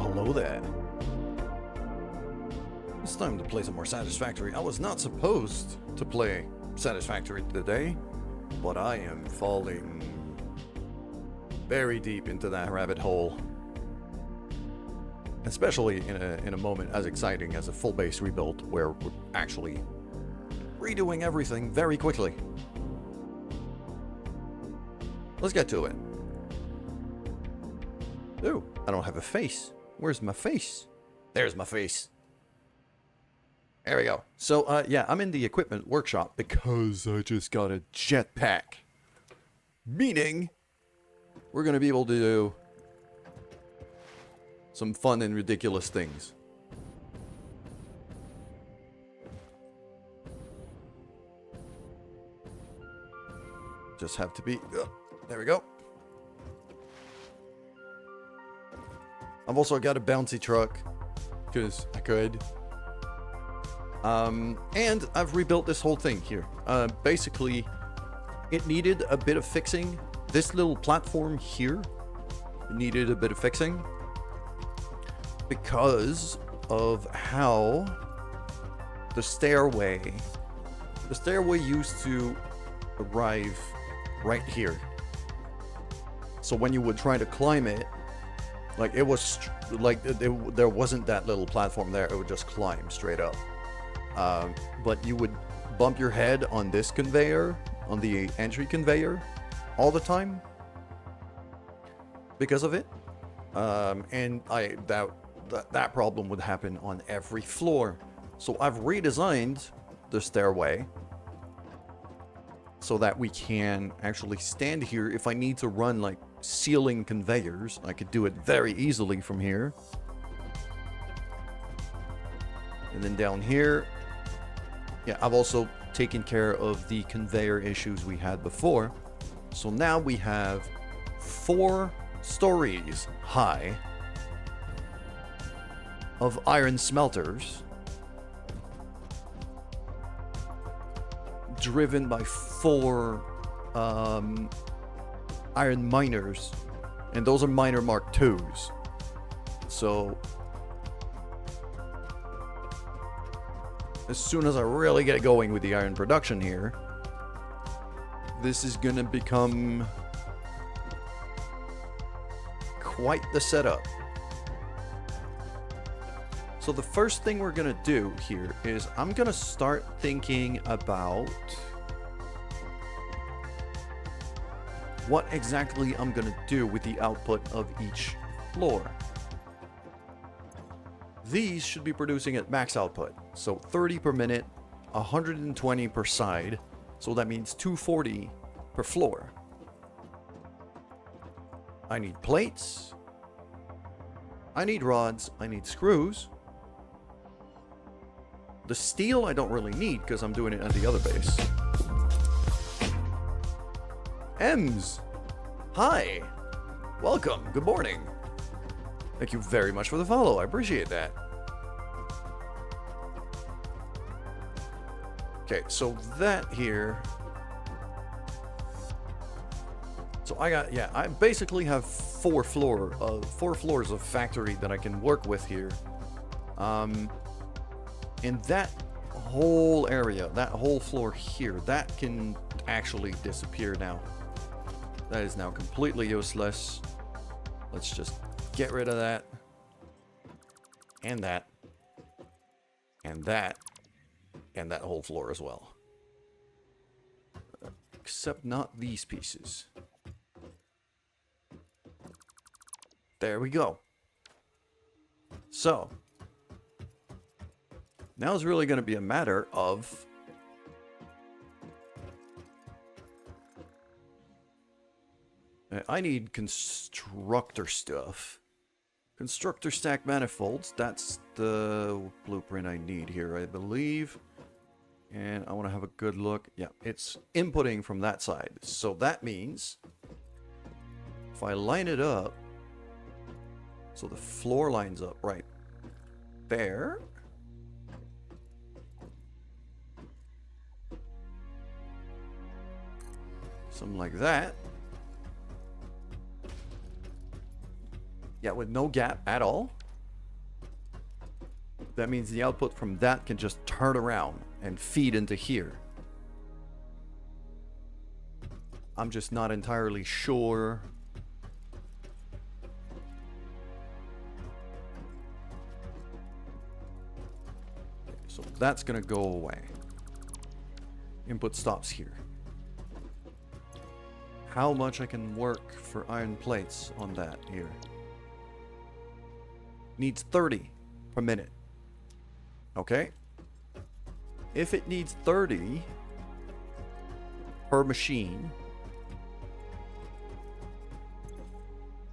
hello there. It's time to play some more Satisfactory. I was not supposed to play Satisfactory today, but I am falling very deep into that rabbit hole. Especially in a moment as exciting as a full base rebuild, where we're actually redoing everything very quickly. Let's get to it. Ooh, I don't have a face. Where's my face? There's my face. There we go. So, yeah, I'm in the equipment workshop because I just got a jetpack. Meaning, we're going to be able to do some fun and ridiculous things. Just have to be... there we go. I've also got a bouncy truck, because I could. And I've rebuilt this whole thing here. Basically, it needed a bit of fixing. This little platform here needed a bit of fixing because of how the stairway used to arrive right here. So when you would try to climb it, like it was like there wasn't that little platform there. It would just climb straight up. But you would bump your head on this conveyor, on the entry conveyor, all the time because of it. And that problem would happen on every floor. So I've redesigned the stairway so that we can actually stand here. If I need to run like ceiling conveyors, I could do it very easily from here. And then down here, yeah, I've also taken care of the conveyor issues we had before. So now we have 4 stories high of iron smelters driven by 4 iron miners, and those are miner Mark IIs. So as soon as I really get going with the iron production here, this is gonna become quite the setup. So the first thing we're gonna do here is I'm gonna start thinking about what exactly I'm gonna do with the output of each floor. These should be producing at max output, so 30 per minute, 120 per side, so that means 240 per floor. I need plates, I need rods, I need screws. The steel I don't really need because I'm doing it at the other base. Ems, hi, welcome, good morning. Thank you very much for the follow, I appreciate that. Okay, so that here. So I basically have 4 floors of factory that I can work with here. And that whole area, that whole floor here, that can actually disappear now. That is now completely useless. Let's just get rid of that. And that. And that. And that whole floor as well. Except not these pieces. There we go. So now it's really going to be a matter of I need constructor stuff. Constructor stack manifolds. That's the blueprint I need here, I believe. And I want to have a good look. Yeah, it's inputting from that side. So that means if I line it up, so the floor lines up right there. Something like that. Yeah, with no gap at all. That means the output from that can just turn around and feed into here. I'm just not entirely sure. So that's gonna go away. Input stops here. How much I can work for iron plates on that here? Needs 30 per minute. Okay. If it needs 30 per machine,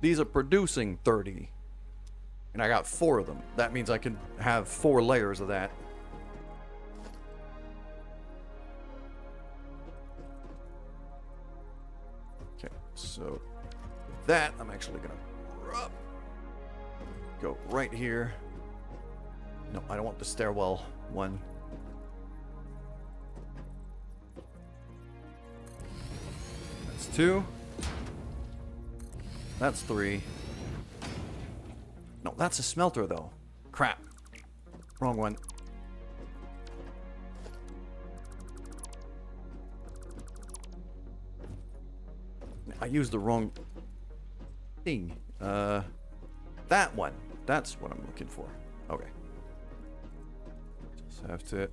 these are producing 30. And I got 4 of them. That means I can have 4 layers of that. Okay, so that I'm actually gonna go right here. No, I don't want the stairwell one. That's 2. That's 3. No, that's a smelter though. Crap. Wrong one. I used the wrong thing. That one. That's what I'm looking for. Okay. Just have to...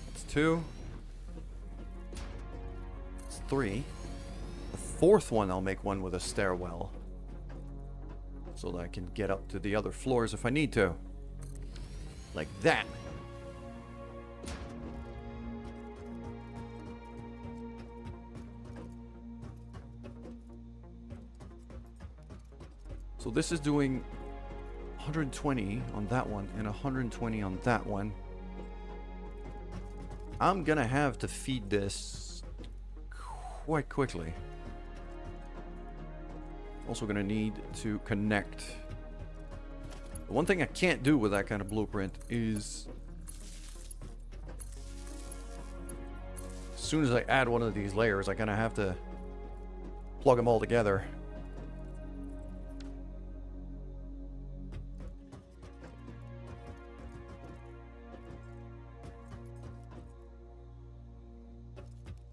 That's 2. It's 3. The 4th one, I'll make one with a stairwell. So that I can get up to the other floors if I need to. Like that. So this is doing 120 on that one and 120 on that one. I'm gonna have to feed this quite quickly. Also gonna need to connect. The one thing I can't do with that kind of blueprint is as soon as I add one of these layers, I kind of have to plug them all together.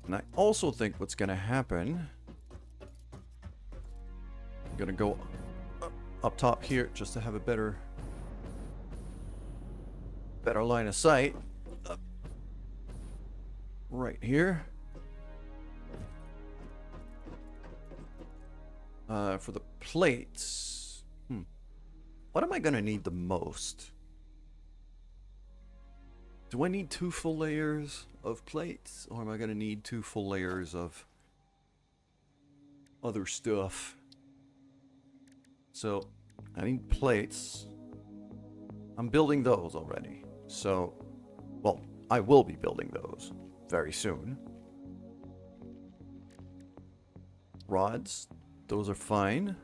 And I also think what's going to happen, I'm going to go up top here just to have a better line of sight. Right here. For the plates, what am I going to need the most? Do I need 2 full layers of plates, or am I going to need 2 full layers of other stuff? So, I need plates. I'm building those already. So, well, I will be building those very soon. Rods, those are fine.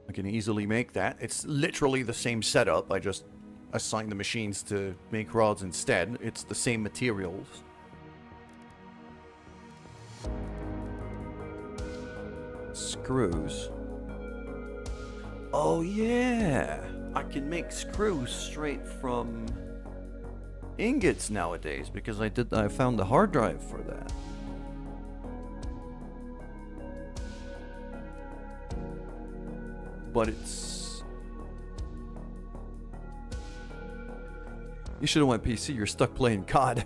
I can easily make that. It's literally the same setup. I just assign the machines to make rods instead. It's the same materials. Screws. Oh yeah! I can make screws straight from ingots nowadays because I found the hard drive for that. But it's... You should have went PC, you're stuck playing COD.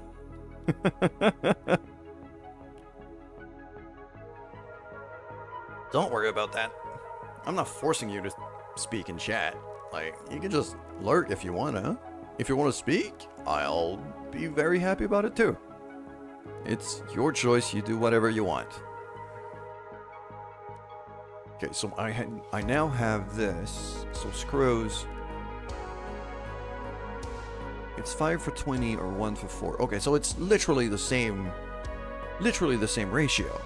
Don't worry about that. I'm not forcing you to speak in chat. Like, you can just lurk if you wanna. If you wanna speak, I'll be very happy about it too. It's your choice, you do whatever you want. Okay, so I now have this. So screws. It's 5 for 20 or 1 for 4. Okay, so it's literally the same ratio.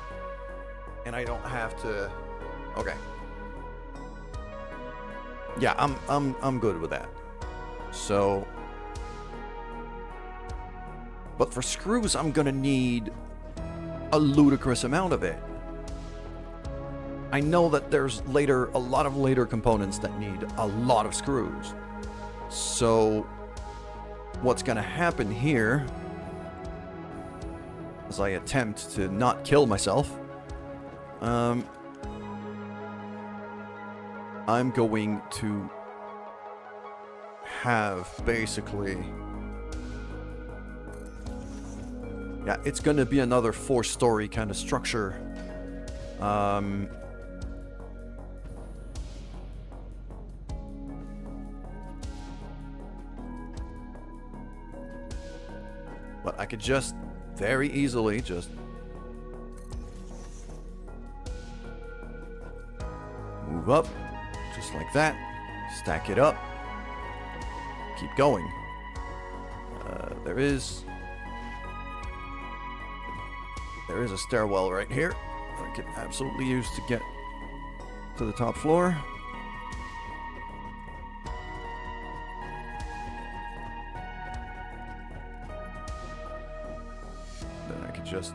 And I don't have to... Okay. Yeah, I'm good with that. So... But for screws, I'm gonna need a ludicrous amount of it. I know that there's a lot of later components that need a lot of screws. So what's going to happen here, as I attempt to not kill myself, I'm going to have basically... Yeah, it's going to be another 4-story kind of structure. But I could just very easily just move up, just like that, stack it up, keep going. There is a stairwell right here I could absolutely use to get to the top floor. Then I could just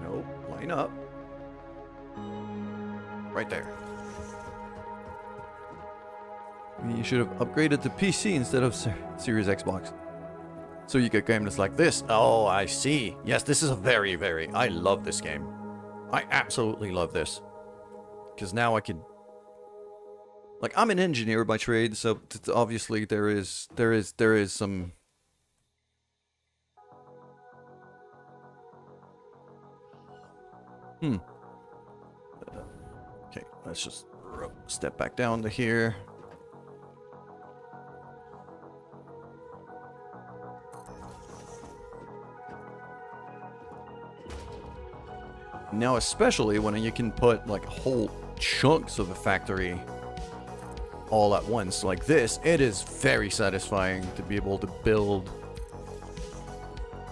nope, line up right there. You should have upgraded to PC instead of Series Xbox. So you get games like this. Oh, I see. Yes, this is a very, I love this game. I absolutely love this. Because now I can... Like, I'm an engineer by trade, so obviously there is some... Okay, let's just step back down to here. Now, especially when you can put like whole chunks of a factory all at once like this, it is very satisfying to be able to build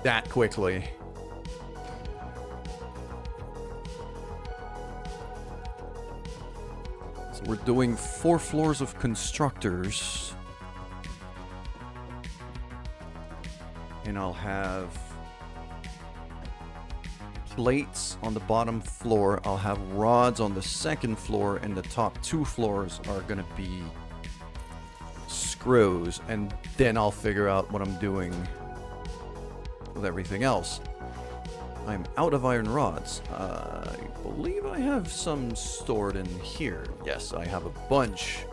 that quickly. So we're doing 4 floors of constructors. And I'll have plates on the bottom floor. I'll have rods on the second floor, and the top 2 floors are gonna be screws, and then I'll figure out what I'm doing with everything else. I'm out of iron rods. I believe I have some stored in here. Yes, I have a bunch.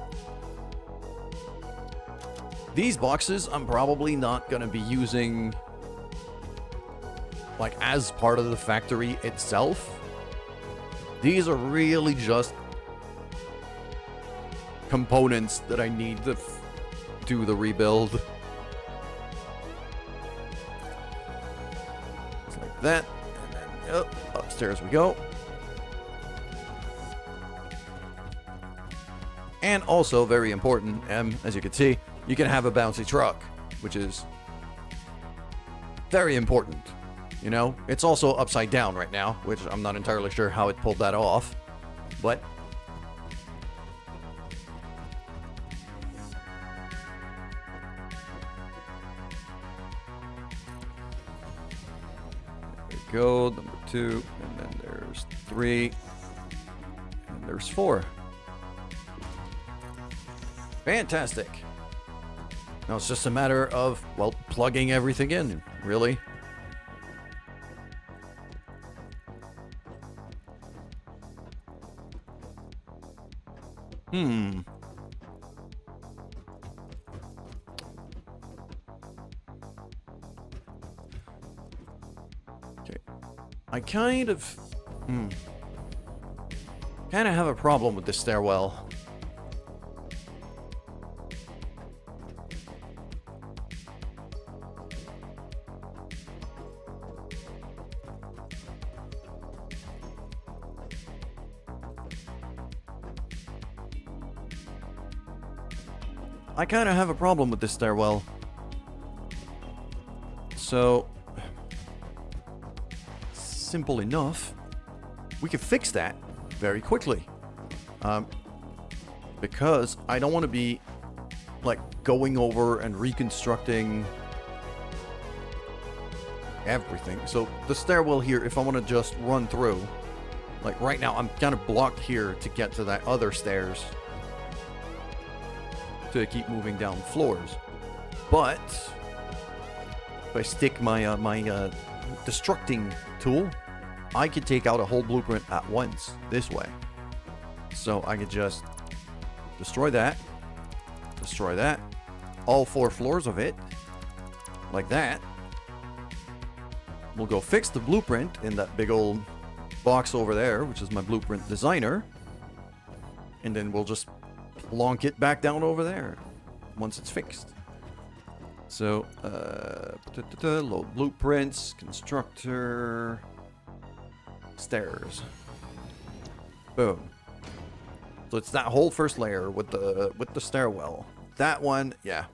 These boxes I'm probably not gonna be using like as part of the factory itself. These are really just components that I need to do the rebuild. Just like that, and then upstairs we go. And also very important, as you can see, you can have a bouncy truck, which is very important. You know, it's also upside down right now, which I'm not entirely sure how it pulled that off, but there we go, number 2, and then there's 3, and there's 4. Fantastic. Now it's just a matter of, well, plugging everything in, really. Okay. I kind of have a problem with this stairwell. I kind of have a problem with this stairwell. So, simple enough, we can fix that very quickly. Because I don't want to be, like, going over and reconstructing everything. So, the stairwell here, if I want to just run through, Like right now, I'm kind of blocked here to get to that other stairs to keep moving down floors. But if I stick my destructing tool, I could take out a whole blueprint at once this way. So I could just destroy that, all 4 floors of it, like that. We'll go fix the blueprint in that big old box over there, which is my blueprint designer. And then we'll just plonk it back down over there once it's fixed. So, load blueprints, constructor, stairs. Boom. So it's that whole first layer with the stairwell. That one, yeah.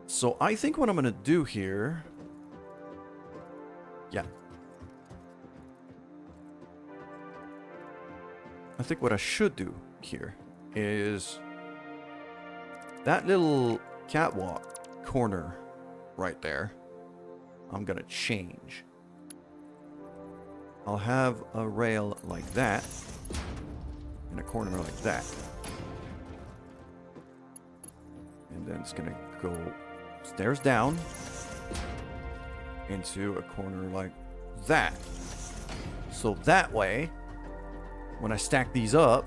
So I think what I'm gonna do here, yeah. I think what I should do here is that little catwalk corner right there, I'm gonna change. I'll have a rail like that and a corner like that. And then it's gonna go stairs down into a corner like that. So that way, when I stack these up,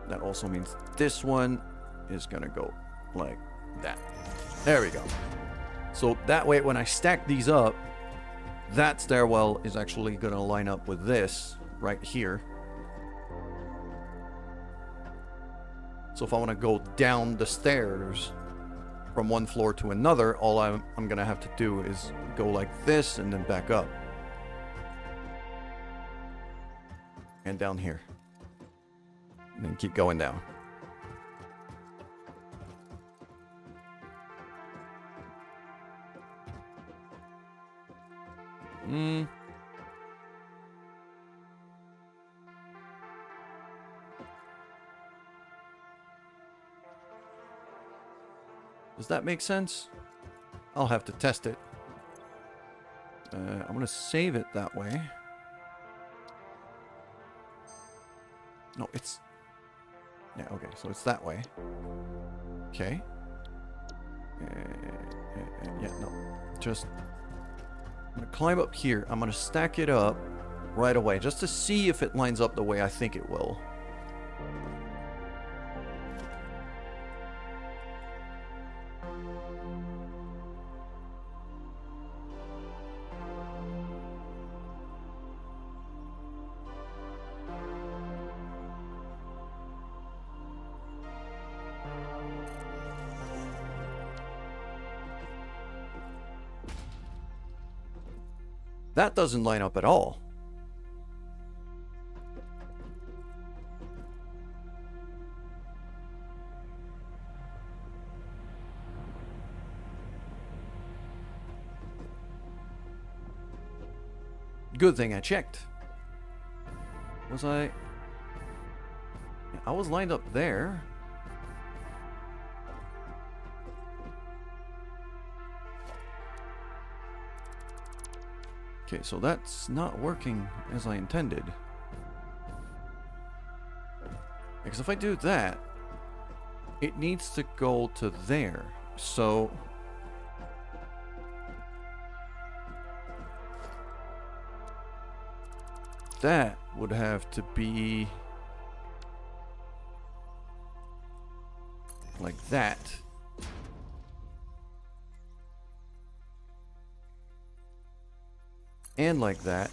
that also means this one is gonna go like that. There we go. So that way, when I stack these up, that stairwell is actually gonna line up with this right here. So if I want to go down the stairs from one floor to another, all I'm going to have to do is go like this and then back up. And down here. And then keep going down. Does that make sense? I'll have to test it. I'm gonna save it that way. No, it's... Yeah, okay, so it's that way. Okay. Yeah, no. Just... I'm gonna climb up here. I'm gonna stack it up right away, just to see if it lines up the way I think it will. That doesn't line up at all. Good thing I checked. Was I... I was lined up there. Okay, so that's not working as I intended. Because if I do that, it needs to go to there. So... that would have to be... like that. And like that.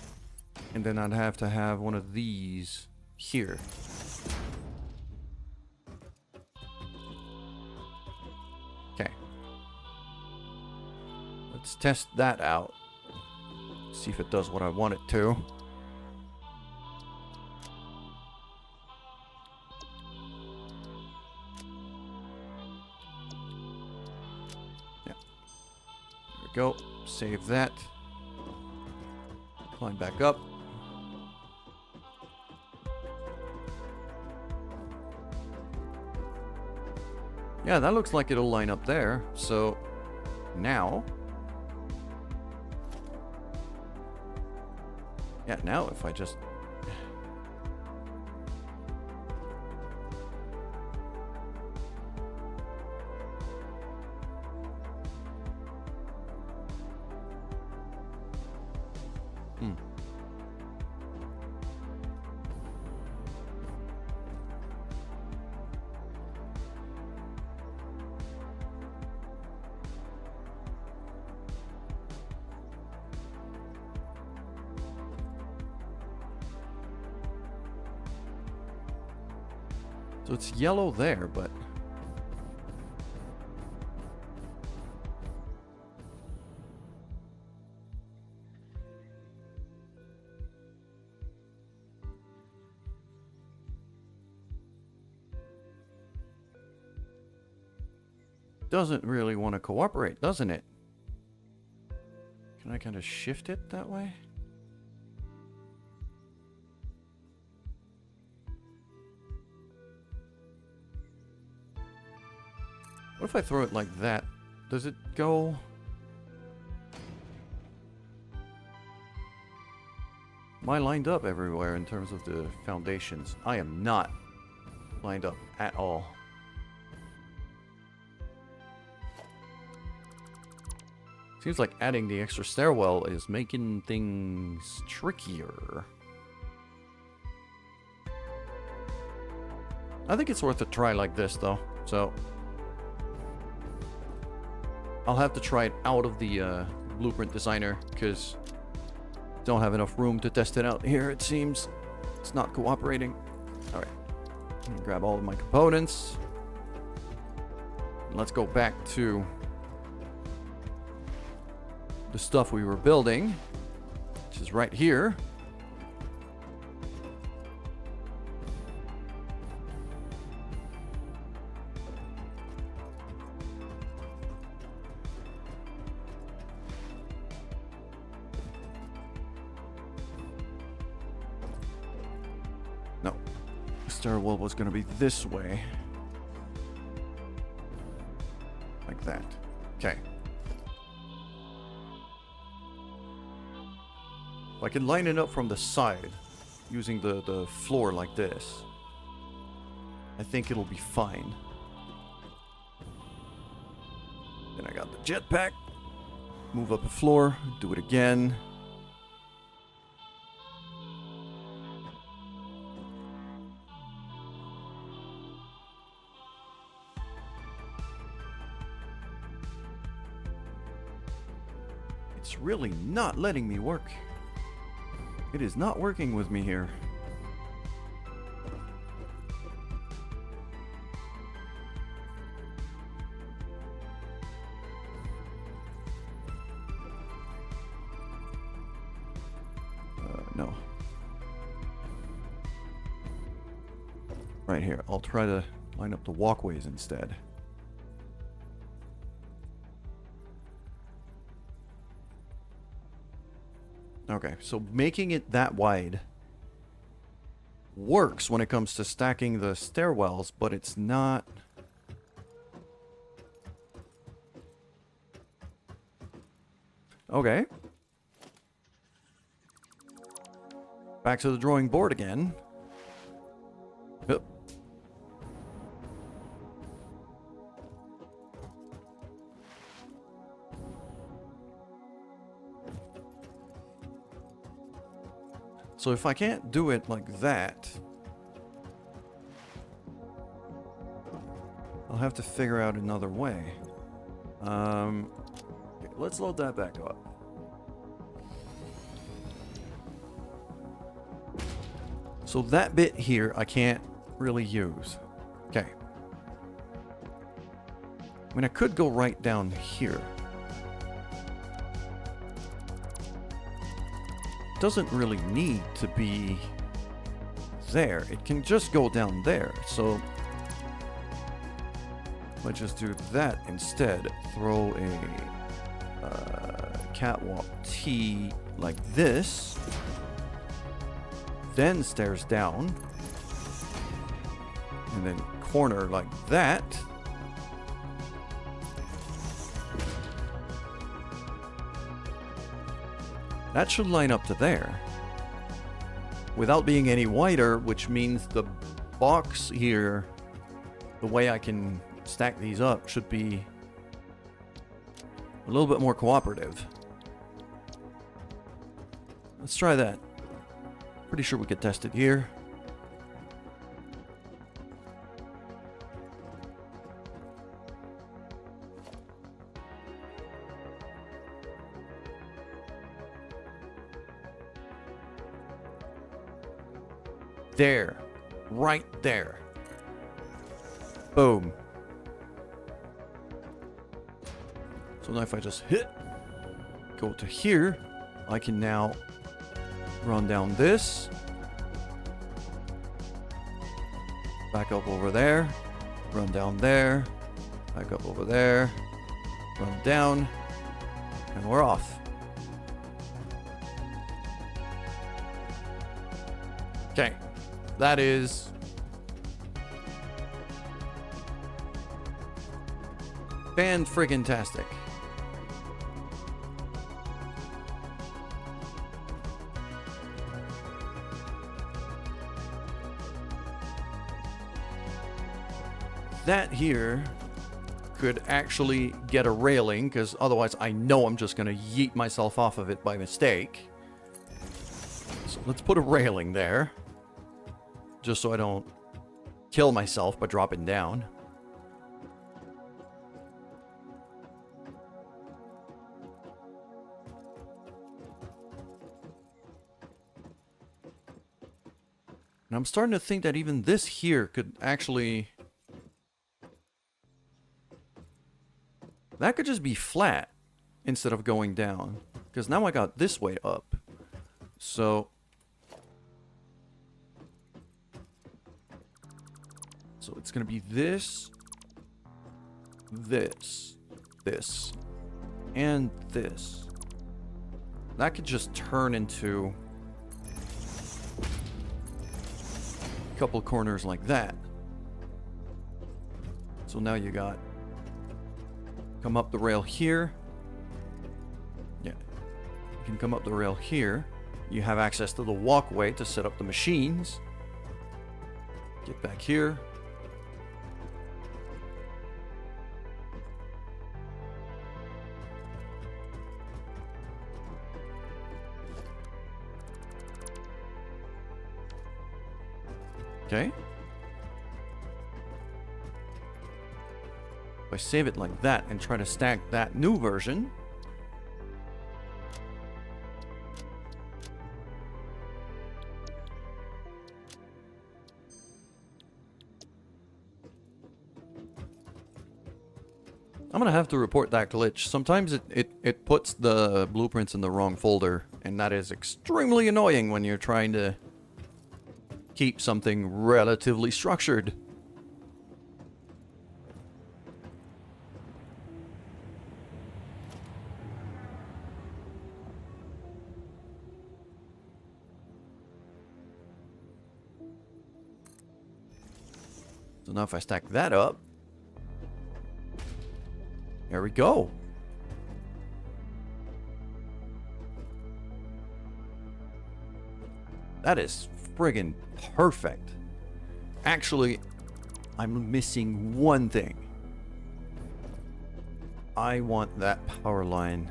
And then I'd have to have one of these here. Okay. Let's test that out. See if it does what I want it to. Yeah. There we go. Save that. Climb back up. Yeah, that looks like it'll line up there. So now... Yeah, now if I just... So it's yellow there, but... doesn't really want to cooperate, doesn't it? Can I kind of shift it that way? What if I throw it like that? Does it go? Am I lined up everywhere in terms of the foundations? I am not lined up at all. Seems like adding the extra stairwell is making things trickier. I think it's worth a try like this though, so... I'll have to try it out of the Blueprint Designer, because don't have enough room to test it out here, it seems. It's not cooperating. Alright. Grab all of my components. Let's go back to the stuff we were building, which is right here. No, the stairwell was going to be this way. Like that. Okay. I can line it up from the side using the floor like this. I think it'll be fine. Then I got the jetpack. Move up the floor. Do it again. It's really not letting me work. It is not working with me here. No. Right here. I'll try to line up the walkways instead. Okay, so making it that wide works when it comes to stacking the stairwells, but it's not... Okay. Back to the drawing board again. Yep. So if I can't do it like that, I'll have to figure out another way. Okay, let's load that back up. So that bit here I can't really use. Okay. I mean, I could go right down here. Doesn't really need to be there. It can just go down there. So let's just do that instead. Throw a catwalk T like this. Then stairs down. And then corner like that. That should line up to there. Without being any wider, which means the box here, the way I can stack these up should be a little bit more cooperative. Let's try that. Pretty sure we could test it here. There. Right there. Boom. So now if I just go to here, I can now run down this. Back up over there. Run down there. Back up over there. Run down. And we're off. Okay. That is fan-friggin-tastic. That here could actually get a railing, because otherwise I know I'm just going to yeet myself off of it by mistake. So let's put a railing there. Just so I don't kill myself by dropping down. And I'm starting to think that even this here could actually... That could just be flat instead of going down. Because now I got this way up. So it's going to be this, this, this, and this. That could just turn into a couple corners like that. So now you got, come up the rail here. Yeah, you can come up the rail here. You have access to the walkway to set up the machines. Get back here. Okay. If I save it like that and try to stack that new version. I'm gonna have to report that glitch. Sometimes it puts the blueprints in the wrong folder, and that is extremely annoying when you're trying to keep something relatively structured. So now if I stack that up, there we go. That is friggin' perfect. Actually, I'm missing one thing. I want that power line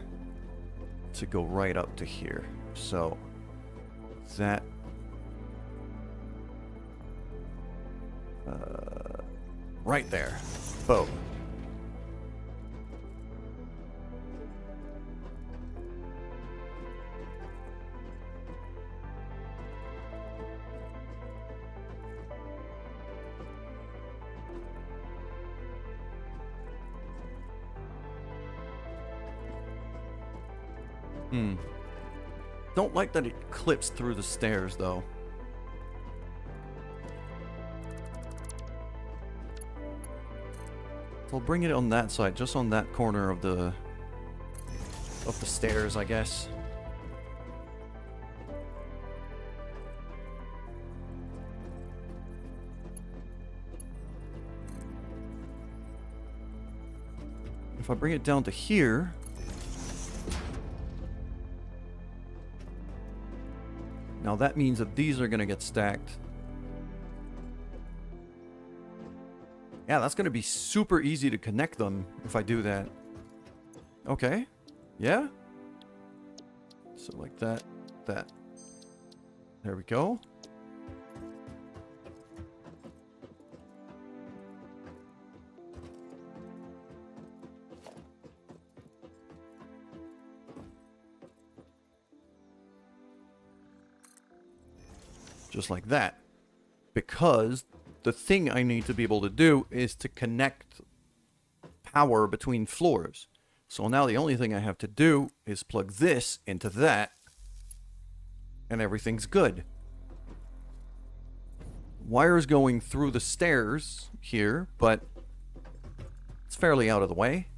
to go right up to here. So that right there. Boom. Don't like that it clips through the stairs, though. So I'll bring it on that side, just on that corner of the stairs, I guess. If I bring it down to here, Now that means that these are going to get stacked. Yeah, that's going to be super easy to connect them if I do that. Okay. Yeah. So like that, that. There we go. Just like that. Because the thing I need to be able to do is to connect power between floors. So now the only thing I have to do is plug this into that, and everything's good. Wires going through the stairs here, but it's fairly out of the way.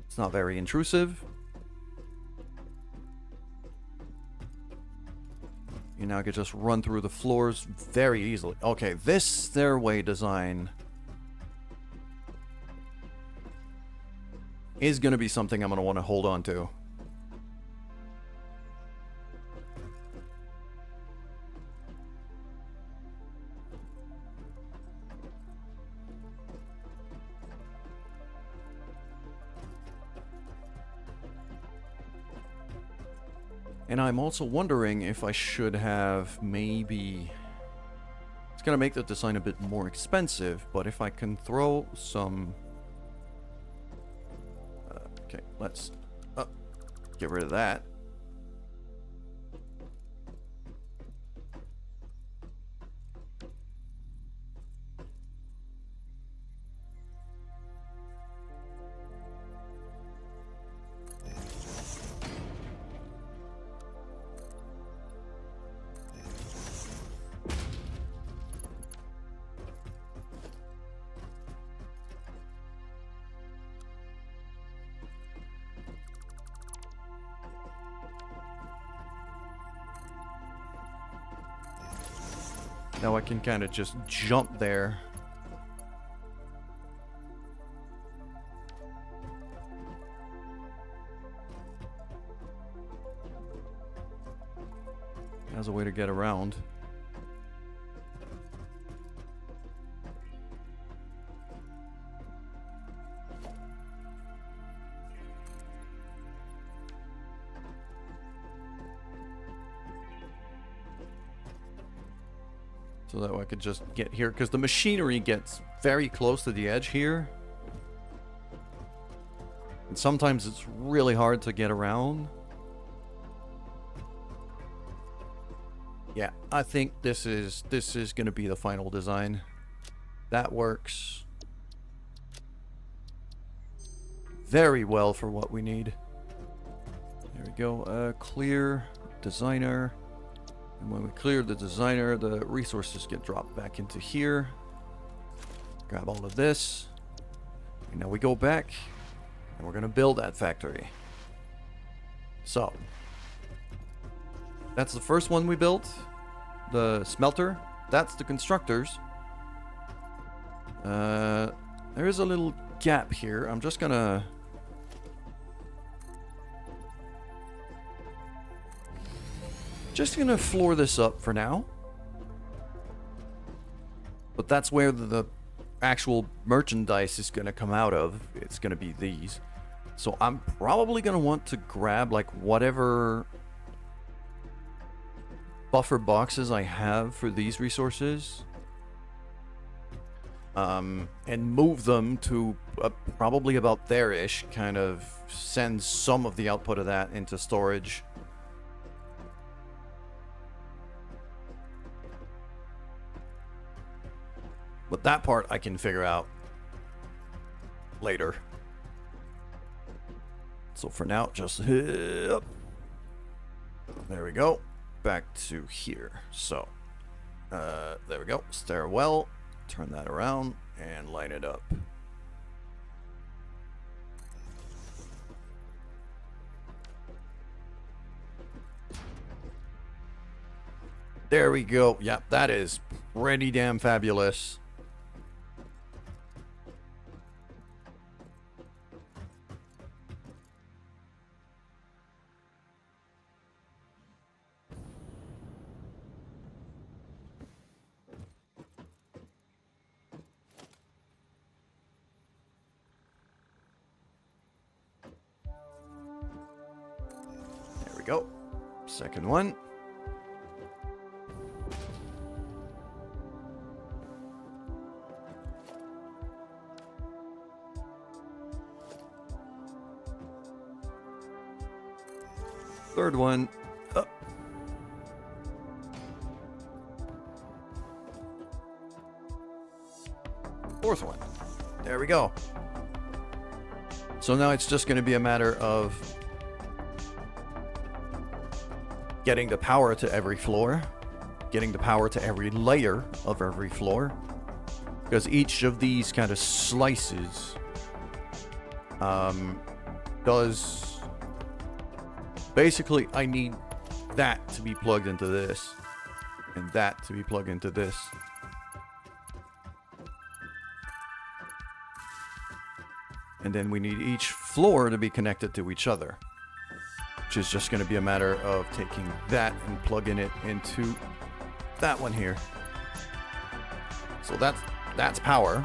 It's not very intrusive. You now could just run through the floors very easily. Okay, this stairway design is going to be something I'm going to want to hold on to. And I'm also wondering if I should have maybe... It's going to make the design a bit more expensive, but if I can throw some... okay, let's get rid of that. Now I can kind of just jump there. As a way to get around. So that I could just get here, because the machinery gets very close to the edge here. And sometimes it's really hard to get around. Yeah, I think this is going to be the final design. That works very well for what we need. There we go. Clear designer. And when we clear the designer, the resources get dropped back into here. Grab all of this. And now we go back and we're going to build that factory. So, that's the first one we built. The smelter. That's the constructors. There is a little gap here. I'm just going to... Just gonna floor this up for now. But that's where the actual merchandise is gonna come out of. It's gonna be these. So I'm probably gonna want to grab like whatever buffer boxes I have for these resources. And move them to probably about there-ish. Kind of send some of the output of that into storage. But that part I can figure out later. So for now, just there we go. Back to here. So there we go. Stairwell. Turn that around and line it up. There we go. Yep, that is pretty damn fabulous. go. Second one. Third one. Up. Fourth one. There we go. So now it's just going to be a matter of getting the power to every floor, getting the power to every layer of every floor, because each of these kind of slices does... Basically, I need that to be plugged into this, and that to be plugged into this. And then we need each floor to be connected to each other, which is just going to be a matter of taking that and plugging it into that one here. So that's power,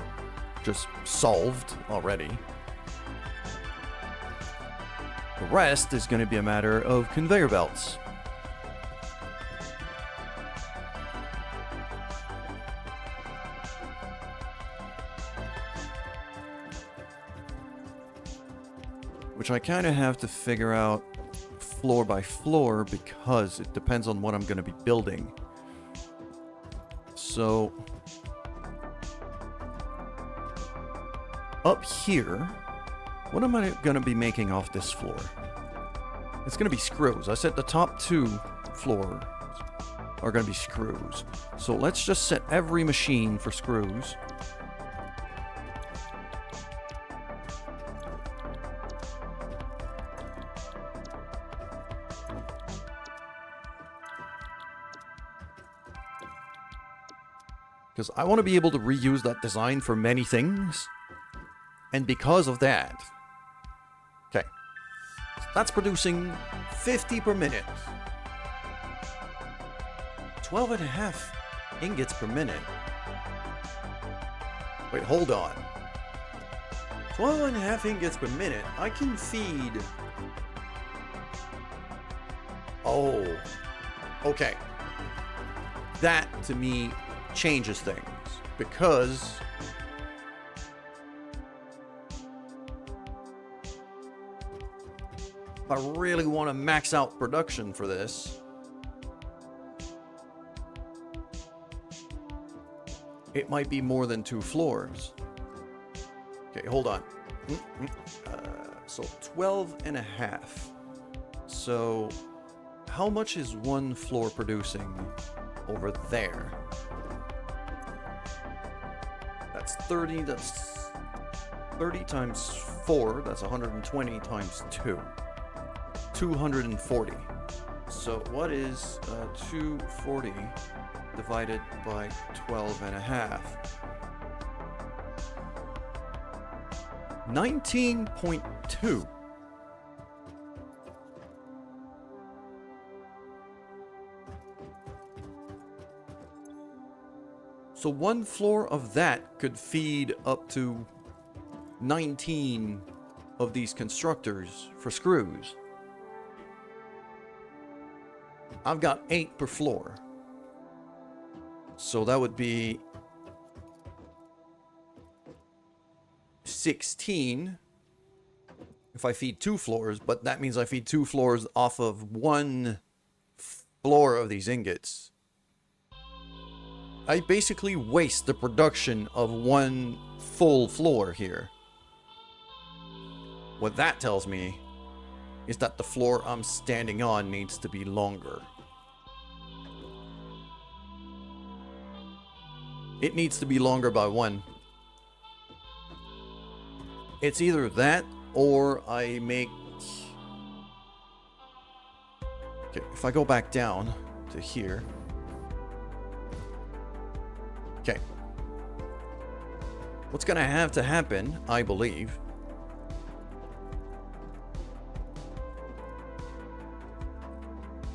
just solved already. The rest is going to be a matter of conveyor belts. Which I kind of have to figure out floor by floor because it depends on what I'm going to be building. So up here, what am I going to be making off this floor? It's going to be screws. I said the top two floors are going to be screws. So let's just set every machine for screws. Because I want to be able to reuse that design for many things. And because of that... Okay. That's producing 50 per minute. 12.5 ingots per minute. Wait, hold on. 12.5 ingots per minute. I can feed... Oh. Okay. That, to me, changes things. Because... if I really want to max out production for this, it might be more than 2 floors. Okay, hold on. So 12.5. So how much is one floor producing over there? That's 30. That's 30 times 4. That's 120 times 2. 240. So what is 240 divided by 12.5? 19.2. So one floor of that could feed up to 19 of these constructors for screws. I've got 8 per floor. So that would be 16 if I feed 2 floors, but that means I feed 2 floors off of 1 floor of these ingots. I basically waste the production of 1 full floor here. What that tells me is that the floor I'm standing on needs to be longer. It needs to be longer by 1. It's either that or I make... Okay, if I go back down to here... Okay. What's gonna have to happen, I believe,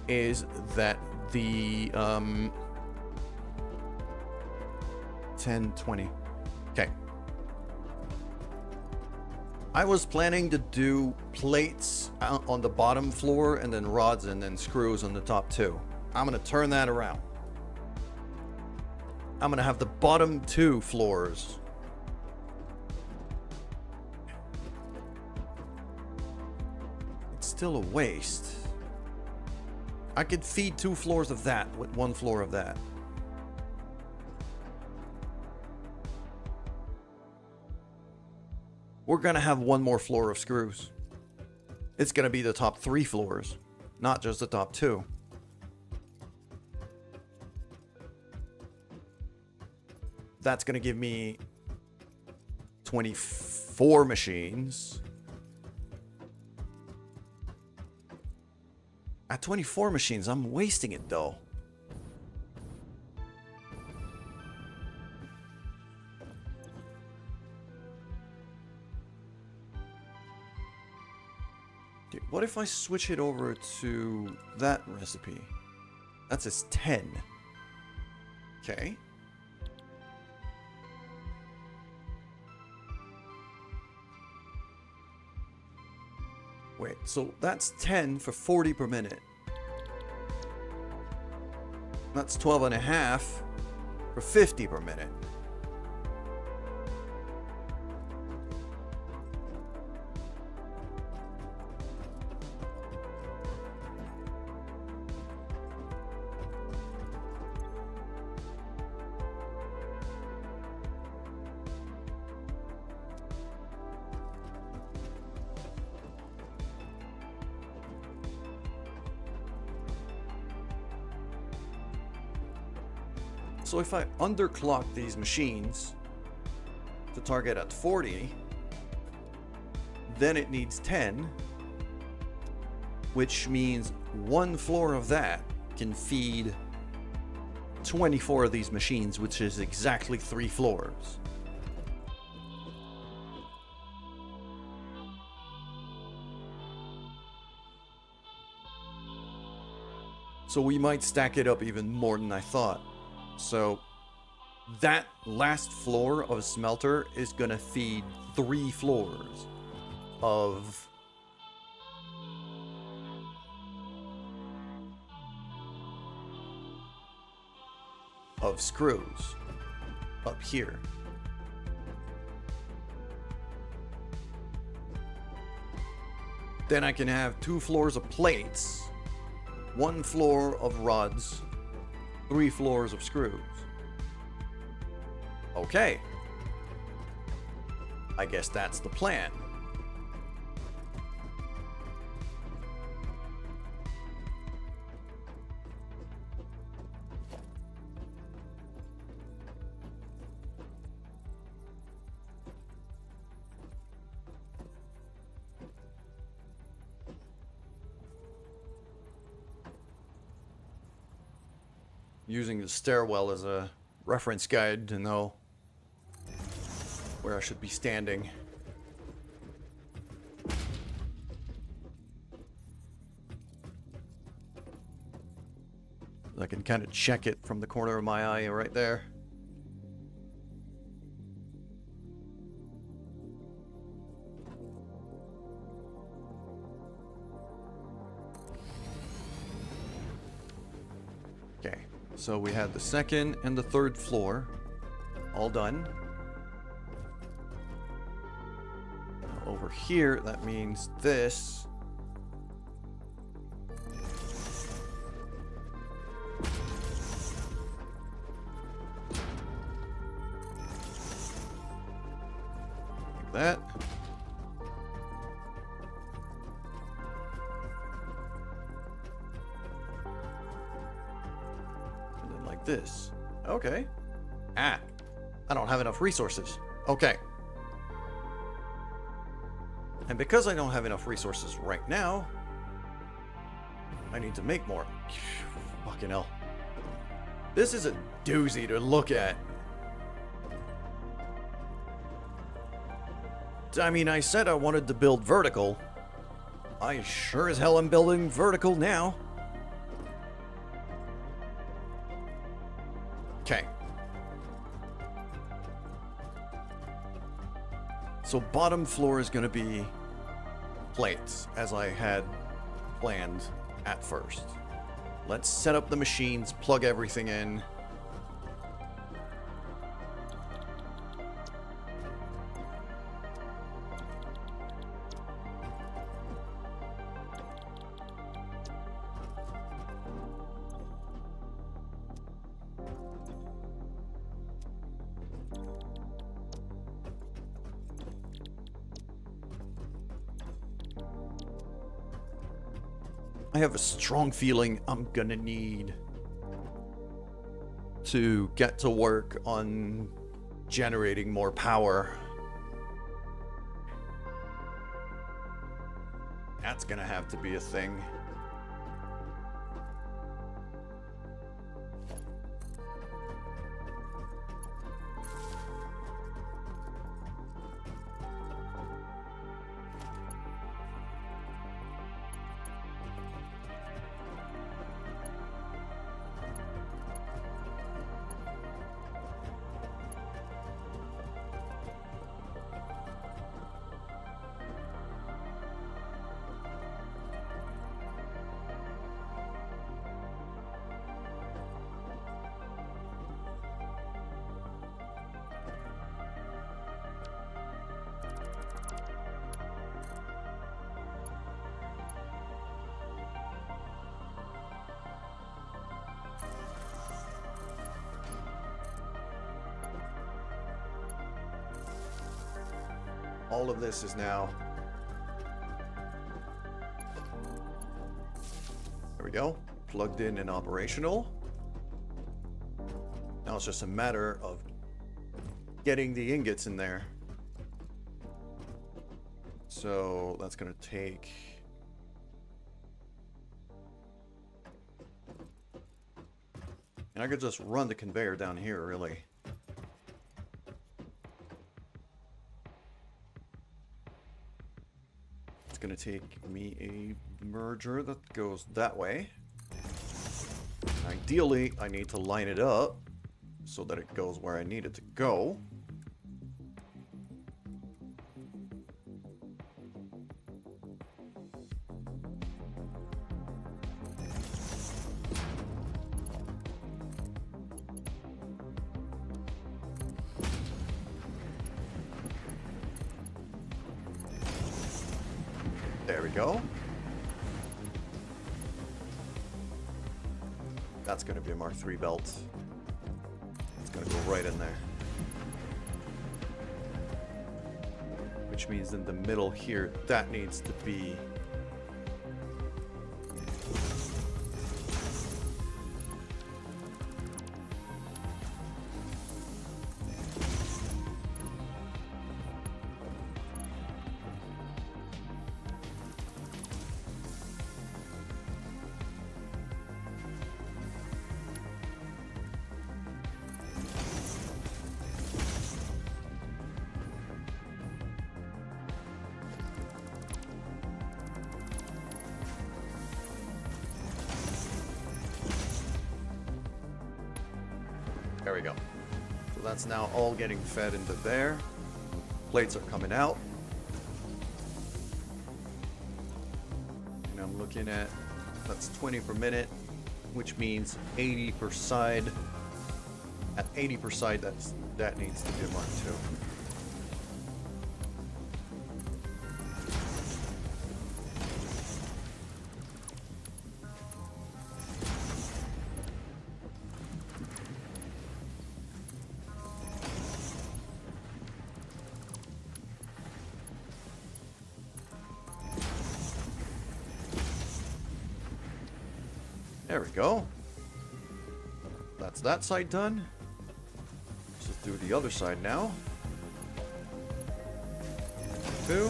is that the 10, 20. Okay. I was planning to do plates on the bottom floor and then rods and then screws on the top two. I'm going to turn that around. I'm going to have the bottom two floors. It's still a waste. I could feed 2 floors of that with 1 floor of that. We're going to have 1 more floor of screws. It's going to be the top 3 floors, not just the top 2. That's going to give me 24 machines. At 24 machines, I'm wasting it though. Dude, what if I switch it over to that recipe? That says 10. Okay. Wait, so that's 10 for 40 per minute. That's 12 and a half for 50 per minute. So if I underclock these machines to target at 40, then it needs 10, which means 1 floor of that can feed 24 of these machines, which is exactly 3 floors. So we might stack it up even more than I thought. So that last floor of smelter is gonna feed 3 floors of screws up here. Then I can have 2 floors of plates, 1 floor of rods, 3 floors of screws. Okay. I guess that's the plan. Using the stairwell as a reference guide to know where I should be standing. I can kind of check it from the corner of my eye right there. Okay. So we had the 2nd and the 3rd floor all done. Now over here, that means this. Like that. This. Okay. Ah. I don't have enough resources. Okay. And because I don't have enough resources right now, I need to make more. Fucking hell. This is a doozy to look at. I mean, I said I wanted to build vertical. I sure as hell am building vertical now. Okay. So bottom floor is going to be plates, as I had planned at first. Let's set up the machines, plug everything in. I have a strong feeling I'm gonna need to get to work on generating more power. That's gonna have to be a thing. All of this is now. There we go. Plugged in and operational. Now it's just a matter of getting the ingots in there. So that's going to take... And I could just run the conveyor down here, really. It's going to take me a merger that goes that way. Ideally, I need to line it up so that it goes where I need it to go. There we go. That's going to be a Mark III belt. It's going to go right in there. Which means in the middle here, that needs to be... There we go. So that's now all getting fed into there. Plates are coming out. And I'm looking at, that's 20 per minute, which means 80 per side. At 80 per side, that needs to be a Mark II. There we go. That's that side done. Let's just do the other side now. Two.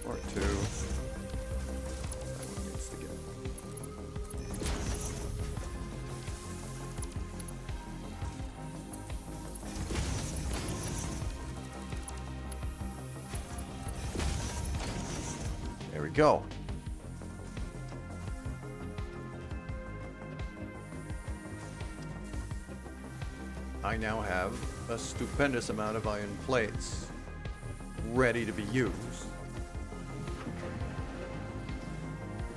Or two. That one needs to get. There we go. I now have a stupendous amount of iron plates. ready to be used.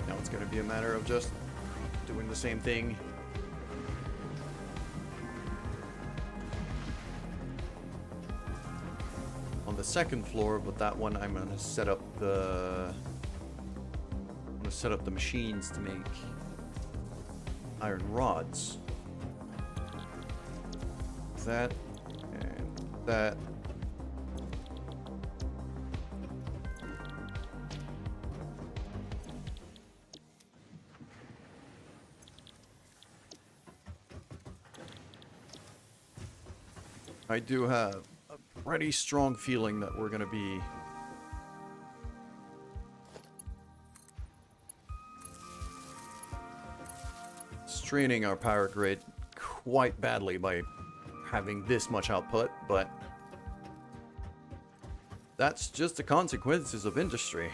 Now it's going to be a matter of just doing the same thing on the second floor, but that one I'm going to set up the machines to make iron rods. That and that. I do have a pretty strong feeling that we're going to be straining our power grid quite badly by having this much output, but that's just the consequences of industry.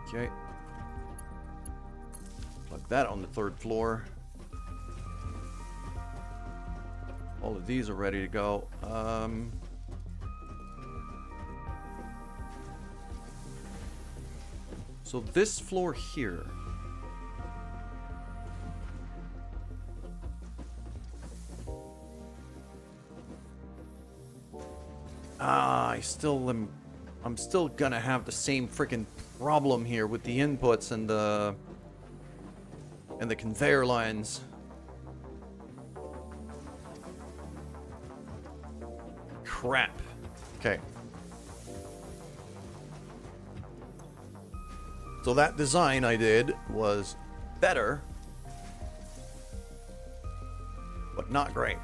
Okay. Plug that on the third floor. All of these are ready to go. So this floor here. I'm still gonna have the same freaking problem here with the inputs and the conveyor lines. Crap. Okay. So that design I did was better, but not great.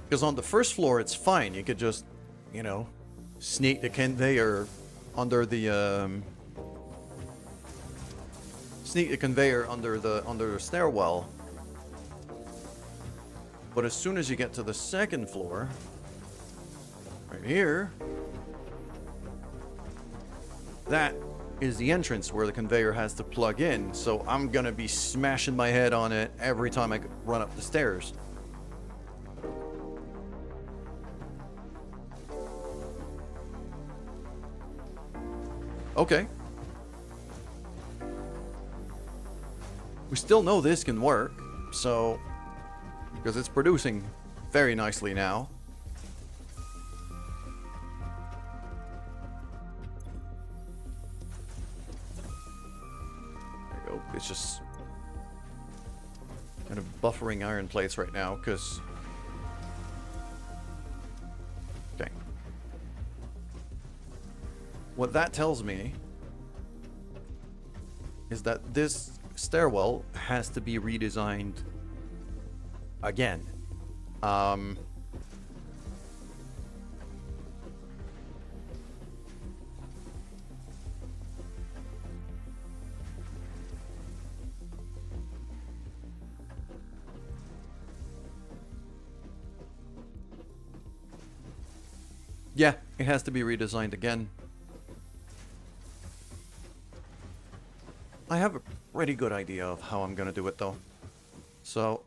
Because on the first floor, it's fine. You could just, you know, sneak the conveyor under the stairwell. But as soon as you get to the second floor, right here, that is the entrance where the conveyor has to plug in. So I'm gonna be smashing my head on it every time I run up the stairs. Okay. We still know this can work, so... because it's producing very nicely now. There you go. It's just... kind of buffering iron plates right now, because... okay. What that tells me is that this stairwell has to be redesigned again. Yeah, it has to be redesigned again. I have a pretty good idea of how I'm gonna do it though. So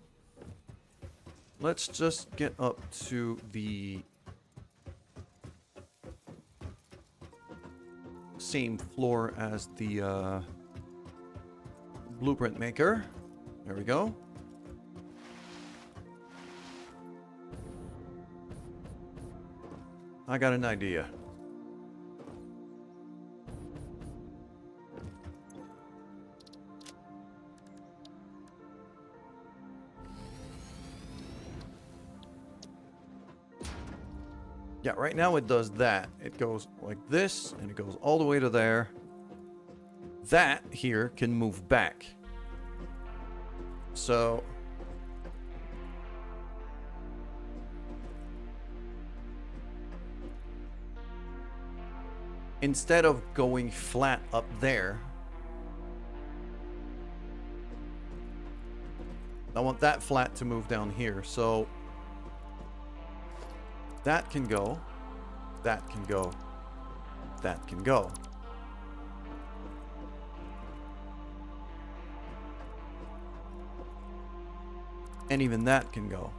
let's just get up to the same floor as the blueprint maker. There we go. I got an idea. Yeah, right now it does that. It goes like this, and it goes all the way to there. That here can move back. So... instead of going flat up there, I want that flat to move down here. So that can go. That can go. That can go. And even that can go.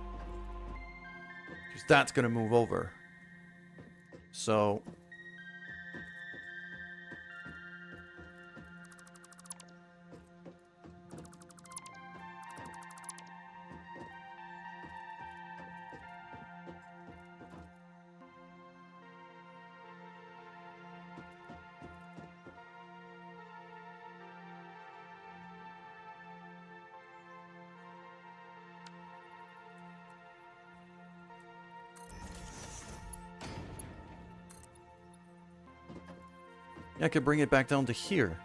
Because that's going to move over. So I could bring it back down to here.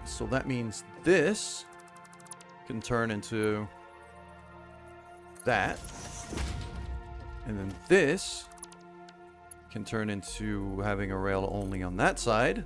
So that means this can turn into that. And then this can turn into having a rail only on that side.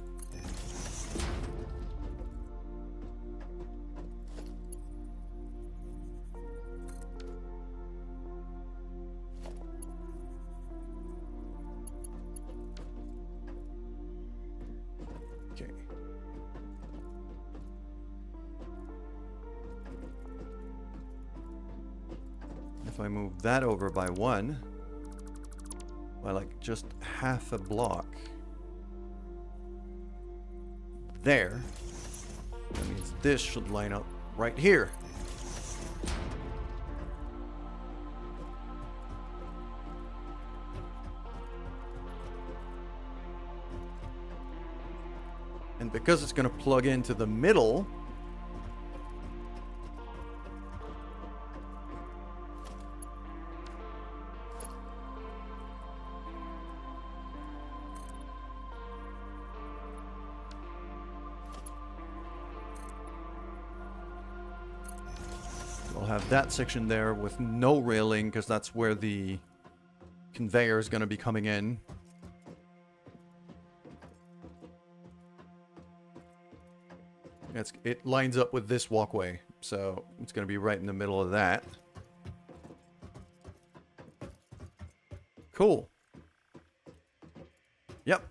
If I move that over by one, by like just half a block, there, that means this should line up right here. And because it's going to plug into the middle, I'll have that section there with no railing because that's where the conveyor is going to be coming in. It lines up with this walkway, so it's going to be right in the middle of that. Cool. Yep.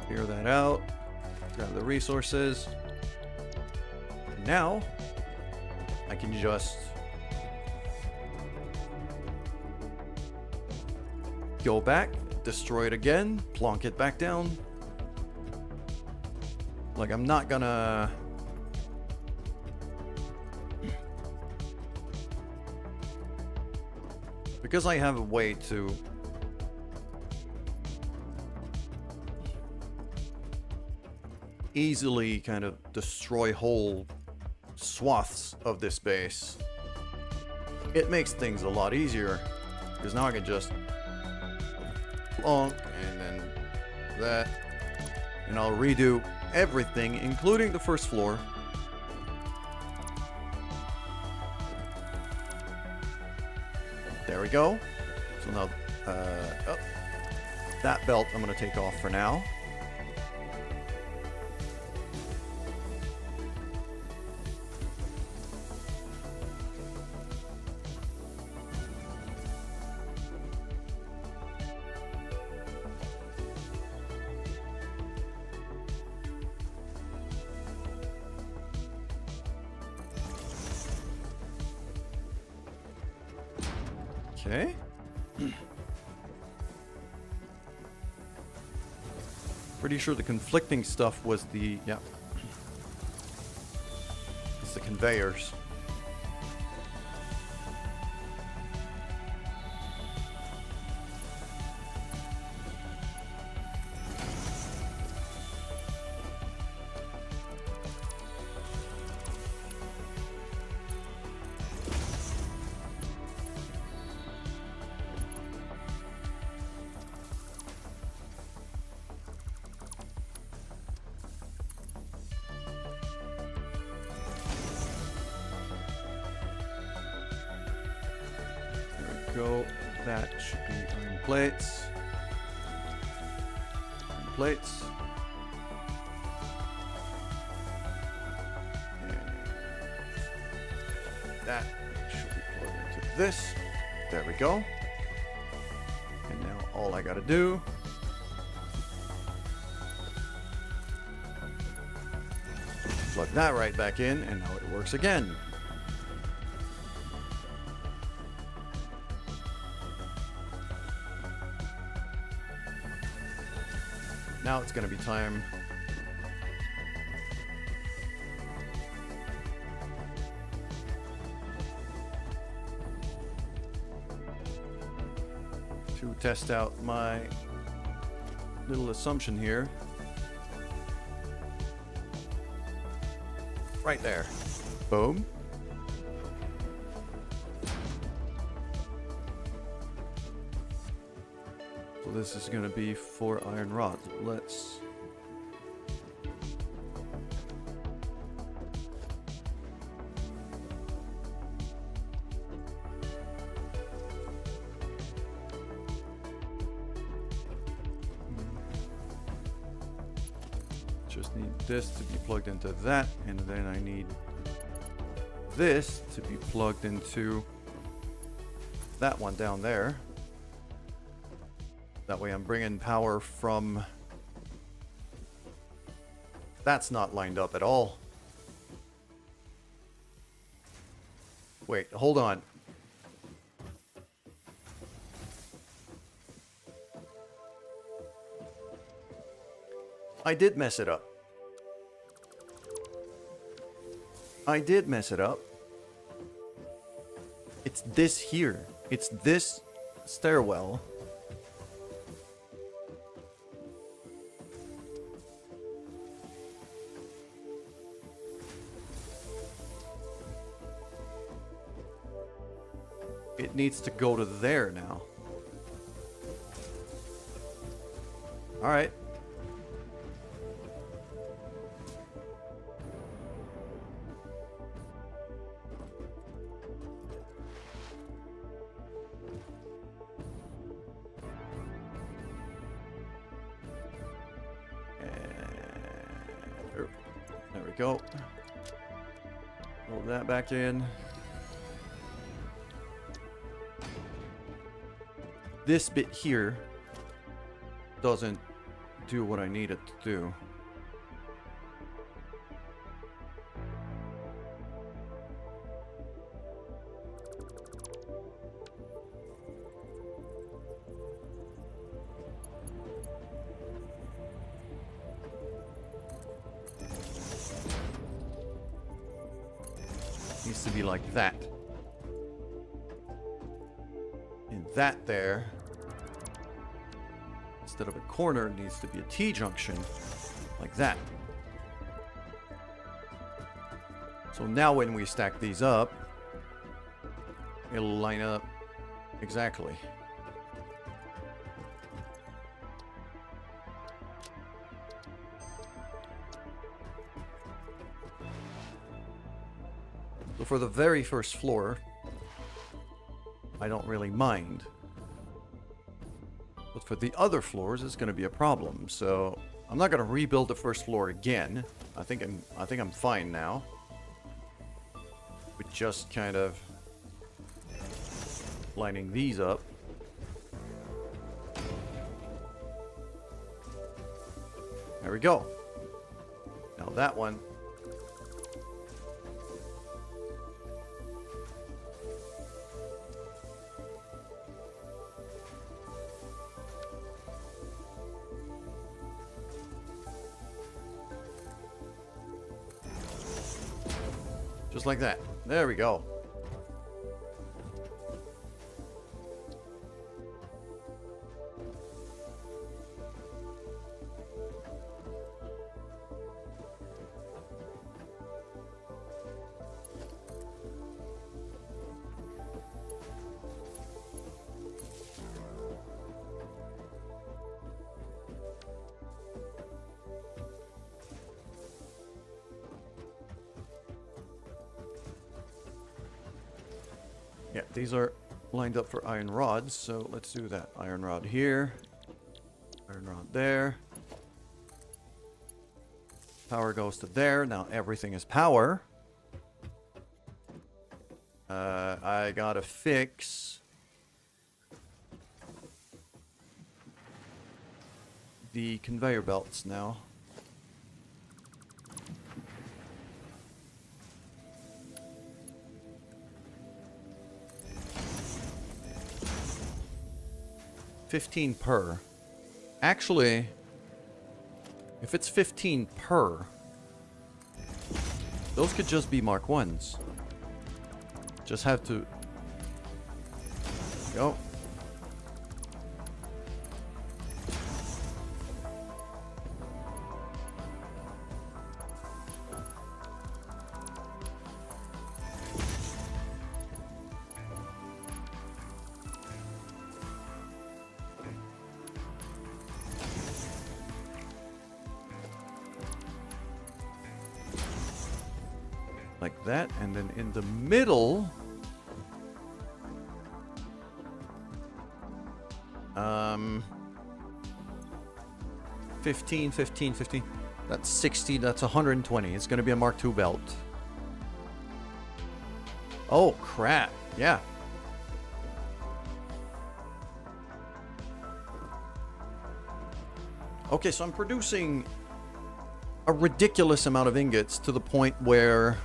Clear that out. Grab the resources. Now, I can just go back, destroy it again, plonk it back down. Like, I'm not gonna... Because I have a way to... easily kind of destroy whole swaths of this base, it makes things a lot easier, because now I can just plonk and then that, and I'll redo everything, including the first floor. There we go. So now that belt I'm going to take off for now. Okay. Pretty sure the conflicting stuff was the... yeah. It's the conveyors. go. That should be iron plates. Iron plates. And that should be plugged into this. There we go. And now all I gotta do plug that right back in, and now it works again. Now it's going to be time to test out my little assumption here. Right there. Boom. So this is going to be 4 iron rods. Let's... just need this to be plugged into that, and then I need this to be plugged into that one down there. That way I'm bringing power from... That's not lined up at all. Wait, hold on. I did mess it up. I did mess it up. It's this here. It's this stairwell. It needs to go to there now. All right. There we go. Roll that back in. This bit here doesn't do what I need it to do. Needs to be like that. And that there, instead of a corner, needs to be a T-junction, like that. So now when we stack these up, it'll line up exactly. So for the very first floor, I don't really mind. But for the other floors, it's going to be a problem. So I'm not going to rebuild the first floor again. I think I'm fine now. With just kind of lining these up. There we go. Now that one. Just like that. There we go. Yeah, these are lined up for iron rods, so let's do that. Iron rod here. Iron rod there. Power goes to there. Now everything is power. I gotta fix the conveyor belts now. $15 per. Actually, if it's 15 per, those could just be Mark 1s. Just have to go. Like that, and then in the middle, 15, 15, 15. That's 60, that's 120. It's gonna be a Mark II belt. Oh, crap. Yeah. Okay, so I'm producing a ridiculous amount of ingots to the point where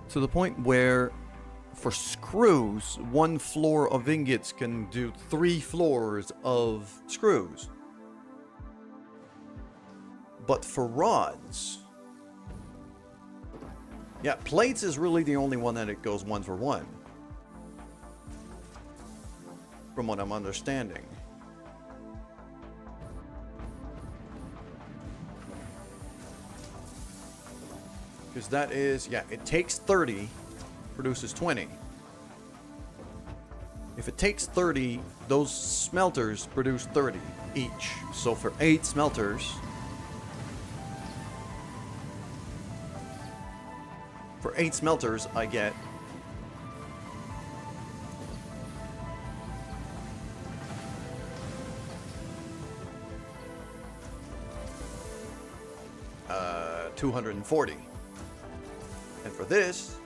to the point where for screws, one floor of ingots can do 3 floors of screws. But for rods, yeah, plates is really the only one that it goes 1 for 1. From what I'm understanding. Because that is, yeah, it takes 30, produces 20. If it takes 30, those smelters produce 30 each. So for 8 smelters, I get $240. And for this,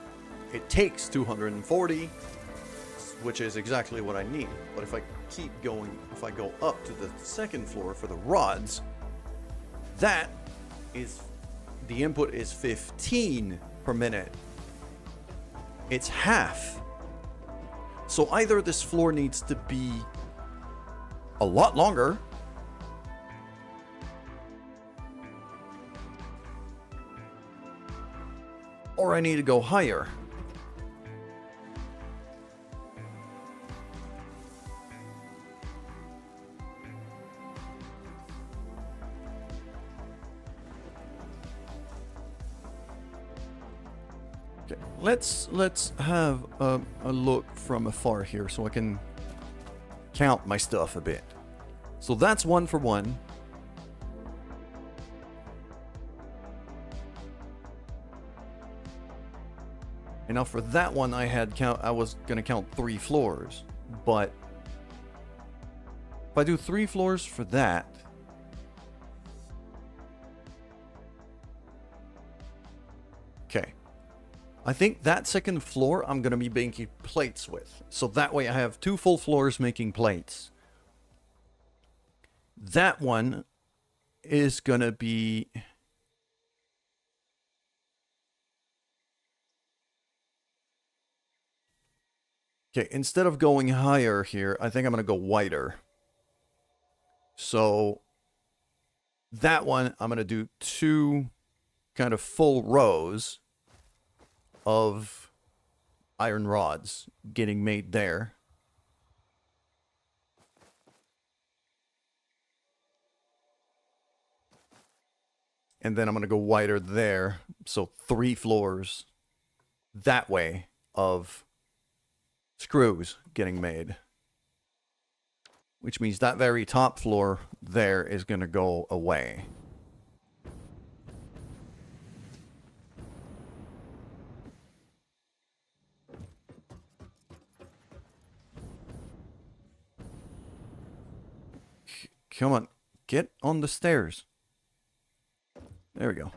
it takes 240, which is exactly what I need. But if I keep going, if I go up to the second floor for the rods, that is, the input is 15 per minute. It's half. So either this floor needs to be a lot longer, or I need to go higher. Okay, let's have a look from afar here so I can count my stuff a bit. So that's 1 for 1. And now for that one, I was gonna count 3 floors, but if I do 3 floors for that, okay, I think that second floor I'm gonna be making plates with, so that way I have 2 full floors making plates. That one is gonna be, okay, instead of going higher here, I think I'm going to go wider. So that one, I'm going to do 2 kind of full rows of iron rods getting made there. And then I'm going to go wider there. So 3 floors that way of screws getting made. which means that very top floor there is going to go away. Come on, get on the stairs. There we go.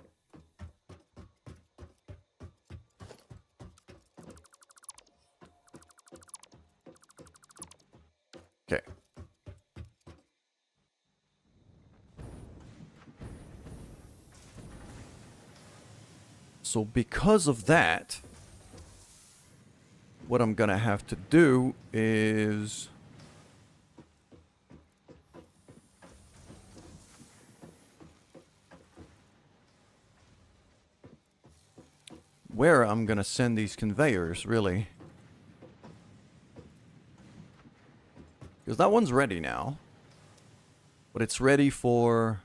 Okay. So because of that, what I'm gonna have to do is where I'm gonna send these conveyors, really. Because that one's ready now. But it's ready for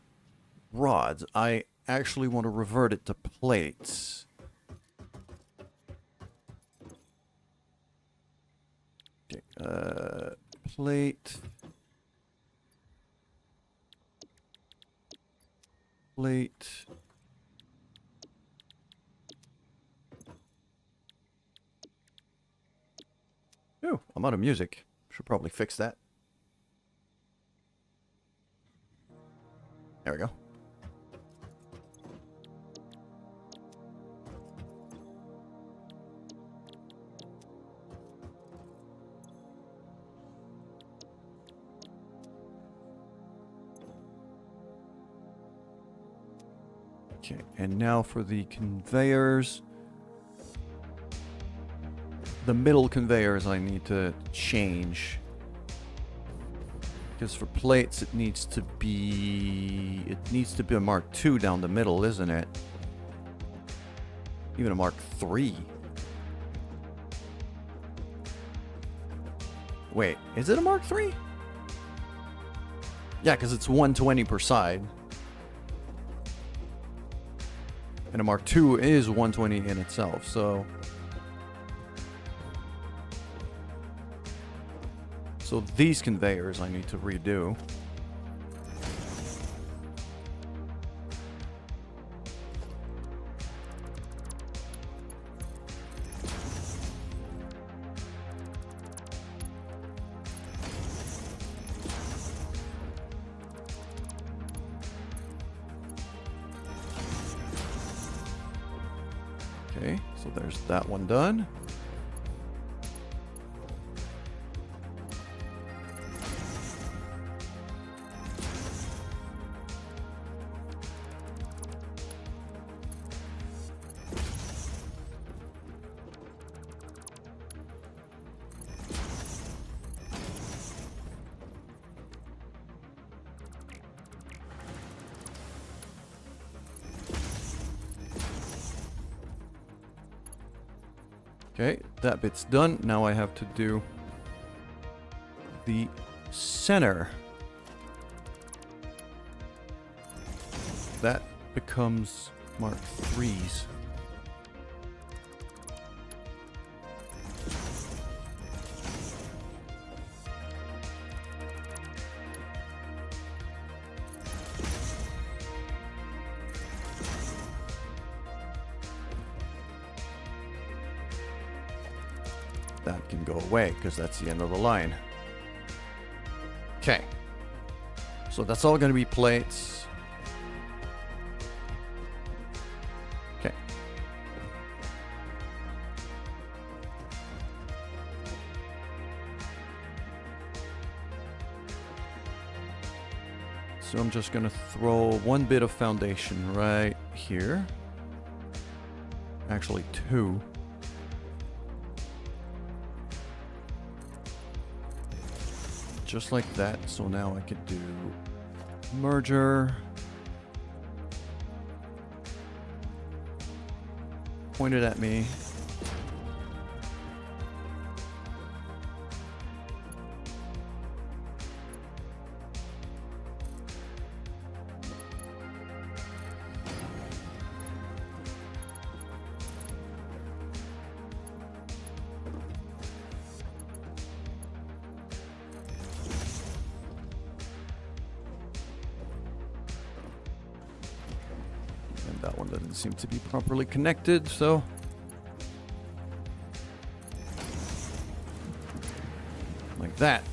rods. I actually want to revert it to plates. Okay, plate. Plate. Oh, I'm out of music. Should probably fix that. There we go. Okay, and now for the conveyors. The middle conveyors I need to change. Because for plates it needs to be a Mark II down the middle, isn't it? Even a Mark III. Wait, is it a Mark III? Yeah, because it's 120 per side. And a Mark II is 120 in itself, so... So these conveyors I need to redo. Okay, so there's that one done. Okay, that bit's done. Now I have to do the center. That becomes Mark III's. That can go away because that's the end of the line. Okay. So that's all going to be plates. Okay. So I'm just going to throw one bit of foundation right here. Actually, two. Just like that. So now I could do merger. Point it at me. That one doesn't seem to be properly connected, so... like that.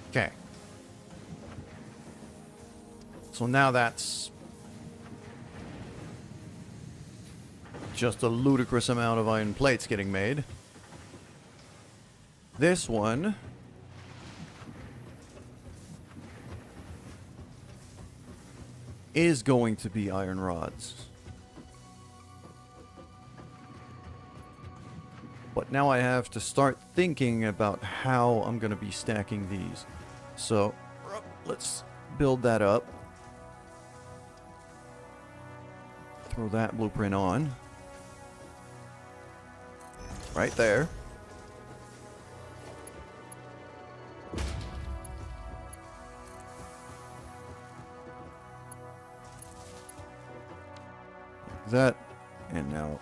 Okay. So now that's just a ludicrous amount of iron plates getting made. This one is going to be iron rods. But now I have to start thinking about how I'm going to be stacking these. So, let's build that up. Throw that blueprint on. Right there. Like that. And now...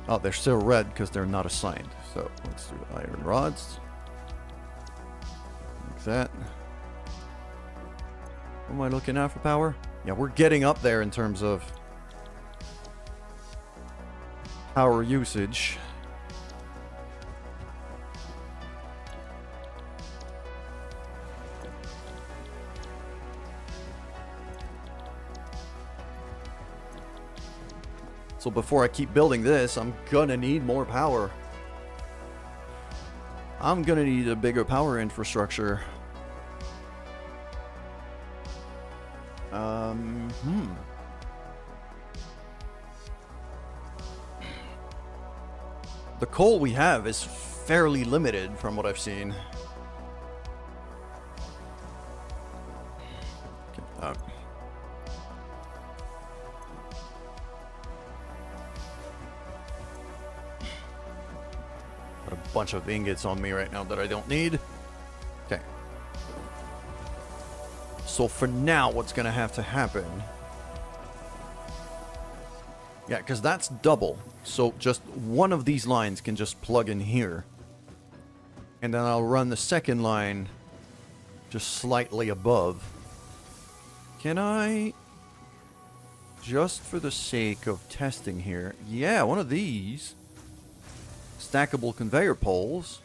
oh, they're still red because they're not assigned. So let's do iron rods. Like that. What am I looking at for power? Yeah, we're getting up there in terms of power usage. So before I keep building this, I'm gonna need more power. I'm gonna need a bigger power infrastructure. The coal we have is fairly limited from what I've seen. Okay, got a bunch of ingots on me right now that I don't need. Okay. So for now, what's gonna have to happen... yeah, because that's double. So just one of these lines can just plug in here. And then I'll run the second line just slightly above. Can I, just for the sake of testing here, yeah, one of these stackable conveyor poles.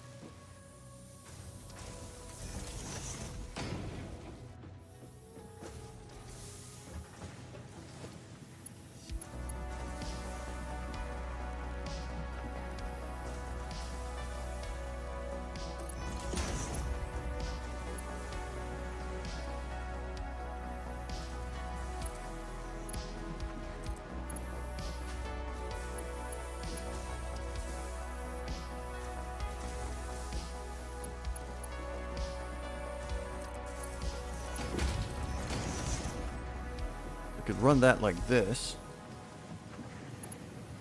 Could run that like this.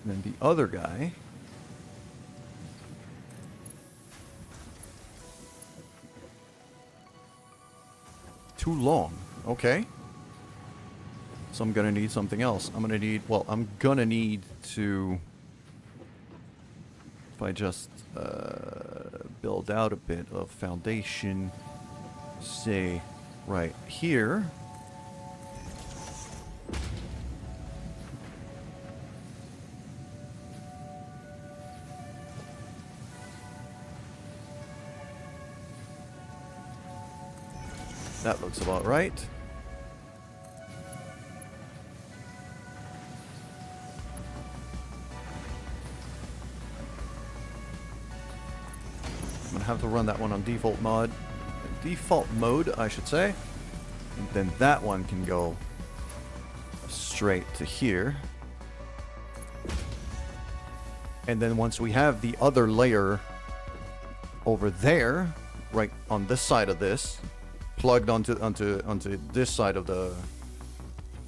And then the other guy. Too long. Okay. So I'm gonna need something else. I'm gonna need, well, I'm gonna need to, if I just build out a bit of foundation, say right here. That looks about right. I'm gonna have to run that one on default mode, I should say. And then that one can go straight to here. And then once we have the other layer over there, right on this side of this, plugged onto this side of the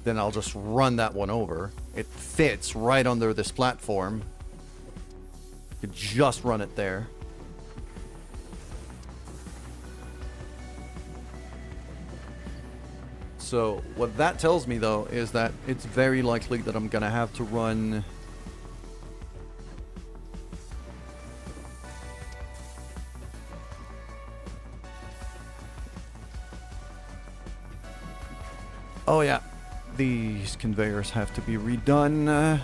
then I'll just run that one over. It fits right under this platform. You could just run it there. So what that tells me, though, is that it's very likely that I'm gonna have to run... Oh yeah, these conveyors have to be redone.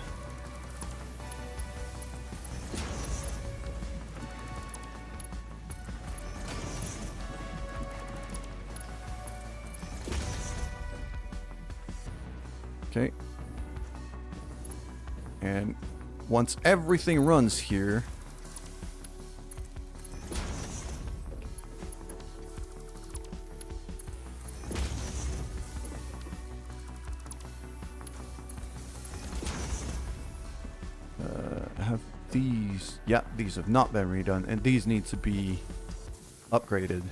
Okay. And once everything runs here, have these... Yeah, these have not been redone, and these need to be upgraded.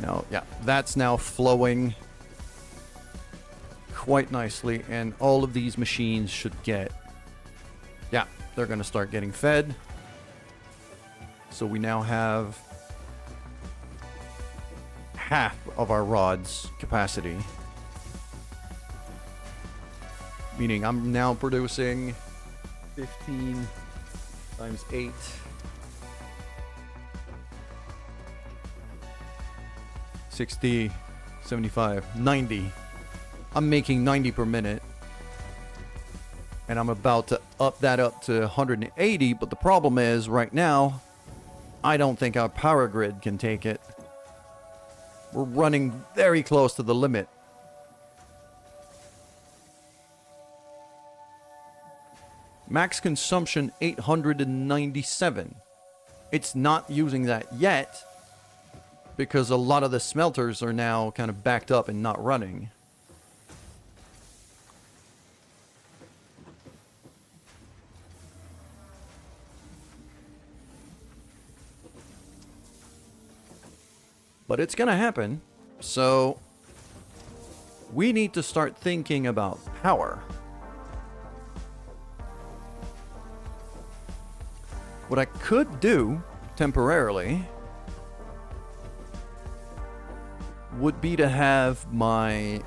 No, yeah, that's now flowing quite nicely, and all of these machines should get... Yeah, they're going to start getting fed. So we now have half of our rod's capacity. Meaning I'm now producing 15 times 8... 60, 75, 90. I'm making 90 per minute. And I'm about to up that up to 180, but the problem is, right now, I don't think our power grid can take it. We're running very close to the limit. Max consumption 897. It's not using that yet, because a lot of the smelters are now kind of backed up and not running. But it's gonna happen, so we need to start thinking about power. What I could do, temporarily, would be to have my,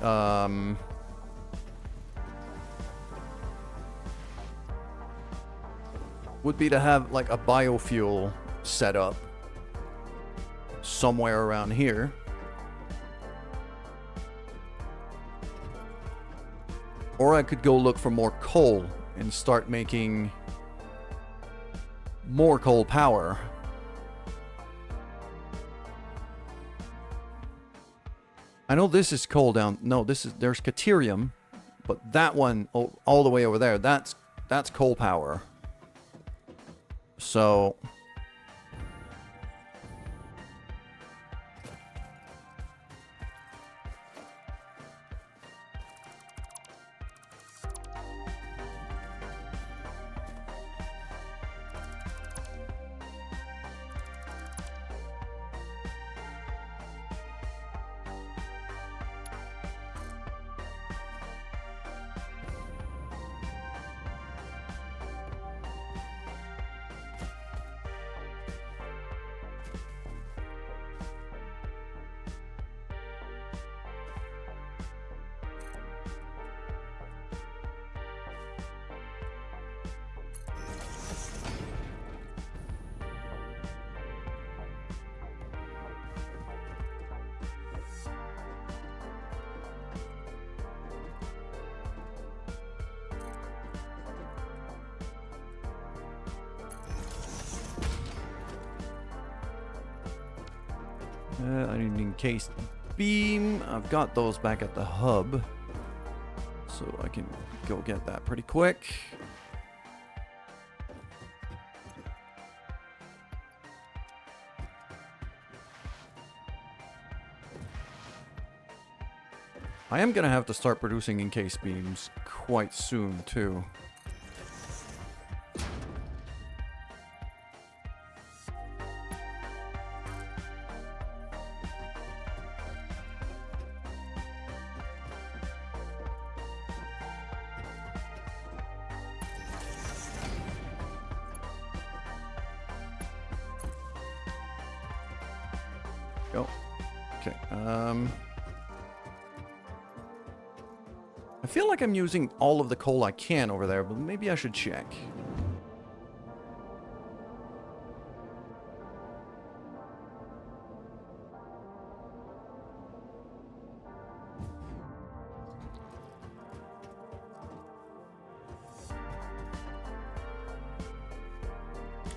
would be to have, like, a biofuel set up somewhere around here. Or I could go look for more coal and start making more coal power. I know this is coal down. No, there's Caterium, but that one all the way over there, that's coal power. So I mean, in case beam. I've got those back at the hub. So I can go get that pretty quick. I am going to have to start producing encased beams quite soon, too. Go. Okay, I feel like I'm using all of the coal I can over there, but maybe I should check.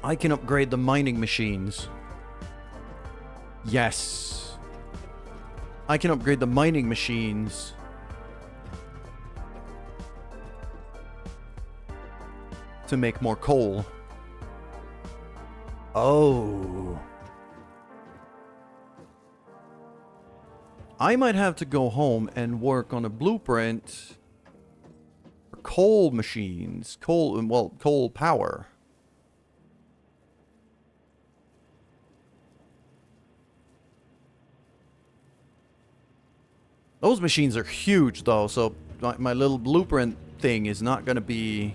I can upgrade the mining machines. Yes. I can upgrade the mining machines. To make more coal. Oh. I might have to go home and work on a blueprint for coal machines. Coal power. Those machines are huge, though, so my little blueprint thing is not going to be...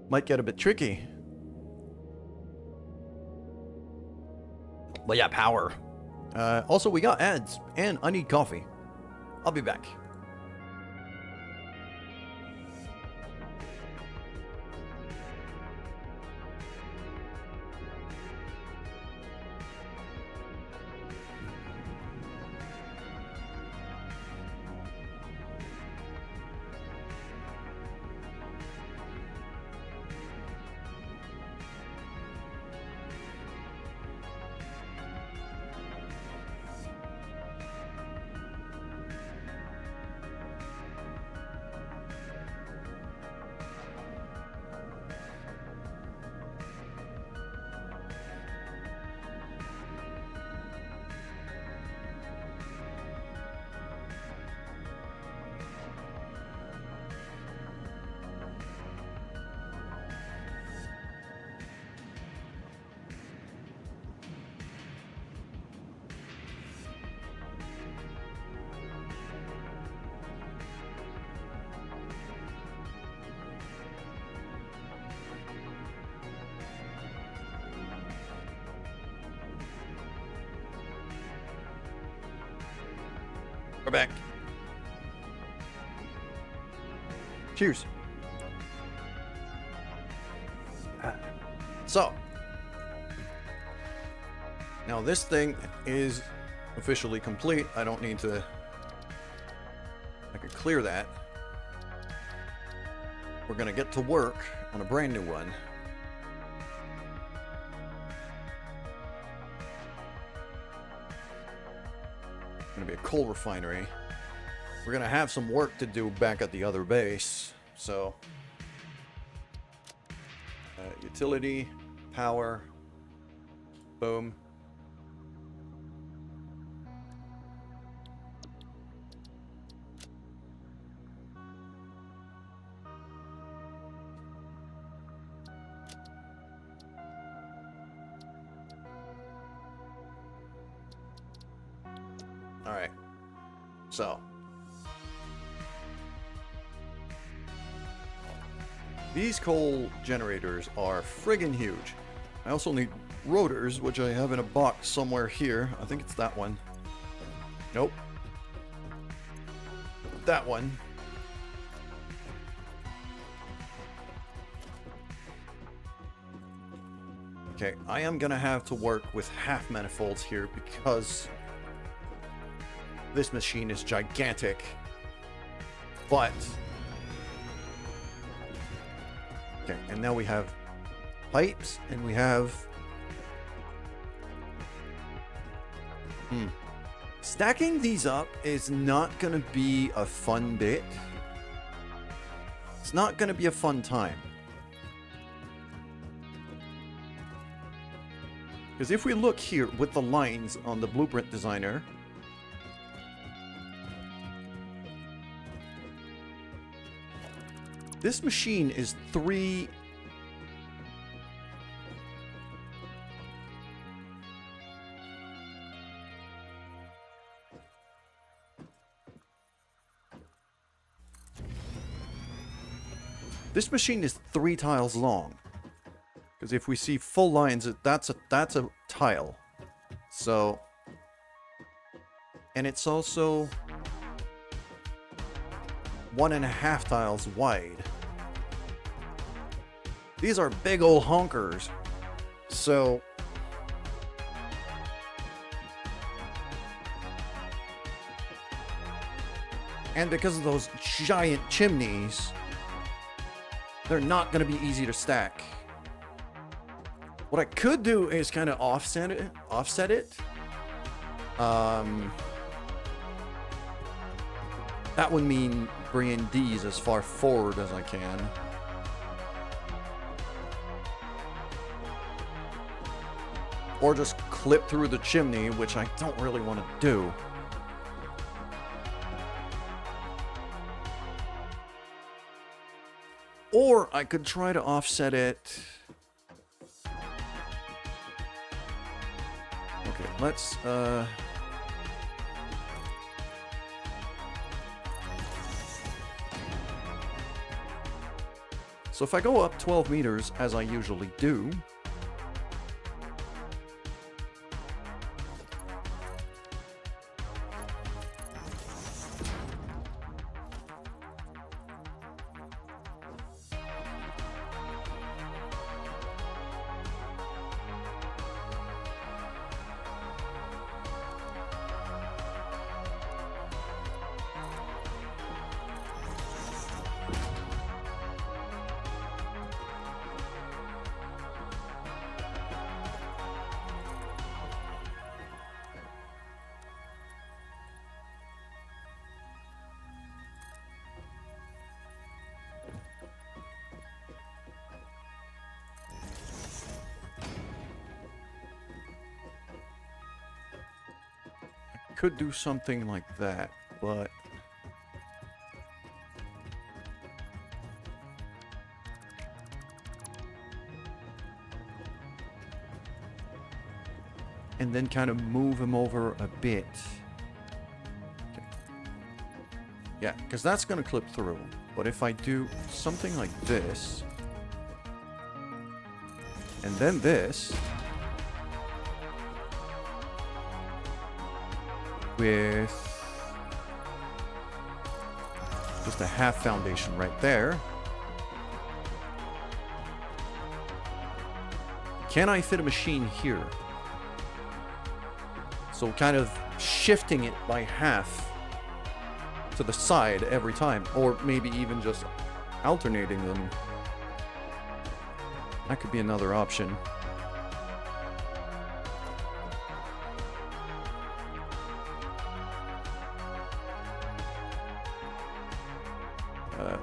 Might get a bit tricky. But yeah, power. Also, we got ads, and I need coffee. I'll be back. We're back. Cheers. So, now this thing is officially complete. I don't need to... I can clear that. We're gonna get to work on a brand new one. Gonna be a coal refinery. We're gonna have some work to do back at the other base, so utility, power, boom. All right, so these coal generators are friggin' huge. I also need rotors, which I have in a box somewhere here. I think it's that one. Nope. That one. Okay, I am gonna have to work with half manifolds here because this machine is gigantic, but... Okay, and now we have pipes, and we have... Stacking these up is not going to be a fun bit. It's not going to be a fun time. Because if we look here with the lines on the blueprint designer, this machine is 3... This machine is 3 tiles long. Because if we see full lines, that's a tile. So... And it's also 1.5 tiles wide. These are big old honkers. So... And because of those giant chimneys, they're not going to be easy to stack. What I could do is kind of offset it. That would mean bringing these as far forward as I can. Or just clip through the chimney, which I don't really want to do. Or I could try to offset it. Okay, let's so if I go up 12 meters, as I usually do, could do something like that, but and then kind of move him over a bit. Okay. Yeah, because that's going to clip through. But if I do something like this, and then this, with just a half foundation right there. Can I fit a machine here? So kind of shifting it by half to the side every time, or maybe even just alternating them. That could be another option.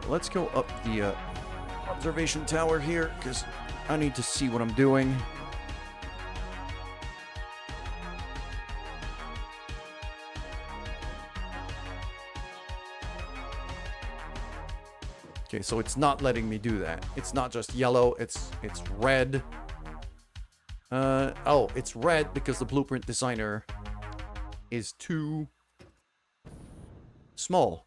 Let's go up the observation tower here, because I need to see what I'm doing. Okay, so it's not letting me do that. It's not just yellow, it's red. Oh, it's red because the blueprint designer is too small.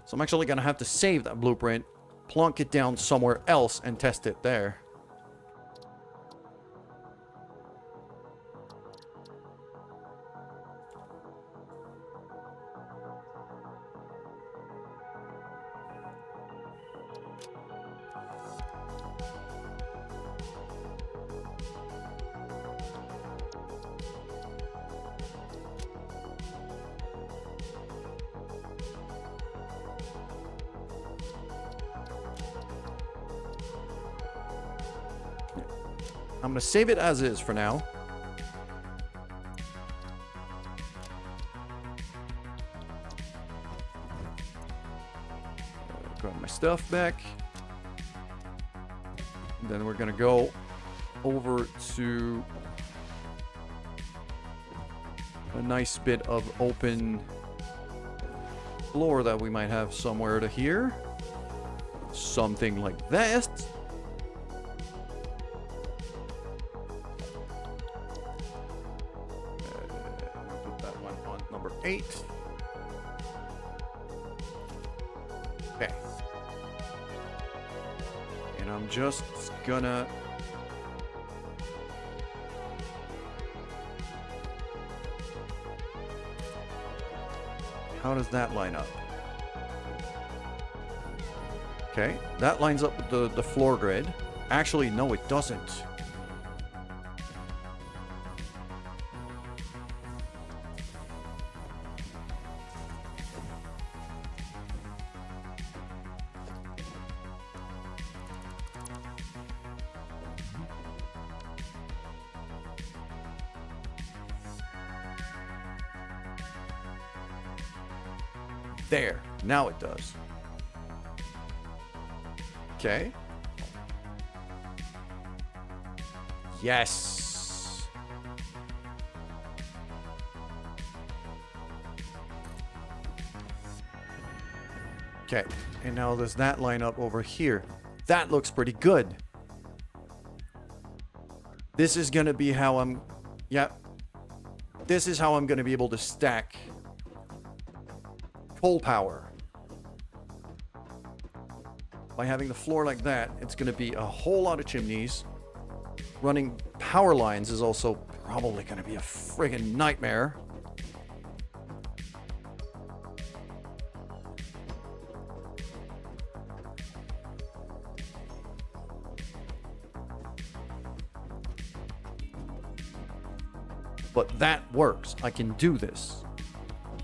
So I'm actually going to have to save that blueprint, plunk it down somewhere else, and test it there. I'm gonna save it as is for now. Grab my stuff back. And then we're gonna go over to a nice bit of open floor that we might have somewhere to here. Something like that. Put that one on number 8. Okay. And I'm just gonna how does that line up? Okay, that lines up with the floor grid. Actually, no, it doesn't. There, now it does. Okay. Yes. Okay, and now does that line up over here? That looks pretty good. This is gonna be how I'm... Yeah. This is how I'm gonna be able to stack coal power. By having the floor like that, it's going to be a whole lot of chimneys. Running power lines is also probably going to be a friggin' nightmare. But that works. I can do this.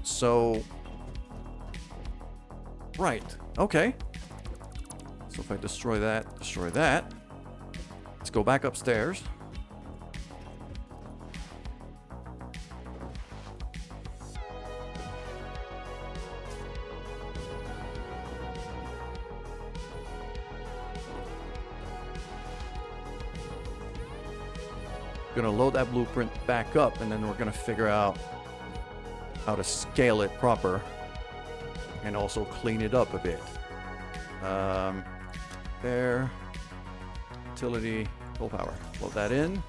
So... Right. Okay. So if I destroy that, let's go back upstairs. Gonna load that blueprint back up, and then we're gonna figure out how to scale it proper and also clean it up a bit. There, utility, full power. Load that in.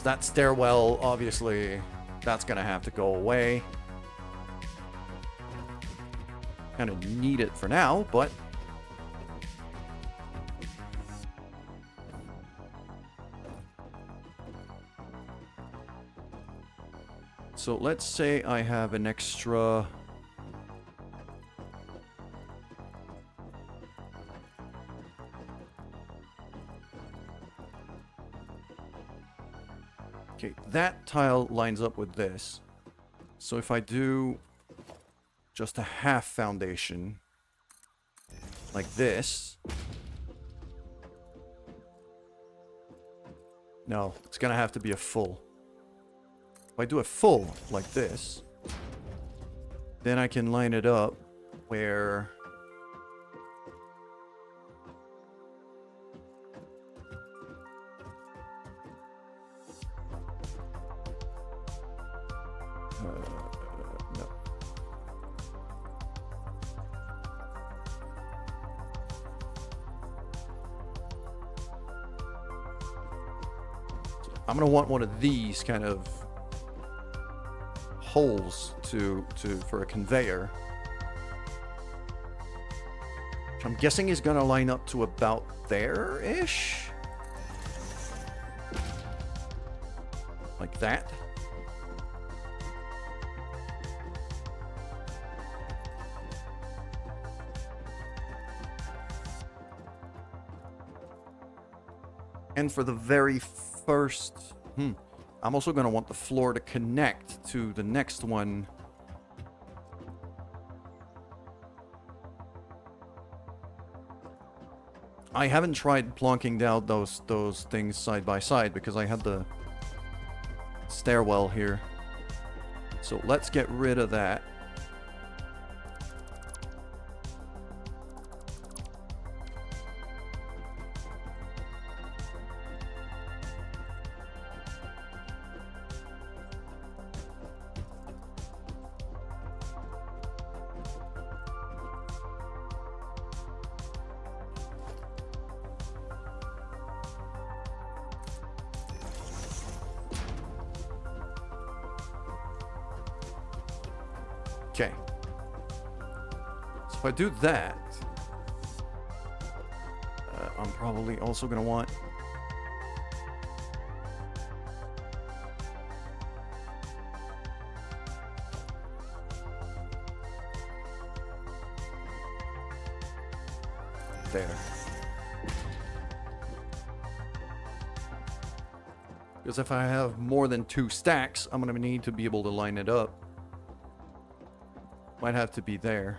That stairwell, obviously, that's gonna have to go away. Kind of need it for now, but so let's say I have an extra. Okay, that tile lines up with this. So if I do just a half foundation like this. No, it's gonna have to be a full. If I do a full like this, then I can line it up where no. I'm gonna want one of these kind of holes for a conveyor, which I'm guessing is gonna line up to about there-ish, like that. And for the very first, I'm also going to want the floor to connect to the next one. I haven't tried plonking down those things side by side because I had the stairwell here. So let's get rid of that. Okay. So if I do that, I'm probably also going to want... there. Because if I have more than 2 stacks, I'm going to need to be able to line it up. Might have to be there.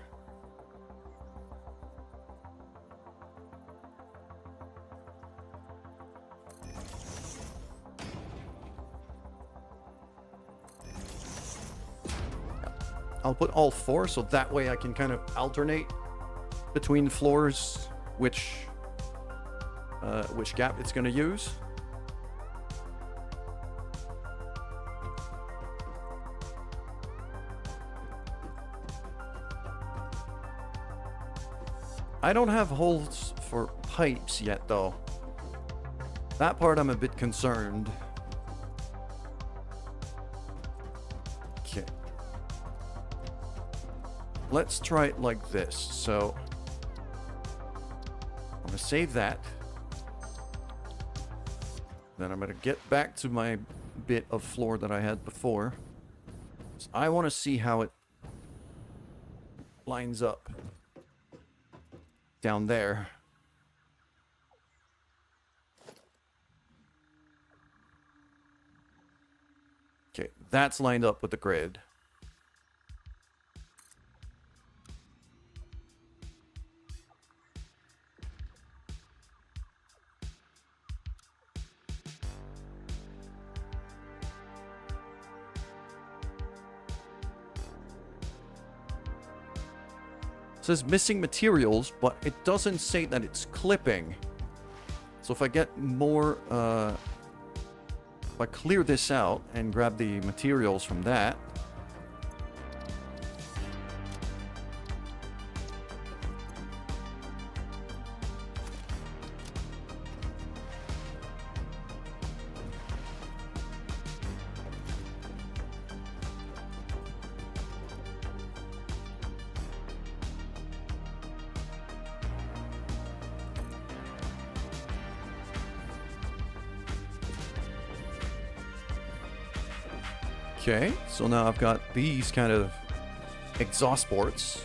I'll put all 4 so that way I can kind of alternate between floors which gap it's going to use. I don't have holes for pipes yet, though. That part I'm a bit concerned. Okay. Let's try it like this. So, I'm going to save that. Then I'm going to get back to my bit of floor that I had before. So I want to see how it lines up. Down there. Okay, that's lined up with the grid. It says missing materials, but it doesn't say that it's clipping. So if I get more, if I clear this out and grab the materials from that. Okay, so now I've got these kind of exhaust ports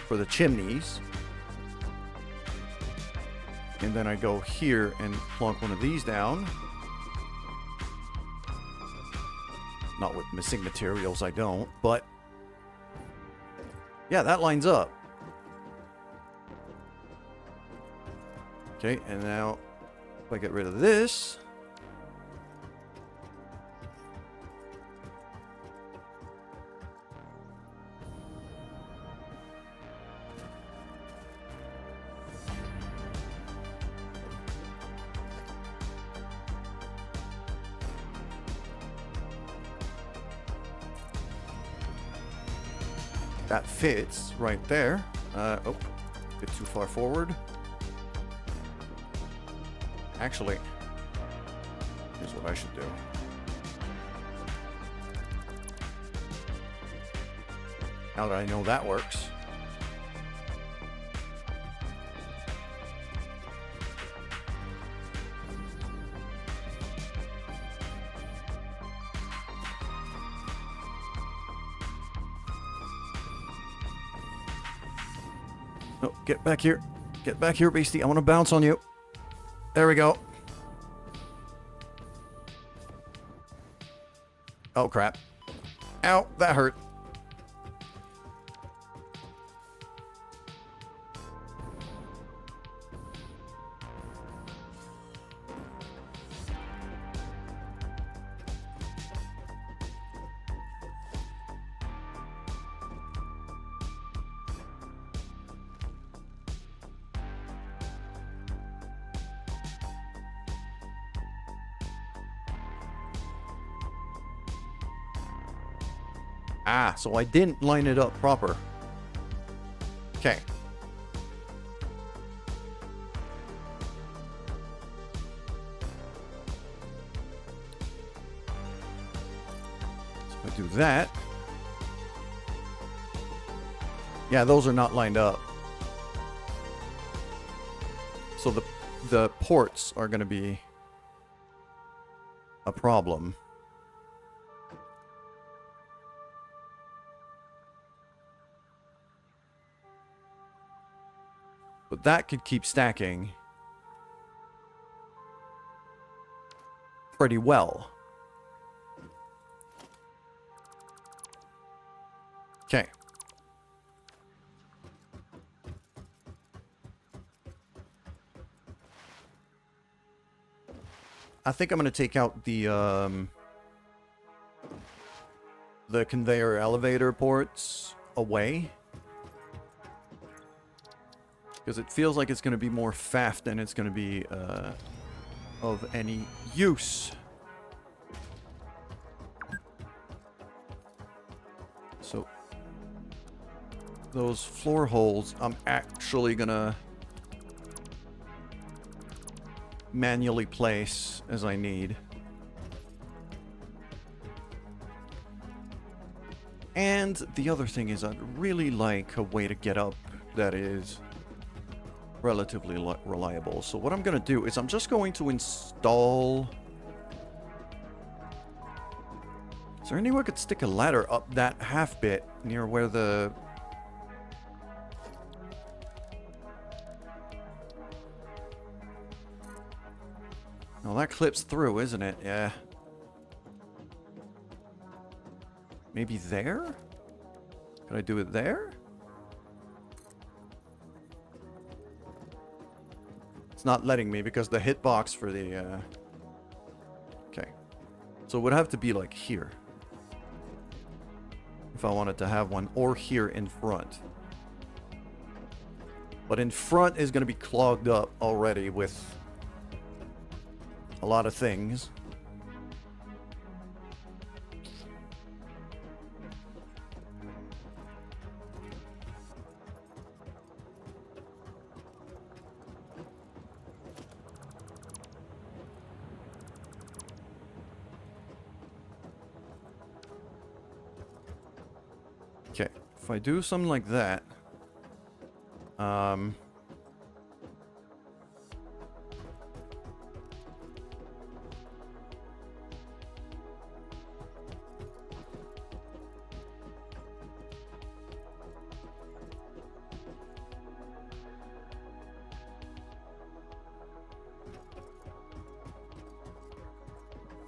for the chimneys. And then I go here and plonk one of these down. Not with missing materials, I don't, but yeah, that lines up. Okay, and now if I get rid of this, that fits right there. Oh, a bit too far forward. Actually, here's what I should do. Now that I know that works. Oh, get back here. Get back here, beastie. I want to bounce on you. There we go. Oh, crap. Ow, that hurt. Ah, so I didn't line it up proper. Okay. So if I do that. Yeah, those are not lined up. So the ports are going to be a problem. But that could keep stacking pretty well. Okay. I think I'm going to take out the conveyor elevator ports away. Because it feels like it's going to be more faff than it's going to be of any use. So those floor holes, I'm actually going to manually place as I need. And the other thing is I'd really like a way to get up that is relatively reliable. So what I'm going to do is I'm just going to install... Is there any way I could stick a ladder up that half bit near where the... Oh, that clips through, isn't it? Yeah. Maybe there? Could I do it there? It's not letting me because the hitbox for the... Okay. So it would have to be like here. If I wanted to have one. Or here in front. But in front is going to be clogged up already with a lot of things. Okay, if I do something like that,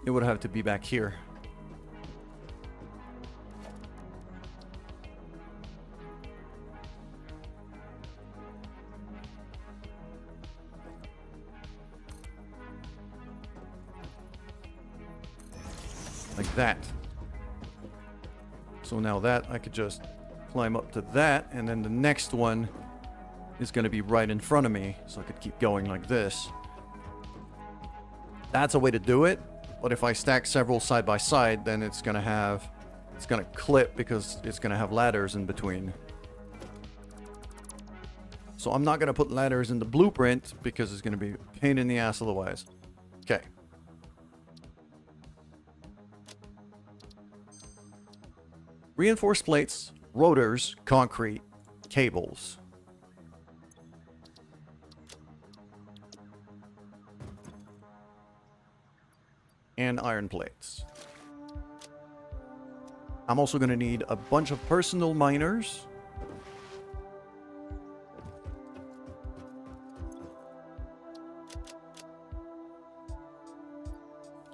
it would have to be back here. Like that. So now that I could just climb up to that, and then the next one is going to be right in front of me, so I could keep going like this. That's a way to do it, but if I stack several side by side, then it's going to clip because it's going to have ladders in between. So I'm not going to put ladders in the blueprint because it's going to be a pain in the ass otherwise. Okay. Reinforced plates, rotors, concrete, cables. And iron plates. I'm also going to need a bunch of personal miners.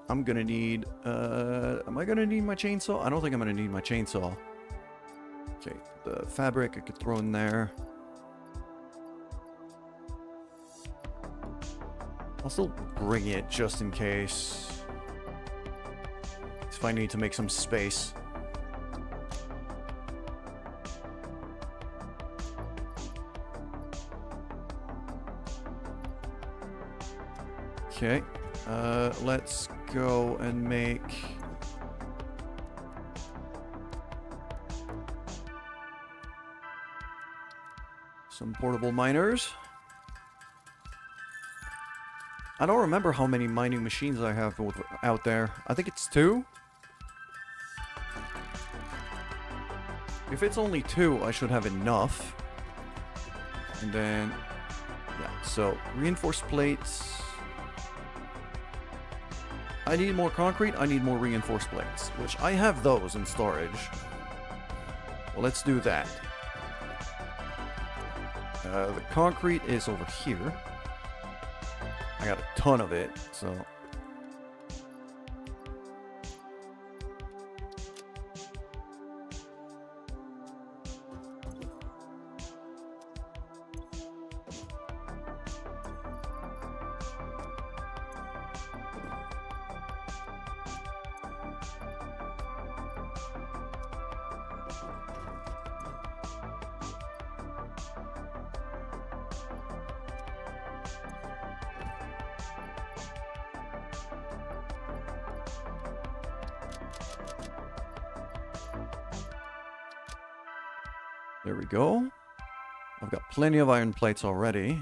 I'm going to need... am I going to need my chainsaw? I don't think I'm going to need my chainsaw. Okay, the fabric I could throw in there. I'll still bring it just in case. If I need to make some space. Okay, let's go and make Some portable miners. I don't remember how many mining machines I have out there. I think it's 2. If it's only 2, I should have enough. And then, yeah, so reinforced plates. I need more concrete, I need more reinforced plates, which I have those in storage. Well, let's do that. The concrete is over here. I got a ton of it, so... There we go. I've got plenty of iron plates already.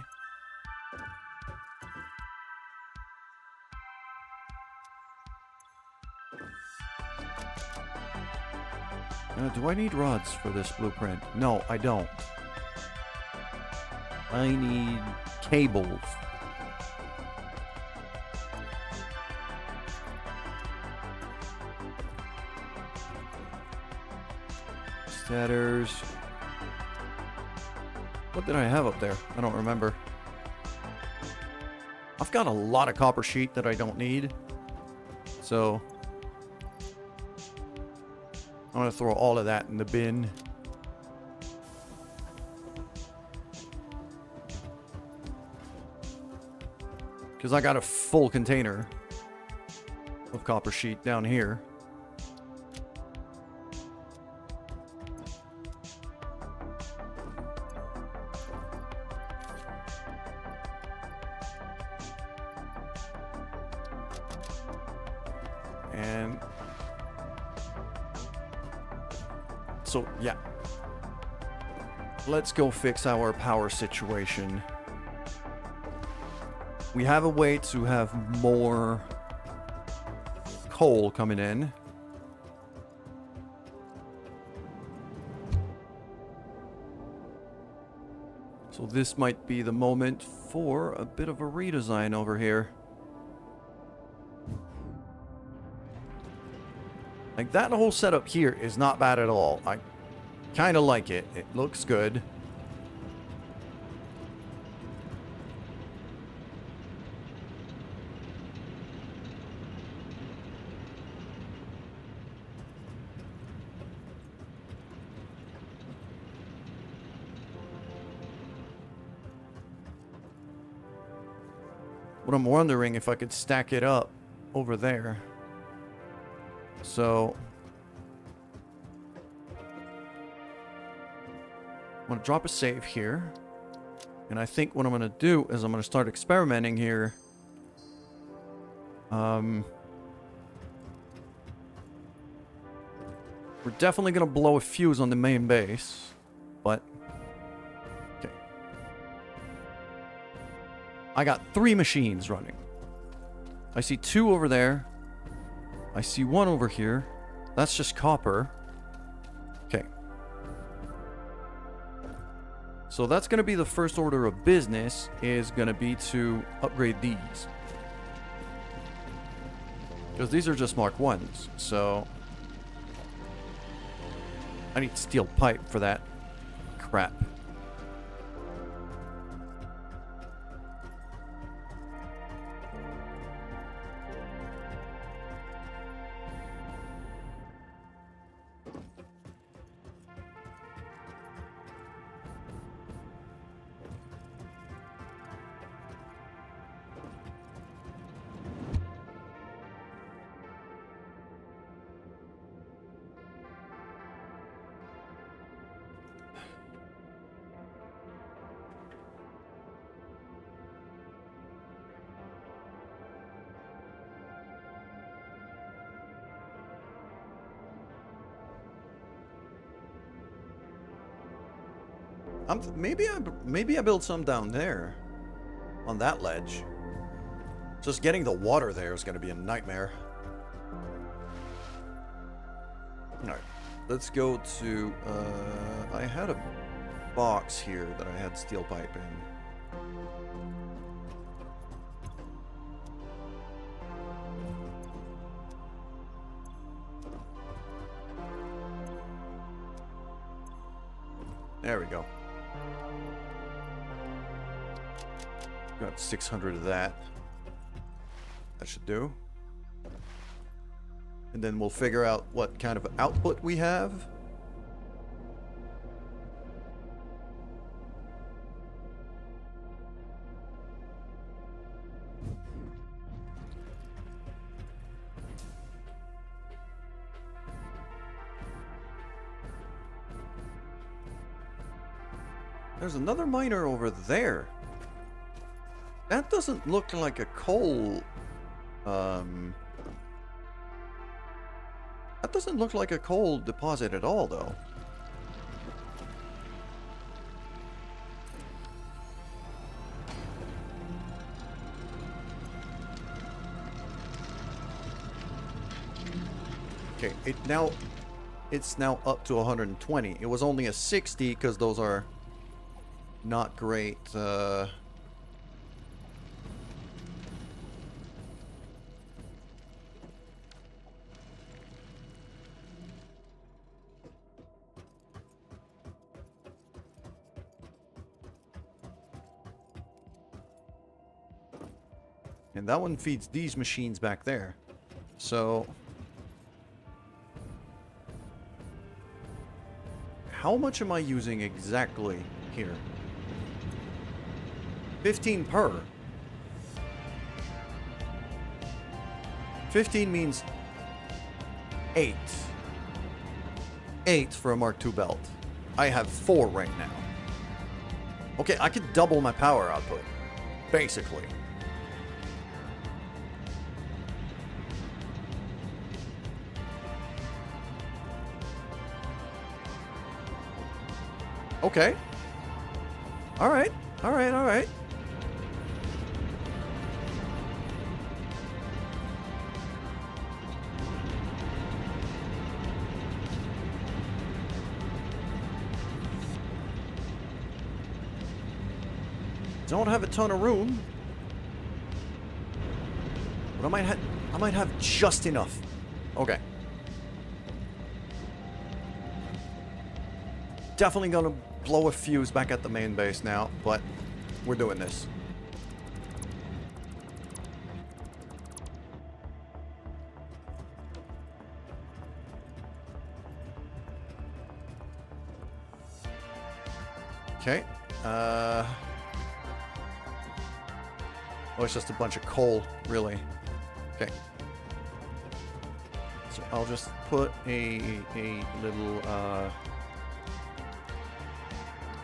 Do I need rods for this blueprint? No, I don't. I need cables. Statters. What did I have up there? I don't remember. I've got a lot of copper sheet that I don't need. So I'm going to throw all of that in the bin. Because I got a full container of copper sheet down here. And so, yeah. Let's go fix our power situation. We have a way to have more coal coming in. So this might be the moment for a bit of a redesign over here. Like, that whole setup here is not bad at all. I kind of like it. It looks good. What I'm wondering if I could stack it up over there. So I'm going to drop a save here. And I think what I'm going to do is I'm going to start experimenting here. We're definitely going to blow a fuse on the main base. But okay. I got 3 machines running. I see 2 over there. I see 1 over here. That's just copper. Okay. So that's going to be the first order of business, is going to be to upgrade these. Because these are just Mark 1s. So I need steel pipe for that crap. Maybe I build some down there on that ledge. Just getting the water there is going to be a nightmare. All right, let's go to. I had a box here that I had steel pipe in. There we go. Got 600 of that. That should do. And then we'll figure out what kind of output we have. There's another miner over there. That doesn't look like a coal. That doesn't look like a coal deposit at all, though. Okay, it's now up to 120. It was only a 60 because those are not great. And that one feeds these machines back there. So how much am I using exactly here? 15 per. 15 means 8. 8 for a Mark II belt. I have 4 right now. Okay, I could double my power output, basically. Okay. Alright. Alright, alright. Don't have a ton of room. But I might have just enough. Okay. Definitely gonna blow a fuse back at the main base now, but we're doing this. Okay. Oh, it's just a bunch of coal, really. Okay. So I'll just put a little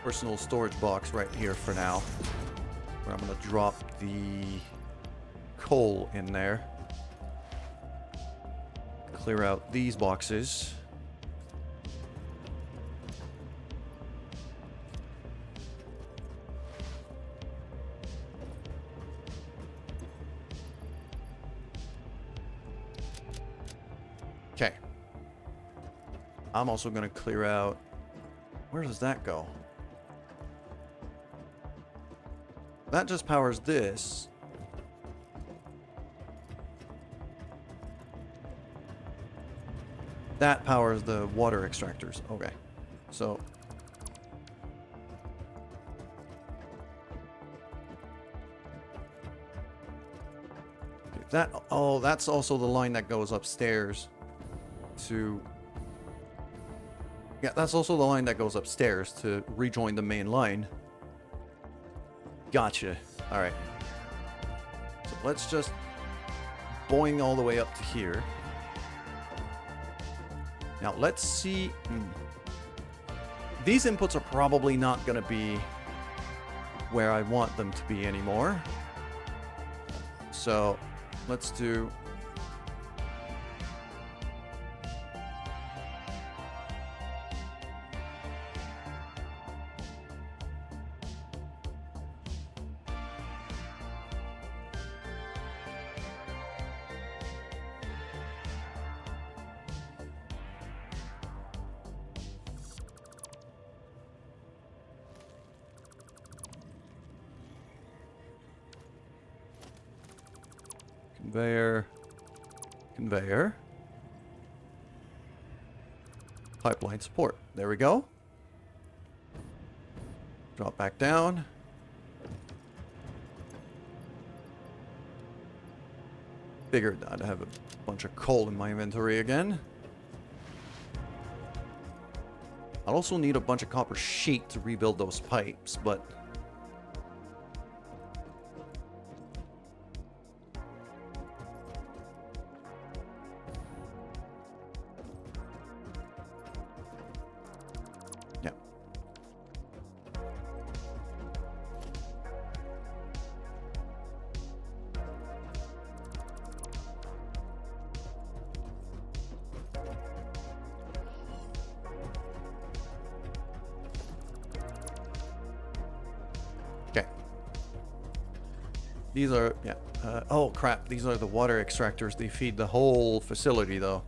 personal storage box right here for now, where I'm going to drop the coal in there. Clear out these boxes. Okay. I'm also going to clear out... Where does that go? That just powers this. That powers the water extractors. Okay. So... that... Oh, that's also the line that goes upstairs to... Yeah, that's also the line that goes upstairs to rejoin the main line. Gotcha. Alright. So let's just boing all the way up to here. Now let's see... These inputs are probably not going to be where I want them to be anymore. So let's do... Conveyor. Conveyor. Pipeline support. There we go. Drop back down. Figured I'd have a bunch of coal in my inventory again. I'll also need a bunch of copper sheet to rebuild those pipes, but... yeah. Okay. These are, yeah. Oh crap, these are the water extractors. They feed the whole facility though.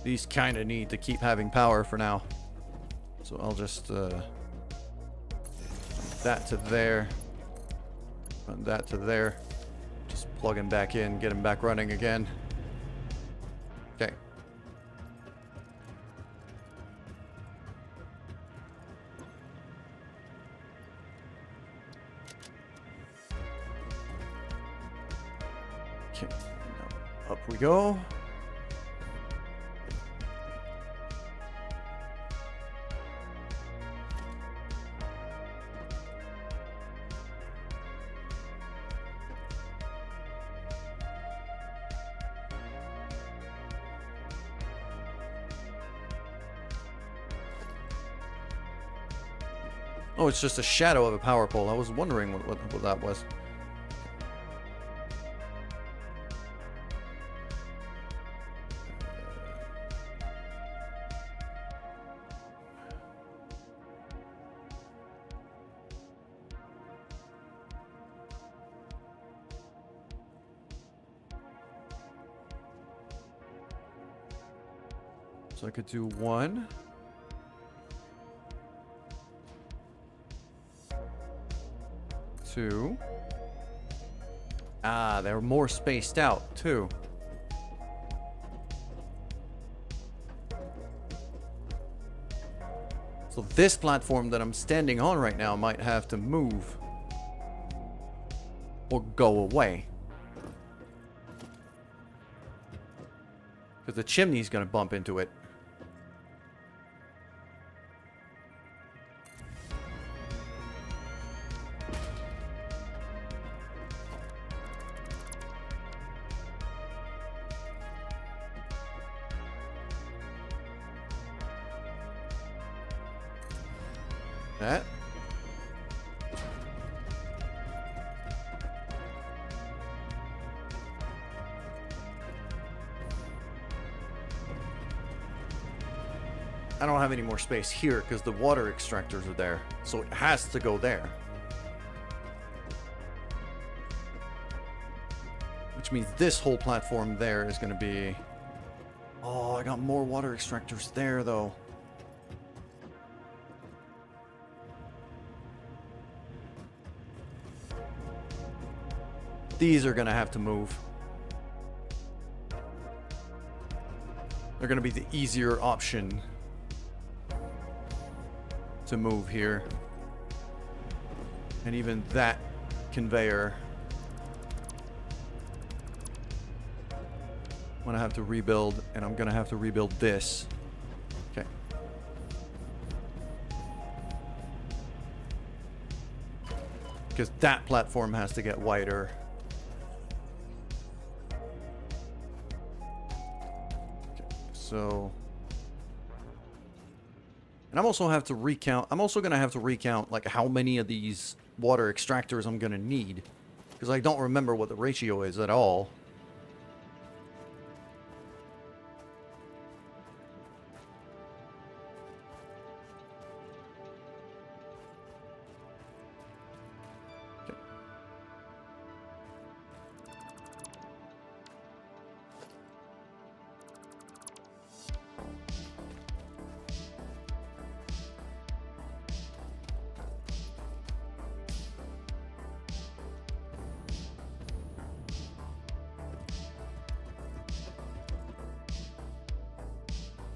These kind of need to keep having power for now. So I'll just, that to there. And that to there. Just plug him back in, get him back running again. Okay. Okay, now up we go. Oh, it's just a shadow of a power pole. I was wondering what that was. So I could do 1. 2. Ah, they're more spaced out, too. So this platform that I'm standing on right now might have to move. Or go away. Because the chimney's going to bump into it. That. I don't have any more space here because the water extractors are there. So it has to go there. Which means this whole platform there is going to be... Oh, I got more water extractors there though. These are going to have to move. They're going to be the easier option to move here. And even that conveyor, I'm going to have to rebuild, and I'm going to have to rebuild this. Okay. Because that platform has to get wider. So, and I'm also have to recount. I'm also gonna have to recount like how many of these water extractors I'm gonna need, because I don't remember what the ratio is at all.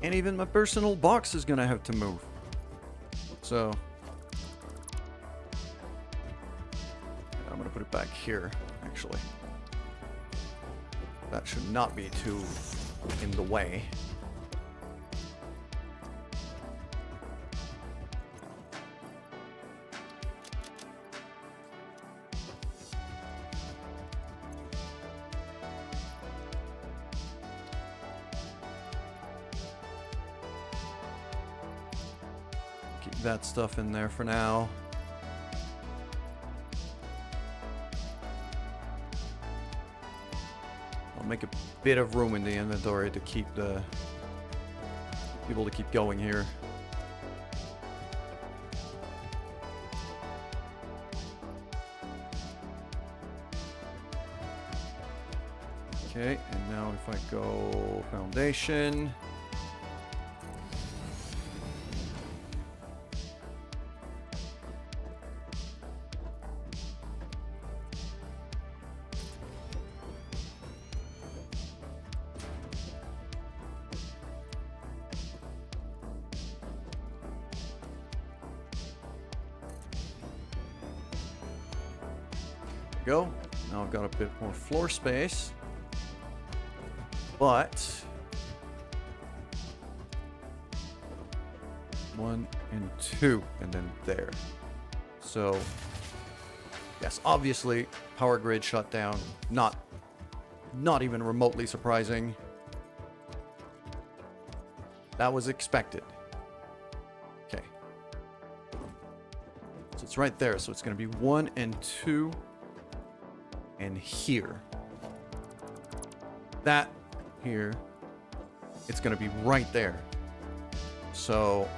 And even my personal box is gonna have to move. So I'm gonna put it back here, actually. That should not be too in the way. Keep that stuff in there for now. I'll make a bit of room in the inventory to keep the able to keep going here. Okay, and now if I go foundation. Go. Now I've got a bit more floor space. But 1 and 2 and then there. So yes, obviously power grid shut down. Not even remotely surprising. That was expected. Okay. So it's right there. So it's going to be 1 and 2 and here. That here, it's going to be right there. So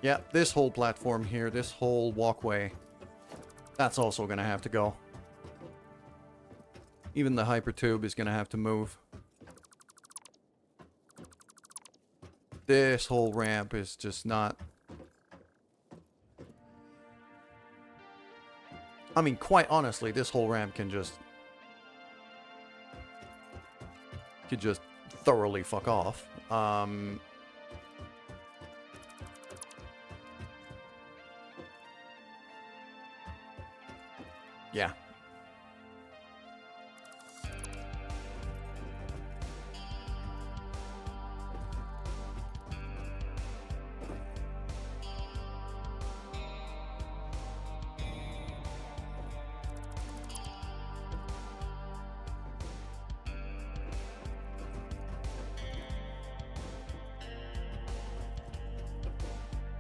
yeah, this whole platform here, this whole walkway, that's also going to have to go. Even the hypertube is going to have to move. This whole ramp is just not... I mean, quite honestly, this whole ramp can just... could just thoroughly fuck off. Yeah.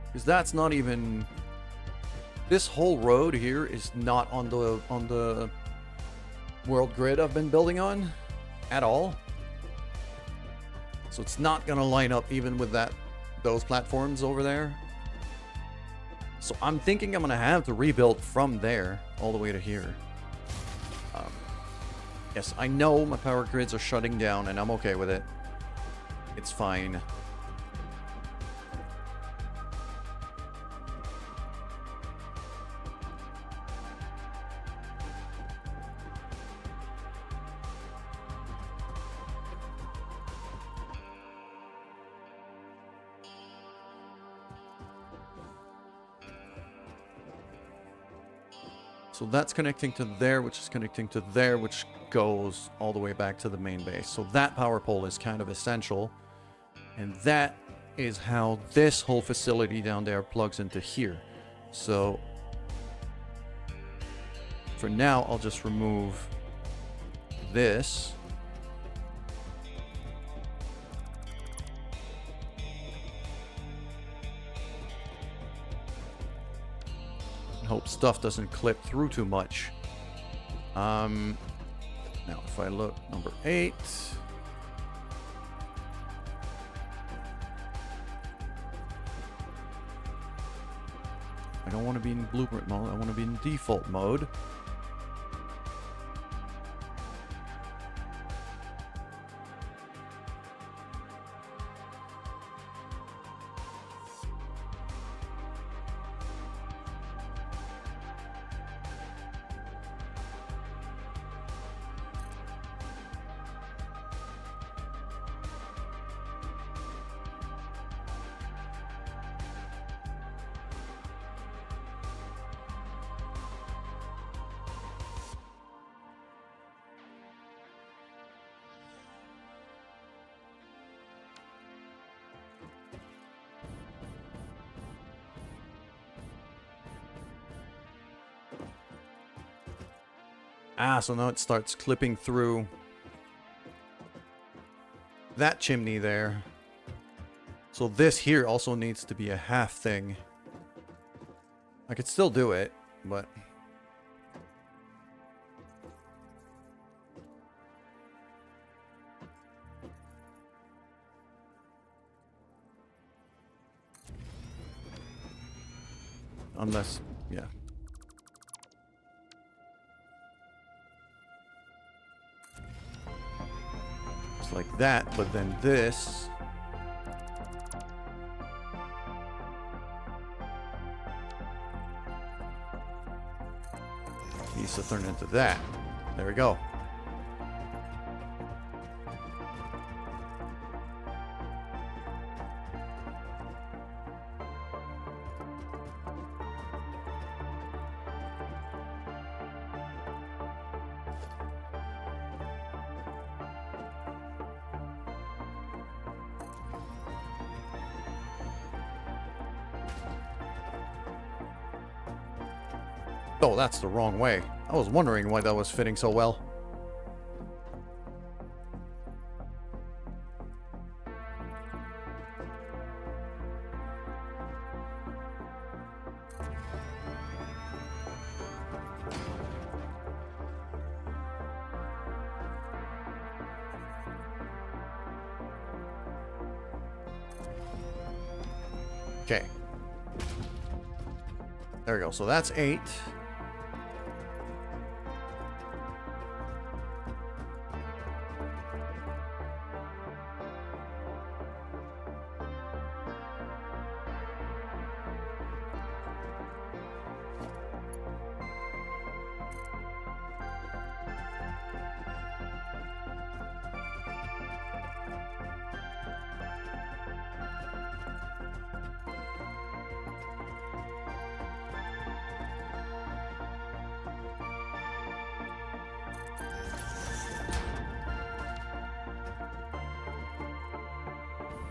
Because that's not even... This whole road here is not on the world grid I've been building on at all. So it's not gonna line up even with those platforms over there. So I'm thinking I'm gonna have to rebuild from there all the way to here. Yes, I know my power grids are shutting down and I'm okay with it. It's fine. So that's connecting to there, which is connecting to there, which goes all the way back to the main base. So that power pole is kind of essential. And that is how this whole facility down there plugs into here. So for now, I'll just remove this. And hope stuff doesn't clip through too much. Now if I look number 8. I don't want to be in blueprint mode. I want to be in default mode. Ah, so now it starts clipping through that chimney there. So this here also needs to be a half thing. I could still do it, but... Unless, yeah. It's like that, but then this... needs to turn into that. There we go. Oh, that's the wrong way. I was wondering why that was fitting so well. Okay. There we go. So that's 8.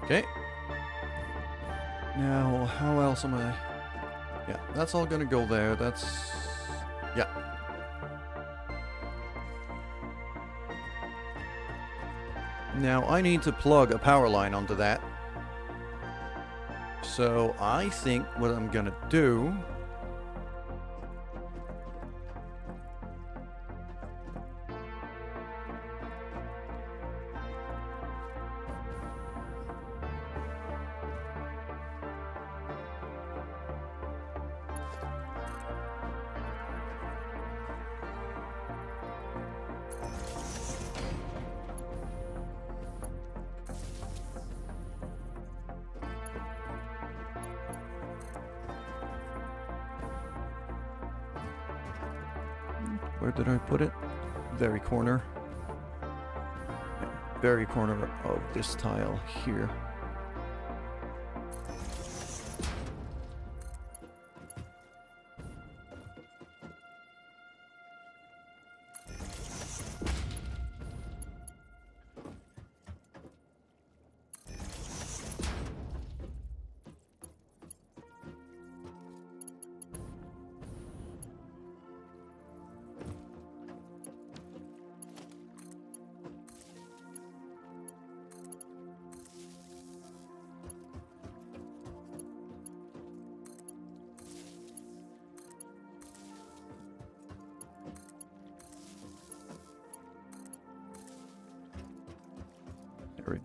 Okay. Now, how else am I... Yeah, that's all gonna go there. That's... Yeah. Now, I need to plug a power line onto that. So, I think what I'm gonna do... Where did I put it? Very corner. Very corner of this tile here.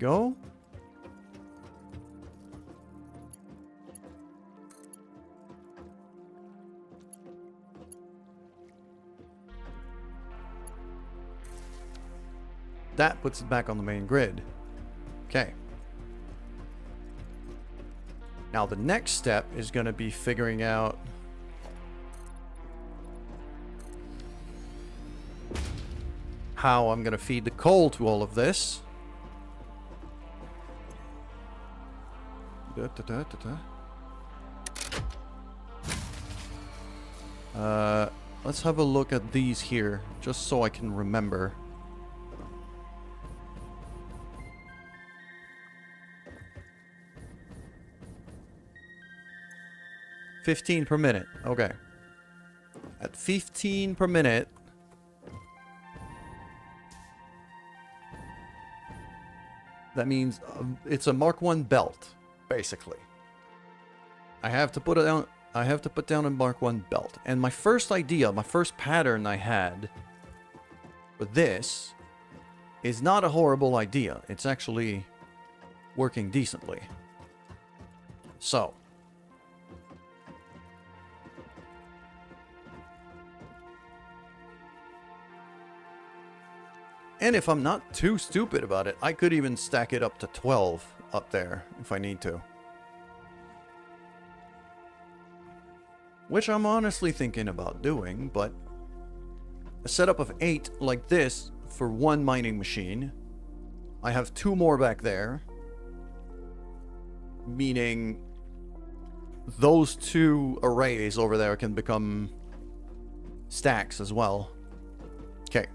go. That puts it back on the main grid. Okay. Now the next step is going to be figuring out how I'm going to feed the coal to all of this. Let's have a look at these here, just so I can remember. $15 per minute. Okay. At 15 per minute. That means it's a Mark 1 belt, basically. I have to put it down. I have to put down a Mark 1 belt. And my first idea, my first pattern I had with this is not a horrible idea. It's actually working decently. So, and if I'm not too stupid about it, I could even stack it up to 12 up there if I need to. Which I'm honestly thinking about doing, but a setup of 8 like this for one mining machine. I have 2 more back there. Meaning those 2 arrays over there can become stacks as well. Okay.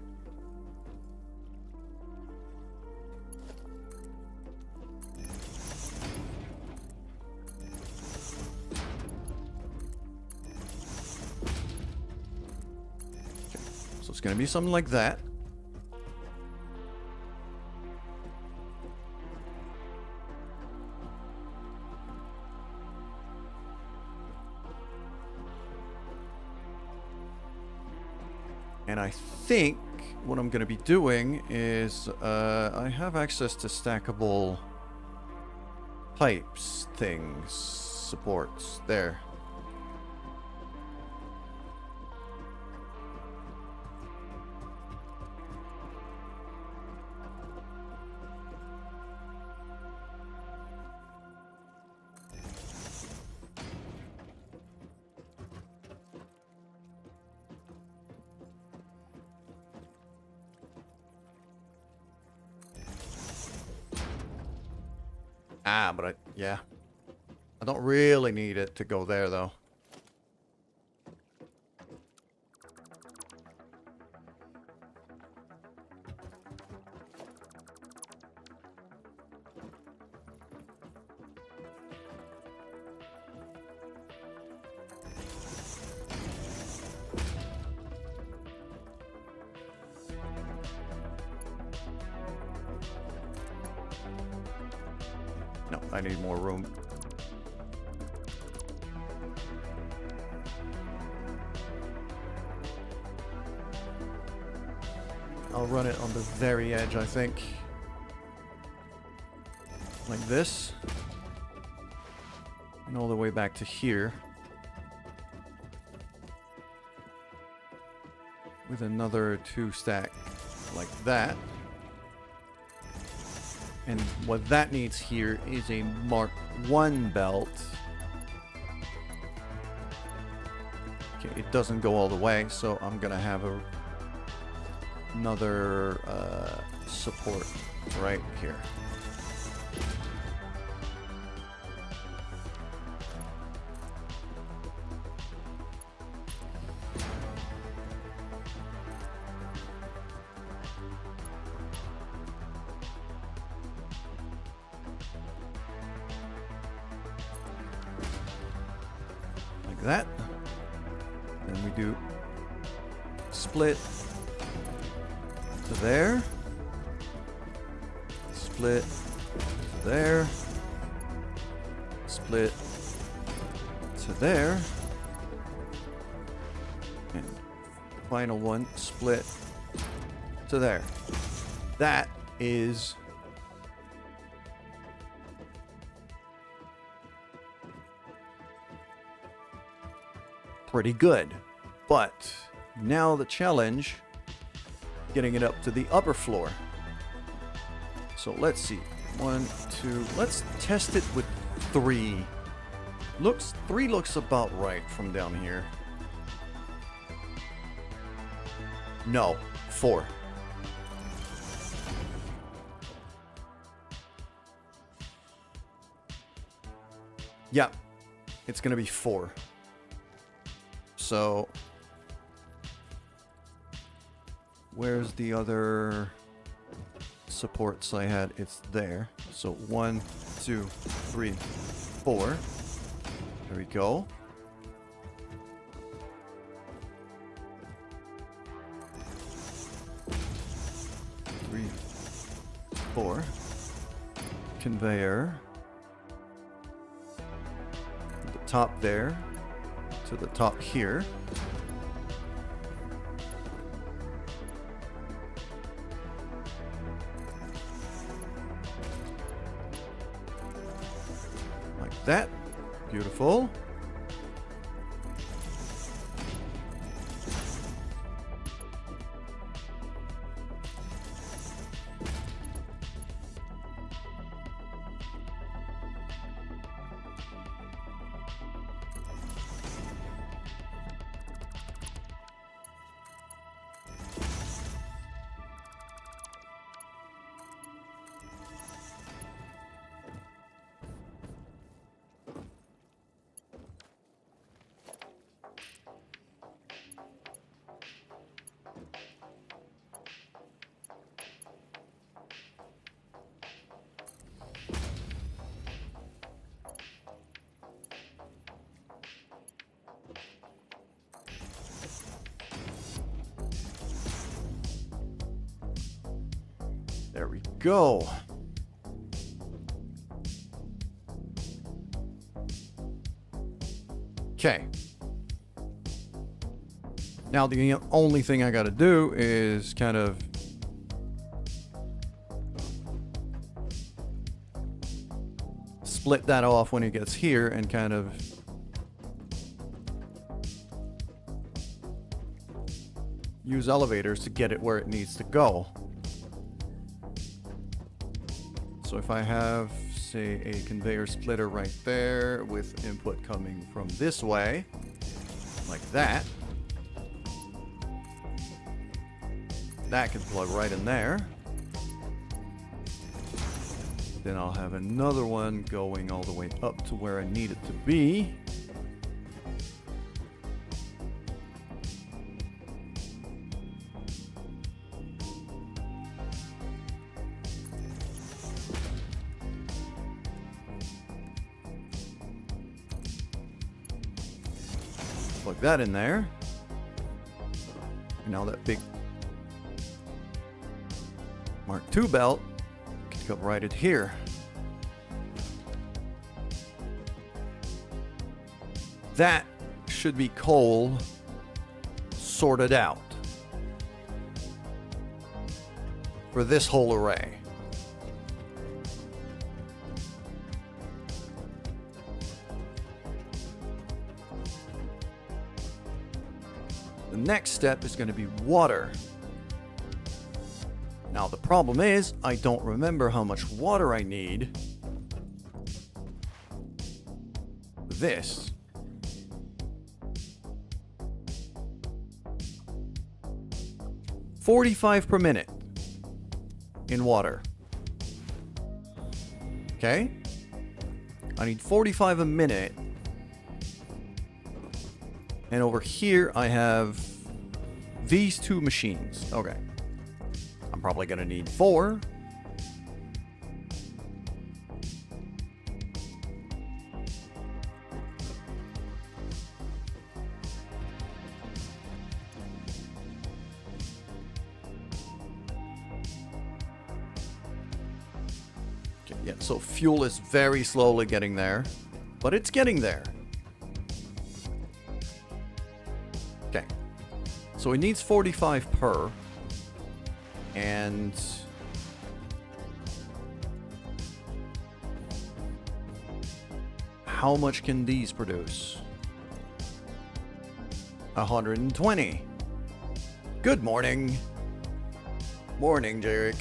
It's going to be something like that. And I think what I'm going to be doing is I have access to stackable pipes, things, supports, there. But yeah. I don't really need it to go there, though. No, I need more room. I'll run it on the very edge, I think. Like this. And all the way back to here. With another 2 stack like that. And what that needs here is a Mark 1 belt. Okay, it doesn't go all the way, so I'm gonna have another support right here. That. Then we do split to there, split to there, split to there, and final one, split to there. That is pretty good. But now the challenge, getting it up to the upper floor. So let's see. 1, 2. Let's test it with 3. 3 looks about right from down here. No, 4. Yeah, it's gonna be 4. So, where's the other supports I had? It's there. So 1, 2, 3, 4. There we go. Three, 4. Conveyor. The top there to the top here. Like that. Beautiful. There we go. Okay. Now the only thing I gotta do is kind of split that off when it gets here and kind of use elevators to get it where it needs to go. So if I have, say, a conveyor splitter right there with input coming from this way, like that, that can plug right in there. Then I'll have another one going all the way up to where I need it to be. Plug that in there. And now that big Mark II belt can come right in here. That should be coal sorted out for this whole array. The next step is going to be water. Now the problem is, I don't remember how much water I need for this. $45 per minute in water. Okay? I need 45 a minute. And over here I have these 2 machines. Okay. I'm probably gonna need 4. Okay, yeah, so fuel is very slowly getting there, but it's getting there. Okay. So it needs 45 per. And how much can these produce? 120. Good morning. Morning, Jarek.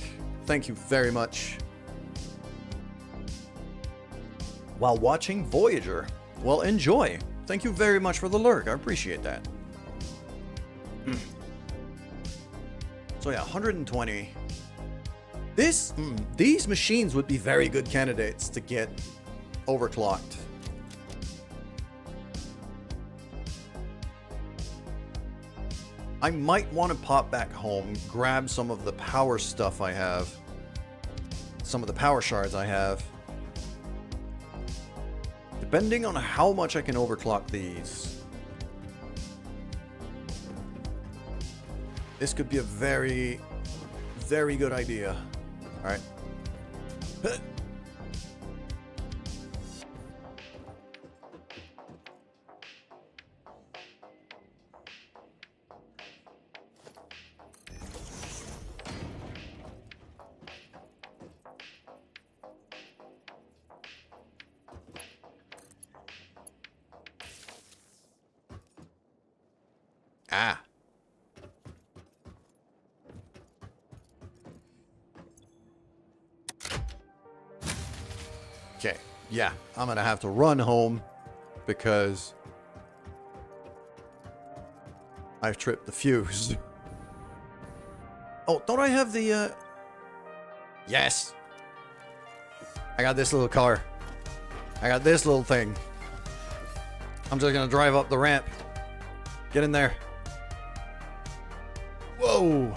Thank you very much. While watching Voyager. Well, enjoy. Thank you very much for the lurk. I appreciate that. So yeah, 120. These machines would be very good candidates to get overclocked. I might want to pop back home, grab some of the power stuff I have. Some of the power shards I have. Depending on how much I can overclock these. This could be a very, very good idea. Alright. Ah. Okay, yeah, I'm gonna have to run home because I've tripped the fuse. Oh, don't I have the, Yes! I got this little car. I got this little thing. I'm just gonna drive up the ramp. Get in there. Whoa!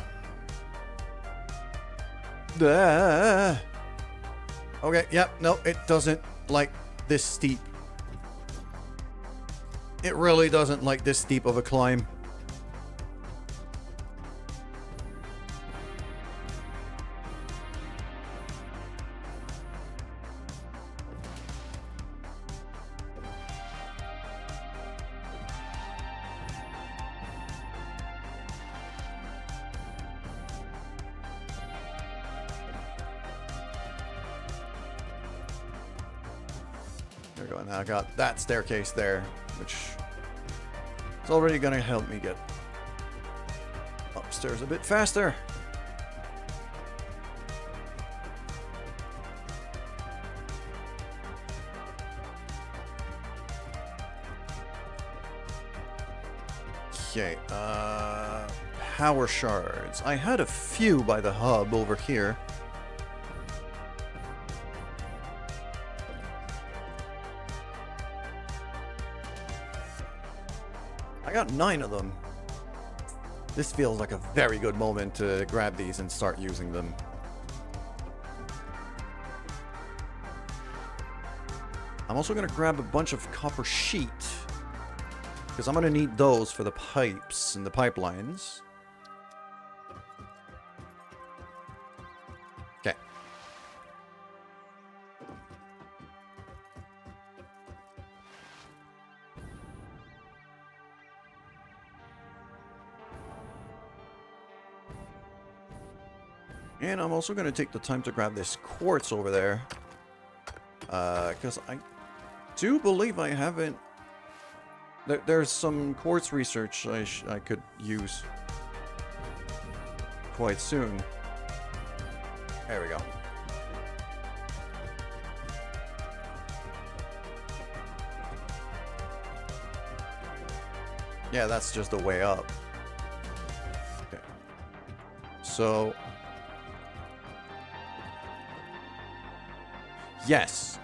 Okay, yep, no, it doesn't like this steep. It really doesn't like this steep of a climb. There we go, now I got that staircase there, which is already going to help me get upstairs a bit faster. Okay, power shards. I had a few by the hub over here. I got 9 of them. This feels like a very good moment to grab these and start using them. I'm also going to grab a bunch of copper sheet, because I'm going to need those for the pipes and the pipelines. Okay. And I'm also going to take the time to grab this quartz over there. Because I do believe I haven't... There's some quartz research I could use quite soon. There we go. Yeah, that's just the way up. Okay. So... yes.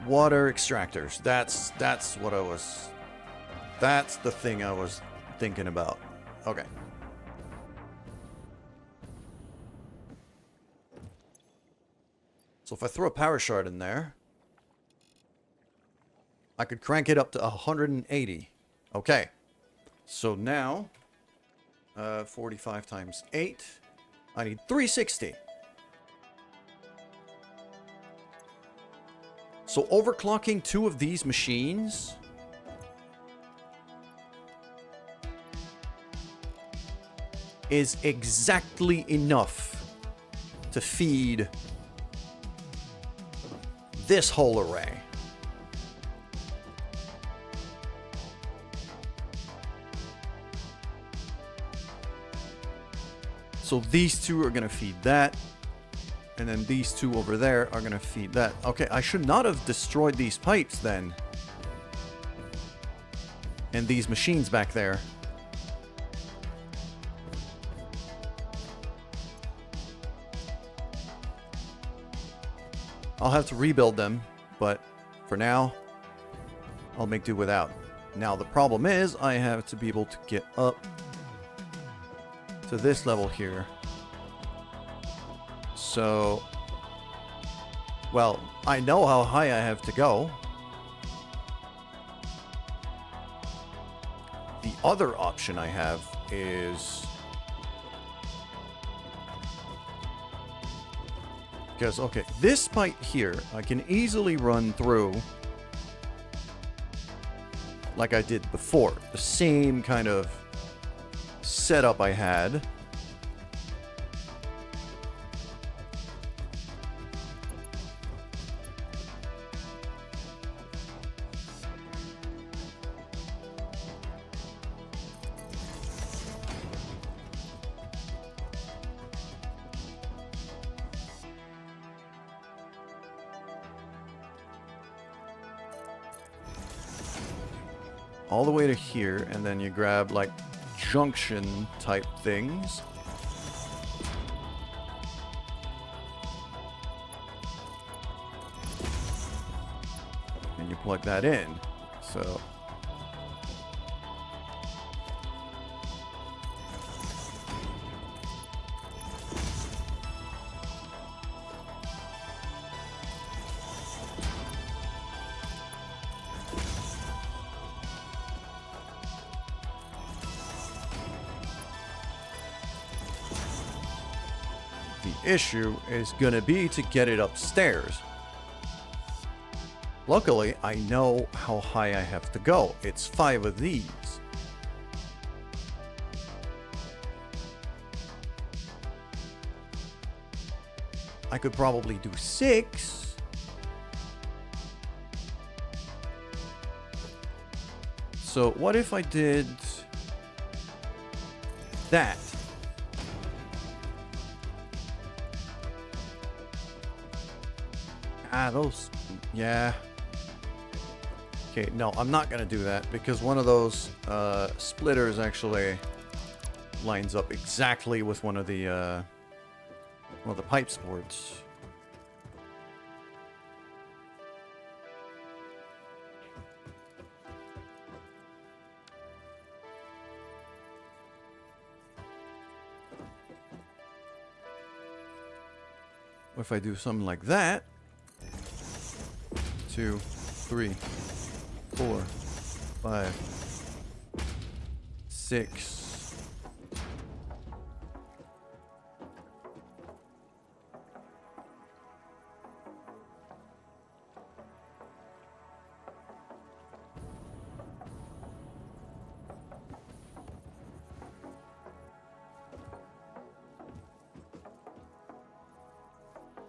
Water extractors. That's what I was... that's the thing I was thinking about. Okay. So if I throw a power shard in there, I could crank it up to 180. Okay. So now, 45 times 8. I need 360. So overclocking 2 of these machines is exactly enough to feed this whole array. So these two are going to feed that. And then these two over there are going to feed that. Okay, I should not have destroyed these pipes then. And these machines back there. I'll have to rebuild them, but for now, I'll make do without. Now, the problem is I have to be able to get up to this level here. So, well, I know how high I have to go. The other option I have is... Because, okay, this pipe here, I can easily run through like I did before. The same kind of setup I had. All the way to here, and then you grab like junction type things. And you plug that in. So issue is gonna be to get it upstairs. Luckily, I know how high I have to go. It's 5 of these. I could probably do 6. So what if I did that? Those, yeah. Okay, no, I'm not gonna do that because one of those splitters actually lines up exactly with one of the pipe sports. What if I do something like that? 2, 3, 4, 5, 6.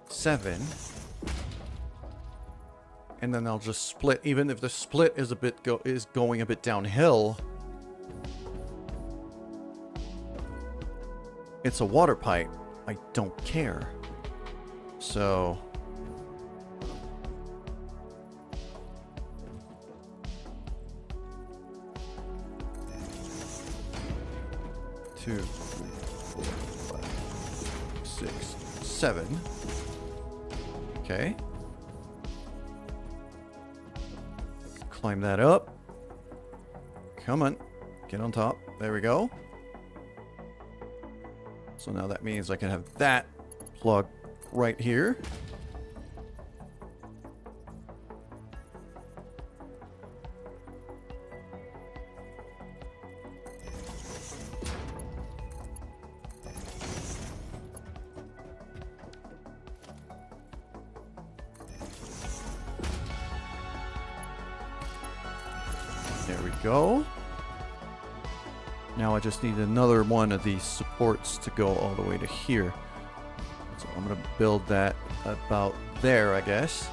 Seven. And then I'll just split, even if the split is going a bit downhill. It's a water pipe. I don't care. So two, 3, 4, 5, 6, 7. Okay. Climb that up. Come on. Get on top. There we go. So now that means I can have that plug right here. There we go. Now I just need another one of these supports to go all the way to here. So I'm going to build that about there, I guess.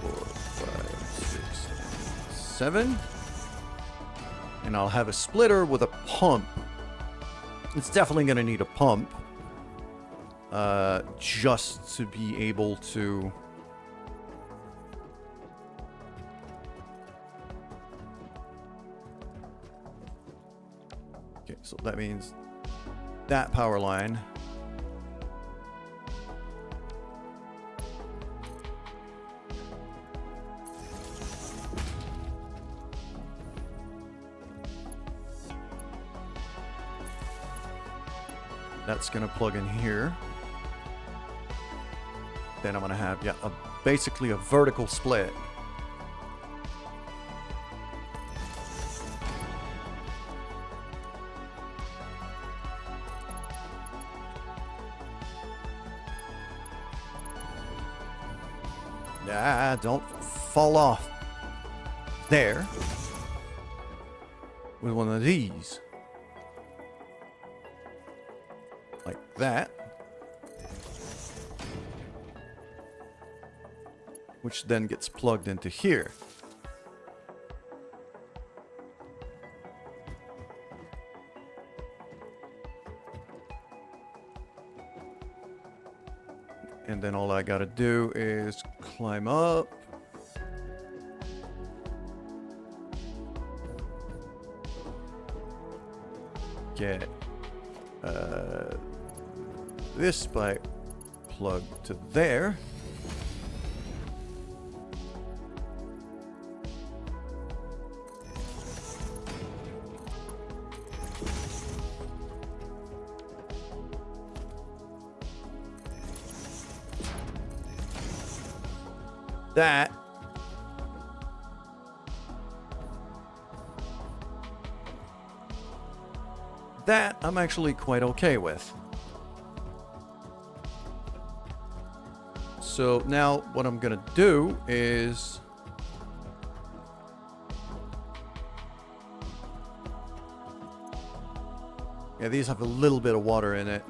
4, 5, 6, 7. And I'll have a splitter with a pump. It's definitely going to need a pump. Just to be able to... Okay, so that means that power line. That's going to plug in here. Then I'm going to have, yeah, basically a vertical split. Ah, don't fall off there with one of these. Like that. Which then gets plugged into here. And then all I gotta do is climb up. Get this pipe plugged to there. That I'm actually quite okay with. So now what I'm gonna do is yeah, these have a little bit of water in it.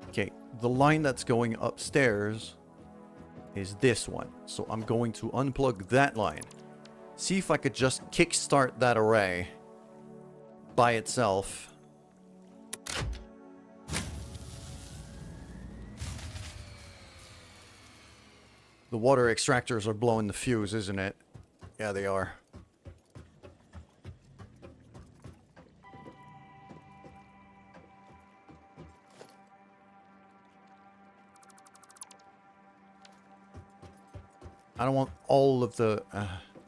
Okay, the line that's going upstairs is this one. So I'm going to unplug that line. See if I could just kickstart that array by itself. The water extractors are blowing the fuse, isn't it? Yeah, they are. I don't want all of the...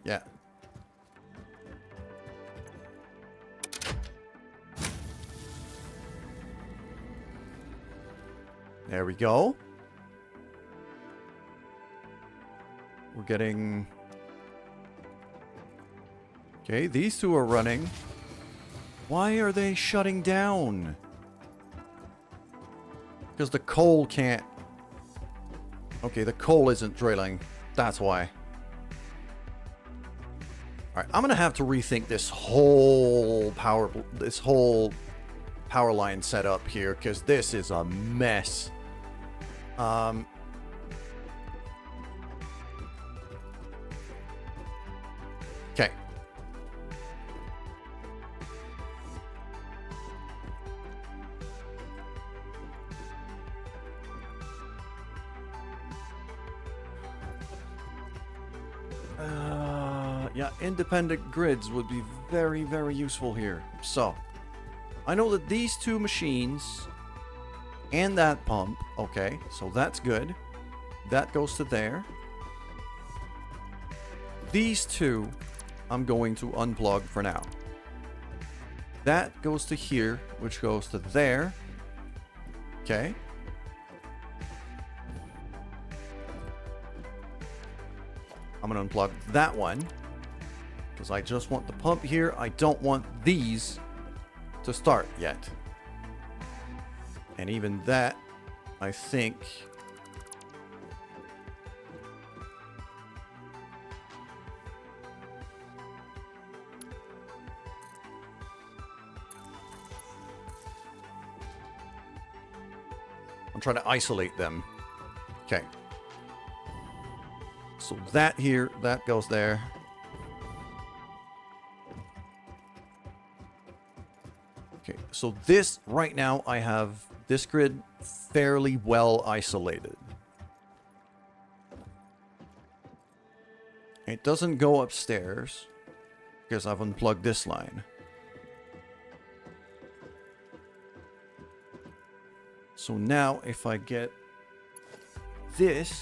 yeah. There we go. We're getting... Okay, these two are running. Why are they shutting down? Because the coal can't... Okay, the coal isn't drilling. That's why. Alright, I'm gonna have to rethink this whole power line setup here, because this is a mess. Okay. Yeah, independent grids would be very, very useful here. So, I know that these two machines and that pump, okay, so that's good. That goes to there. These two, I'm going to unplug for now. That goes to here, which goes to there. Okay. I'm going to unplug that one, because I just want the pump here. I don't want these to start yet. And even that, I think... I'm trying to isolate them. Okay. So that here, that goes there. So this, right now, I have this grid fairly well isolated. It doesn't go upstairs because I've unplugged this line. So now if I get this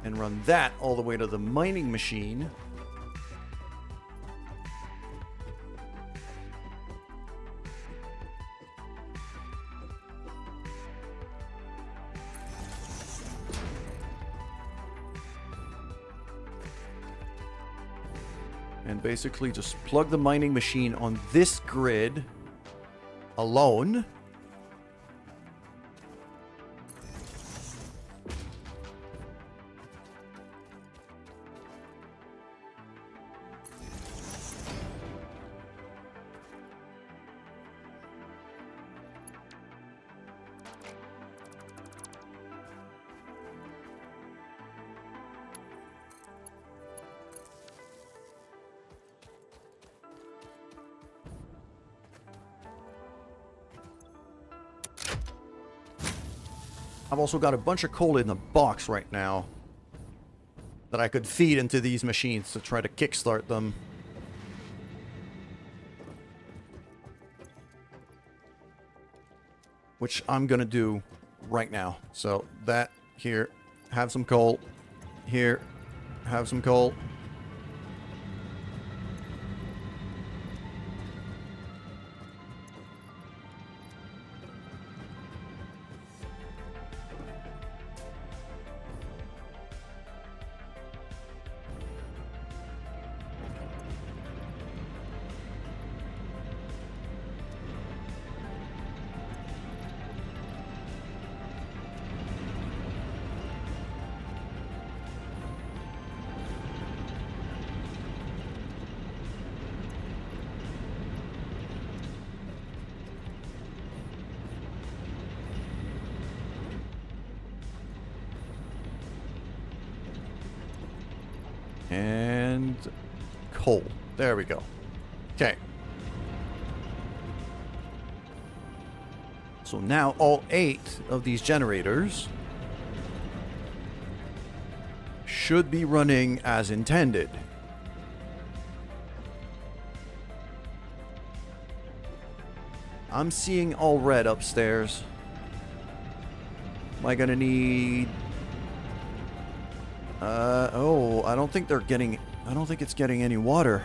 and run that all the way to the mining machine, and basically just plug the mining machine on this grid alone. I've also got a bunch of coal in the box right now that I could feed into these machines to try to kickstart them. Which I'm gonna do right now. So that here, have some coal. Here, have some coal. And coal. There we go. Okay. So now all 8 of these generators should be running as intended. I'm seeing all red upstairs. Am I gonna need... oh, I don't think it's getting any water.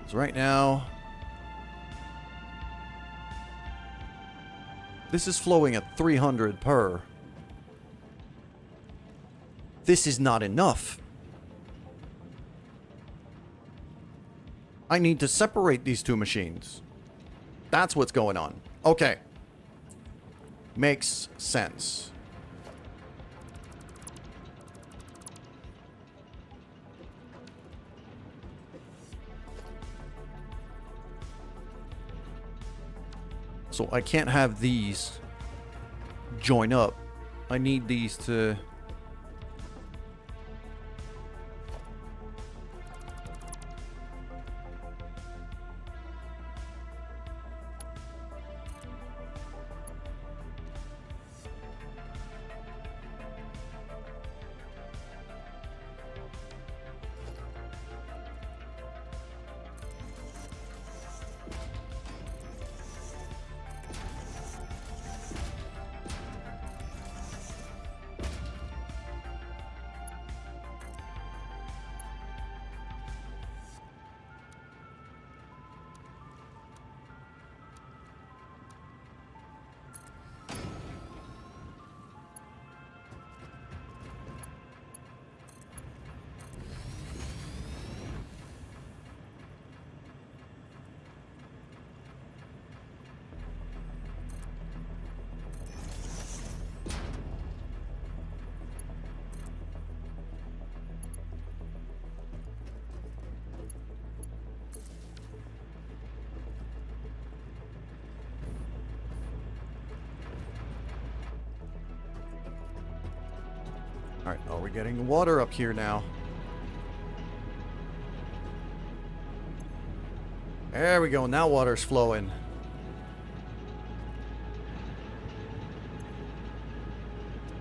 So right now, this is flowing at 300 per. This is not enough. I need to separate these two machines. That's what's going on. Okay. Makes sense. So I can't have these join up. I need these to... Alright, are we getting water up here now? There we go, now water's flowing.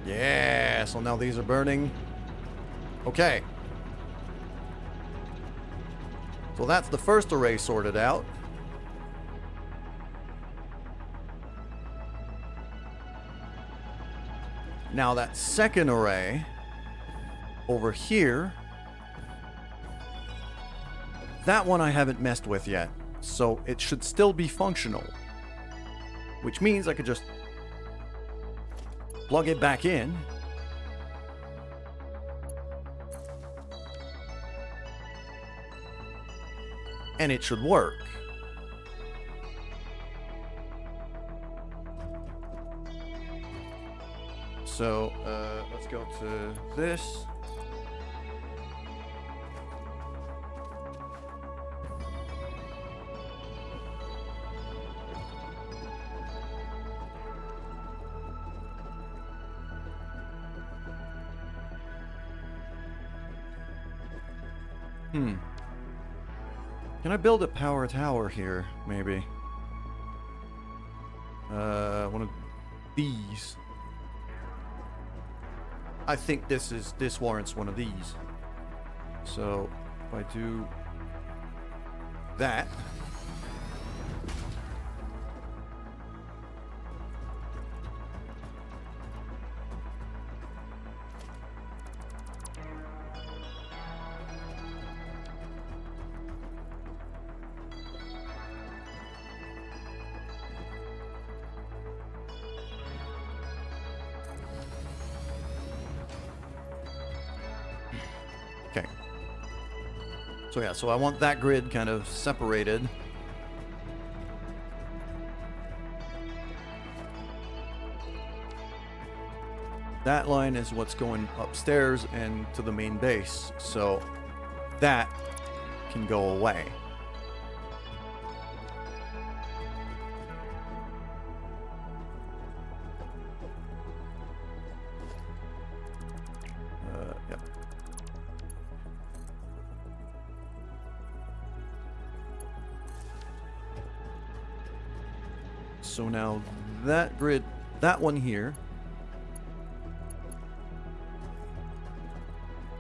Yeah, so now these are burning. Okay. So that's the first array sorted out. Now that second array over here, that one I haven't messed with yet. So it should still be functional. Which means I could just plug it back in. And it should work. So, let's go to this. Can I build a power tower here, maybe? One of these. I think this warrants one of these. So, if I do that. Okay. So yeah, so I want that grid kind of separated. That line is what's going upstairs and to the main base. So that can go away. Yep. So now that grid, that one here.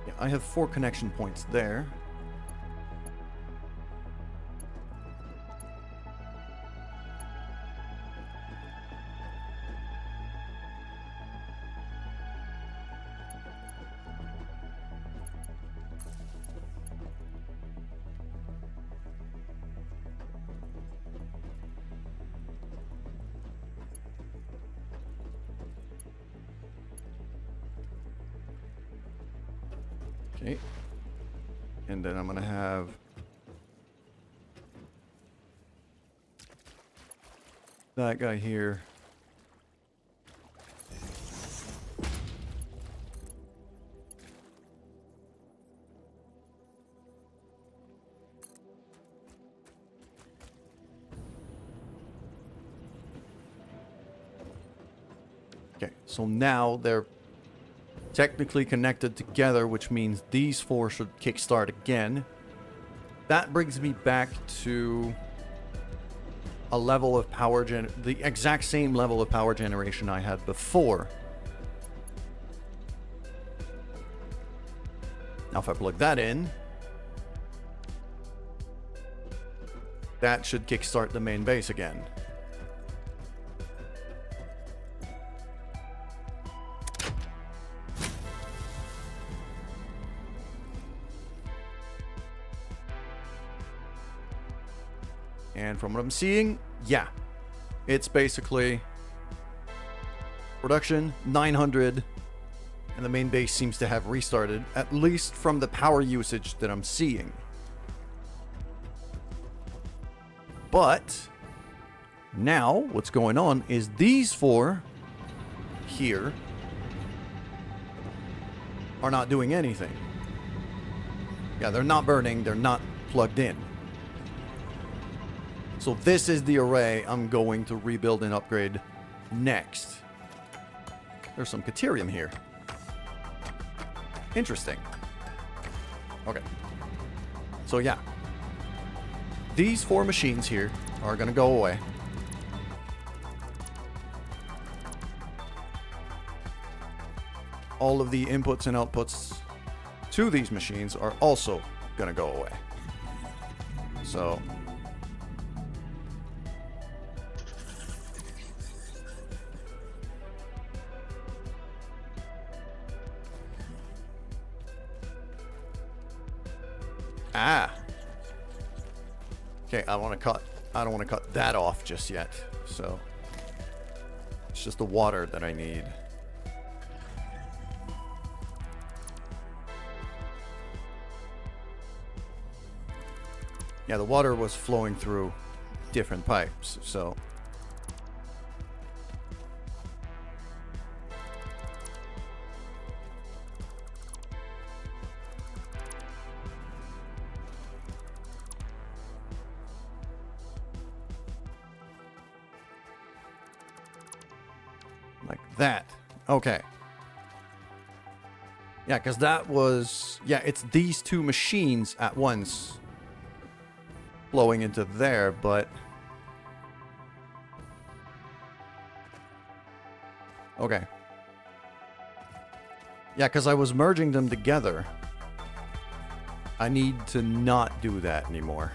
Yeah, I have 4 connection points there. Okay. And then I'm going to have that guy here. Okay, so now they're technically connected together, which means these 4 should kickstart again. That brings me back to a level of power the exact same level of power generation I had before. Now if I plug that in, that should kickstart the main base again. And from what I'm seeing, yeah, it's basically production 900, and the main base seems to have restarted, at least from the power usage that I'm seeing. But now what's going on is these 4 here are not doing anything. Yeah, they're not burning, they're not plugged in. So this is the array I'm going to rebuild and upgrade next. There's some Caterium here. Interesting. Okay. So yeah. These 4 machines here are going to go away. All of the inputs and outputs to these machines are also going to go away. So okay, I don't want to cut that off just yet. So it's just the water that I need. Yeah, the water was flowing through different pipes, so like that. Okay. Yeah, because that was... Yeah, it's these 2 machines at once flowing into there, but... Okay. Yeah, because I was merging them together. I need to not do that anymore.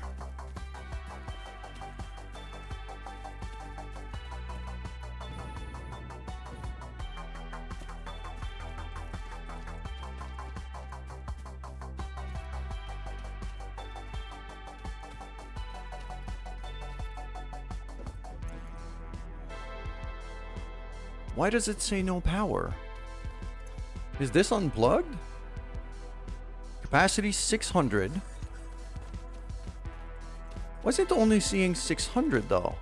Why does it say no power? Is this unplugged? Capacity 600. Why is it only seeing 600 though?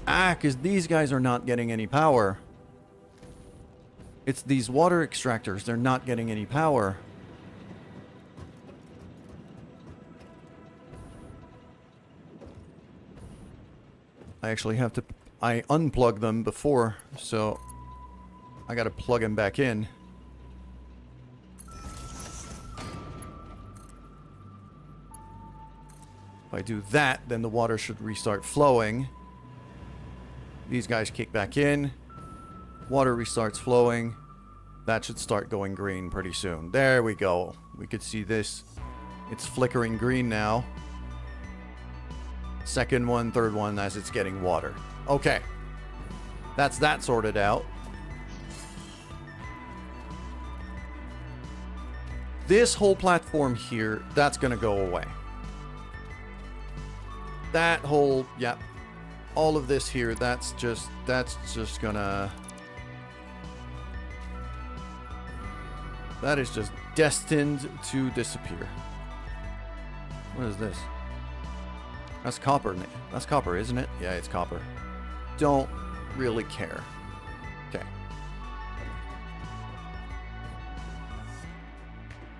Ah, because these guys are not getting any power. It's these water extractors. They're not getting any power. I actually have to... I unplugged them before, so I gotta plug them back in. If I do that, then the water should restart flowing. These guys kick back in. Water restarts flowing. That should start going green pretty soon. There we go. We could see this. It's flickering green now. Second one, third one as it's getting water. Okay. That's that sorted out. This whole platform here, that's going to go away. That whole, yeah. All of this here, that's just gonna... That is just destined to disappear. What is this? That's copper. That's copper, isn't it? Yeah, it's copper. Don't really care. Okay.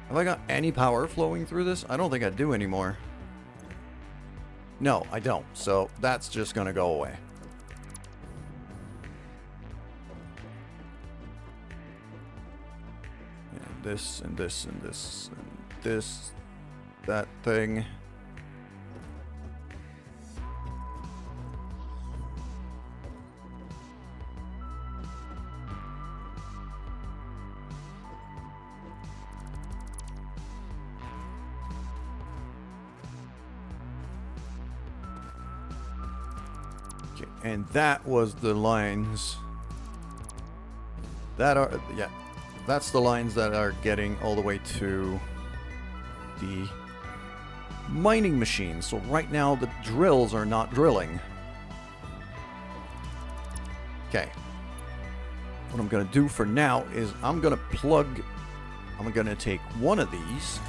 Have I got any power flowing through this? I don't think I do anymore. No, I don't. So that's just gonna go away. And this, and this, and this, and this, that thing. And that was the lines that are, yeah, that's the lines that are getting all the way to the mining machine. So right now the drills are not drilling. Okay. What I'm going to do for now is I'm going to take one of these.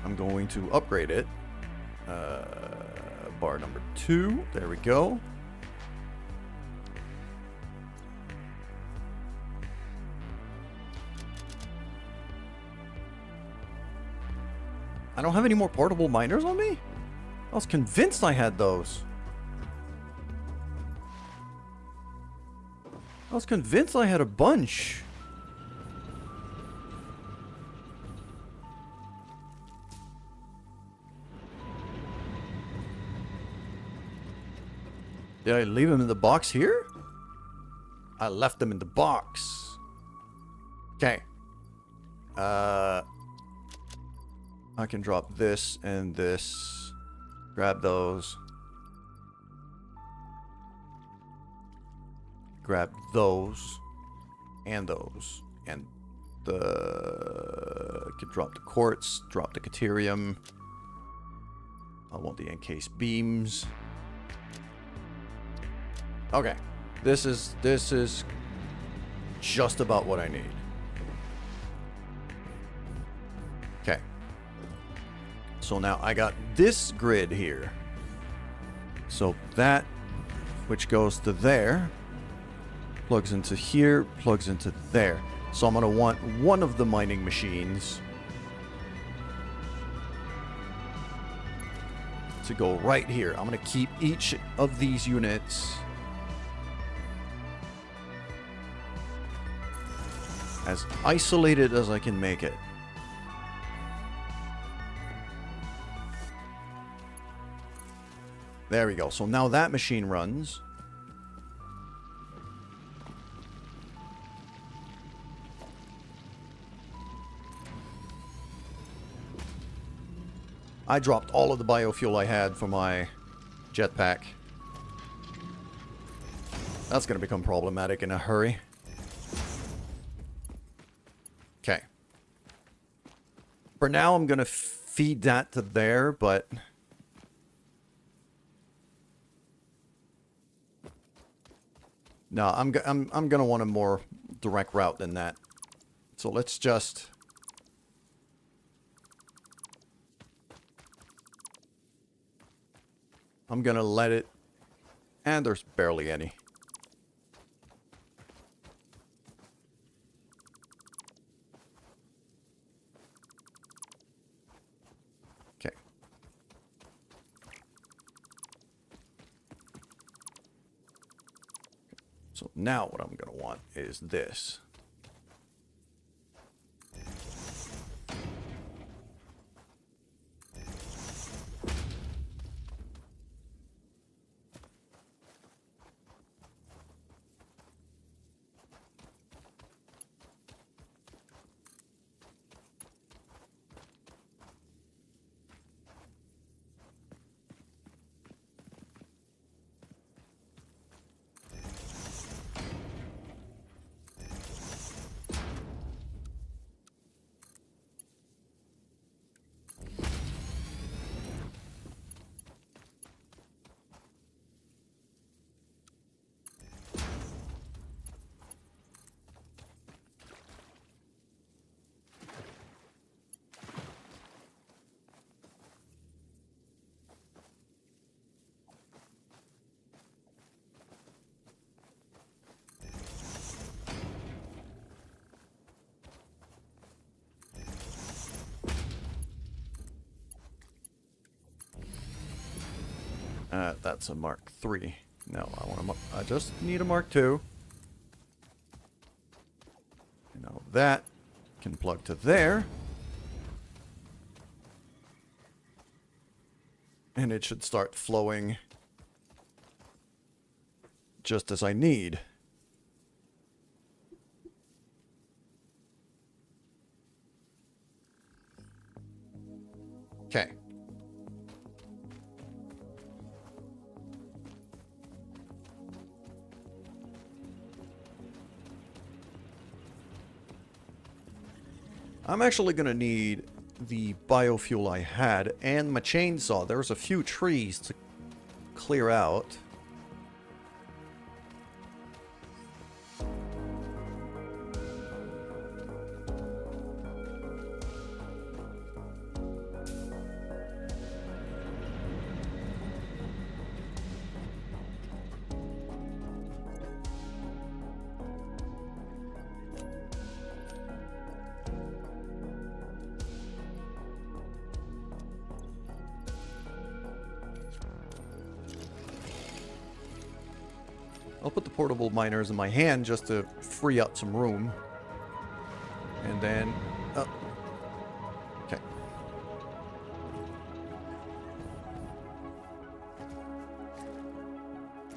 I'm going to upgrade it. Bar number 2. There we go. I don't have any more portable miners on me? I was convinced I had those. I was convinced I had a bunch. Did I leave them in the box here? I left them in the box. Okay. I can drop this and this. Grab those. Grab those. And those. And the... I could drop the quartz. Drop the caterium. I want the encased beams. Okay. This is just about what I need. Okay. So now I got this grid here. So that, which goes to there, plugs into here, plugs into there. So I'm going to want one of the mining machines to go right here. I'm going to keep each of these units as isolated as I can make it. There we go. So now that machine runs. I dropped all of the biofuel I had for my jetpack. That's going to become problematic in a hurry. Okay. For now, I'm going to feed that to there, but... No, I'm going to want a more direct route than that. So let's just... I'm going to let it... And there's barely any. Okay. So now what I'm going to want is this. That's a Mark III. No, I just need a Mark II. Now that can plug to there. And it should start flowing just as I need. Okay. I'm actually going to need the biofuel I had and my chainsaw. There's a few trees to clear out. I'll put the portable miners in my hand just to free up some room. And then... okay.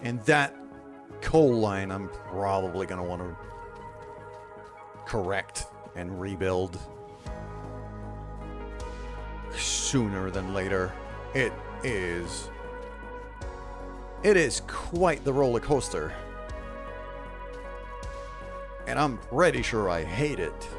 And that coal line I'm probably going to want to correct and rebuild sooner than later. It is quite the roller coaster. And I'm pretty sure I hate it.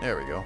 There we go.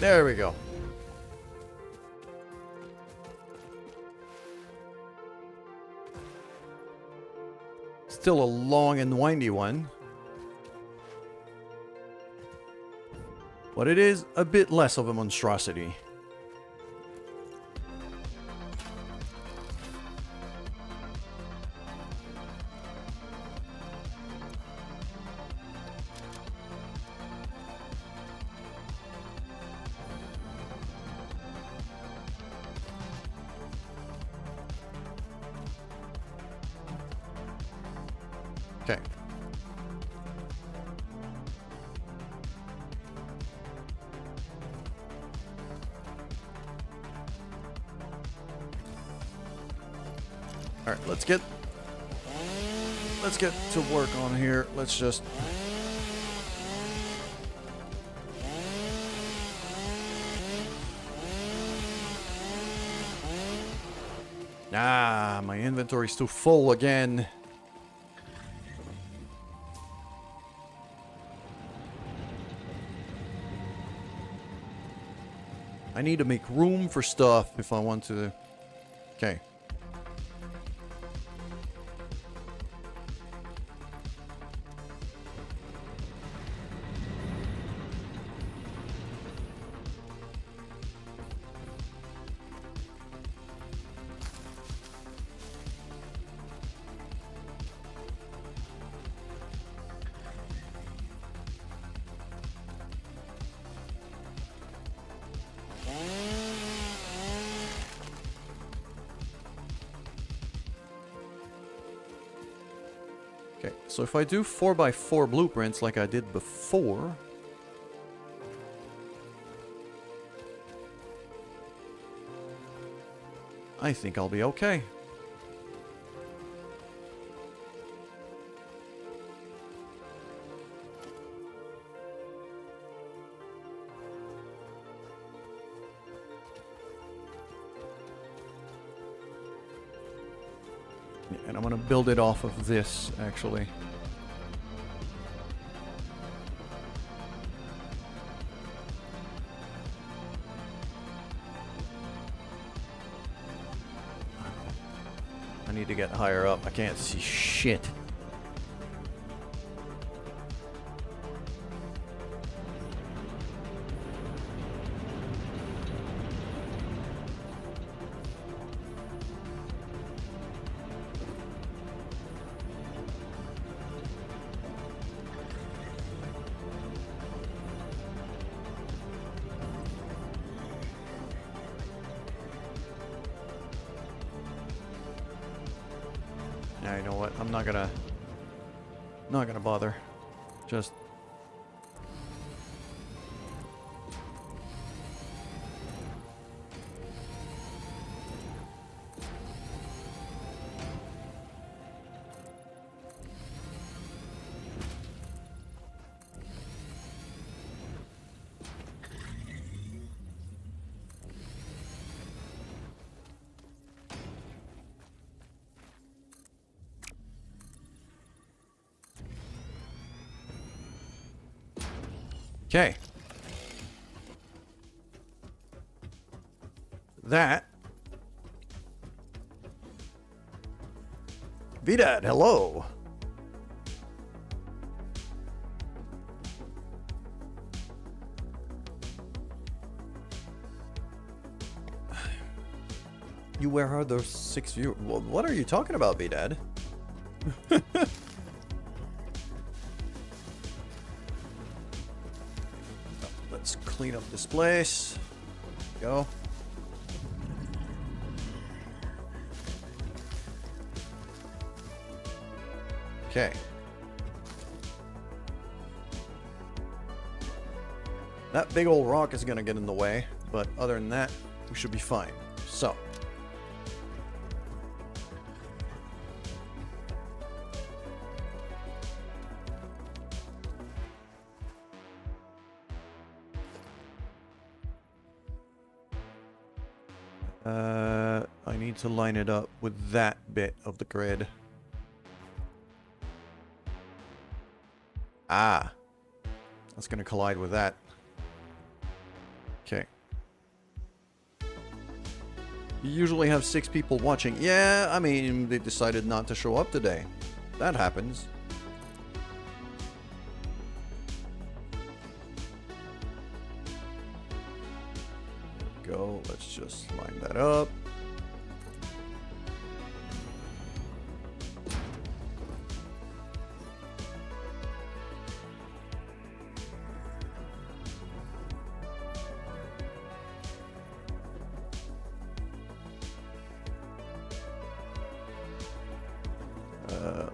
There we go. Still a long and windy one. But it is a bit less of a monstrosity. Okay. All right, let's get to work on here. Let's just my inventory's too full again. I need to make room for stuff if I want to. Okay. Okay, so if I do 4x4 blueprints like I did before, I think I'll be okay. And I'm gonna build it off of this, actually. I need to get higher up. I can't see shit. Yeah, you know what? I'm not gonna bother. Just okay. That. Vidad, hello. You where are those 6 viewers? What are you talking about, Vidad? Let's clean up this place. Go. Okay. That big old rock is gonna get in the way, but other than that, we should be fine. So. I need to line it up with that bit of the grid. Ah. That's gonna collide with that. Okay. You usually have 6 people watching. Yeah, I mean, they decided not to show up today. That happens. Go. Let's just line that up.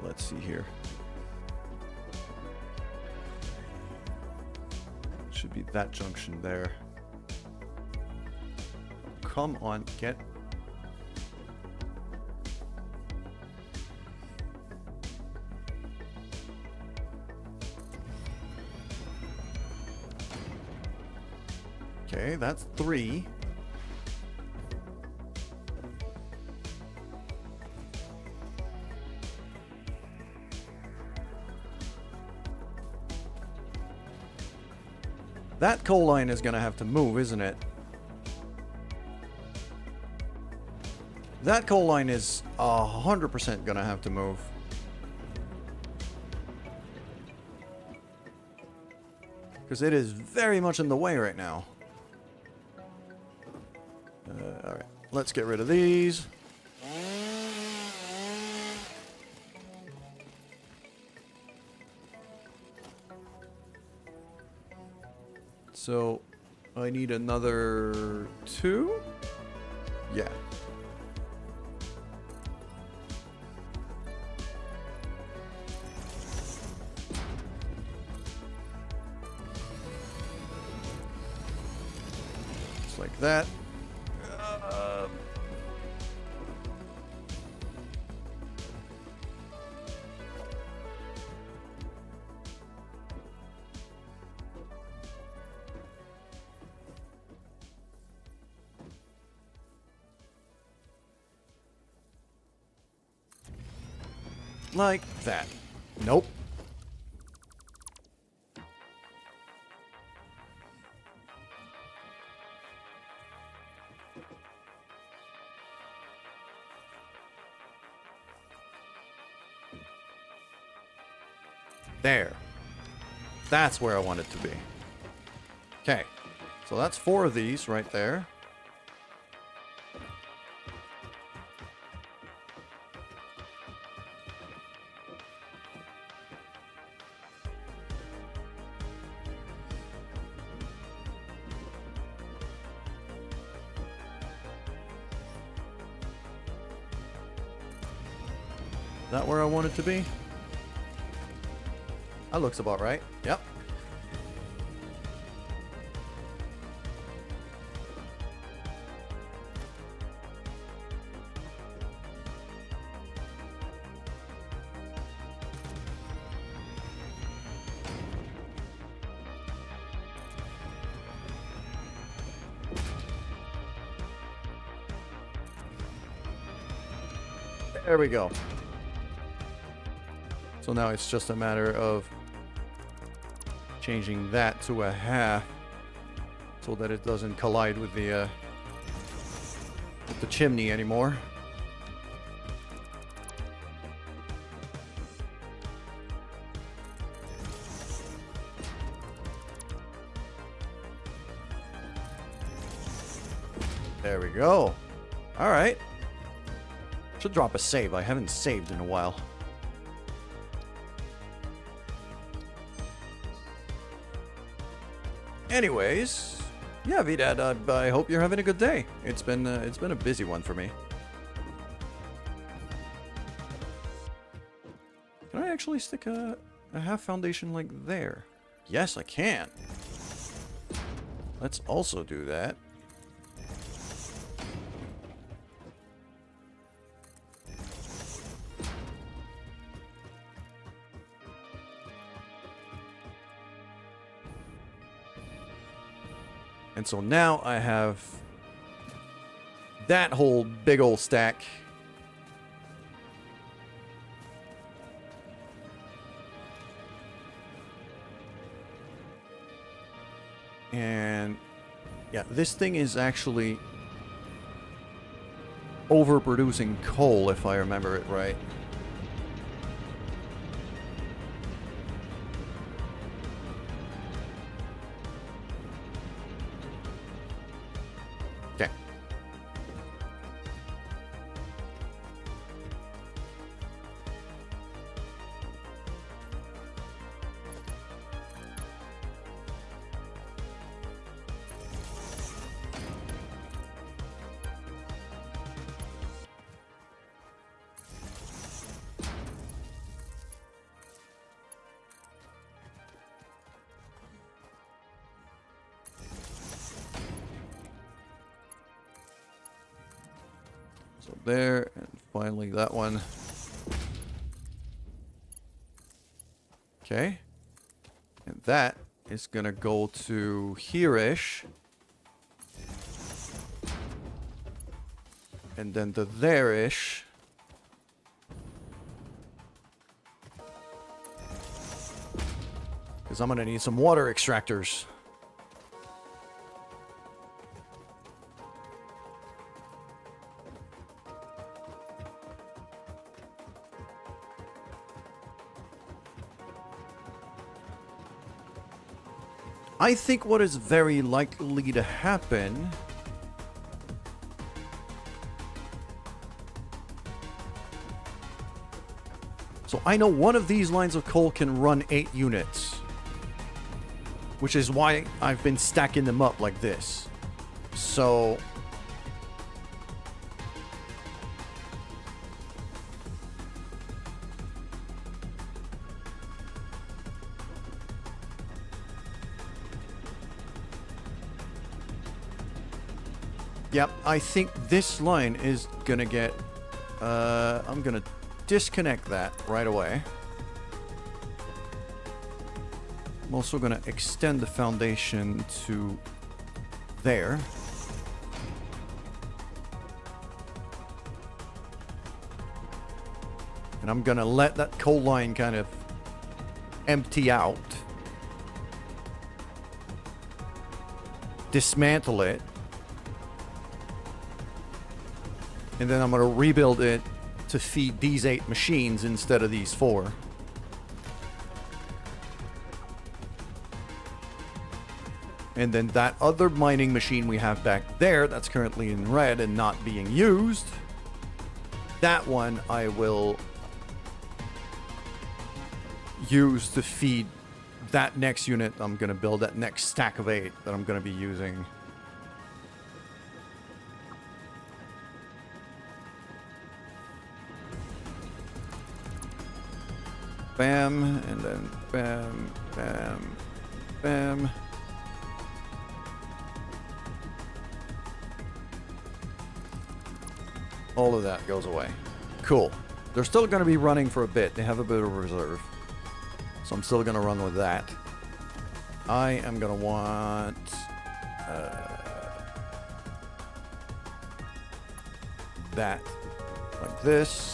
Let's see here. Should be that junction there. Come on, get... Okay, that's 3. That coal line is gonna have to move, isn't it? That coal line is 100% gonna have to move. Because it is very much in the way right now. Alright, let's get rid of these. So, I need another 2? Yeah. Just like that. Like that. Nope. There. That's where I want it to be. Okay. So that's 4 of these right there. Is that where I want it to be? That looks about right. Yep. There we go. So now it's just a matter of changing that to a half so that it doesn't collide with the chimney anymore. There we go. All right. Should drop a save. I haven't saved in a while. Anyways, yeah, Vidad, I hope you're having a good day. It's been a busy one for me. Can I actually stick a half foundation like there? Yes, I can. Let's also do that. And so now I have that whole big old stack. And yeah, this thing is actually overproducing coal, if I remember it right. Okay. So there, and finally that one. Okay. And that is gonna go to here-ish. And then to there-ish. Because I'm gonna need some water extractors. I think what is very likely to happen so I know one of these lines of coal can run 8 units, which is why I've been stacking them up like this. So yep, I think this line is gonna get, I'm gonna disconnect that right away. I'm also gonna extend the foundation to there. And I'm gonna let that coal line kind of empty out. Dismantle it. And then I'm gonna rebuild it to feed these 8 machines instead of these 4. And then that other mining machine we have back there that's currently in red and not being used, that one I will use to feed that next unit I'm going to build, that next stack of 8 that I'm going to be using. Bam, and then bam, bam, bam. All of that goes away. Cool. They're still going to be running for a bit. They have a bit of reserve. So I'm still going to run with that. I am going to want... that. Like this.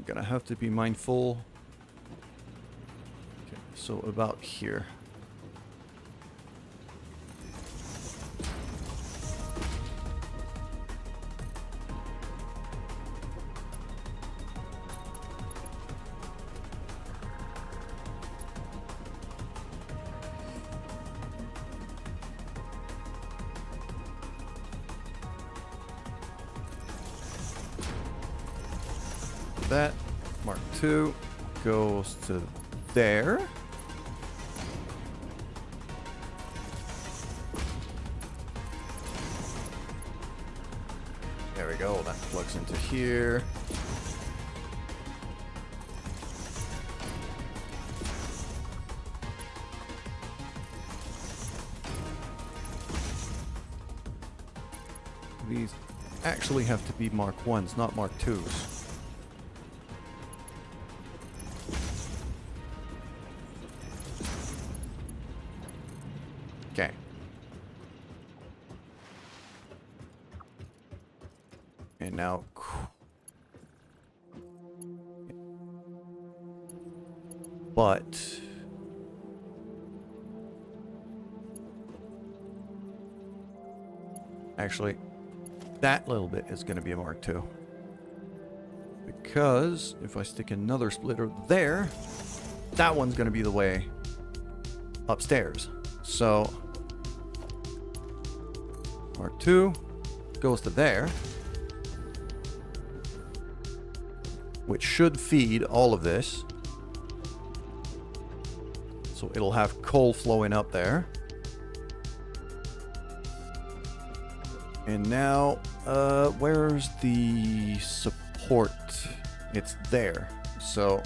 Gonna have to be mindful. Okay, so about here. That Mark II goes to there. There we go. That plugs into here. These actually have to be Mark 1s, not Mark 2s. Okay. And now... But... Actually, that little bit is going to be a Mark II. Because if I stick another splitter there, that one's going to be the way upstairs. So... Mark II goes to there, which should feed all of this. So it'll have coal flowing up there. And now, where's the support? It's there. So,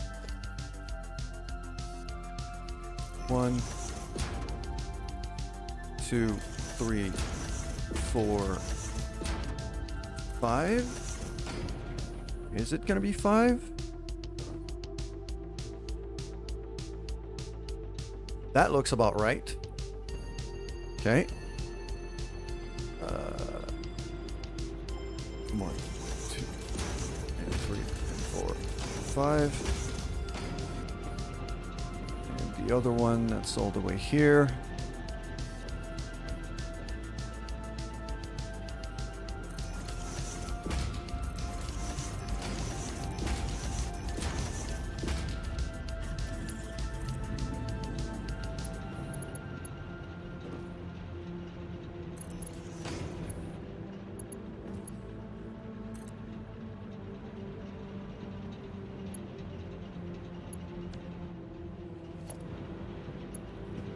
1, 2, 3, 4, 5. Is it gonna be 5? That looks about right. Okay. 1, 2, and 3, and 4, 5. And the other one, that's all the way here.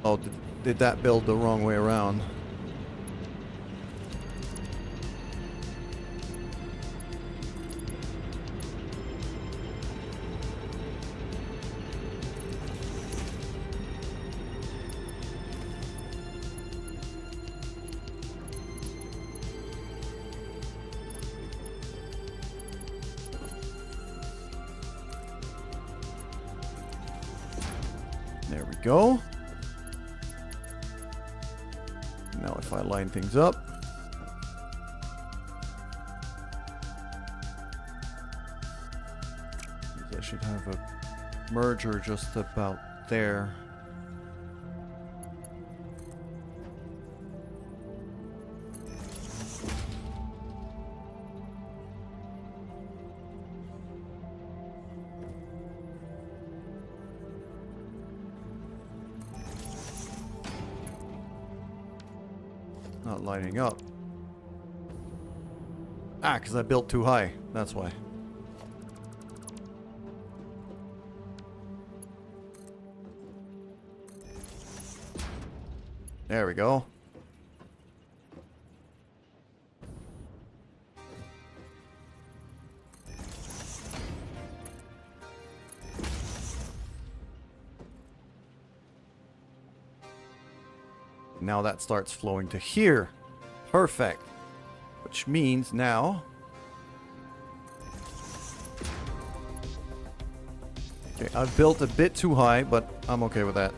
Oh, did that build the wrong way around? There we go. Now if I line things up. I should have a merger just about there. Not lining up. Ah, because I built too high. That's why. There we go. Now that starts flowing to here. Perfect. Which means now... Okay, I've built a bit too high, but I'm okay with that.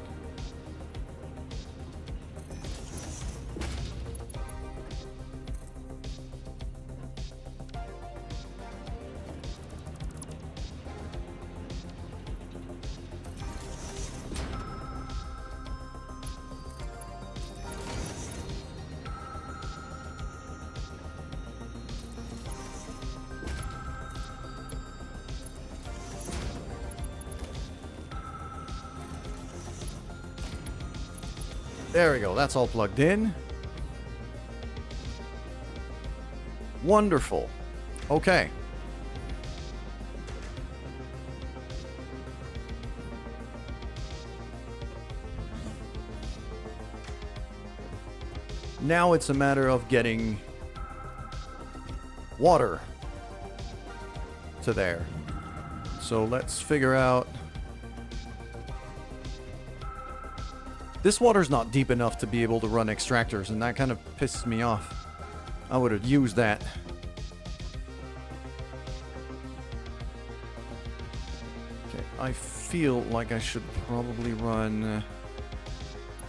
There we go. That's all plugged in. Wonderful. Okay. Now it's a matter of getting water to there. So let's figure out... This water's not deep enough to be able to run extractors, and that kind of pisses me off. I would have used that. Okay, I feel like I should probably run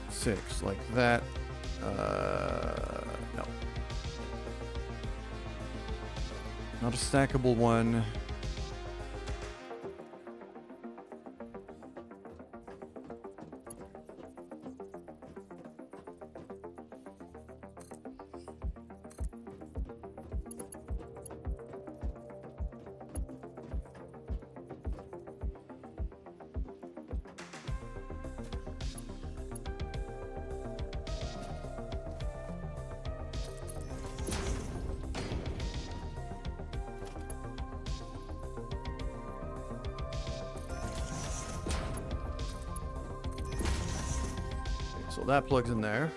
6 like that. No. Not a stackable one. So that plugs in there.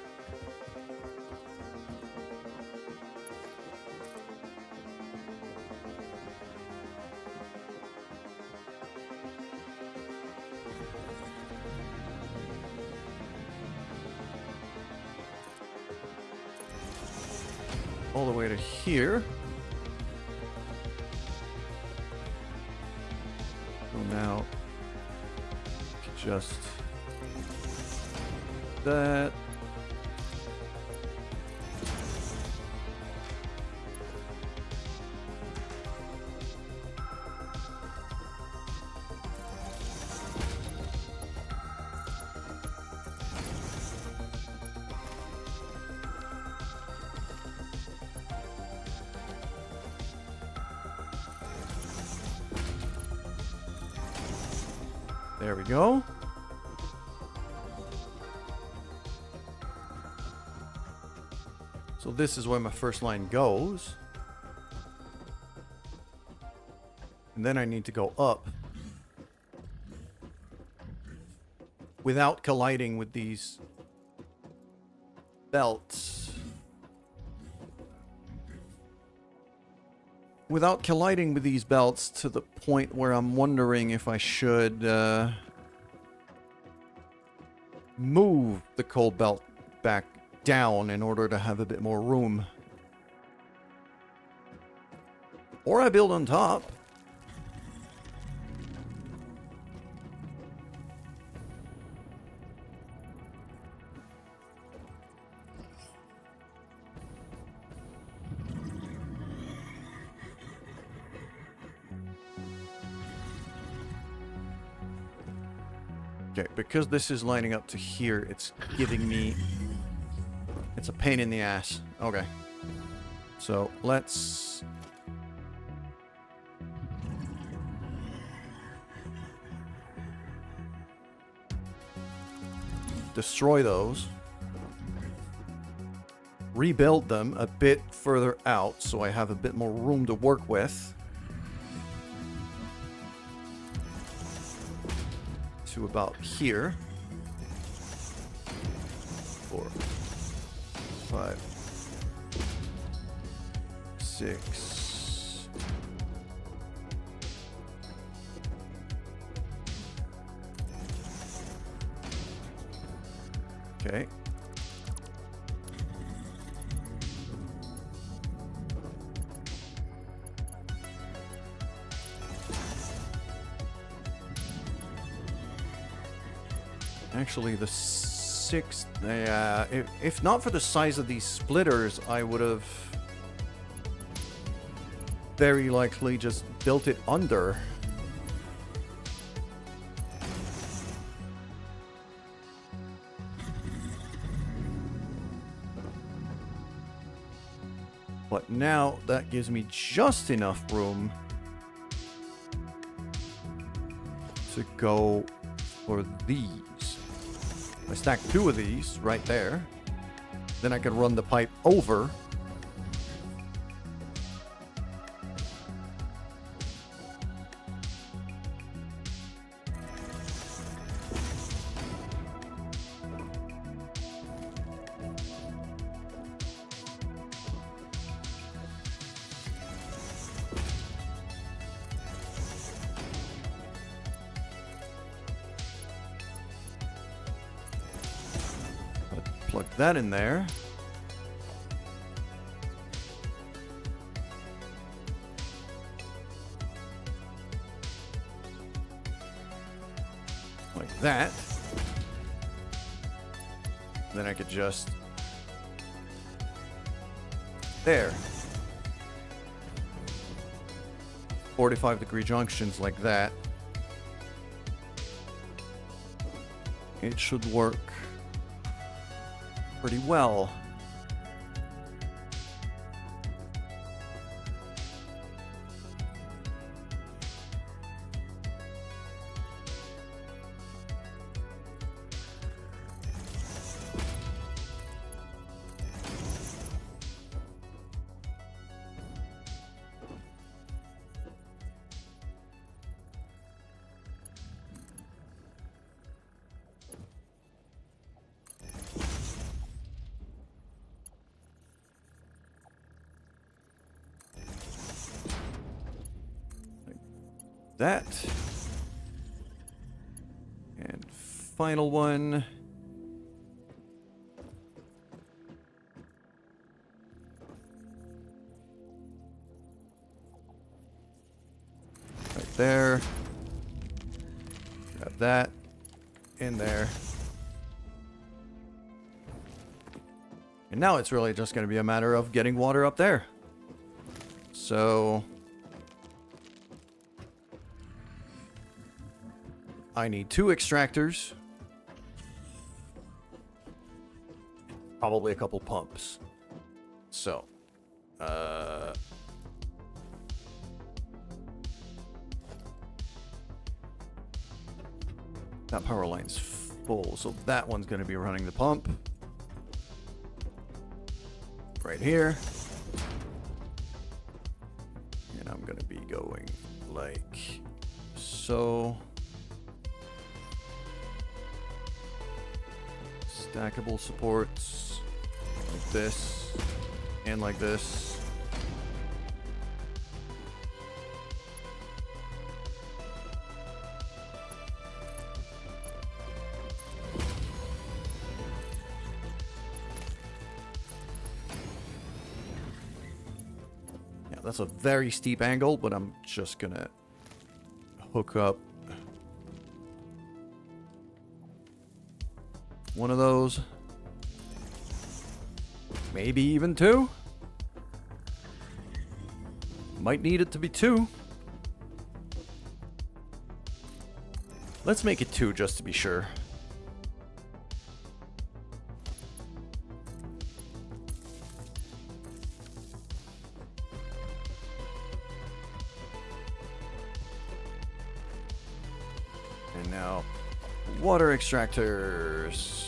All the way to here. So now, just that. There we go. So this is where my first line goes. And then I need to go up without colliding with these belts. Without colliding with these belts to the point where I'm wondering if I should move the coal belt back down in order to have a bit more room. Or I build on top. Okay, because this is lining up to here, it's giving me... It's a pain in the ass. Okay. So, let's... destroy those. Rebuild them a bit further out so I have a bit more room to work with. To about here. 4, 5, 6. Okay. Actually, the 6th... if not for the size of these splitters, I would have very likely just built it under. But now that gives me just enough room to go for these. I stack 2 of these right there. Then I can run the pipe over. Plug that in there. Like that. Then I could just... There. 45-degree junctions like that. It should work pretty well. That. And final one. Right there. Got that in there. And now it's really just going to be a matter of getting water up there. So... I need 2 extractors. Probably a couple pumps. So, that power line's full, so that one's going to be running the pump. Right here. And I'm going to be going like so. Stackable supports like this and like this. Yeah, that's a very steep angle, but I'm just gonna hook up one of those, maybe even 2. Might need it to be 2. Let's make it 2 just to be sure. And now, water extractors.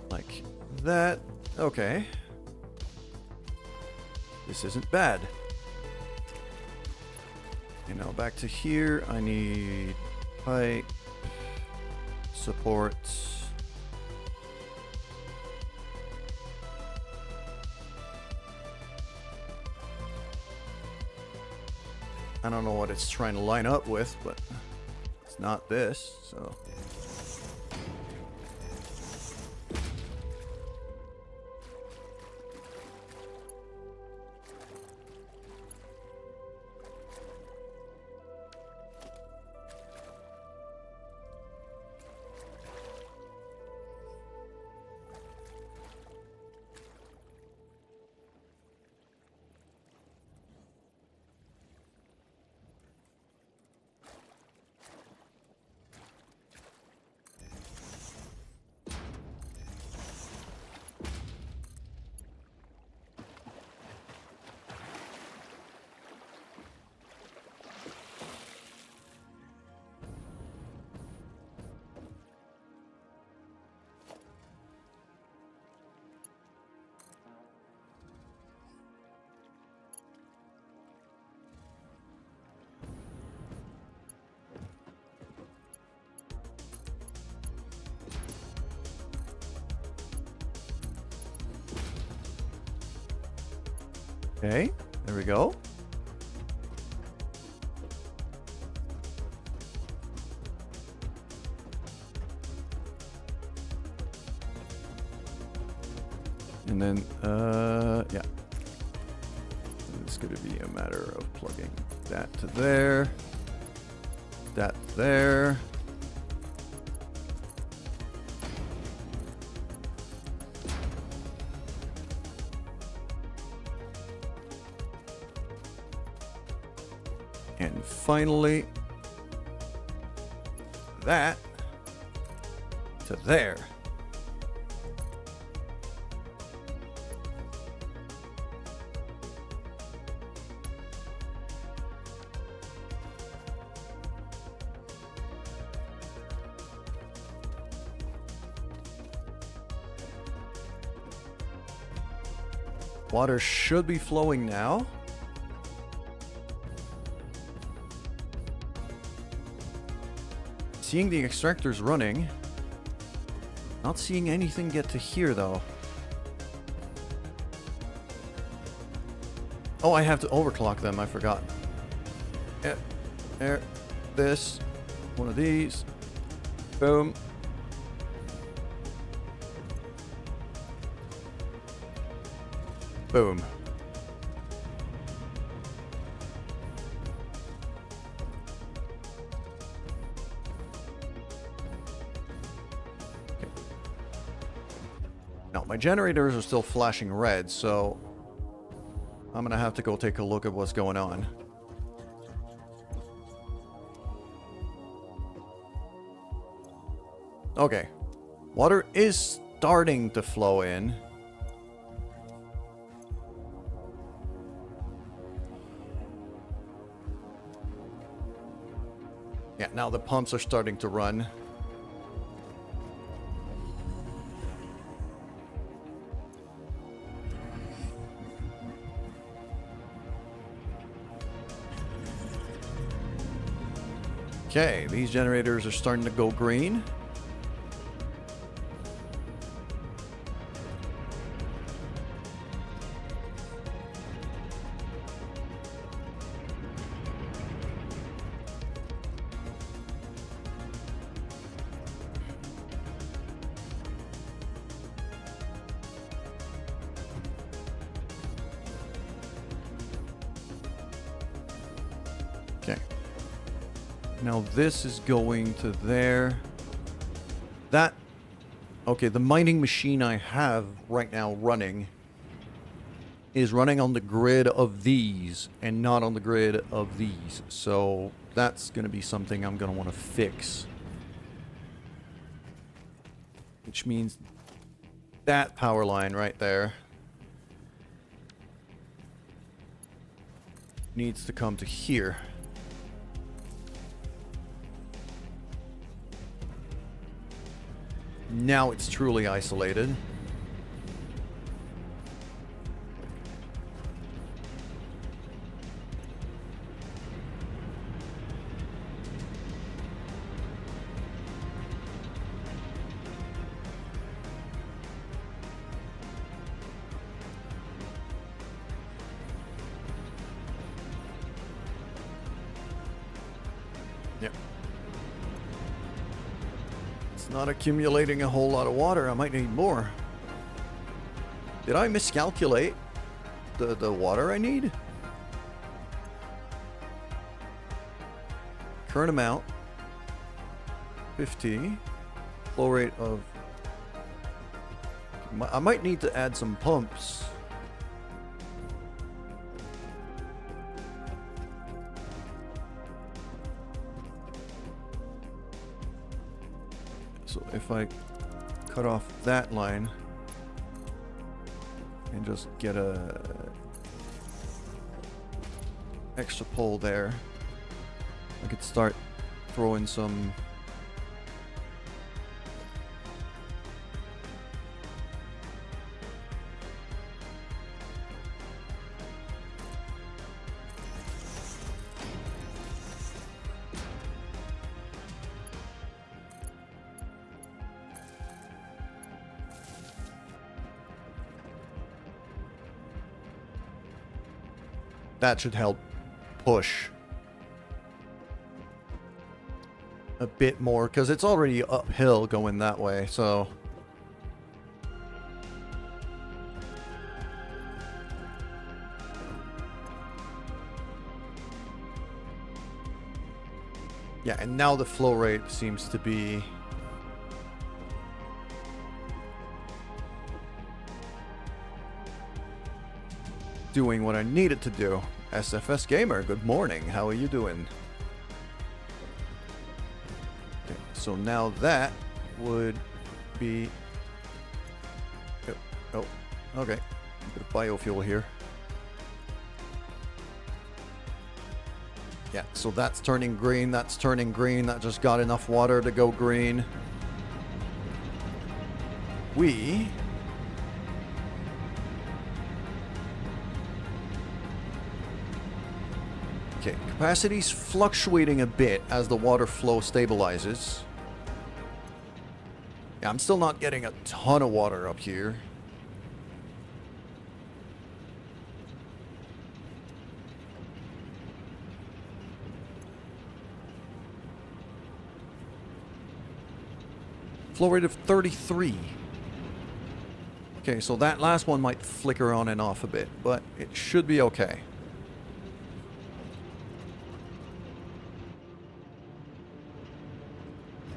Like that. Okay. This isn't bad. And now back to here. I need pipe, support. I don't know what it's trying to line up with, but it's not this, so. Okay, there we go. And then, yeah. It's going to be a matter of plugging that to there, that there. And finally, that to there. Water should be flowing now. Seeing the extractors running. Not seeing anything get to here, though. Oh, I have to overclock them. I forgot. There. This. One of these. Boom. Boom. Now, my generators are still flashing red, so I'm gonna have to go take a look at what's going on. Okay. Water is starting to flow in. Yeah, now the pumps are starting to run. Okay, these generators are starting to go green. Okay. Now this is going to there. That... Okay, the mining machine I have right now running is running on the grid of these and not on the grid of these. So that's going to be something I'm going to want to fix. Which means that power line right there needs to come to here. Now it's truly isolated. Yep. It's not accumulating a whole lot of water. I might need more. Did I miscalculate the water I need? Current amount 50. Flow rate of... I might need to add some pumps. So if I cut off that line and just get a extra pole there, I could start throwing some that should help push a bit more, because it's already uphill going that way, so... Yeah, and now the flow rate seems to be... doing what I need it to do. SFS Gamer, good morning. How are you doing? Okay, so now that would be... Oh, okay. A bit of biofuel here. Yeah, so that's turning green, that's turning green. That just got enough water to go green. We... Okay, capacity's fluctuating a bit as the water flow stabilizes. Yeah, I'm still not getting a ton of water up here. Flow rate of 33. Okay, so that last one might flicker on and off a bit, but it should be okay.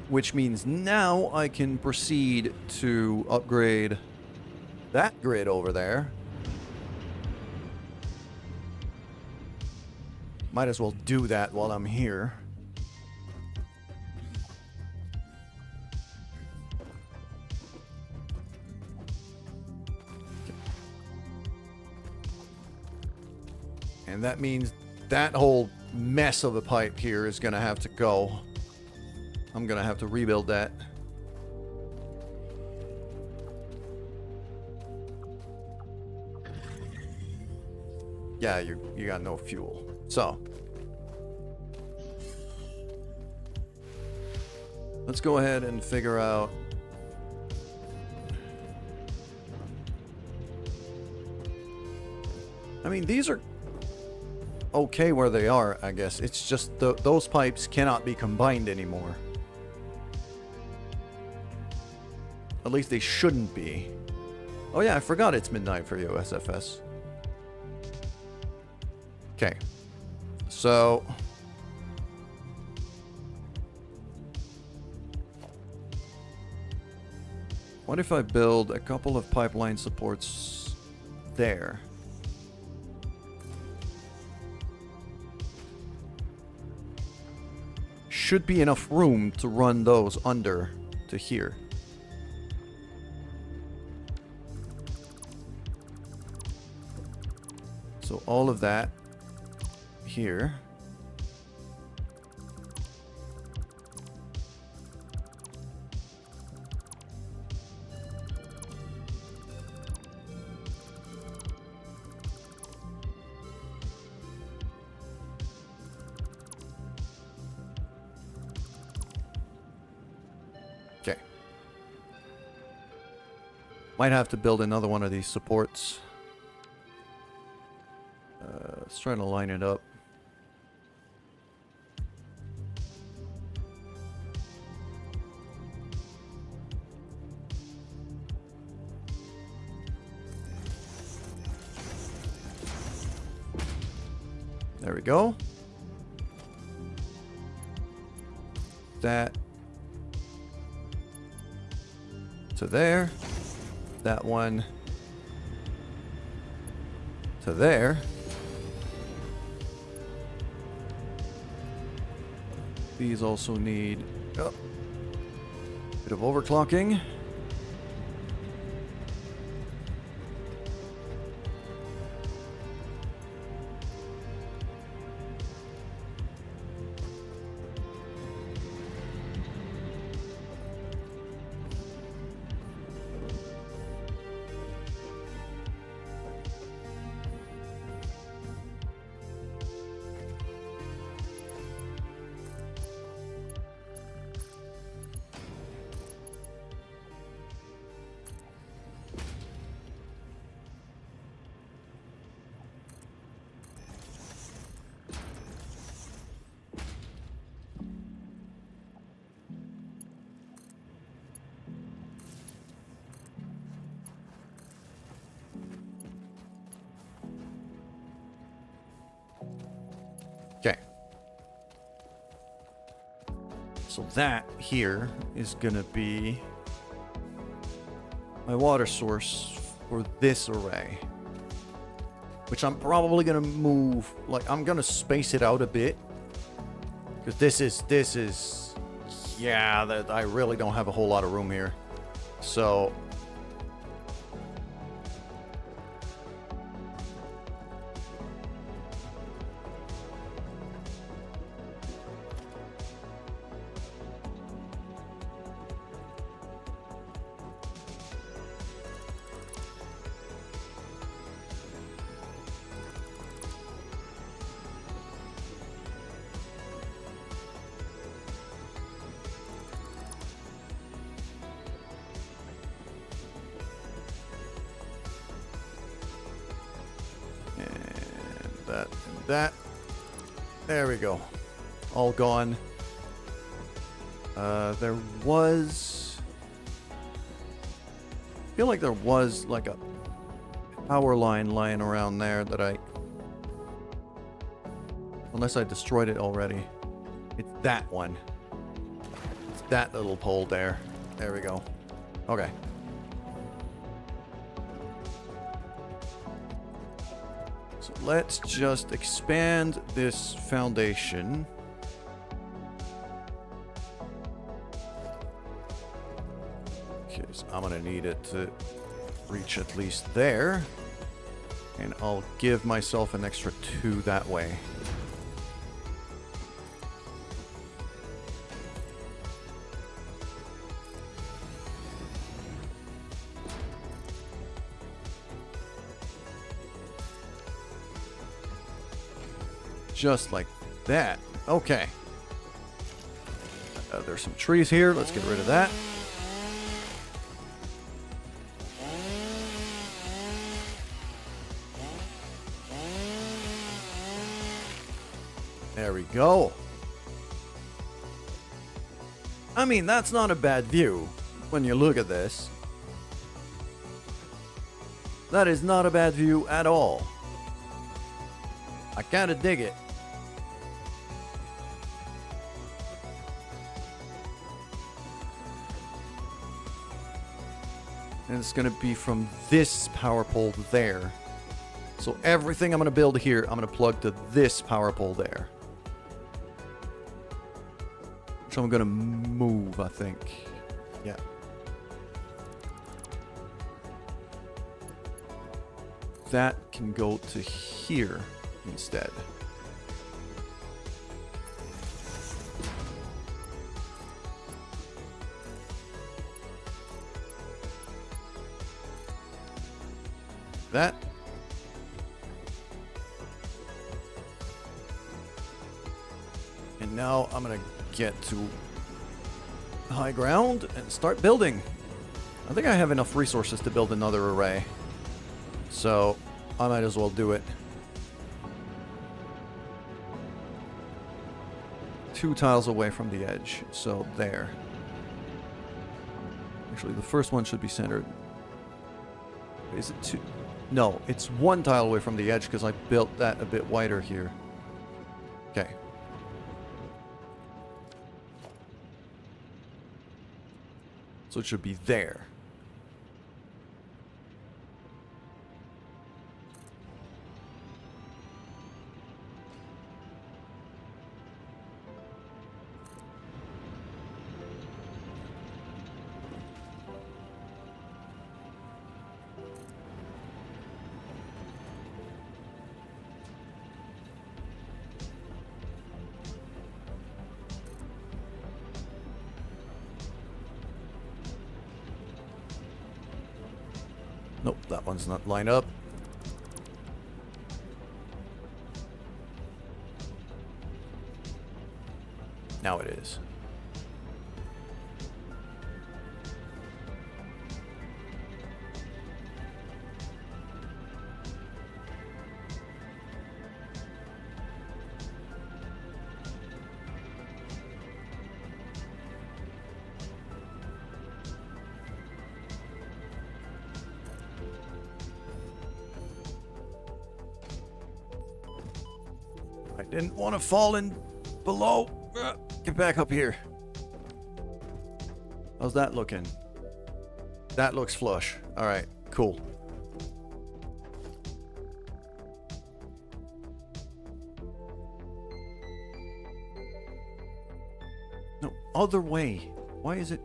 Which means now I can proceed to upgrade that grid over there. Might as well do that while I'm here. And that means that whole mess of a pipe here is going to have to go. I'm going to have to rebuild that. Yeah, you got no fuel. So. Let's go ahead and figure out... I mean, these are okay where they are, I guess. It's just those pipes cannot be combined anymore. At least they shouldn't be. Oh yeah, I forgot it's midnight for you, SFS. Okay. So... what if I build a couple of pipeline supports there? Should be enough room to run those under to here. So all of that here. Okay. Might have to build another one of these supports. Let's try to line it up. There we go. That to there. That one to there. These also need a bit of overclocking. Okay. So that here is gonna be my water source for this array. Which I'm probably gonna move, like, I'm gonna space it out a bit. Because this is, yeah, that I really don't have a whole lot of room here. So... that. There we go. All gone. There was... I feel like there was like a power line lying around there that I... unless I destroyed it already. It's that one. It's that little pole there. There we go. Okay. Let's just expand this foundation. Because I'm gonna need it to reach at least there. And I'll give myself an extra 2 that way. Just like that. Okay. There's some trees here. Let's get rid of that. There we go. I mean, that's not a bad view when you look at this. That is not a bad view at all. I kinda dig it. And it's gonna be from this power pole there. So everything I'm gonna build here, I'm gonna plug to this power pole there. Which I'm gonna move, I think. Yeah. That can go to here instead. That. And now I'm gonna get to high ground and start building. I think I have enough resources to build another array. So I might as well do it. 2 tiles away from the edge. So there. Actually, the first one should be centered. Is it 2? No, it's 1 tile away from the edge because I built that a bit wider here. Okay. So it should be there. Nope, that one's not lined up. Now it is. I didn't want to fall in below. Get back up here. How's that looking? That looks flush. All right, cool. No, other way. Why is it?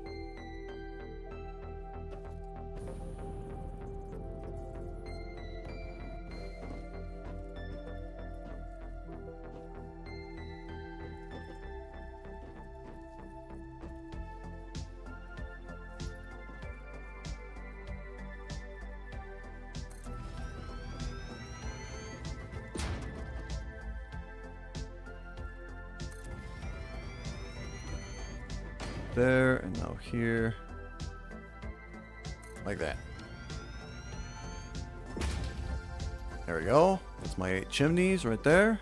There, and now here. Like that. There we go. That's my 8 chimneys right there.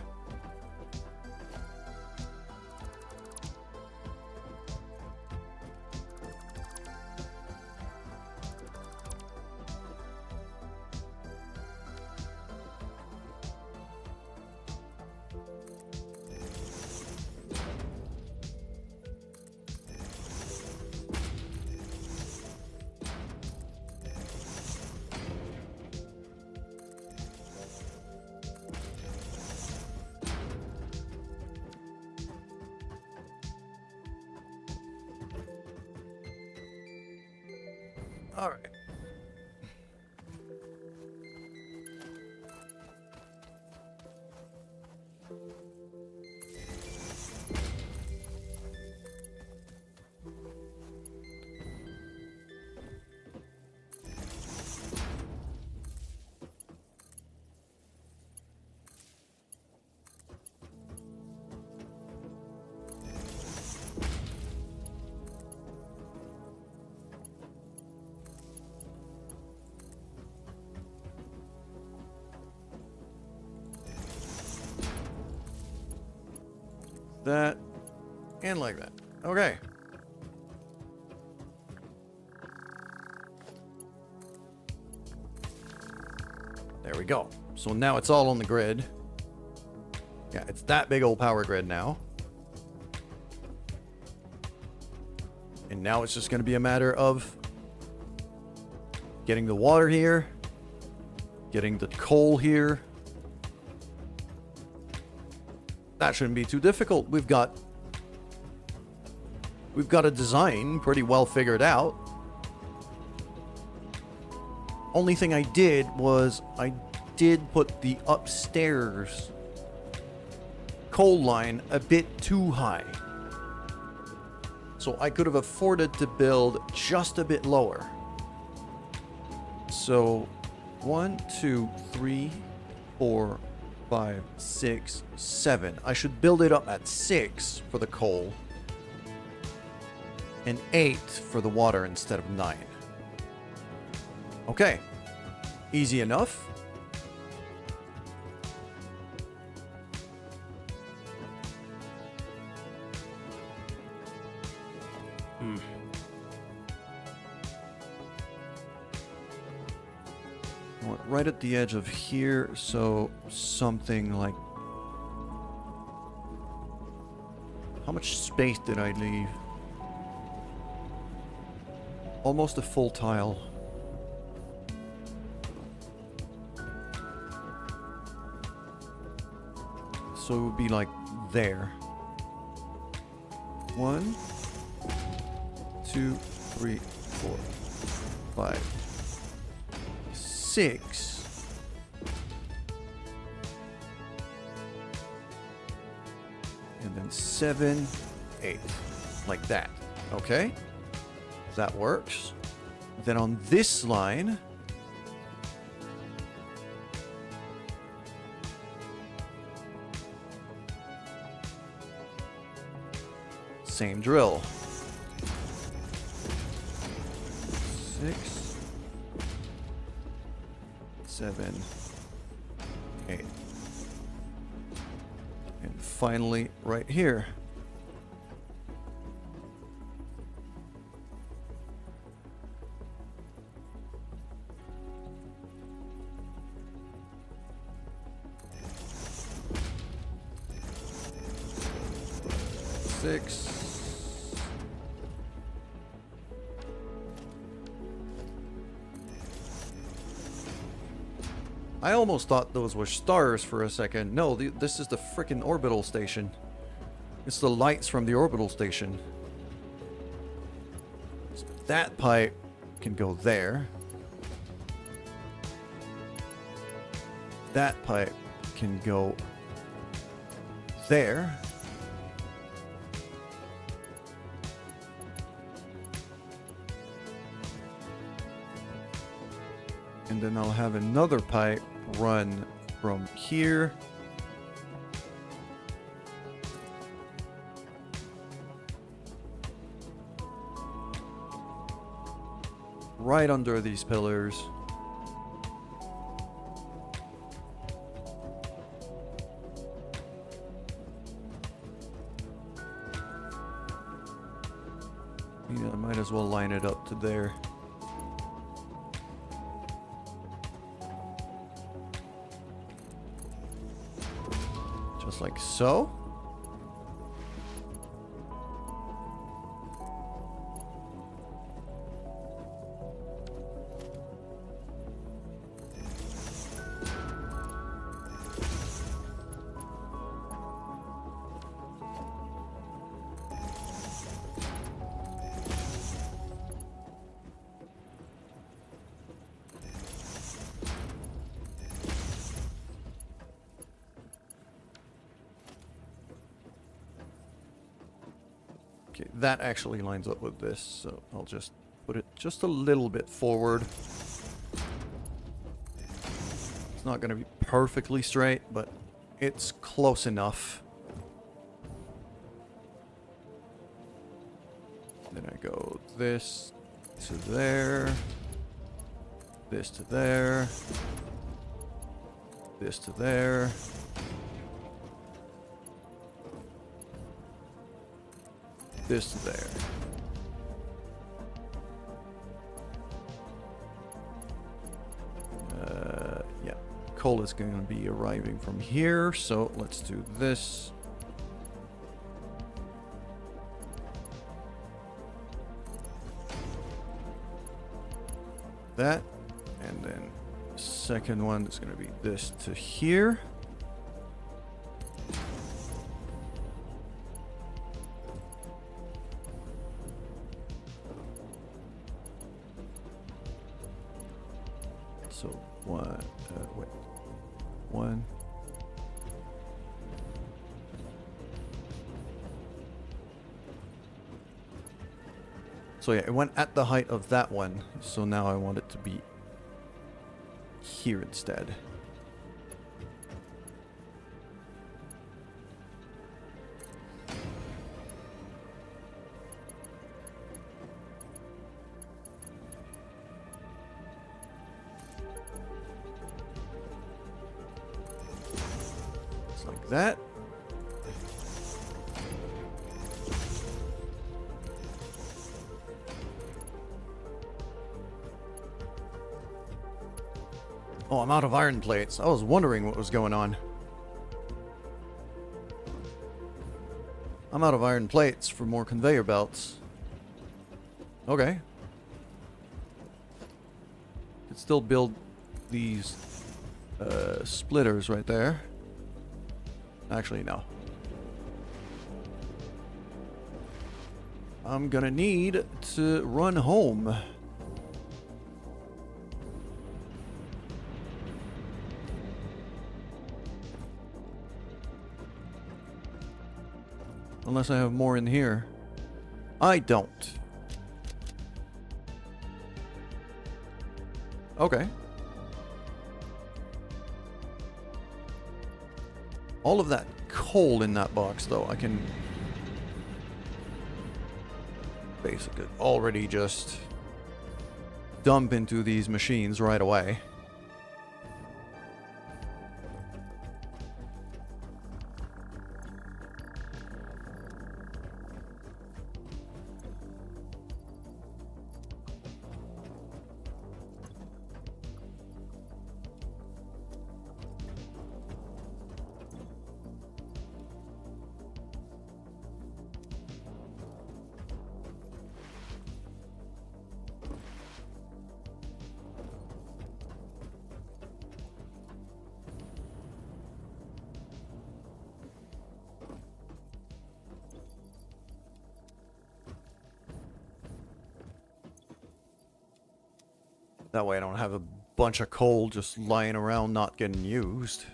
All right. that, and like that. Okay. There we go. So now it's all on the grid. Yeah, it's that big old power grid now. And now it's just going to be a matter of getting the water here, getting the coal here. That shouldn't be too difficult. We've got a design pretty well figured out. Only thing I did was I did put the upstairs coal line a bit too high. So I could have afforded to build just a bit lower. So 1, 2, 3, 4, 5, 6, 7. I should build it up at 6 for the coal. And 8 for the water instead of 9. Okay. Easy enough. Right at the edge of here, so something like... How much space did I leave? Almost a full tile. So it would be like there. 1, 2, 3, 4, 5, 6. And then 7, 8. Like that. Okay? That works. Then on this line, same drill. 6, 7, 8. And finally, right here. Six. I almost thought those were stars for a second. No, this is the frickin' orbital station. It's the lights from the orbital station. So that pipe can go there. That pipe can go there. And then I'll have another pipe run from here right under these pillars. Yeah, I might as well line it up to there. Just like so. Okay, that actually lines up with this, so I'll just put it just a little bit forward. It's not going to be perfectly straight, but it's close enough. Then I go this to there, this to there, this to there. this there. Yeah, coal is going to be arriving from here, so let's do this. That, and then the second one is going to be this to here. So one, wait, one. So yeah, it went at the height of that one, so now I want it to be here instead. Just like that. Oh, I'm out of iron plates. I was wondering what was going on. I'm out of iron plates for more conveyor belts. Okay. Could still build these splitters right there. Actually, no. I'm gonna need to run home. Unless I have more in here. I don't. Okay. All of that coal in that box, though, I can basically already just dump into these machines right away. That way I don't have a bunch of coal just lying around not getting used.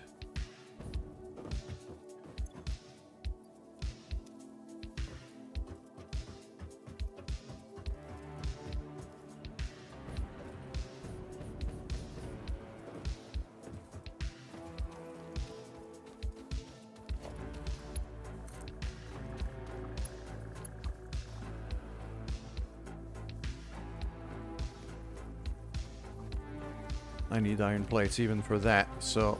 I need iron plates even for that, so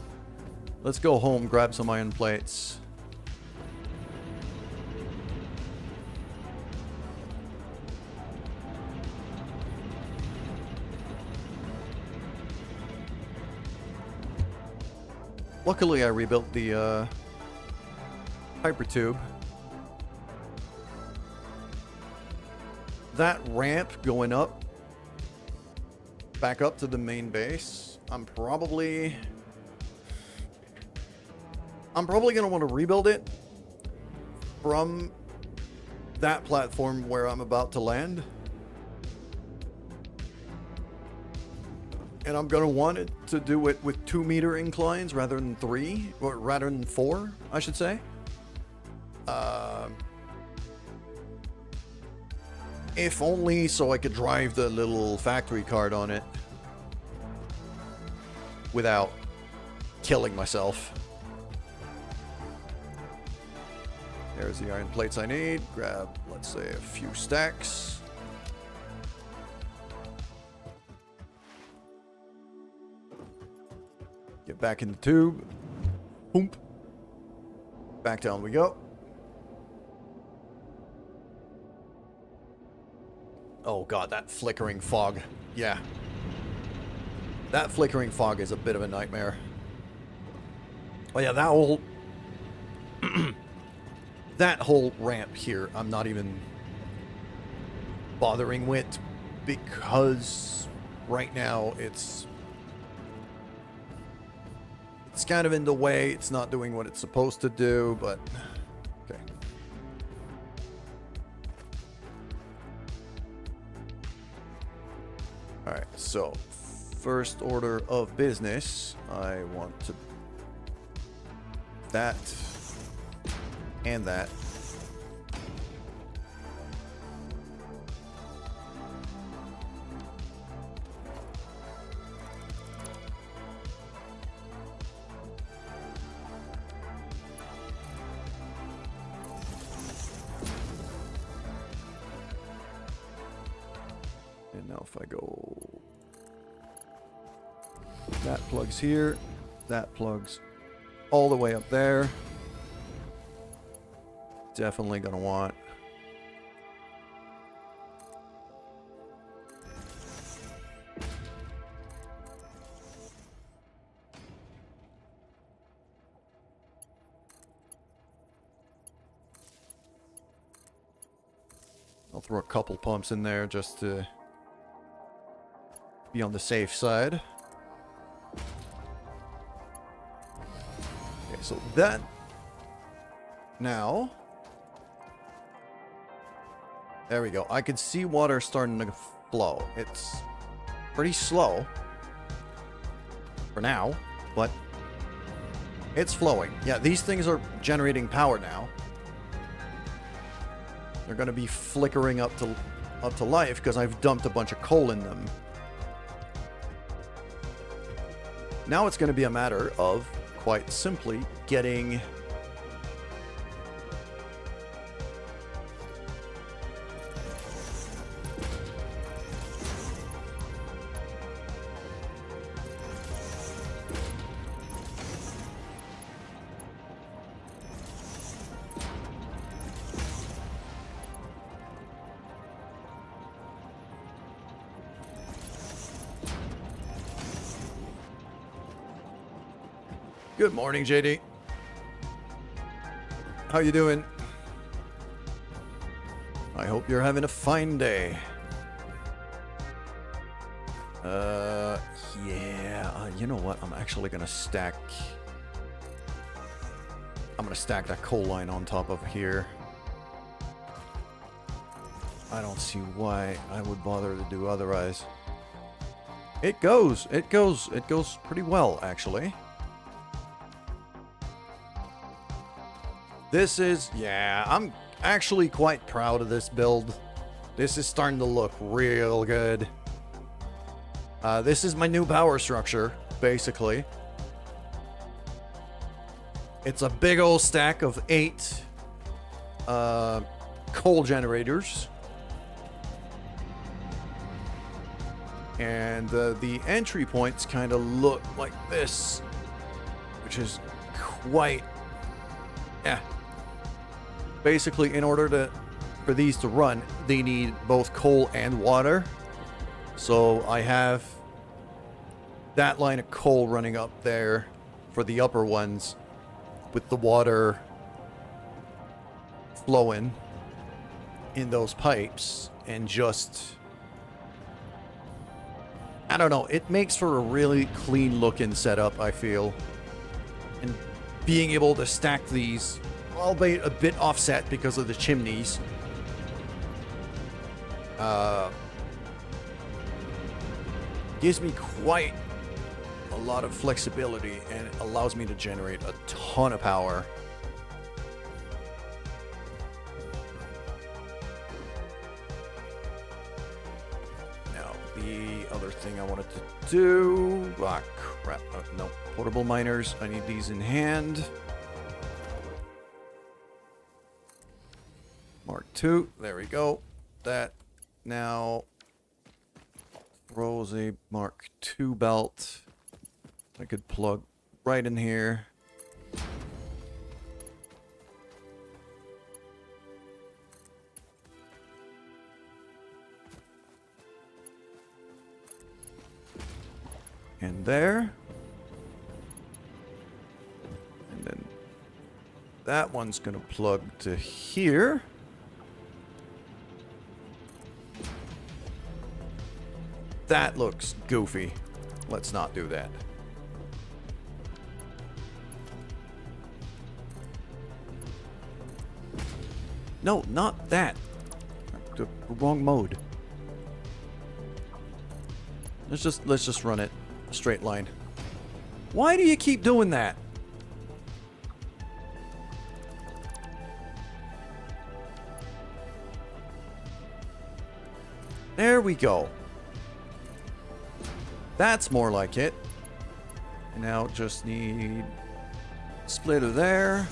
let's go home, grab some iron plates. Luckily I rebuilt the hyper tube. That ramp going up back up to the main base, I'm probably gonna want to rebuild it from that platform where I'm about to land. And I'm gonna want it to do it with 2-meter inclines rather than 3, or rather than 4, I should say. If only so I could drive the little factory cart on it without killing myself. There's the iron plates I need. Grab, let's say, a few stacks. Get back in the tube. Boom. Back down we go. Oh god, that flickering fog. Yeah. That flickering fog is a bit of a nightmare. Oh yeah, that whole... that whole ramp here, I'm not even bothering with, because right now it's kind of in the way. It's not doing what it's supposed to do, but okay. All right, so first order of business, I want to that and that. And now if I go, that plugs here, that plugs all the way up there. Definitely gonna want I'll throw a couple pumps in there just to be on the safe side. Okay, so that now, there we go. I can see water starting to flow. It's pretty slow for now, but it's flowing. Yeah, these things are generating power now. They're going to be flickering up to life because I've dumped a bunch of coal in them. Now it's going to be a matter of, quite simply, getting Good morning, JD. How you doing? I hope you're having a fine day. Yeah, you know what? I'm actually gonna stack... I'm gonna stack that coal line on top of here. I don't see why I would bother to do otherwise. It goes pretty well, actually. This is, yeah, I'm actually quite proud of this build. This is starting to look real good. This is my new power structure, basically. It's a big old stack of 8 coal generators. And the entry points kind of look like this, which is quite, yeah. Basically, in order for these to run, they need both coal and water. So I have that line of coal running up there for the upper ones, with the water flowing in those pipes, and just, I don't know, it makes for a really clean looking setup, I feel. And being able to stack these, albeit a bit offset because of the chimneys, gives me quite a lot of flexibility, and it allows me to generate a ton of power. Now, the other thing I wanted to do... Ah, crap. No, portable miners. I need these in hand. Mark II. There we go. That now throws a Mark II belt. I could plug right in here. And there. And then that one's going to plug to here. That looks goofy. Let's not do that. No, not that. The wrong mode. Let's just run it a straight line. Why do you keep doing that? There we go. That's more like it. And now just need splitter there.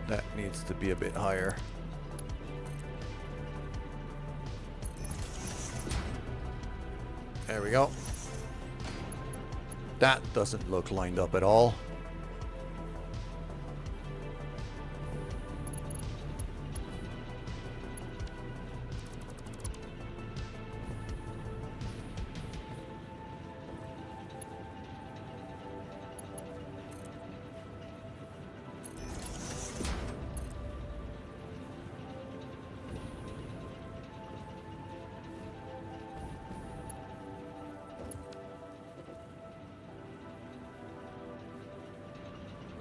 That needs to be a bit higher. There we go. That doesn't look lined up at all.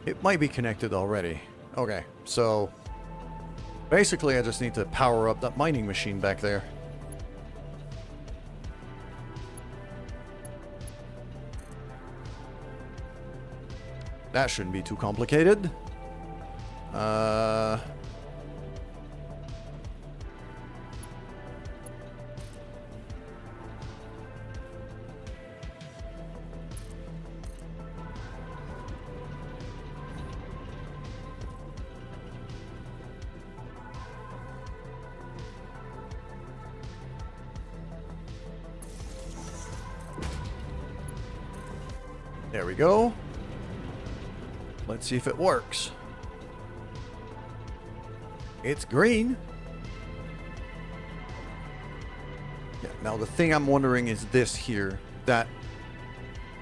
It might be connected already. Okay, so basically I just need to power up that mining machine back there. That shouldn't be too complicated. There we go. Let's see if it works. It's green. Yeah, now the thing I'm wondering is this here. That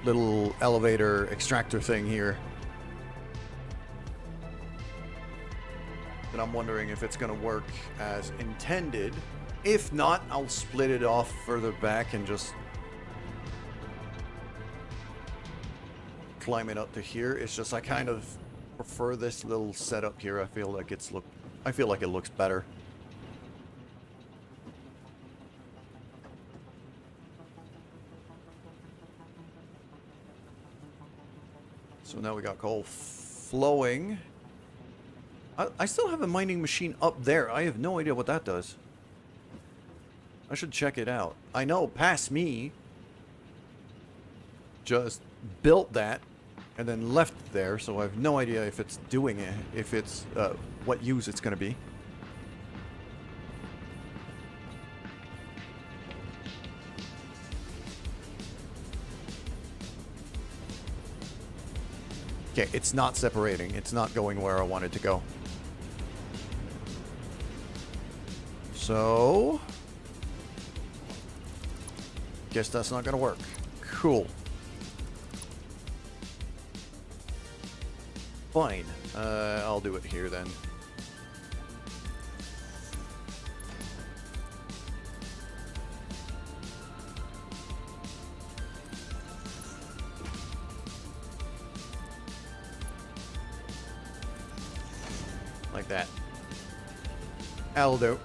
little elevator extractor thing here. And I'm wondering if it's going to work as intended. If not, I'll split it off further back and just climb it up to here. It's just I kind of prefer this little setup here. I feel like it looks better. So now we got coal flowing. I still have a mining machine up there. I have no idea what that does. I should check it out. I know past me just built that and then left it there, so I have no idea if it's doing it, if it's what use it's going to be. Okay, it's not separating. It's not going where I want it to go. So guess that's not going to work. Cool. Fine. I'll do it here then. Like that. That'll do.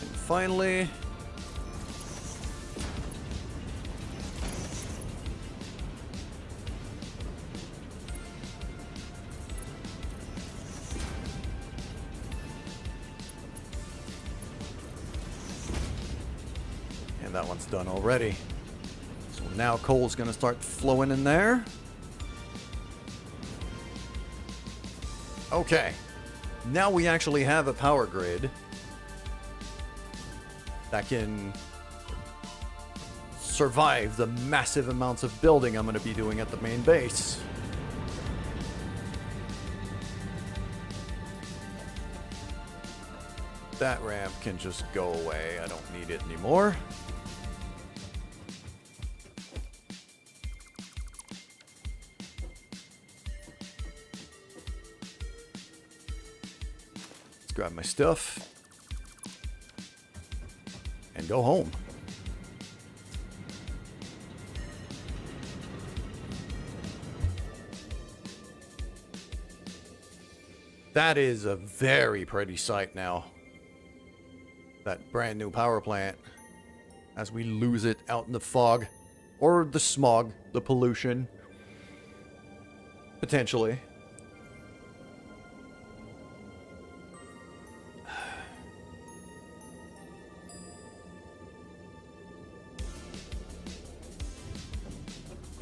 And finally, and that one's done already. So now coal's gonna start flowing in there. Okay, now we actually have a power grid that can survive the massive amounts of building I'm going to be doing at the main base. That ramp can just go away. I don't need it anymore. Let's grab my stuff and go home. That is a very pretty sight now. That brand new power plant. As we lose it out in the fog. Or the smog. The pollution. Potentially.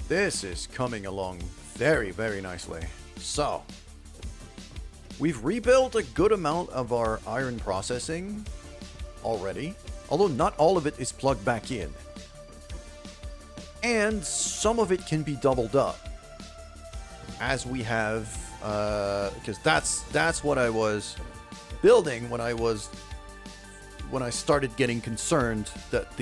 This is coming along very, very nicely. So, we've rebuilt a good amount of our iron processing already, although not all of it is plugged back in. And some of it can be doubled up, as we have, because that's what I was building when I started getting concerned that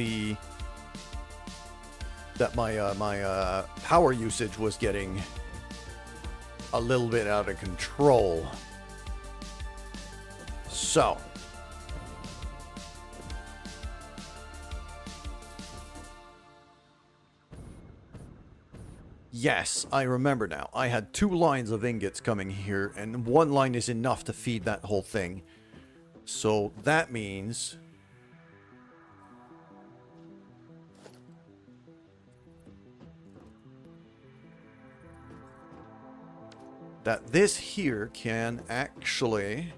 my power usage was getting a little bit out of control. So, yes, I remember now. I had 2 lines of ingots coming here, and 1 line is enough to feed that whole thing. So that means that this here can actually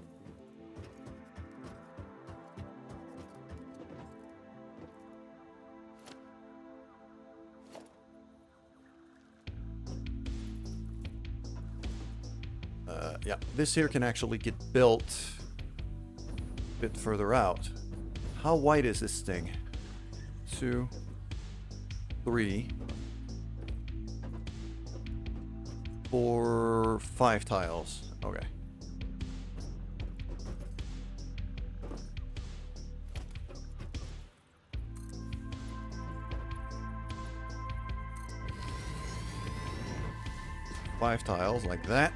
yeah, this here can actually get built a bit further out. How wide is this thing? 2, 3, 4, 5 tiles. Okay. Five tiles like that.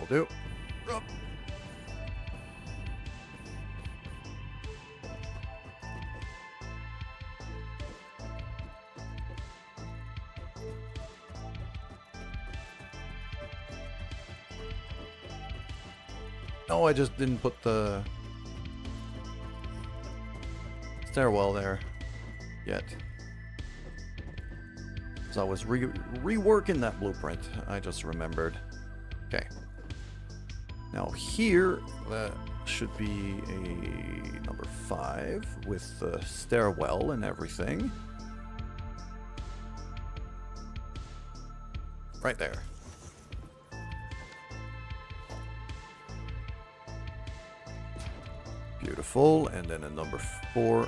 Do. No, I just didn't put the stairwell there yet. So I was reworking that blueprint. I just remembered. Okay. Now here, that should be a number 5 with the stairwell and everything. Right there. Beautiful. And then a number 4.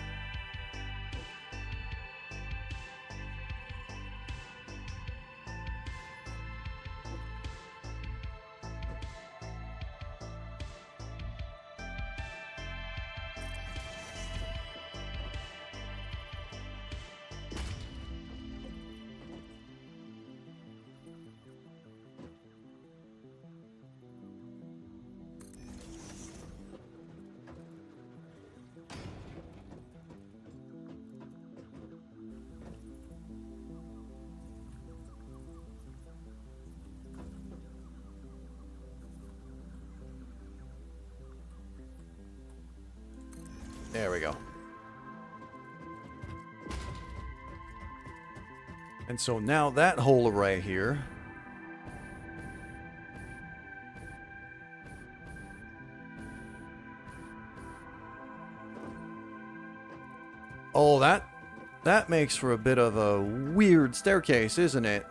There we go. And so now that whole array here oh, that That makes for a bit of a weird staircase, isn't it?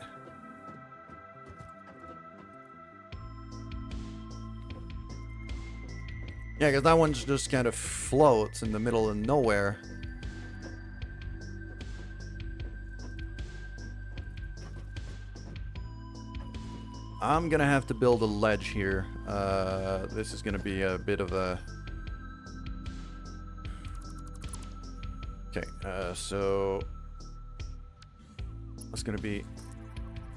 Yeah, because that one just kind of floats in the middle of nowhere. I'm gonna have to build a ledge here. This is gonna be a bit of a... Okay, so... That's gonna be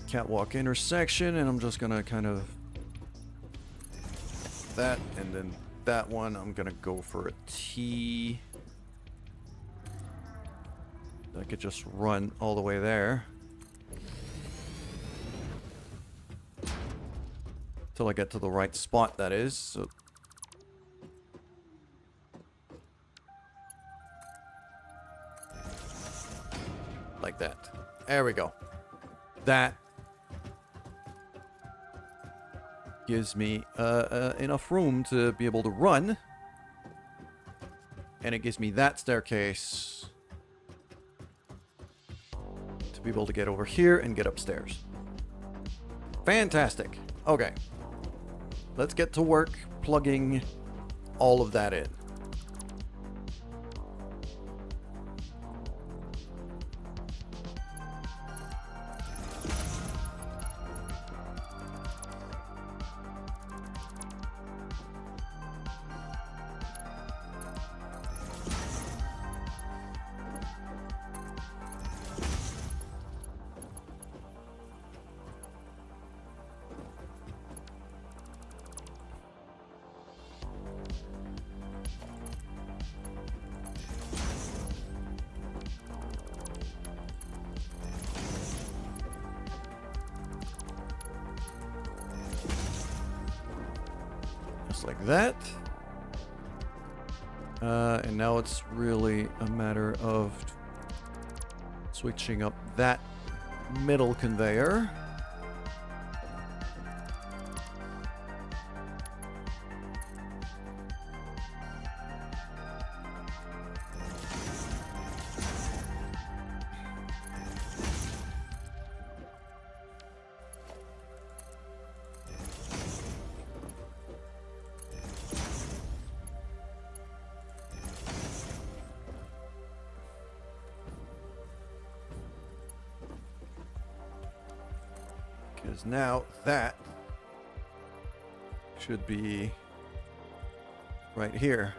catwalk intersection, and I'm just gonna kind of... That, and then that one, I'm gonna go for a T. I could just run all the way there. Till I get to the right spot, that is. So like that. There we go. That gives me enough room to be able to run. And it gives me that staircase to be able to get over here and get upstairs. Fantastic. Okay. Let's get to work plugging all of that in. Like that. And now it's really a matter of switching up that middle conveyor. Because now that should be right here.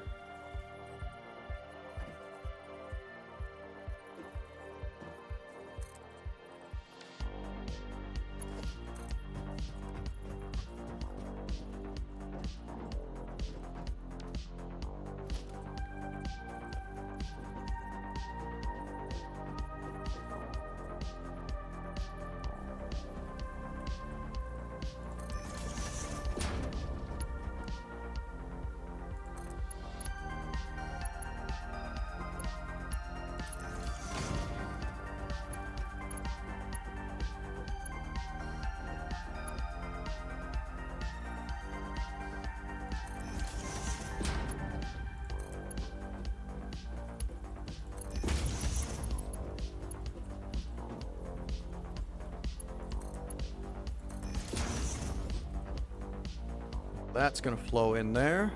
That's gonna flow in there.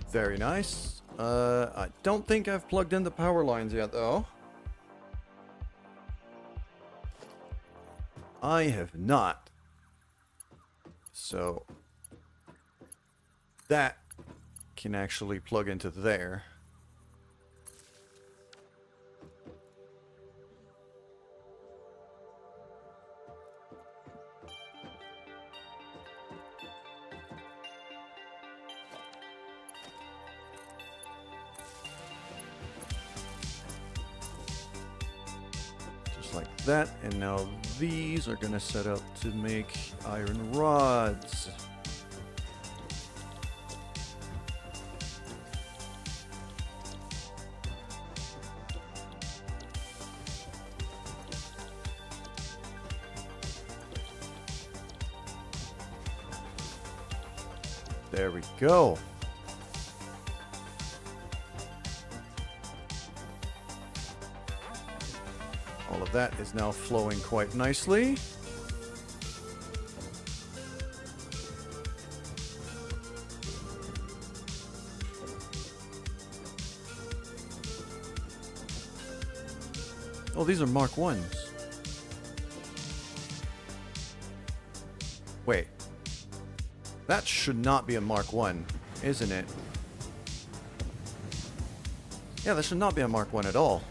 Very nice. I don't think I've plugged in the power lines yet, though. I have not. So that can actually plug into there. Like that, and now these are gonna set up to make iron rods. There we go. that is now flowing quite nicely. Oh, these are Mark 1s. Wait. That should not be a Mark 1, isn't it? Yeah, that should not be a Mark 1 at all.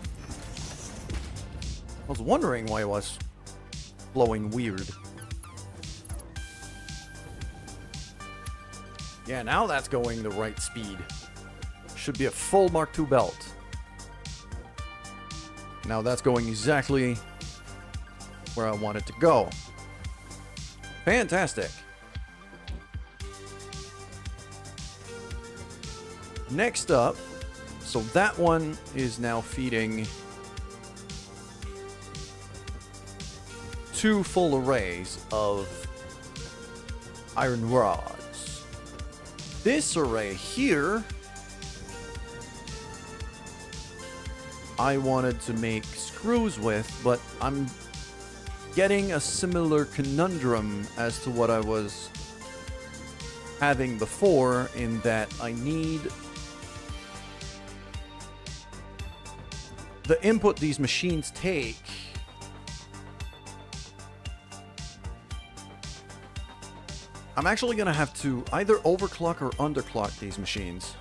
I was wondering why it was flowing weird. Yeah, now that's going the right speed. Should be a full Mark II belt. Now that's going exactly where I want it to go. Fantastic. Next up, so that one is now feeding 2 full arrays of iron rods. This array here, I wanted to make screws with, but I'm getting a similar conundrum as to what I was having before, in that I need the input these machines take I'm actually gonna have to either overclock or underclock these machines.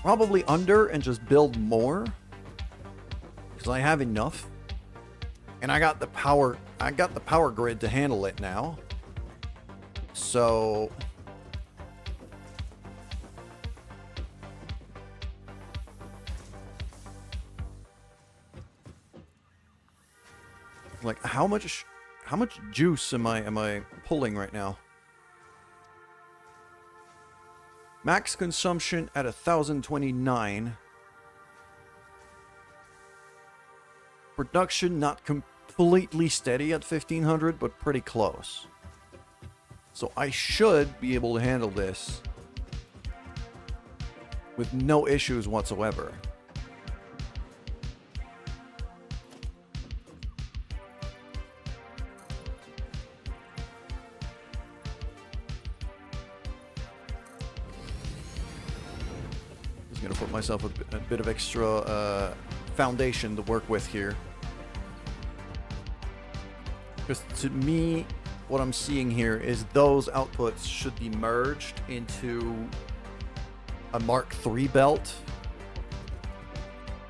Probably under and just build more, because I have enough. And I got the power grid to handle it now. So like how much juice am I pulling right now? Max consumption at 1029. Production not completely steady at 1500, but pretty close. So I should be able to handle this with no issues whatsoever. Just gonna put myself a bit of extra foundation to work with here. Because to me, what I'm seeing here is those outputs should be merged into a Mark III belt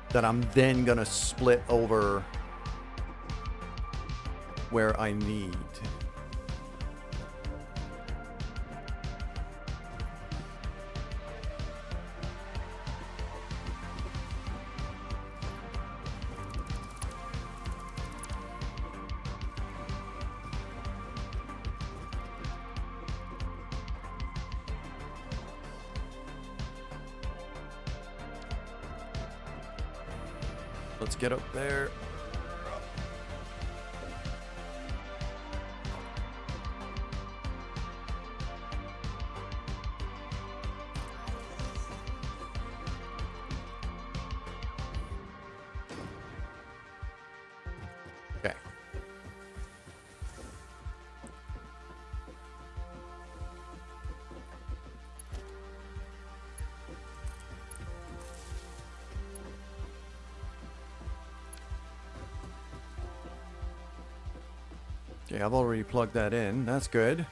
that I'm then gonna split over where I need. Let's get up there. Okay. Okay, I've already plugged that in. That's good.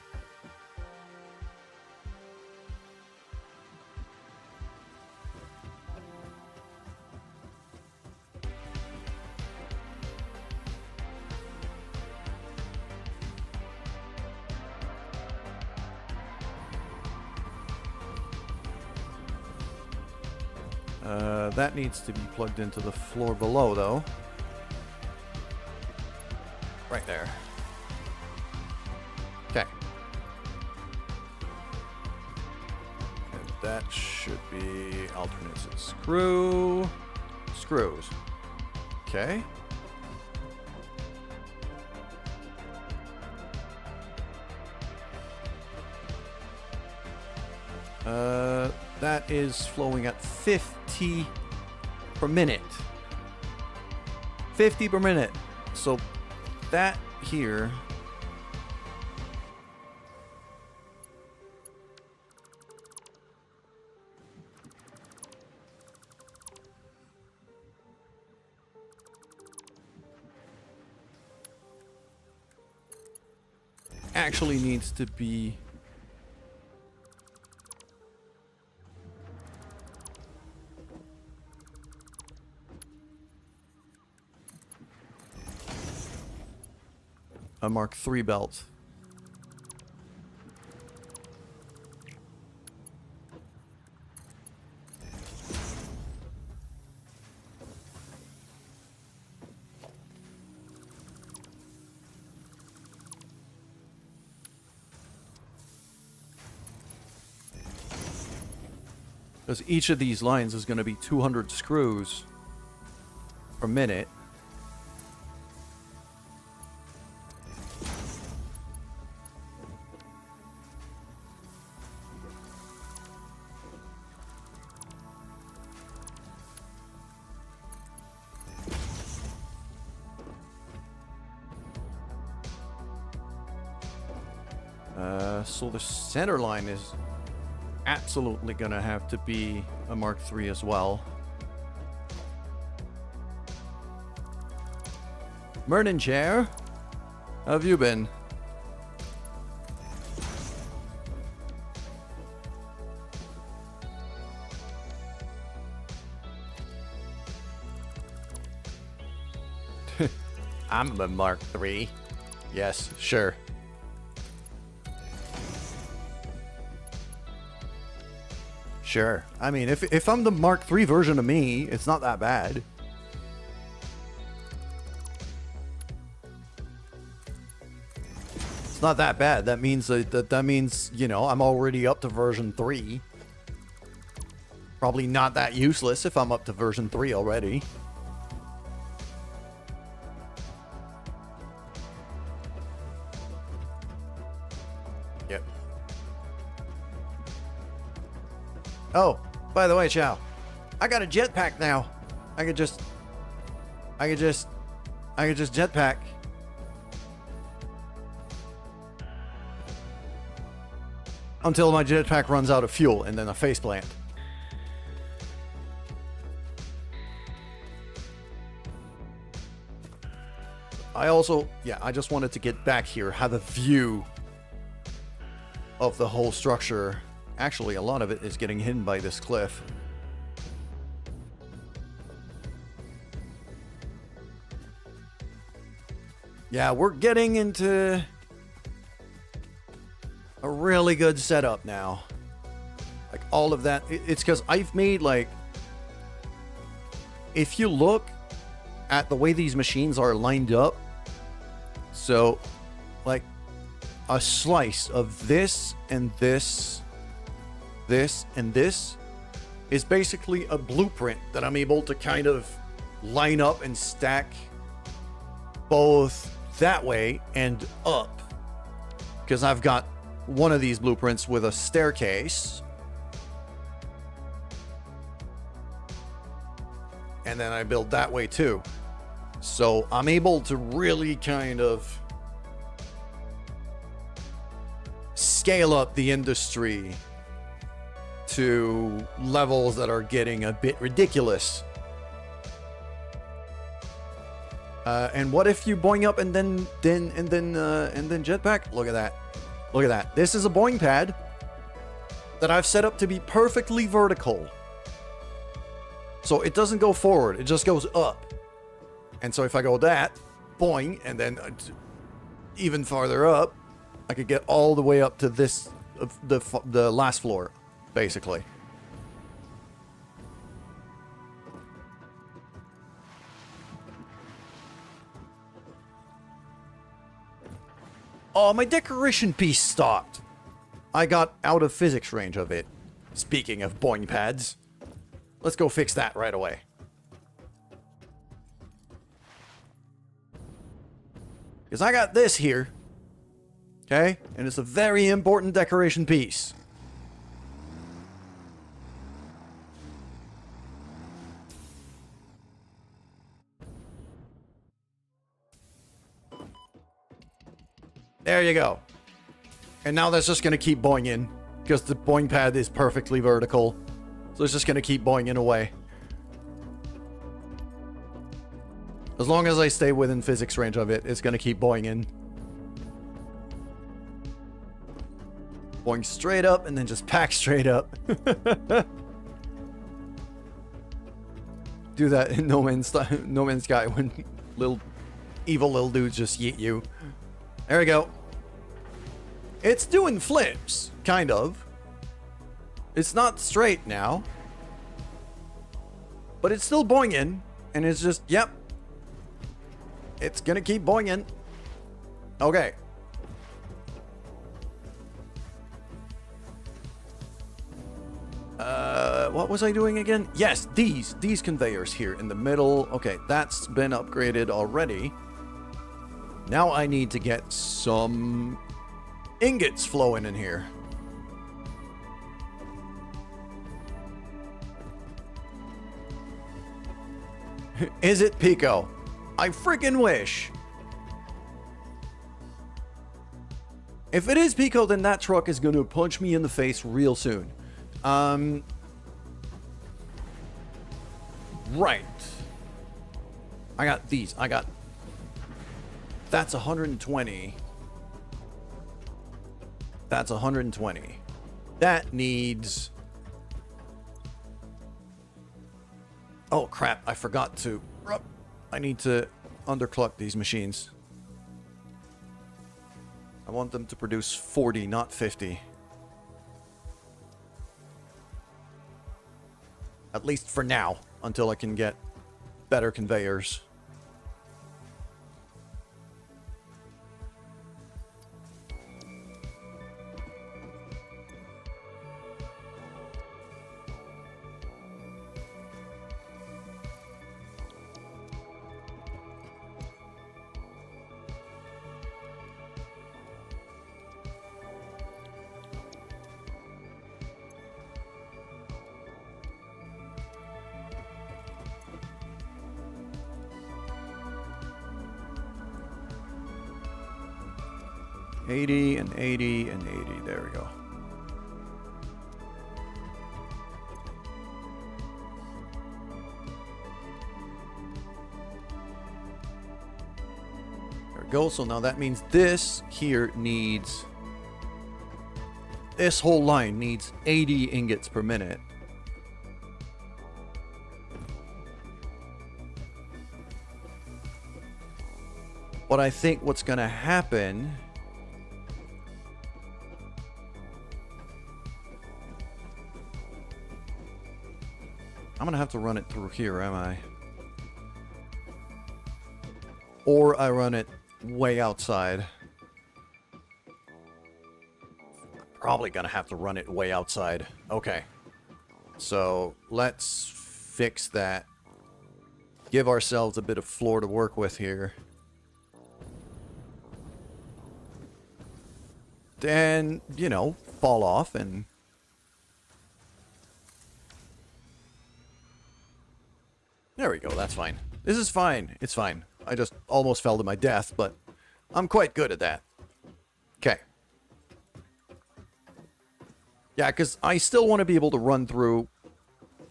That needs to be plugged into the floor below, though. Right there. Okay. And that should be alternates and screws. Okay. That is flowing at 50 per minute. 50 per minute. So that here... actually needs to be... a Mark III belt. Because each of these lines is going to be 200 screws per minute. So the center line is absolutely gonna have to be a Mark III as well. Morning, Chair. How have you been? I'm a Mark III. Yes, sure. Sure. I mean, if I'm the Mark III version of me, it's not that bad. It's not that bad. That means that means, you know, I'm already up to version 3. Probably not that useless if I'm up to version 3 already. Yep. Oh, by the way, Chow, I got a jetpack now. I could just jetpack. Until my jetpack runs out of fuel, and then a faceplant. I also, yeah, I just wanted to get back here, have a view of the whole structure. Actually, a lot of it is getting hidden by this cliff. Yeah, we're getting into a really good setup now. Like, all of that. It's because I've made, like... If you look at the way these machines are lined up, so, like, a slice of this and this... this and this is basically a blueprint that I'm able to kind of line up and stack both that way and up, because I've got one of these blueprints with a staircase, and then I build that way too, so I'm able to really kind of scale up the industry to levels that are getting a bit ridiculous. And what if you boing up and then jetpack? Look at that. Look at that. This is a boing pad that I've set up to be perfectly vertical. So it doesn't go forward, it just goes up. And so if I go that, boing, and then even farther up, I could get all the way up to this, the last floor. Basically. Oh, my decoration piece stopped. I got out of physics range of it. Speaking of boing pads, let's go fix that right away. Because I got this here. Okay? And it's a very important decoration piece. There you go. And now that's just going to keep boing in because the boing pad is perfectly vertical. So it's just going to keep boing in away. As long as I stay within physics range of it, it's going to keep boing in. Boing straight up and then just pack straight up. Do that in No Man's Sky when evil little dudes just yeet you. There we go. It's doing flips, kind of. It's not straight now. But it's still boinging. And it's just, yep. It's gonna keep boinging. Okay. What was I doing again? Yes, these conveyors here in the middle. Okay, that's been upgraded already. Now I need to get some ingots flowing in here. Is it Pico? I freaking wish. If it is Pico, then that truck is going to punch me in the face real soon. Right. I got these. That's 120. That's 120. That needs... Oh, crap. I forgot to... I need to underclock these machines. I want them to produce 40, not 50. At least for now, until I can get better conveyors. $80 and $80 and $80. There we go. There we go. So now that means this here needs... This whole line needs 80 ingots per minute. But I think what's going to happen... I'm going to have to run it through here, am I? Or I run it way outside. Probably going to have to run it way outside. Okay. So let's fix that. Give ourselves a bit of floor to work with here. Then, you know, fall off and... There we go, that's fine. This is fine. It's fine. I just almost fell to my death, but I'm quite good at that. Okay. Yeah, because I still want to be able to run through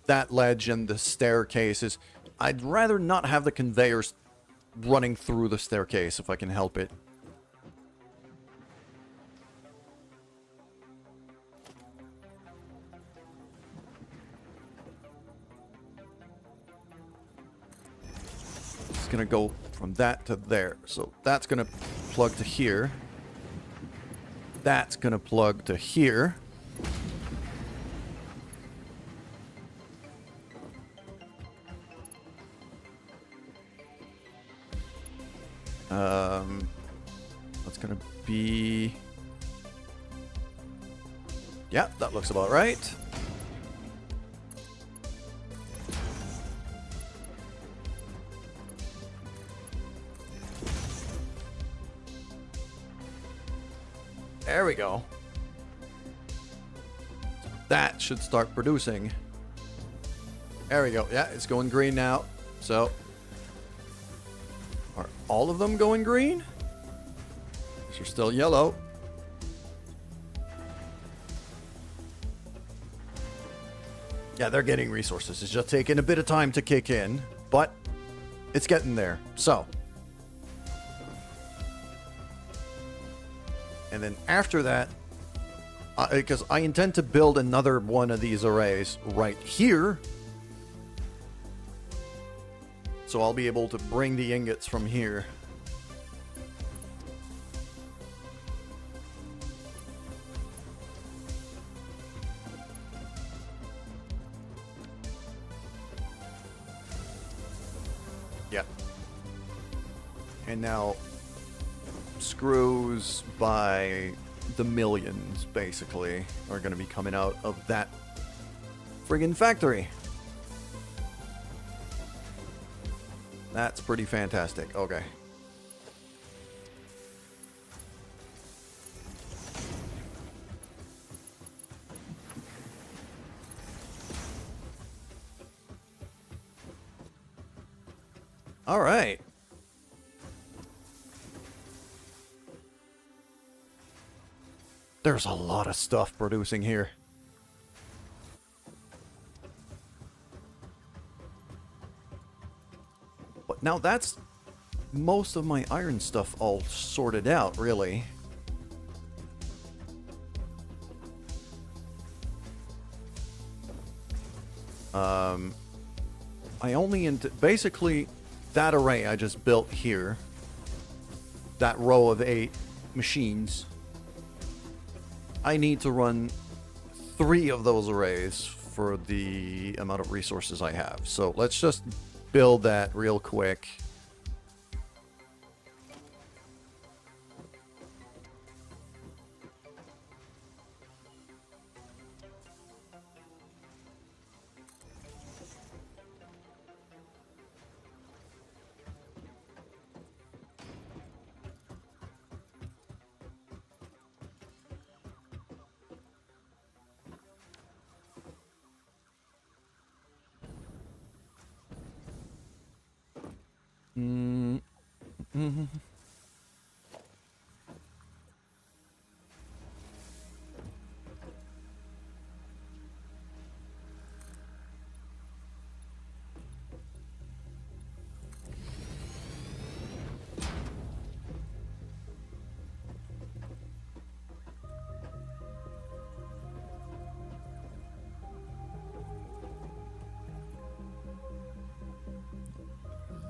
that ledge and the staircases. I'd rather not have the conveyors running through the staircase if I can help it. Gonna go from that to there, so that's gonna plug to here, that's gonna plug to here, that's gonna be, yeah, that looks about right. There we go. That should start producing. There we go. Yeah, it's going green now. So, are all of them going green? These are still yellow. Yeah, they're getting resources. It's just taking a bit of time to kick in, but it's getting there. So. And then after that, because I intend to build another one of these arrays right here. So I'll be able to bring the ingots from here. Yeah. And now screws by the millions, basically, are going to be coming out of that friggin' factory. That's pretty fantastic. Okay. All right. There's a lot of stuff producing here. But now that's most of my iron stuff all sorted out, really. I only basically that array I just built here, that row of 8 machines, I need to run 3 of those arrays for the amount of resources I have. So let's just build that real quick.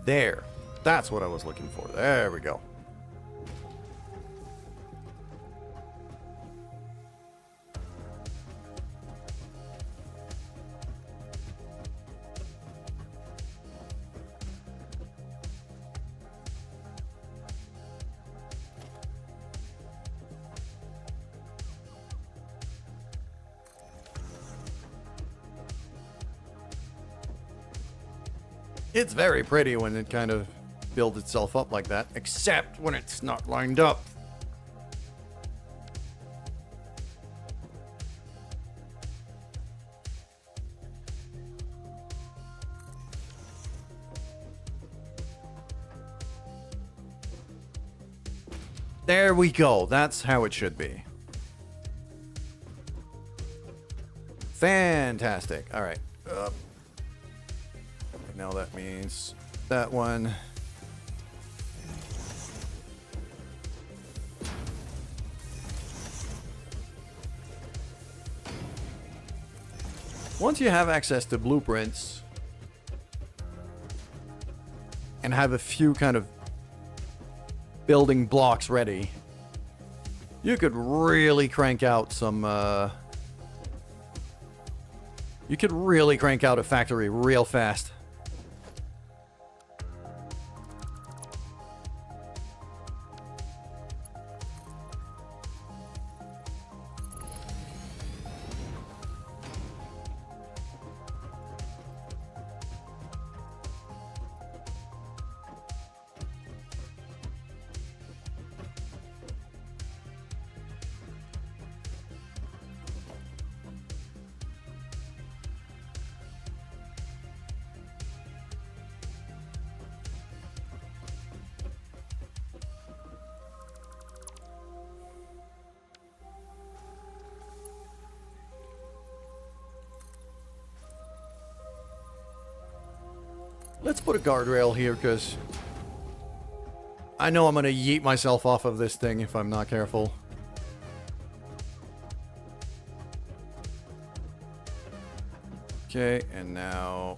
There. That's what I was looking for. There we go. It's very pretty when it kind of builds itself up like that, except when it's not lined up. There we go. That's how it should be. Fantastic. All right. Now that means that one. Once you have access to blueprints and have a few kind of building blocks ready, you could really crank out some you could really crank out a factory real fast. Let's put a guardrail here, because I know I'm going to yeet myself off of this thing if I'm not careful. Okay, and now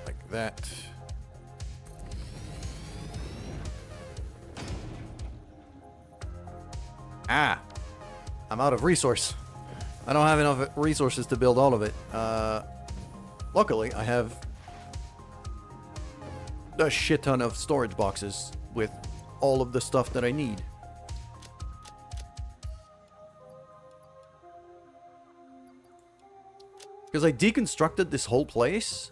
like that. Ah! I'm out of resource. I don't have enough resources to build all of it. Luckily, I have a shit ton of storage boxes with all of the stuff that I need. Because I deconstructed this whole place,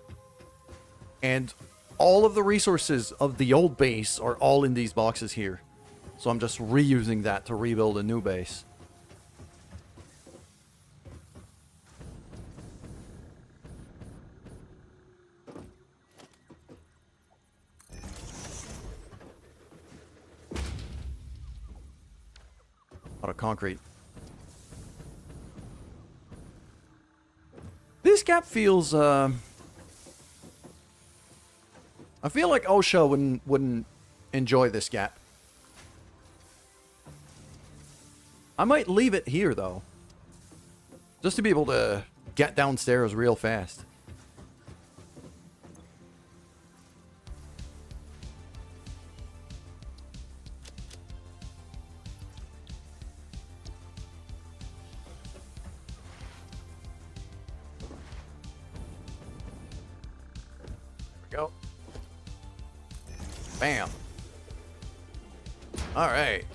and all of the resources of the old base are all in these boxes here. So I'm just reusing that to rebuild a new base. A lot of concrete. This gap feels, I feel like OSHA wouldn't enjoy this gap. I might leave it here, though. Just to be able to get downstairs real fast. Go. Bam. All right.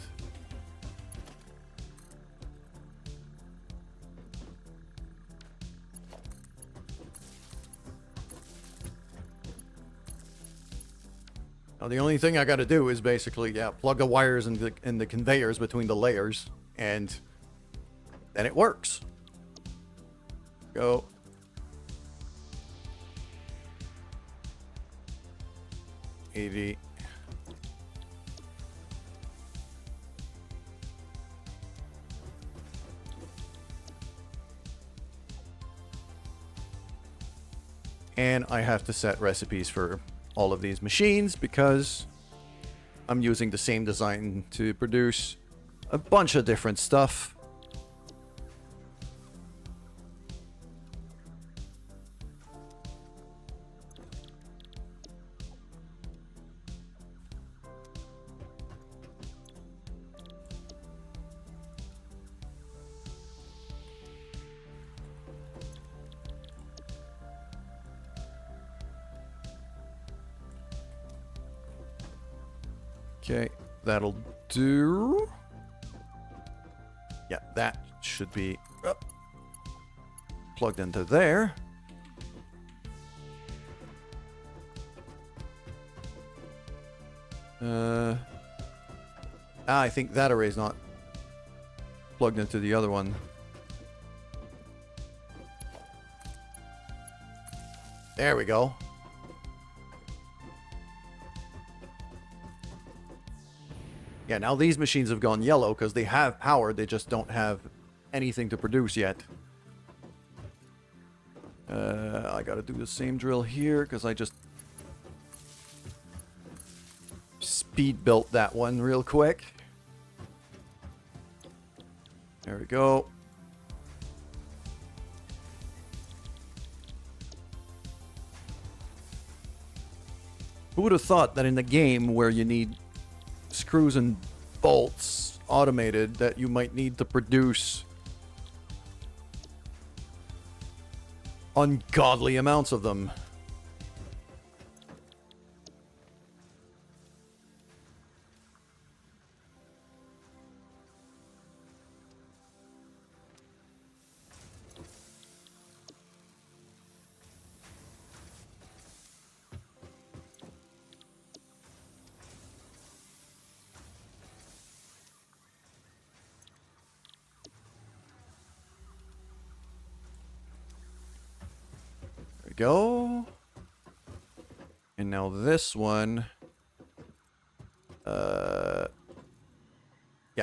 Now the only thing I got to do is basically, plug the wires in the conveyors between the layers, and then it works. Go. $80. And I have to set recipes for all of these machines because I'm using the same design to produce a bunch of different stuff. Okay, that'll do. Yeah, that should be plugged into there. I think that array's not plugged into the other one. There we go. Yeah, now these machines have gone yellow because they have power, they just don't have anything to produce yet. I gotta do the same drill here because I just speed built that one real quick. There we go. Who would have thought that in a game where you need screws and bolts automated that you might need to produce ungodly amounts of them? Go. And now this one, yeah,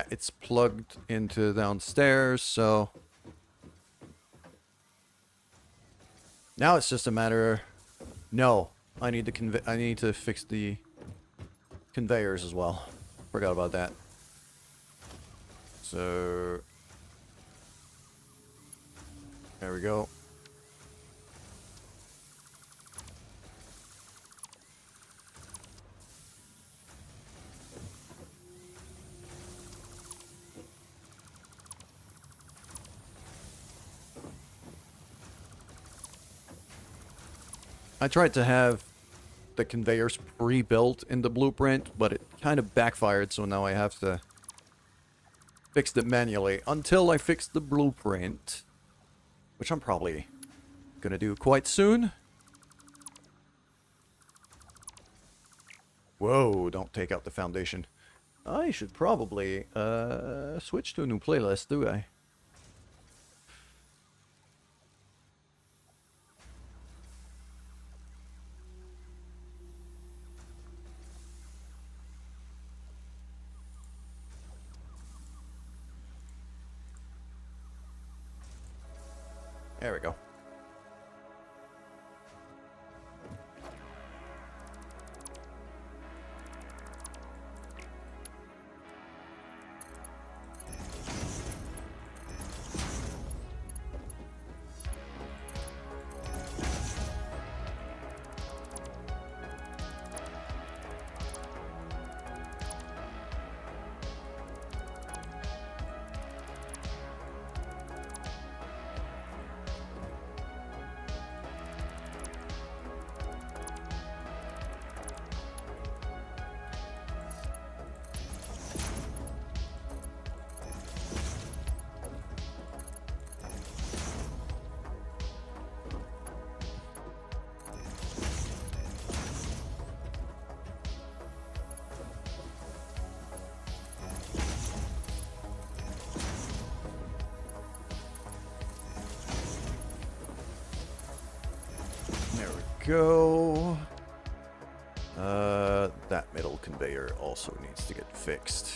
it's plugged into downstairs, so now it's just a matter No, I need to fix the conveyors as well. Forgot about that. So there we go. I tried to have the conveyors pre-built in the blueprint, but it kind of backfired, so now I have to fix it manually until I fix the blueprint, which I'm probably gonna do quite soon. Whoa, don't take out the foundation. I should probably switch to a new playlist, do I? There we go. Go. That middle conveyor also needs to get fixed.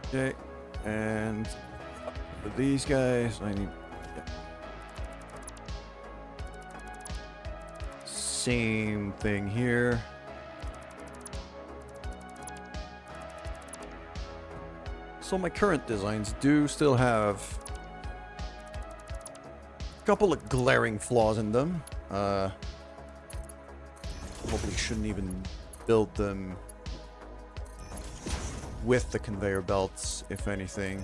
Okay, and for these guys, I need... Yeah. Same thing here. So my current designs do still have a couple of glaring flaws in them. Probably shouldn't even build them with the conveyor belts, if anything.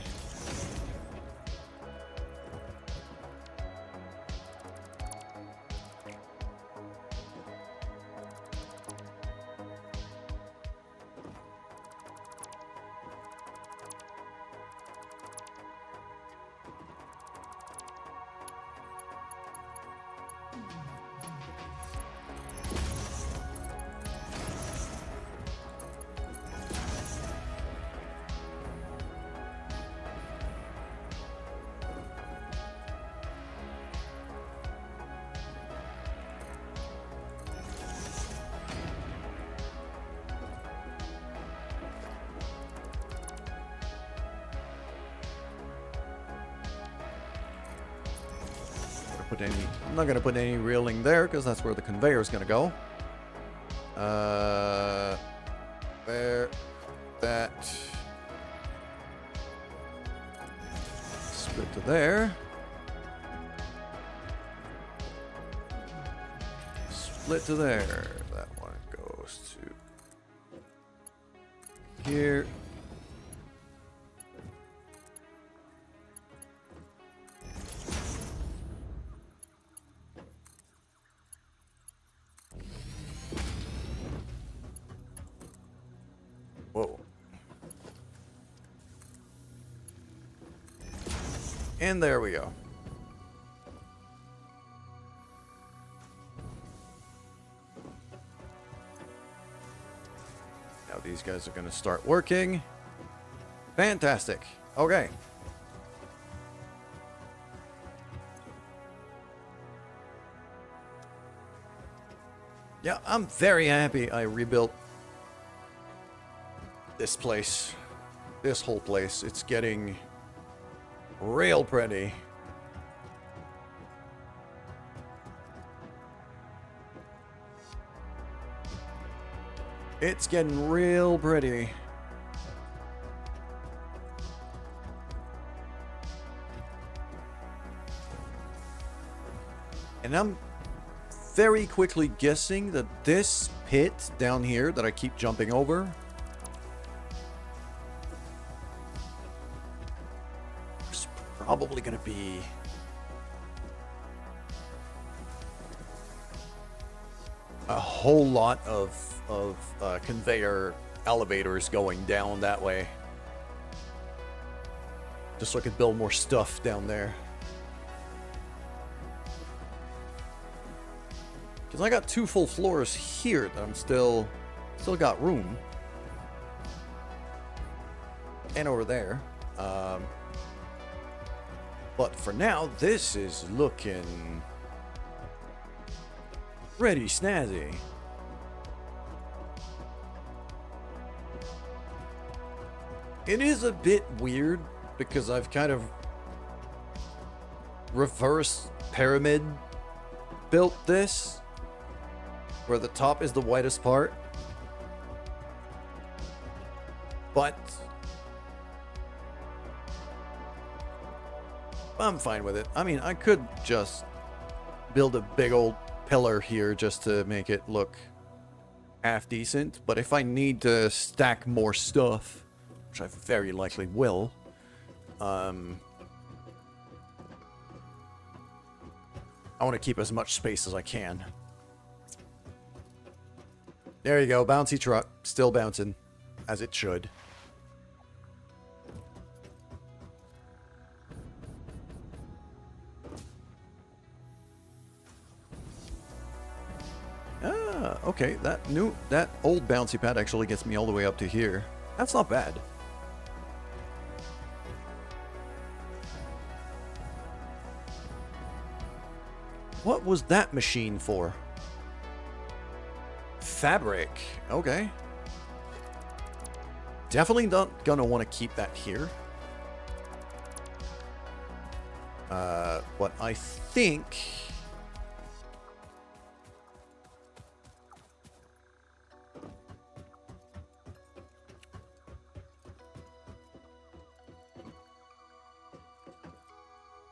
I'm not gonna put any railing there because that's where the conveyor is gonna go. There, that, split to there, split to there. That one goes to here. Whoa. And there we go. these guys are going to start working. Fantastic. Okay. Yeah, I'm very happy I rebuilt this place. This whole place. It's getting real pretty. It's getting real pretty. And I'm very quickly guessing that this pit down here that I keep jumping over is probably going to be a whole lot of conveyor elevators going down that way. Just so I could build more stuff down there. Because I got 2 full floors here that I'm still got room. And over there. But for now, this is looking pretty snazzy. It is a bit weird because I've kind of reverse pyramid built this, where the top is the whitest part. But I'm fine with it. I mean, I could just build a big old pillar here just to make it look half decent, but if I need to stack more stuff, which I very likely will, I want to keep as much space as I can. There you go, bouncy truck, still bouncing, as it should. Ah, okay, that old bouncy pad actually gets me all the way up to here. That's not bad. What was that machine for? Fabric. Okay. Definitely not gonna want to keep that here. But I think...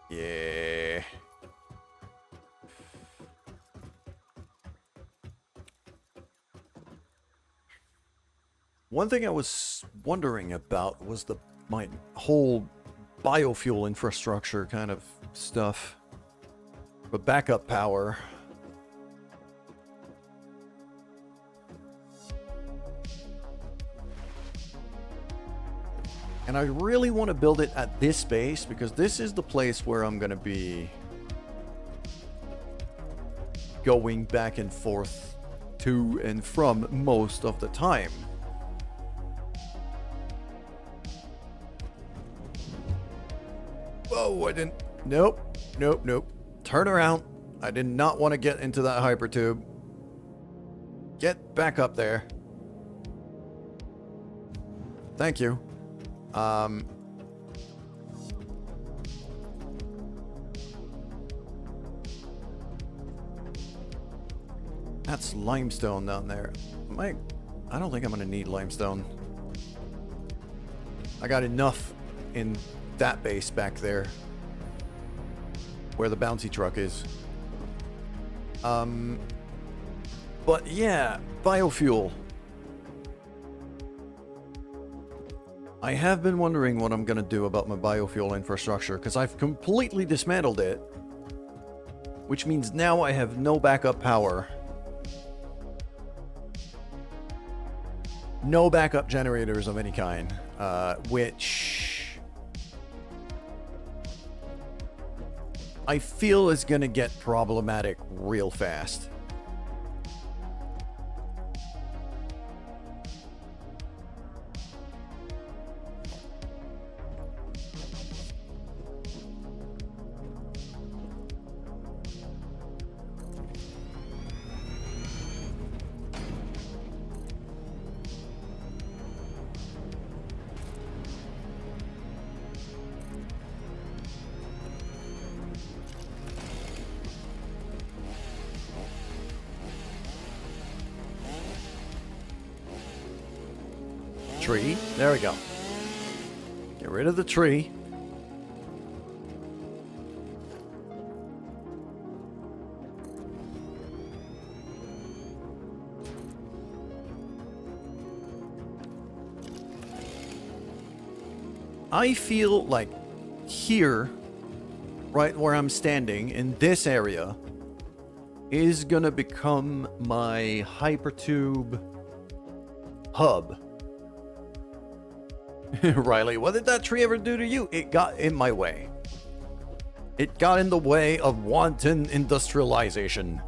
yeah. One thing I was wondering about was my whole biofuel infrastructure kind of stuff. But backup power. And I really want to build it at this base because this is the place where I'm going to be going back and forth to and from most of the time. Whoa, I didn't... Nope. Turn around. I did not want to get into that hypertube. Get back up there. Thank you. That's limestone down there. I don't think I'm gonna need limestone. I got enough in that base back there where the bouncy truck is. But yeah, biofuel. I have been wondering what I'm gonna do about my biofuel infrastructure because I've completely dismantled it, which means now I have no backup power. No backup generators of any kind, which I feel is gonna get problematic real fast. tree. There we go. Get rid of the tree. I feel like here, right where I'm standing, in this area, is gonna become my hypertube hub. Riley, what did that tree ever do to you? It got in my way. It got in the way of wanton industrialization.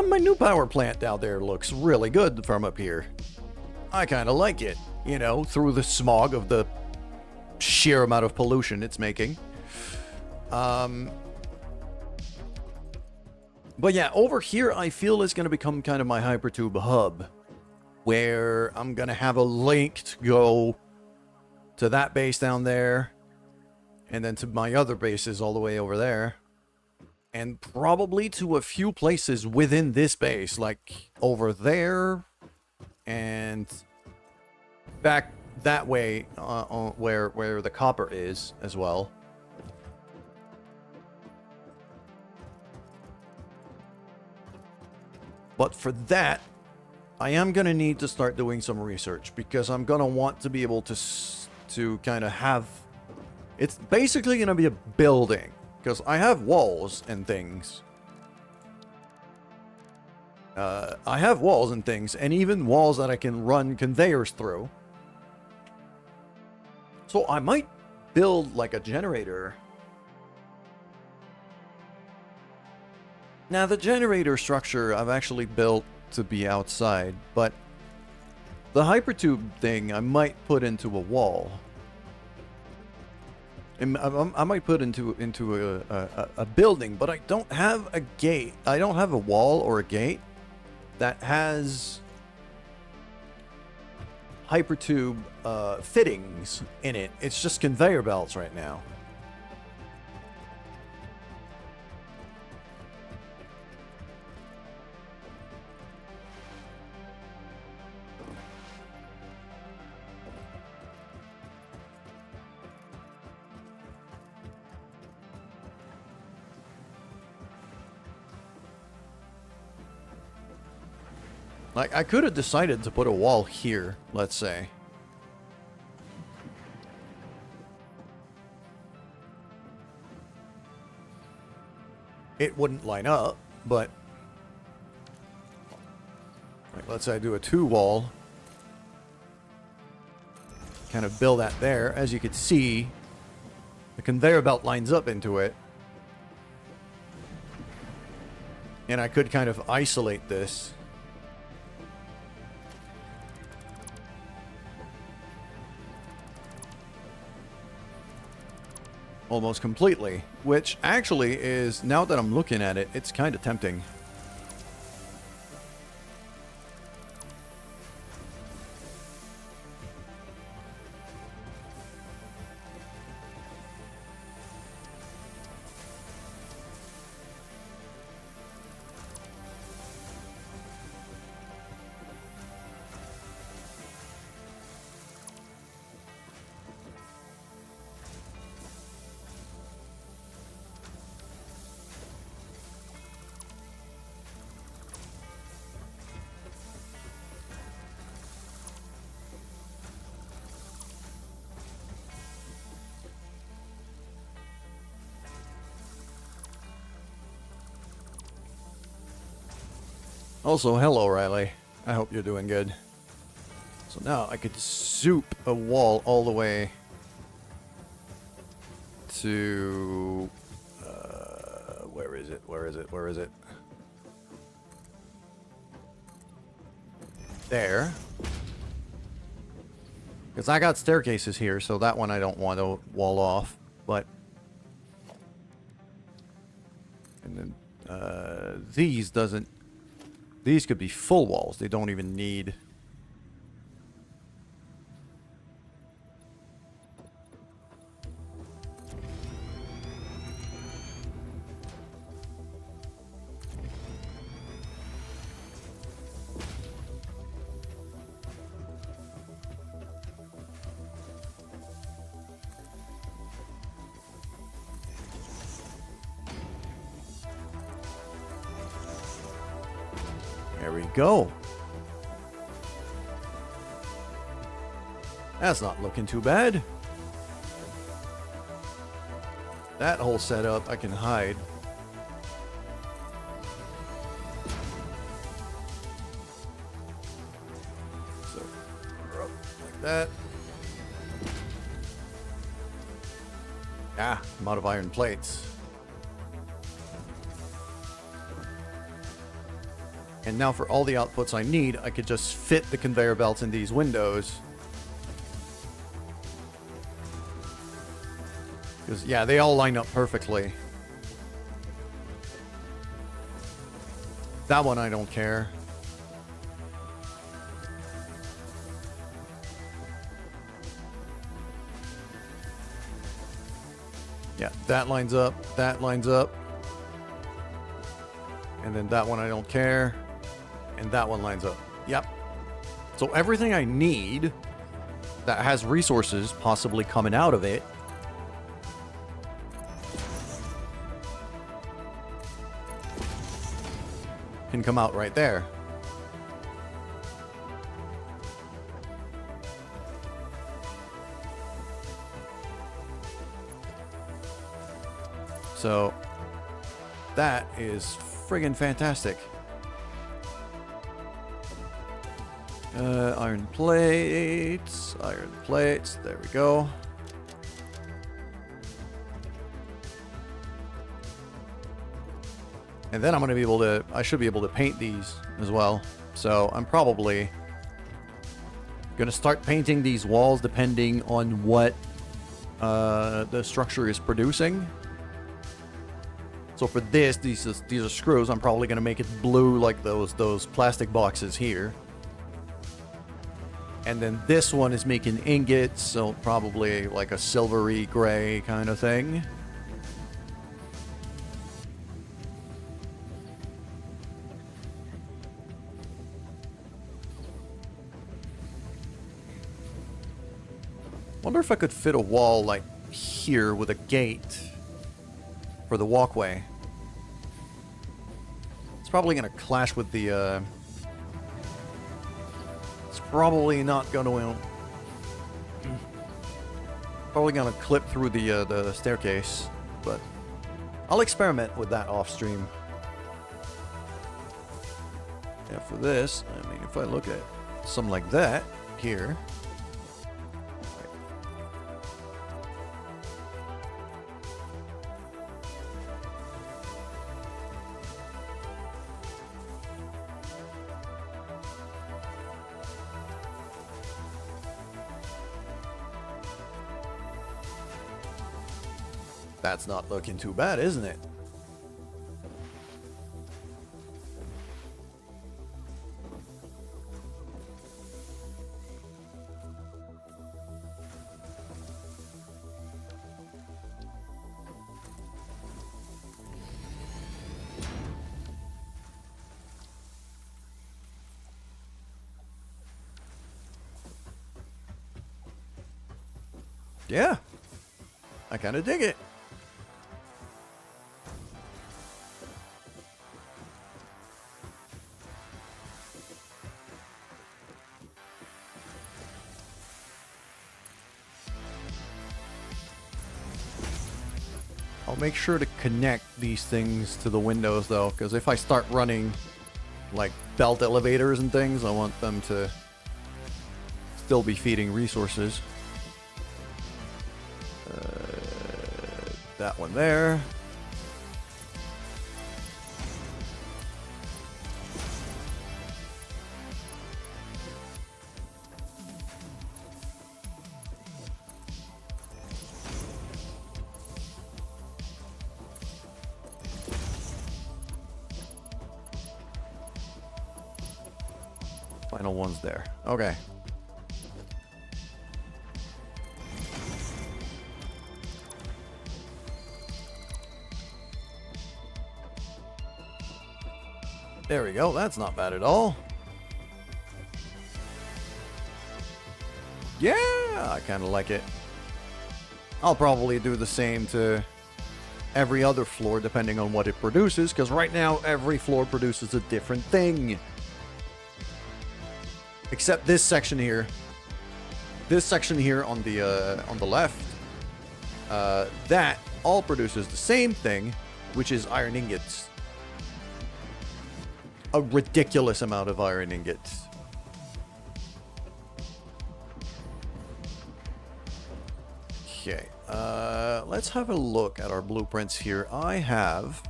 My new power plant down there looks really good from up here. I kind of like it, you know, through the smog of the sheer amount of pollution it's making. But yeah, over here I feel is going to become kind of my hypertube hub, where I'm going to have a link to go to that base down there, and then to my other bases all the way over there. And probably to a few places within this base, like over there and back that way, where the copper is as well. But for that, I am going to need to start doing some research, because I'm going to want to be able to kind of have... It's basically going to be a building. Because I have walls and things. I have walls and things, and even walls that I can run conveyors through. So I might build like a generator. Now the generator structure I've actually built to be outside, but the hypertube thing I might put into a wall. I might put into a building, but I don't have a gate. I don't have a wall or a gate that has hypertube fittings in it. It's just conveyor belts right now. Like, I could have decided to put a wall here, let's say. It wouldn't line up, but... Like, let's say I do a 2-wall. Kind of build that there. As you can see, the conveyor belt lines up into it. And I could kind of isolate this. Almost completely, which actually is, now that I'm looking at it, it's kind of tempting. Also, hello, Riley. I hope you're doing good. So now I could zoop a wall all the way to... where is it? Where is it? Where is it? There. Because I got staircases here, so that one I don't want to wall off, but... And then, these doesn't... These could be full walls. They don't even need... go. That's not looking too bad. That whole setup I can hide. So, like that. Ah, I'm out of iron plates. And now for all the outputs I need, I could just fit the conveyor belts in these windows. Because, yeah, they all line up perfectly. That one I don't care. Yeah, that lines up, that lines up. And then that one I don't care. And that one lines up. Yep. So everything I need that has resources possibly coming out of it can come out right there. So that is friggin' fantastic. Iron plates, there we go. And then I'm going to be able to, I should be able to paint these as well. So I'm probably going to start painting these walls depending on what the structure is producing. So for this, these are screws. I'm probably going to make it blue like those plastic boxes here. And then this one is making ingots, so probably like a silvery gray kind of thing. Wonder if I could fit a wall like here with a gate for the walkway. It's probably going to clash with the probably not going to probably going to clip through the staircase, but I'll experiment with that off stream. Yeah, for this, I mean, if I look at something like that here, that's not looking too bad, isn't it? Yeah, I kind of dig it. I'll make sure to connect these things to the windows though, because if I start running like belt elevators and things, I want them to still be feeding resources. That one there. Final one's there. Okay. There we go. That's not bad at all. Yeah, I kind of like it. I'll probably do the same to every other floor depending on what it produces, because right now every floor produces a different thing. Except this section here. This section here on the left, that all produces the same thing, which is iron ingots. A ridiculous amount of iron ingots. Okay, let's have a look at our blueprints here. I have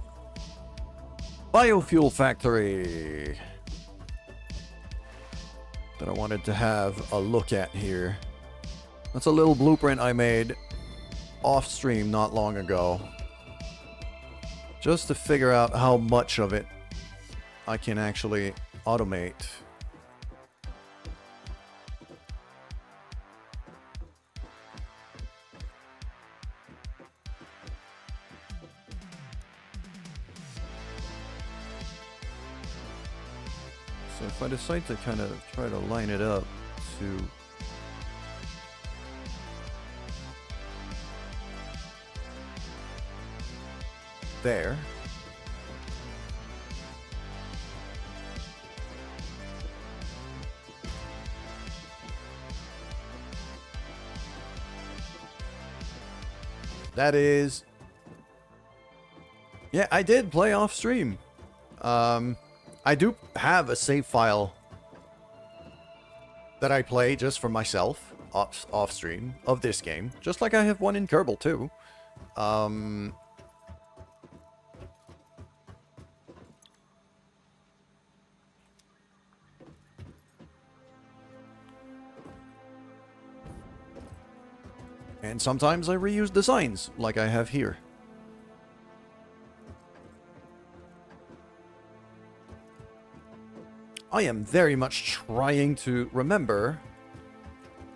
Biofuel Factory that I wanted to have a look at here. That's a little blueprint I made off stream not long ago, just to figure out how much of it I can actually automate. So if I decide to kind of try to line it up to there. That is... Yeah, I did play off stream. I do have a save file that I play just for myself off stream of this game, just like I have one in Kerbal too. And sometimes I reuse designs, like I have here. I am very much trying to remember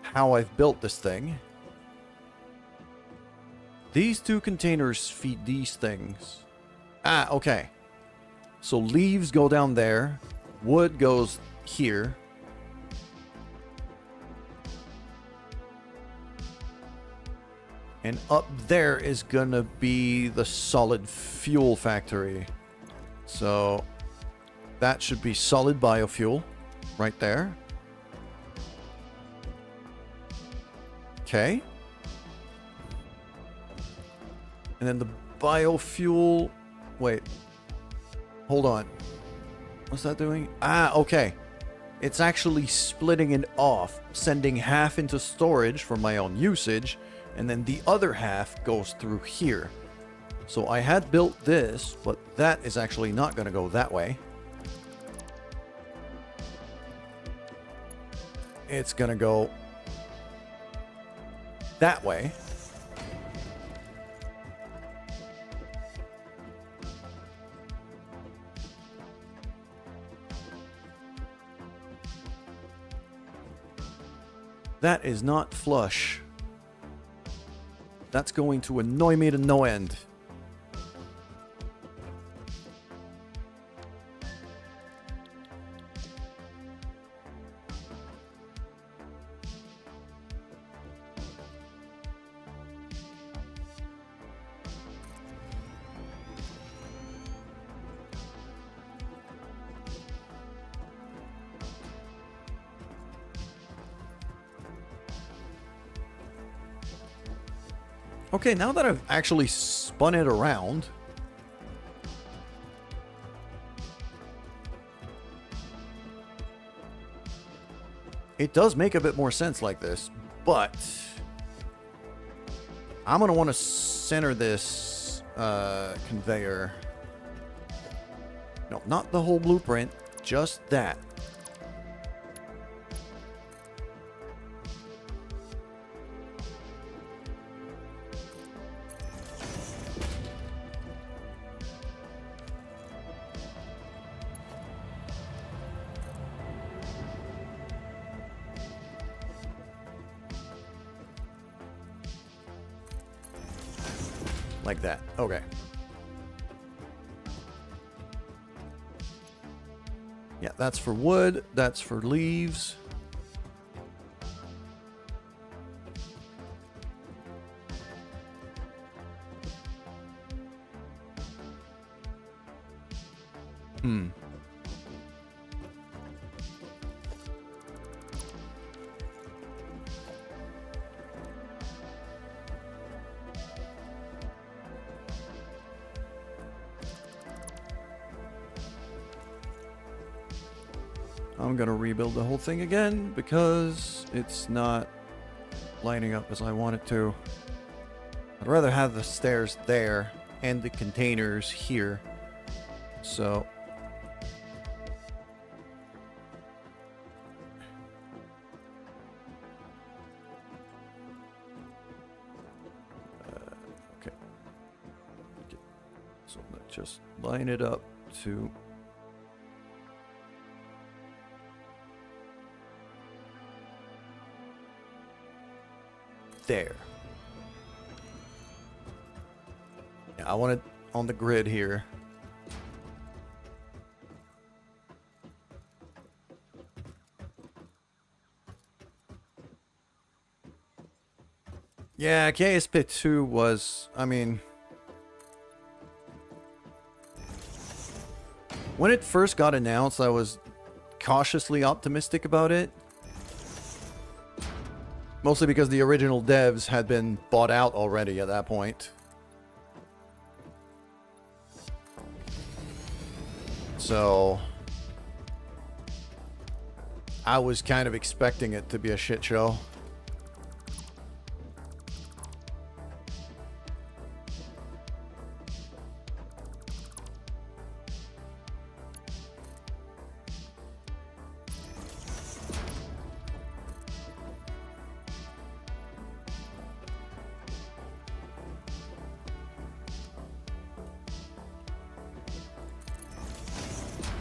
how I've built this thing. These two containers feed these things. Ah, okay. So leaves go down there. Wood goes here. And up there is gonna be the solid fuel factory. So that should be solid biofuel right there. Okay. And then the biofuel... Wait. Hold on. What's that doing? Ah, okay. It's actually splitting it off, sending half into storage for my own usage, and then the other half goes through here. So I had built this, but that is actually not going to go that way. It's going to go that way. That is not flush. That's going to annoy me to no end. Okay, now that I've actually spun it around, it does make a bit more sense like this, but I'm going to want to center this conveyor. No, not the whole blueprint, just that. Like that. Okay. Yeah, that's for wood. That's for leaves. I'm gonna rebuild the whole thing again because it's not lining up as I want it to. I'd rather have the stairs there and the containers here. So okay. So let's just line it up to there. Yeah, I want it on the grid here. Yeah, KSP 2 was, I mean, when it first got announced, I was cautiously optimistic about it. Mostly because the original devs had been bought out already at that point. So I was kind of expecting it to be a shit show.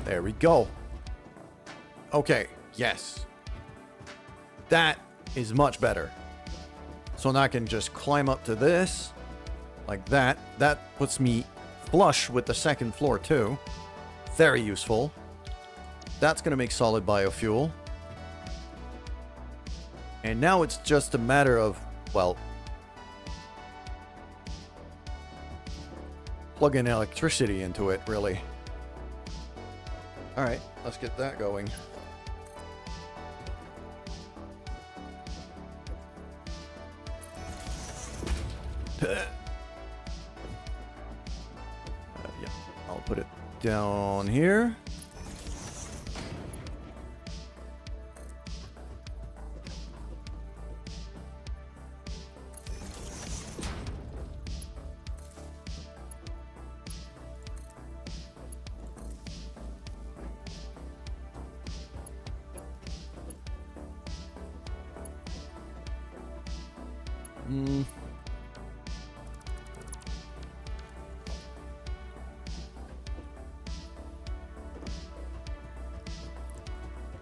There we go. Okay, yes. That is much better. So now I can just climb up to this, like that. That puts me flush with the second floor too. Very useful. That's going to make solid biofuel. And now it's just a matter of, well, plugging electricity into it, really. Alright, let's get that going. Yeah, I'll put it down here.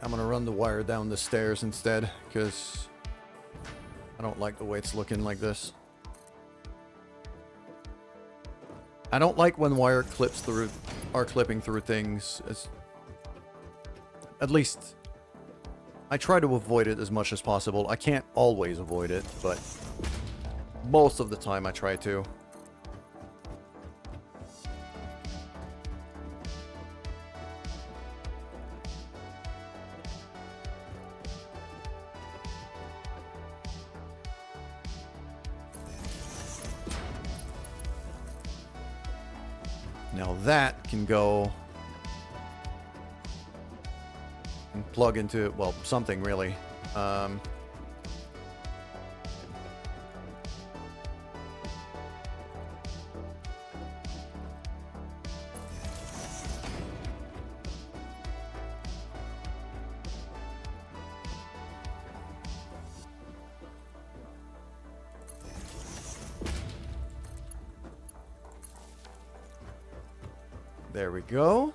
I'm gonna run the wire down the stairs instead, because I don't like the way it's looking like this. I don't like when wire clips through, are clipping through things. At least, I try to avoid it as much as possible. I can't always avoid it, but most of the time I try to. Now that can go and plug into, well, something really. There we go.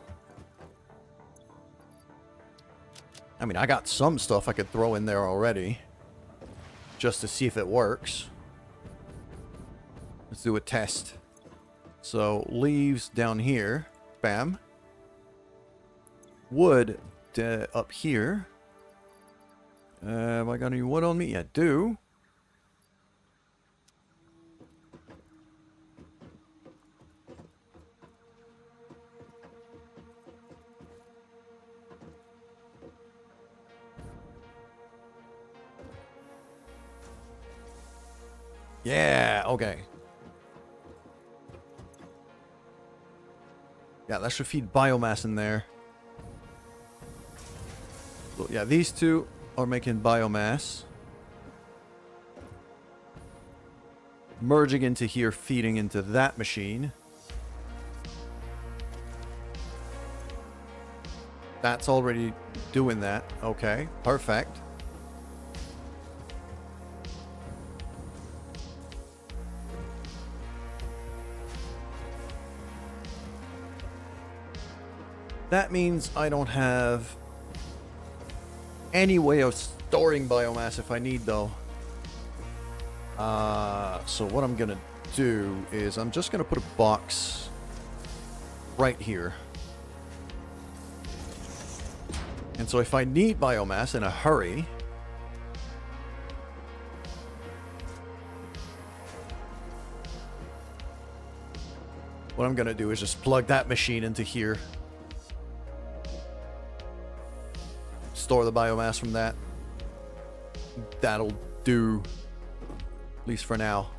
I mean, I got some stuff I could throw in there already, just to see if it works. Let's do a test. So, leaves down here. Bam. Wood up here. Have I got any wood on me? I do. Yeah, okay. Yeah, that should feed biomass in there. yeah, these two are making biomass. Merging into here, feeding into that machine. That's already doing that. Okay, perfect. That means I don't have any way of storing biomass if I need, though. So what I'm gonna do is I'm just gonna put a box right here. And so if I need biomass in a hurry, what I'm gonna do is just plug that machine into here. Store the biomass from that. That'll do, at least for now.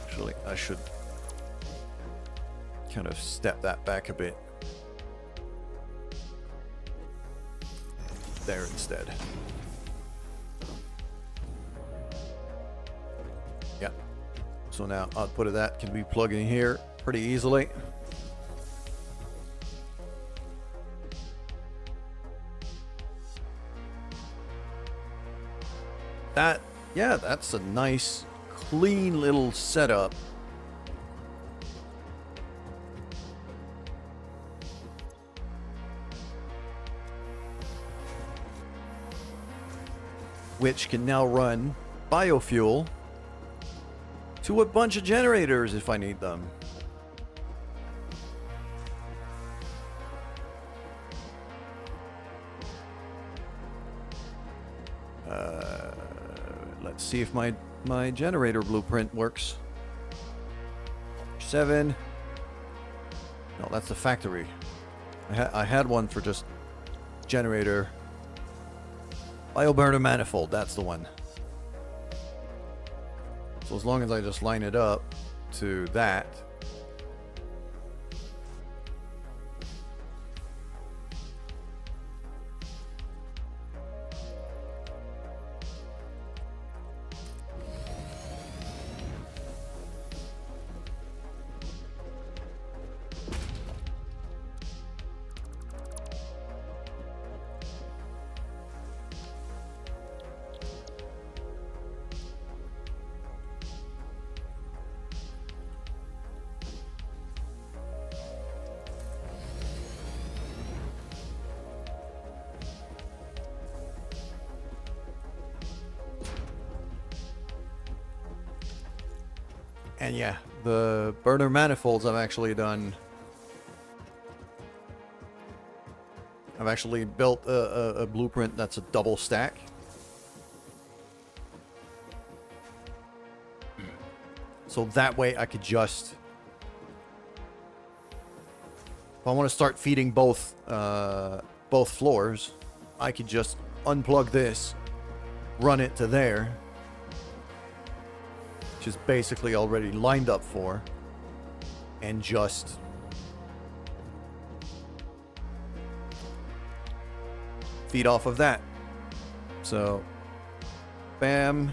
Actually, I should kind of step that back a bit. There instead. Yeah. So now output of that can be plugged in here pretty easily. That, yeah, that's a nice, clean little setup. Which can now run biofuel to a bunch of generators if I need them. Let's see if my generator blueprint works. 7. No, that's the factory. I had one for just generator. Bioburner manifold, that's the one. So as long as I just line it up to that. And yeah, the burner manifolds I've actually done. I've actually built a blueprint that's a double stack. So that way I could just... If I want to start feeding both floors, I could just unplug this, run it to there. Which is basically already lined up for, and just feed off of that. So, bam.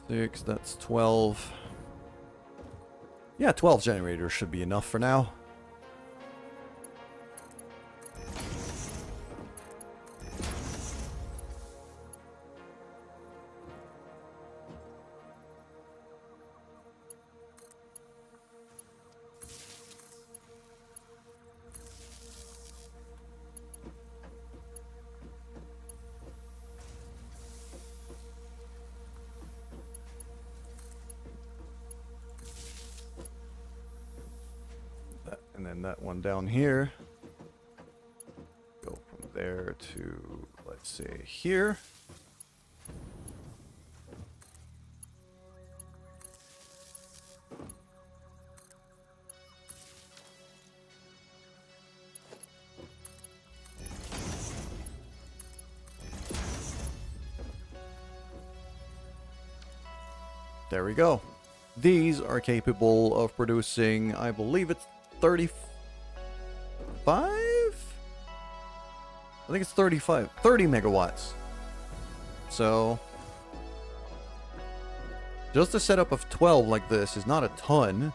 Six, that's 12. Yeah, 12 generators should be enough for now. then that one down here. Go from there to, let's say, here. There we go. These are capable of producing, I believe it's 35? I think it's 30 megawatts. So, just a setup of 12 like this is not a ton.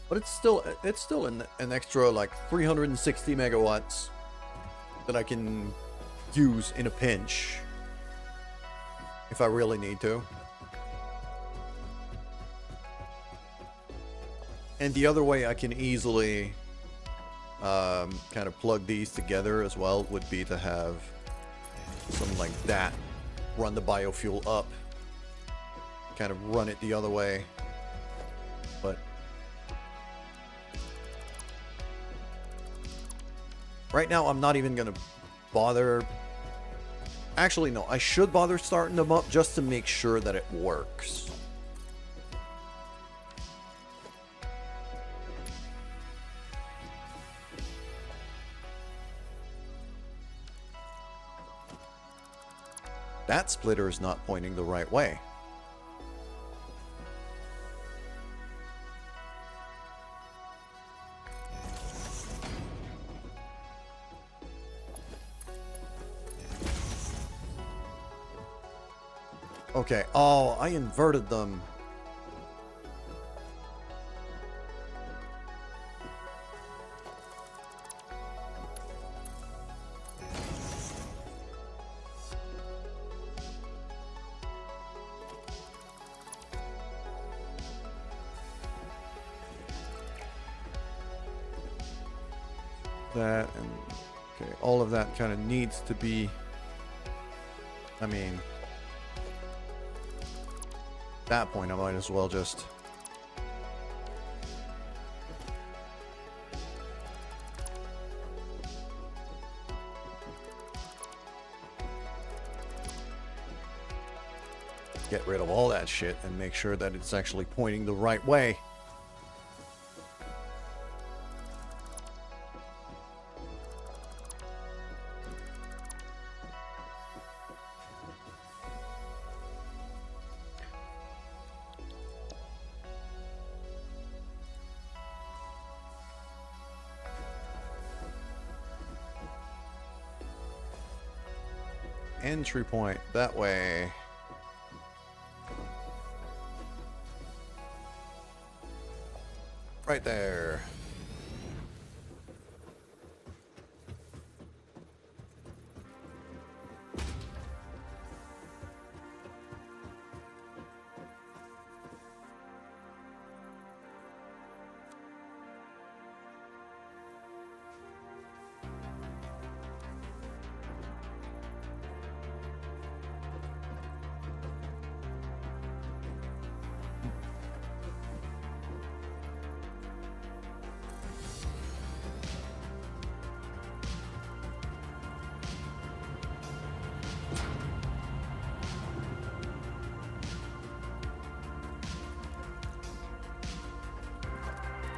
But it's still an extra like 360 megawatts that I can use in a pinch if I really need to. And the other way I can easily kind of plug these together as well would be to have something like that. Run the biofuel up. Kind of run it the other way. But right now I'm not even going to bother. Actually, no. I should bother starting them up just to make sure that it works. That splitter is not pointing the right way. Okay. Oh, I inverted them. That and okay, all of that kind of needs to be, I mean, at that point I might as well just get rid of all that shit and make sure that it's actually pointing the right way. Entry point that way. Right there.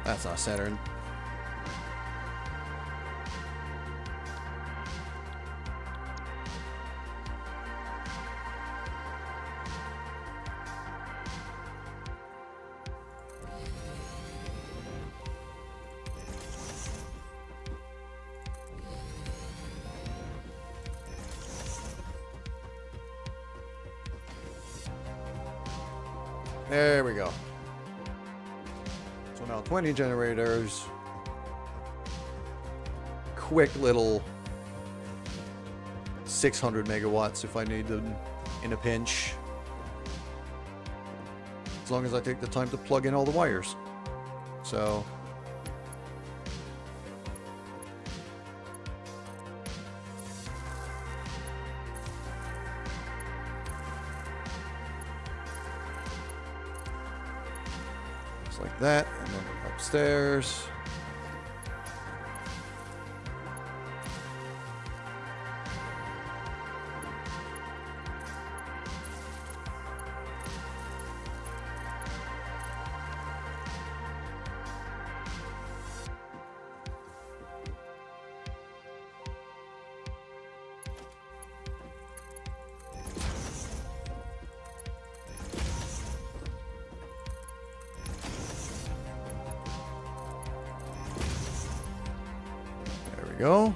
That's not centered. There we go. So now 20 generators. Quick little 600 megawatts if I need them in a pinch. As long as I take the time to plug in all the wires. So Just like that, and then upstairs. Go.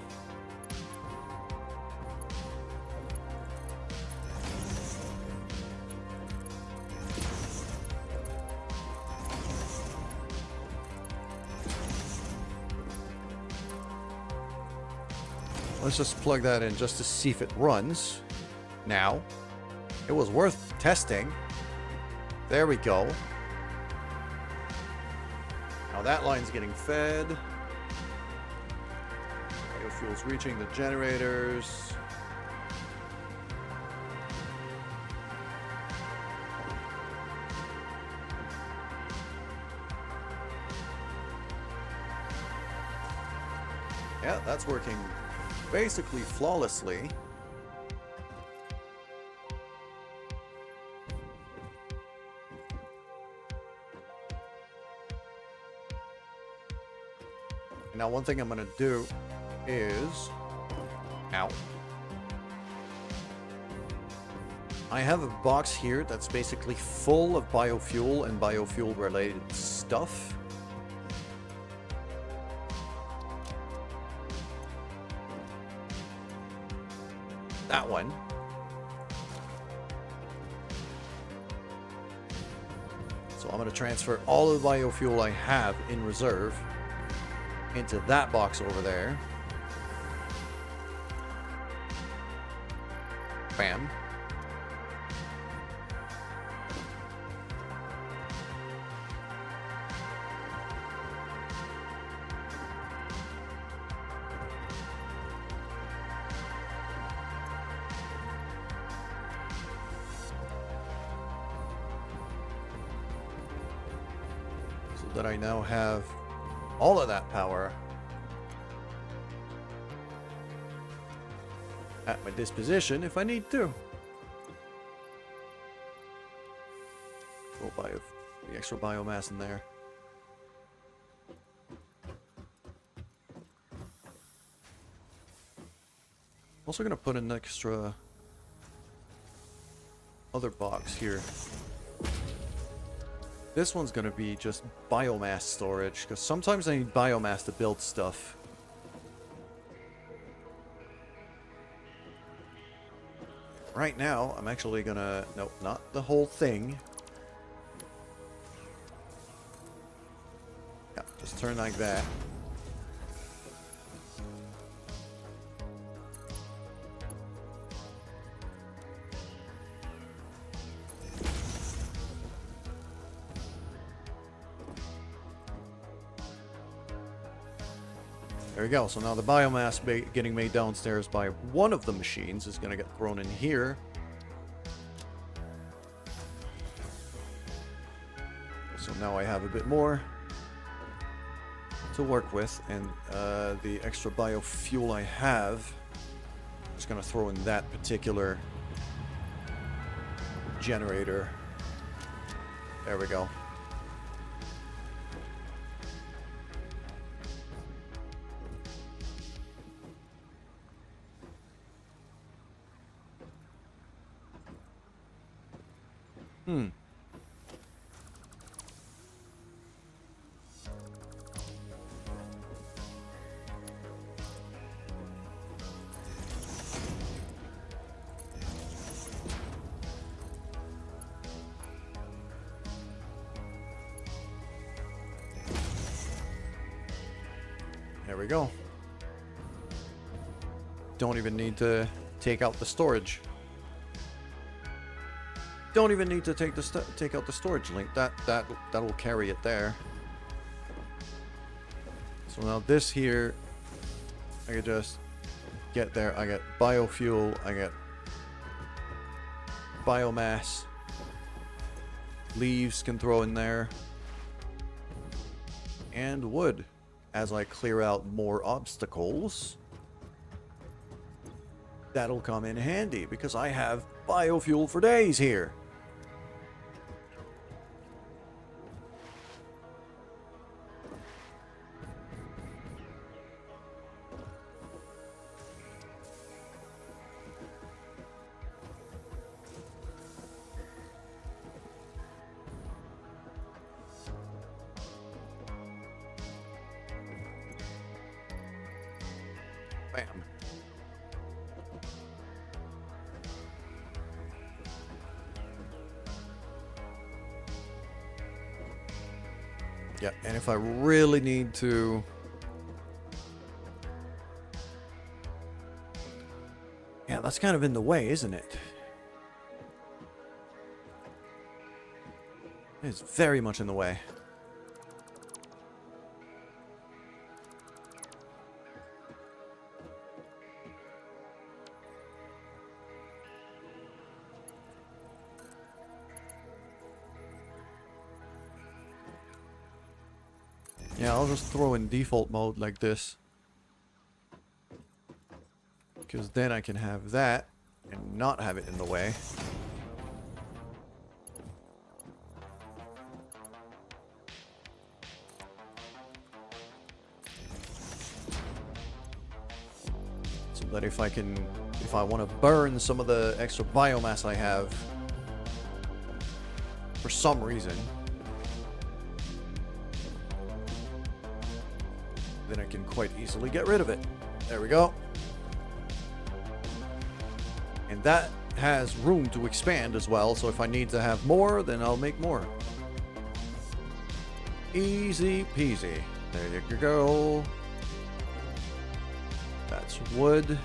Let's just plug that in just to see if it runs. Now, it was worth testing. There we go. Now that line's getting fed. Fuel's reaching the generators. Yeah, that's working basically flawlessly. Now, one thing I'm going to do is, ow, I have a box here that's basically full of biofuel and biofuel related stuff. That one. So I'm going to transfer all of the biofuel I have in reserve into that box over there. Bam. So that I now have all of that power at my disposition if I need to. Throw the extra biomass in there. Also gonna put an extra other box here. This one's gonna be just biomass storage, because sometimes I need biomass to build stuff. Right now, I'm actually gonna... Nope, not the whole thing. Yeah, just turn like that. There we go. So now the biomass getting made downstairs by one of the machines is going to get thrown in here. So now I have a bit more to work with, and the extra biofuel I have, I'm just going to throw in that particular generator. There we go. There we go. Don't even need to take out the storage. Don't even need to take out the storage link. That'll carry it there. So now this here, I can just get there. I get biofuel. I get biomass. Leaves can throw in there. and wood as I clear out more obstacles. That'll come in handy because I have biofuel for days here. Bam. Yeah, and if I really need to... Yeah, that's kind of in the way, isn't it? It's very much in the way. Yeah, I'll just throw in default mode like this. Because then I can have that and not have it in the way. So that if I want to burn some of the extra biomass I have for some reason, then I can quite easily get rid of it. There we go. And that has room to expand as well, so if I need to have more, then I'll make more. Easy peasy. There you go. That's wood.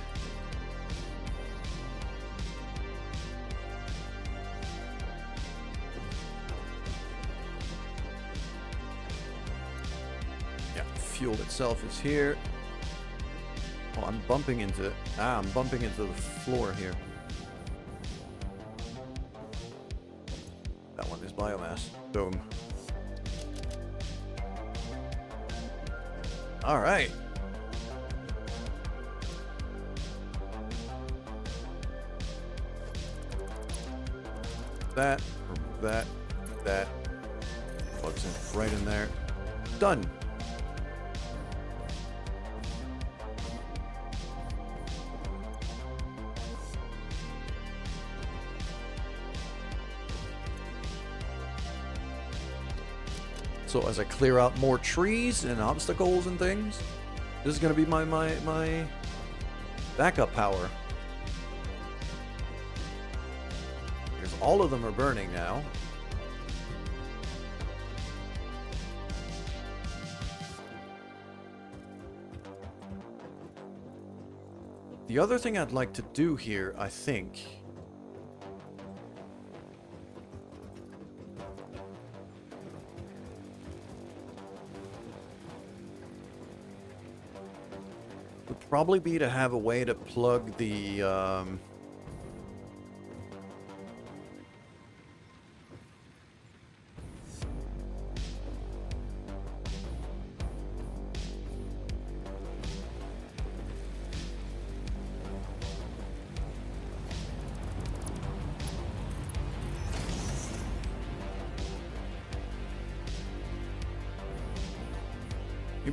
Fuel itself is here. Oh, I'm bumping into it. I'm bumping into the floor here. That one is biomass. Boom. All right. That plugs in right in there. Done. So as I clear out more trees and obstacles and things, this is going to be my backup power. Because all of them are burning now. The other thing I'd like to do here, I think... would probably be to have a way to plug the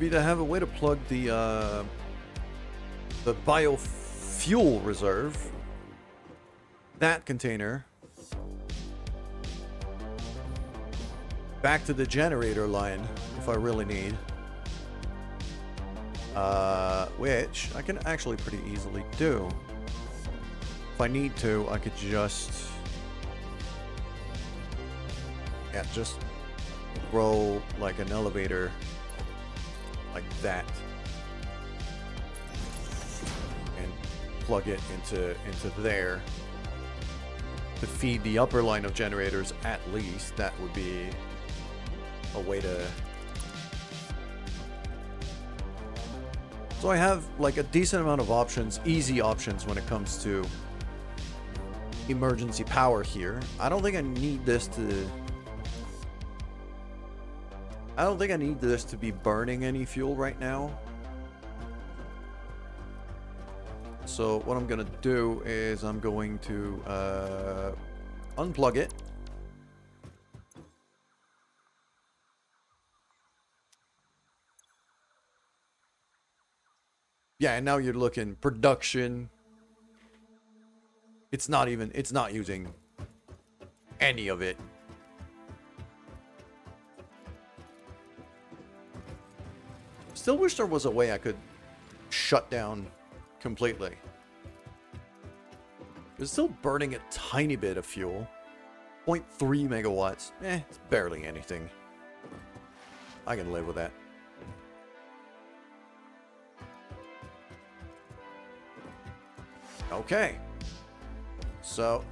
maybe to have a way to plug the biofuel reserve, that container, back to the generator line if I really need. Which I can actually pretty easily do. If I need to, I could just... yeah, just grow like an elevator like that. Plug it into there to feed the upper line of generators at least. That would be a way to... So I have like a decent amount of options, easy options when it comes to emergency power here. I don't think I need this to... I don't think I need this to be burning any fuel right now. So what I'm gonna do is I'm going to unplug it. Yeah, and now you're looking production. It's not using any of it. Still wish there was a way I could shut down completely. It's still burning a tiny bit of fuel. 0.3 megawatts. It's barely anything. I can live with that. Okay. So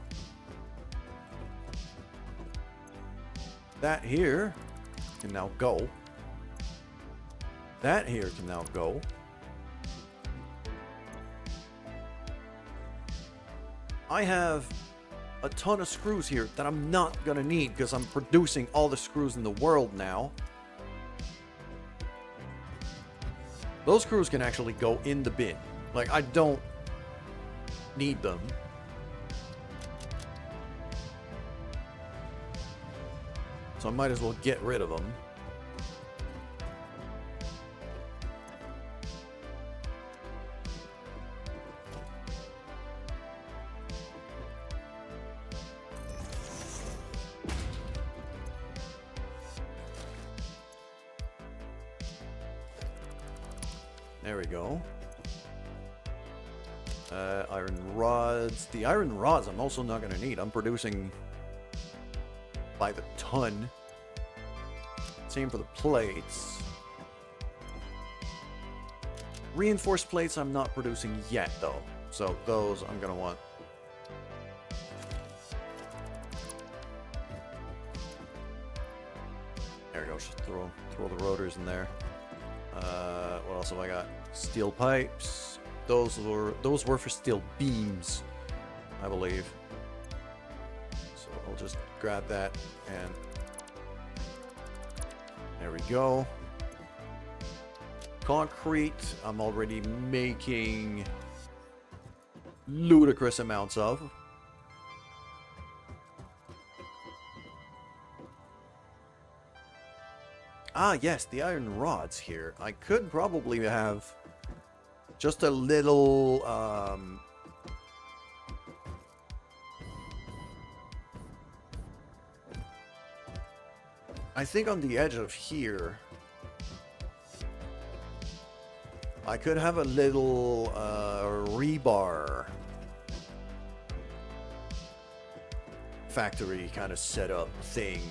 that here can now go. That here can now go. I have a ton of screws here that I'm not gonna need because I'm producing all the screws in the world now. Those screws can actually go in the bin. Like, I don't need them. So I might as well get rid of them. There we go. Iron rods. The iron rods I'm also not going to need. I'm producing by the ton. Same for the plates. Reinforced plates I'm not producing yet, though. So those I'm going to want. There we go. Just throw the rotors in there. What else have I got? Steel pipes. Those were for steel beams, I believe. So I'll just grab that and there we go. Concrete, I'm already making ludicrous amounts of. Ah, yes, the iron rods here. I could probably have just a little, I think on the edge of here, I could have a little, rebar factory kind of setup thing.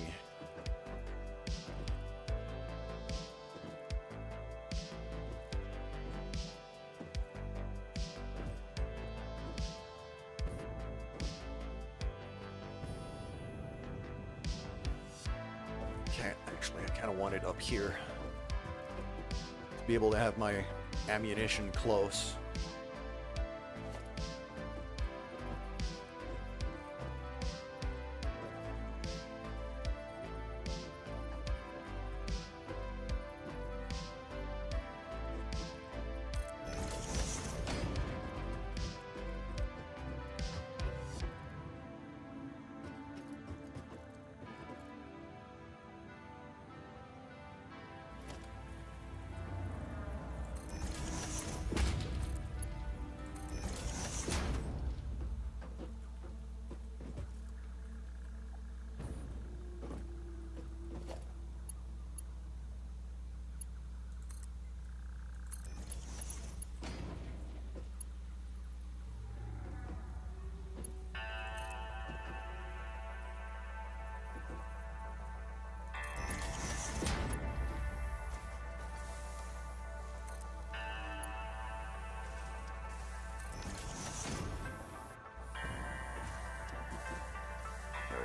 I kind of want it up here to be able to have my ammunition close.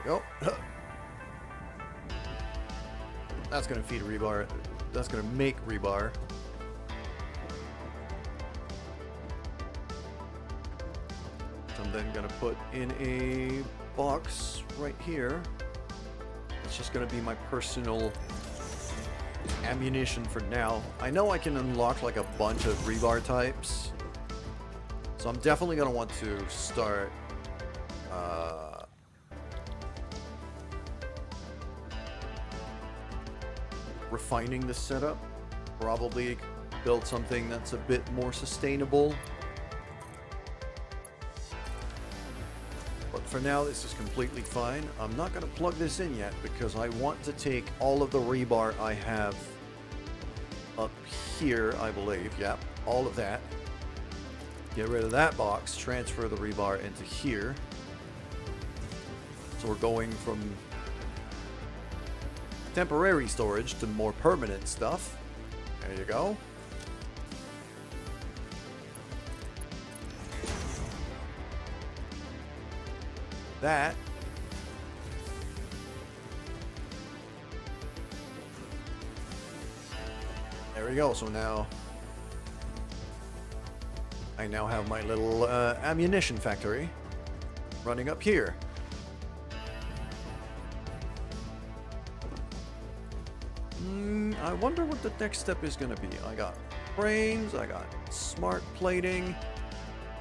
Go. That's gonna feed rebar. That's gonna make rebar. I'm then gonna put in a box right here. It's just gonna be my personal ammunition for now. I know I can unlock like a bunch of rebar types. So I'm definitely going to want to start refining the setup. Probably build something that's a bit more sustainable. But for now, this is completely fine. I'm not going to plug this in yet because I want to take all of the rebar I have up here, I believe. Yep, all of that. Get rid of that box, transfer the rebar into here. So we're going from temporary storage to more permanent stuff. There you go. That. There we go. So now I now have my little ammunition factory running up here. I wonder what the next step is going to be. I got frames, I got smart plating,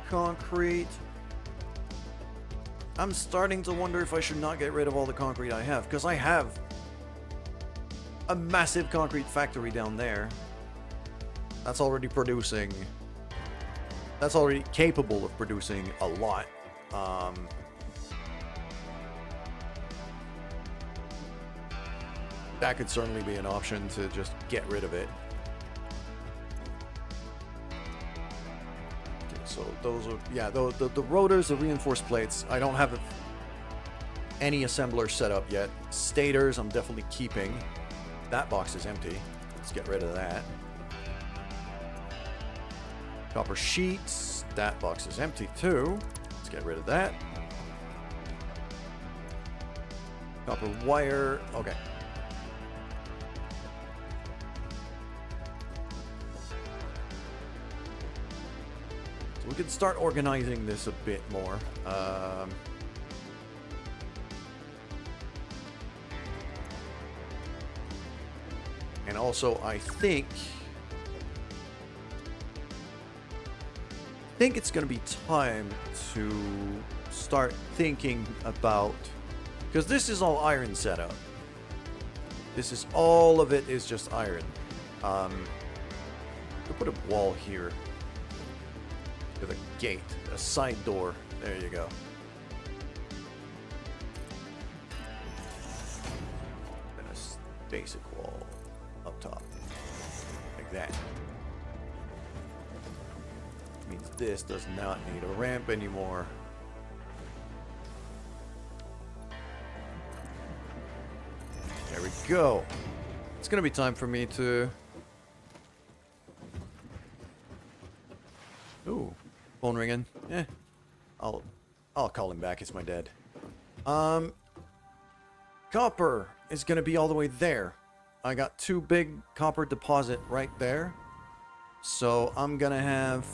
concrete. I'm starting to wonder if I should not get rid of all the concrete I have, because I have a massive concrete factory down there. That's already producing... That's already capable of producing a lot. That could certainly be an option to just get rid of it. Okay, so those are... Yeah, the rotors, the reinforced plates, I don't have any assembler set up yet. Stators, I'm definitely keeping. That box is empty. Let's get rid of that. Copper sheets. That box is empty too. Let's get rid of that. Copper wire. Okay. So we can start organizing this a bit more. And also, I think it's going to be time to start thinking about, because this is all iron setup. This is all of it is just iron. We'll put a wall here with a gate, a side door. There you go. And a basic wall up top, like that. Means this does not need a ramp anymore. There we go. It's gonna be time for me to... Ooh, phone ringing. I'll call him back. It's my dad. Copper is gonna be all the way there. I got 2 big copper deposit right there. So I'm gonna have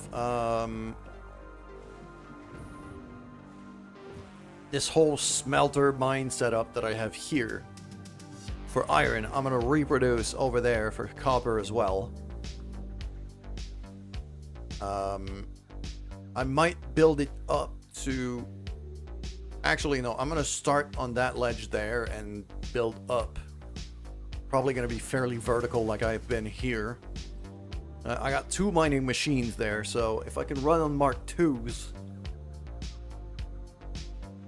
this whole smelter mine setup that I have here for iron. I'm gonna reproduce over there for copper as well. I might build it up to... Actually, no, I'm gonna start on that ledge there and build up. Probably gonna be fairly vertical like I've been here. I got 2 mining machines there, so if I can run on Mark IIs...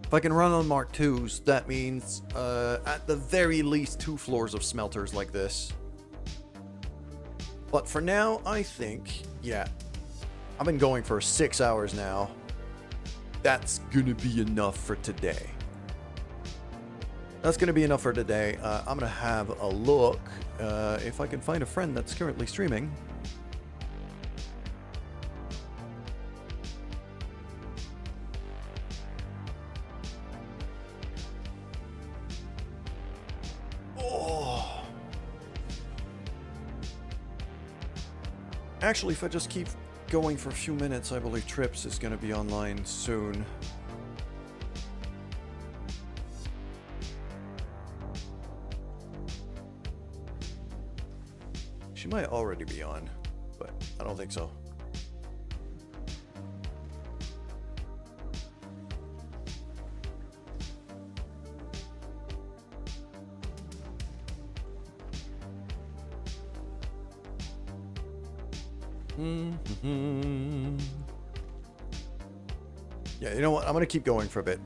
If I can run on Mark IIs, that means at the very least 2 floors of smelters like this. But for now, I think, yeah, I've been going for 6 hours now. That's gonna be enough for today. That's gonna be enough for today. I'm gonna have a look if I can find a friend that's currently streaming. Actually, if I just keep going for a few minutes, I believe Trips is going to be online soon. She might already be on, but I don't think so. Yeah, you know what? I'm gonna keep going for a bit.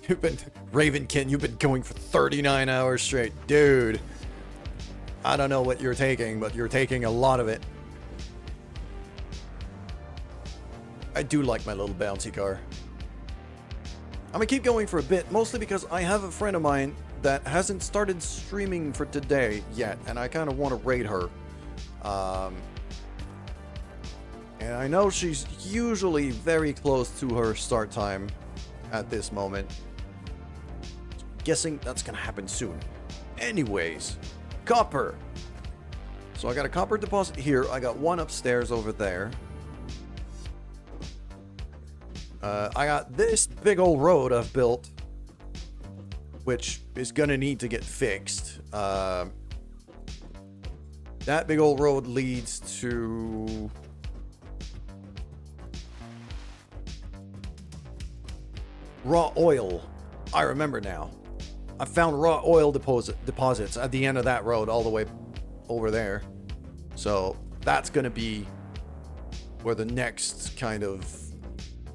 You've been Ravenkin, you've been going for 39 hours straight. Dude. I don't know what you're taking, but you're taking a lot of it. I do like my little bouncy car. I'm gonna keep going for a bit, mostly because I have a friend of mine that hasn't started streaming for today yet, and I kind of want to raid her. And I know she's usually very close to her start time at this moment. Guessing that's gonna happen soon. Anyways, copper. So I got a copper deposit here. I got one upstairs over there. I got this big old road I've built, which is gonna need to get fixed. That big old road leads to raw oil. I remember now. I found raw oil deposits at the end of that road all the way over there. So that's going to be where the next kind of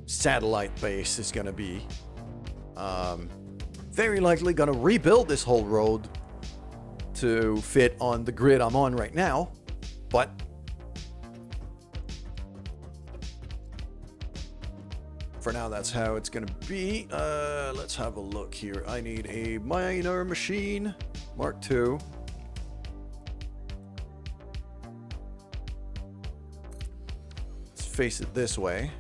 satellite base is going to be. Very likely going to rebuild this whole road to fit on the grid I'm on right now. But for now, that's how it's gonna be. Let's have a look here. I need a miner machine, Mark II. Let's face it this way.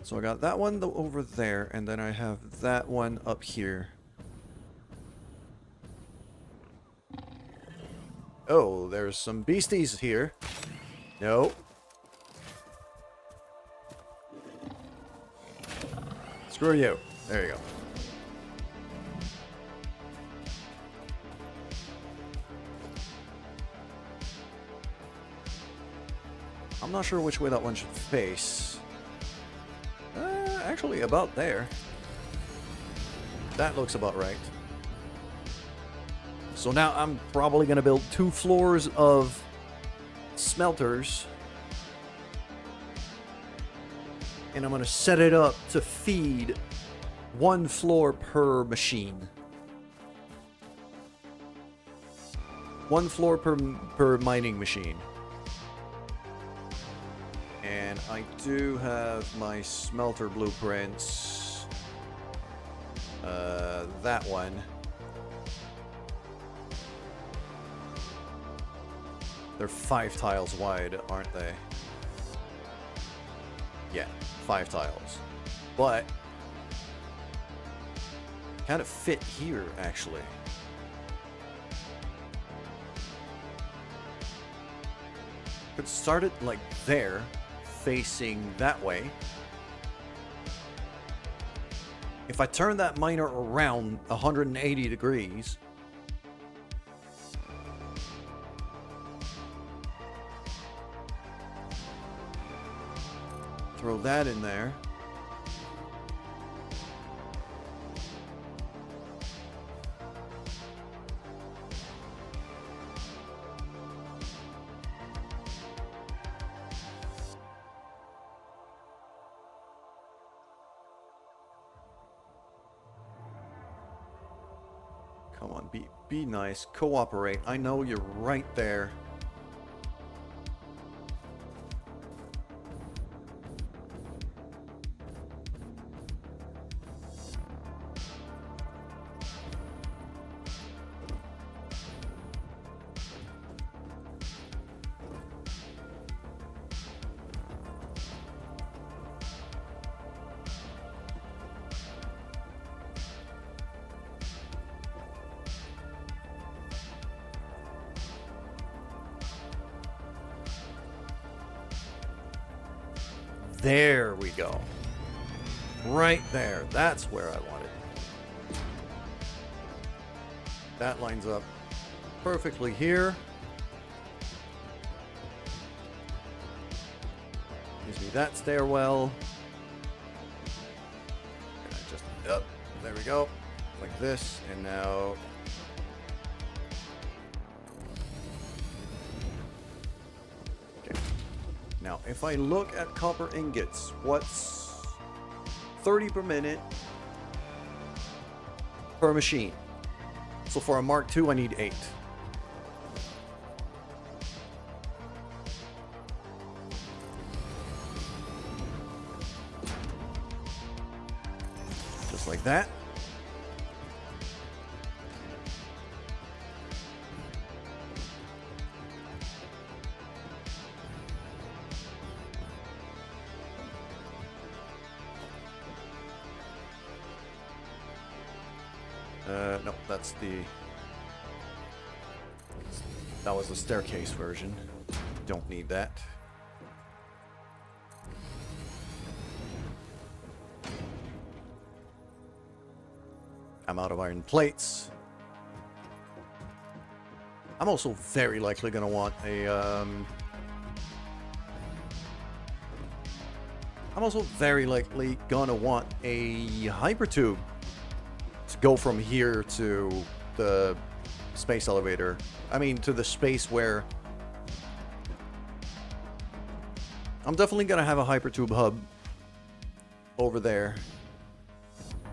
So I got that one over there, and then I have that one up here. Oh, there's some beasties here. No. Screw you. There you go. I'm not sure which way that one should face. Actually, about there. That looks about right. So now I'm probably going to build 2 floors of smelters. And I'm going to set it up to feed 1 floor per machine. 1 floor per mining machine. And I do have my smelter blueprints. That one. They're 5 tiles wide, aren't they? Yeah, 5 tiles. But kind of fit here, actually. Could start it like there, facing that way. If I turn that miner around 180 degrees, throw that in there. Come on, be nice, cooperate. I know you're right there. There we go. Right there. That's where I want it. That lines up perfectly here. Gives me that stairwell. And I just, up. There we go. Like this. And now... Okay. Now, if I look at copper ingots, what's 30 per minute per machine? So for a Mark II, I need 8. Just like that. No, that's the... That was the staircase version. Don't need that. I'm out of iron plates. I'm also very likely gonna want a, I'm also very likely gonna want a hypertube to go from here to the space elevator. I mean, to the space where... I'm definitely gonna have a hypertube hub over there.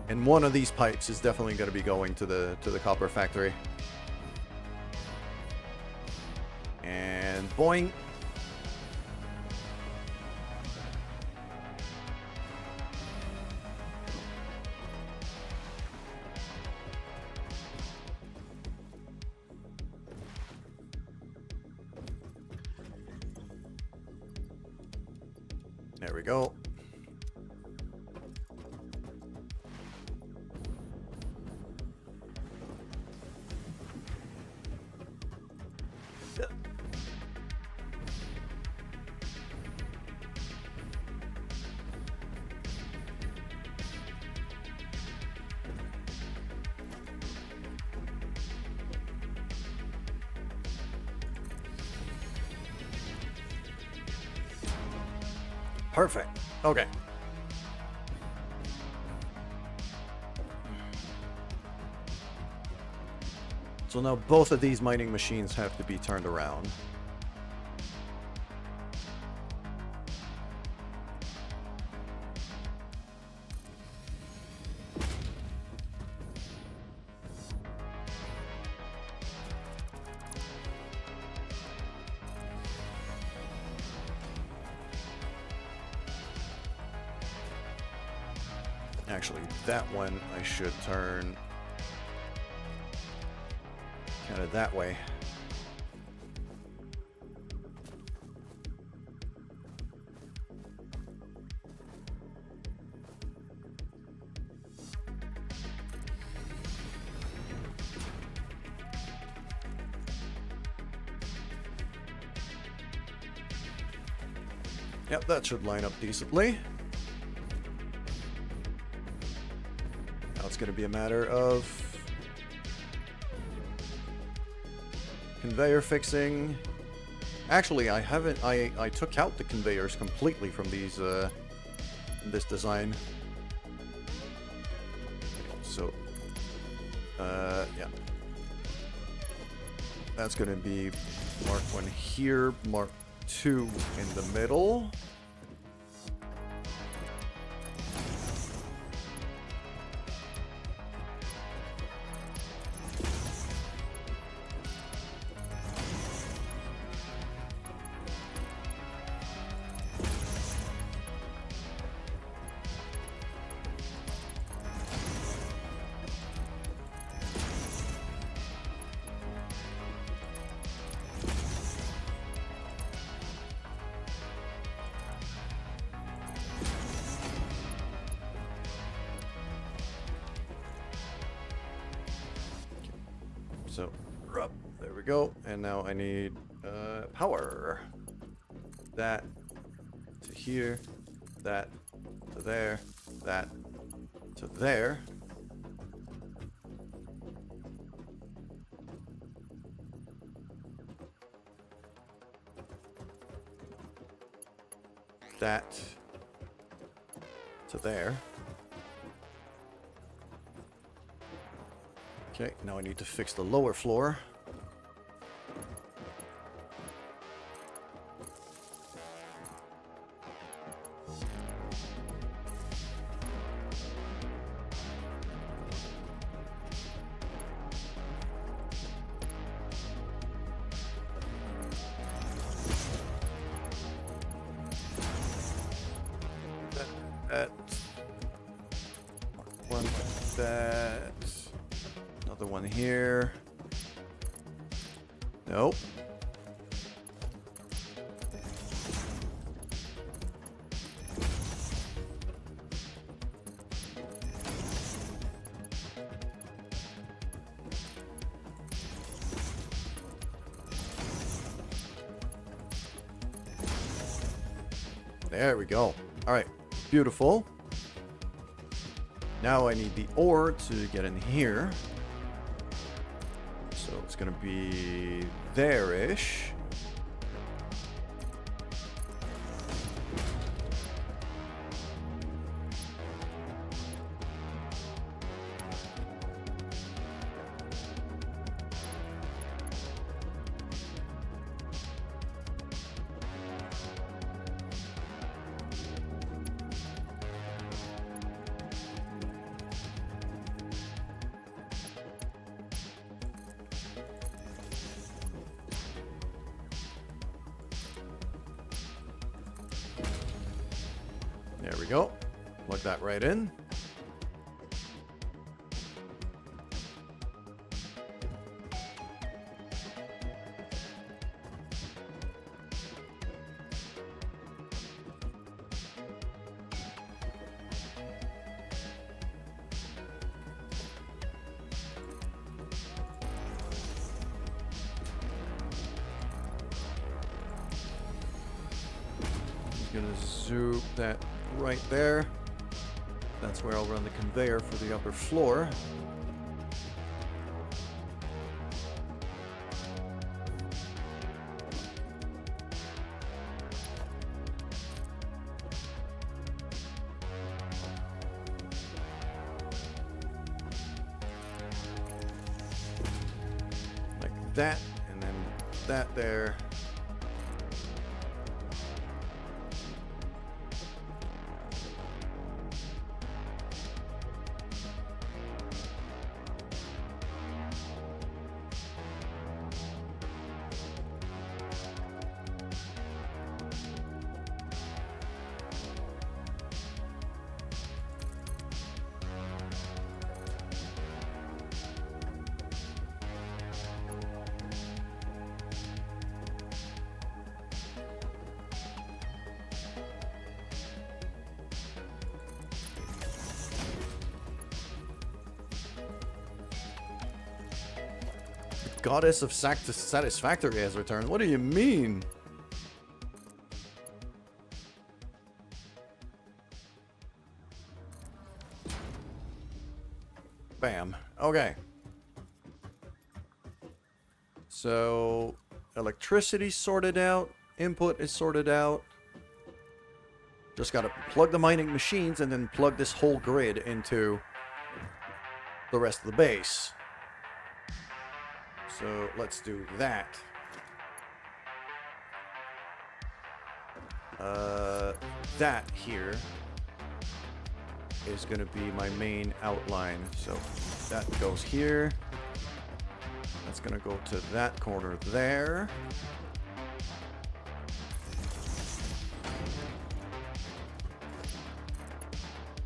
And one of these pipes is definitely gonna be going to the copper factory. And boing. There we go. Perfect. Okay. So now both of these mining machines have to be turned around. Actually, that one I should turn kind of that way. Yep, that should line up decently. Now it's going to be a matter of conveyor fixing. Actually, I haven't. I took out the conveyors completely from these this design. So, yeah, that's going to be Mark 1 here, Mark 2 in the middle. So, there we go. And now I need power. That to here. that to there, that to there. That to there. Okay, now I need to fix the lower floor. One like that. Another one here. Nope. There we go. All right. Beautiful. Now I need the ore to get in here. So it's going to be there-ish. There we go. Plug that right in. Just gonna zoom that right there. That's where I'll run the conveyor for the upper floor. Like that, and then that there. Goddess of Satisfactory has returned. What do you mean? Bam. Okay. So, electricity sorted out. Input is sorted out. Just gotta plug the mining machines and then plug this whole grid into the rest of the base. So let's do that. That here is going to be my main outline. So that goes here. That's going to go to that corner there.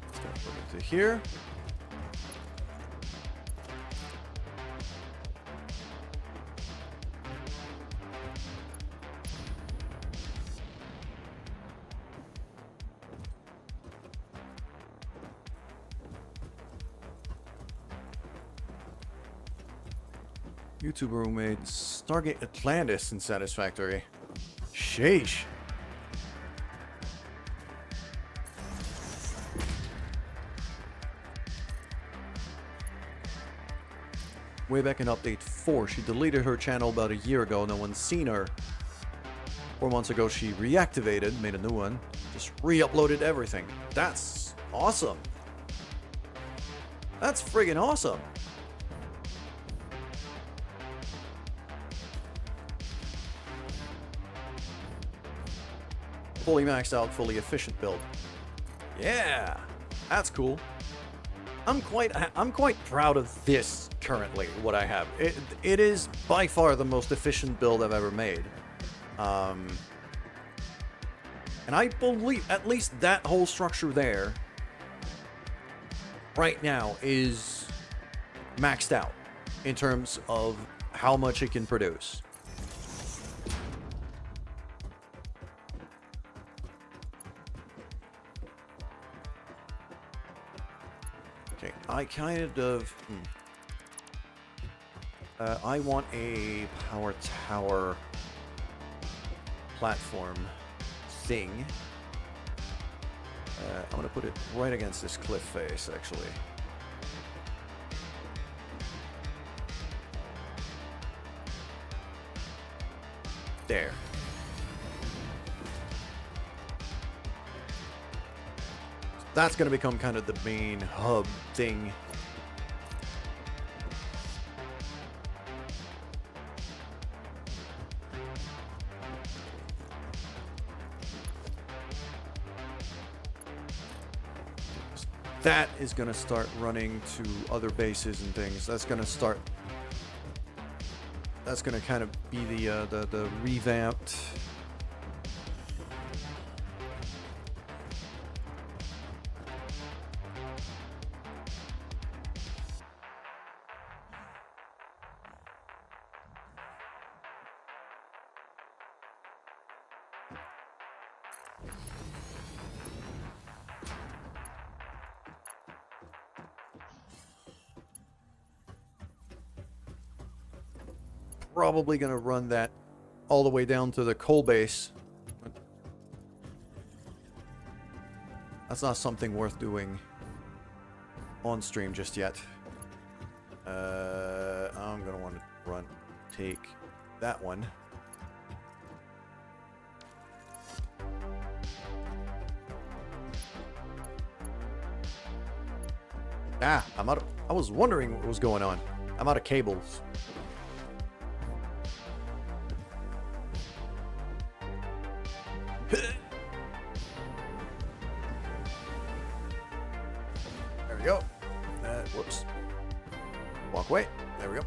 It's going to put it to here. YouTuber who made Stargate Atlantis in Satisfactory. Sheesh. way back in update 4. She deleted her channel about a year ago. No one's seen her. 4 months ago, she reactivated, made a new one, just re-uploaded everything. That's awesome. That's friggin' awesome. Fully maxed out, fully efficient build. Yeah, that's cool. I'm quite proud of this currently, what I have. It is by far the most efficient build I've ever made. And I believe at least that whole structure there right now is maxed out in terms of how much it can produce. Okay, I kind of... I want a power tower platform thing. I'm gonna put it right against this cliff face, actually. There. That's gonna become kind of the main hub thing. That is going to start running to other bases and things. That's going to start... That's going to kind of be the revamped... Probably going to run that all the way down to the coal base. That's not something worth doing on stream just yet. I'm going to want to take that one. Ah, I'm out of... I was wondering what was going on. I'm out of cables. There we go. Whoops. Walk away. There we go.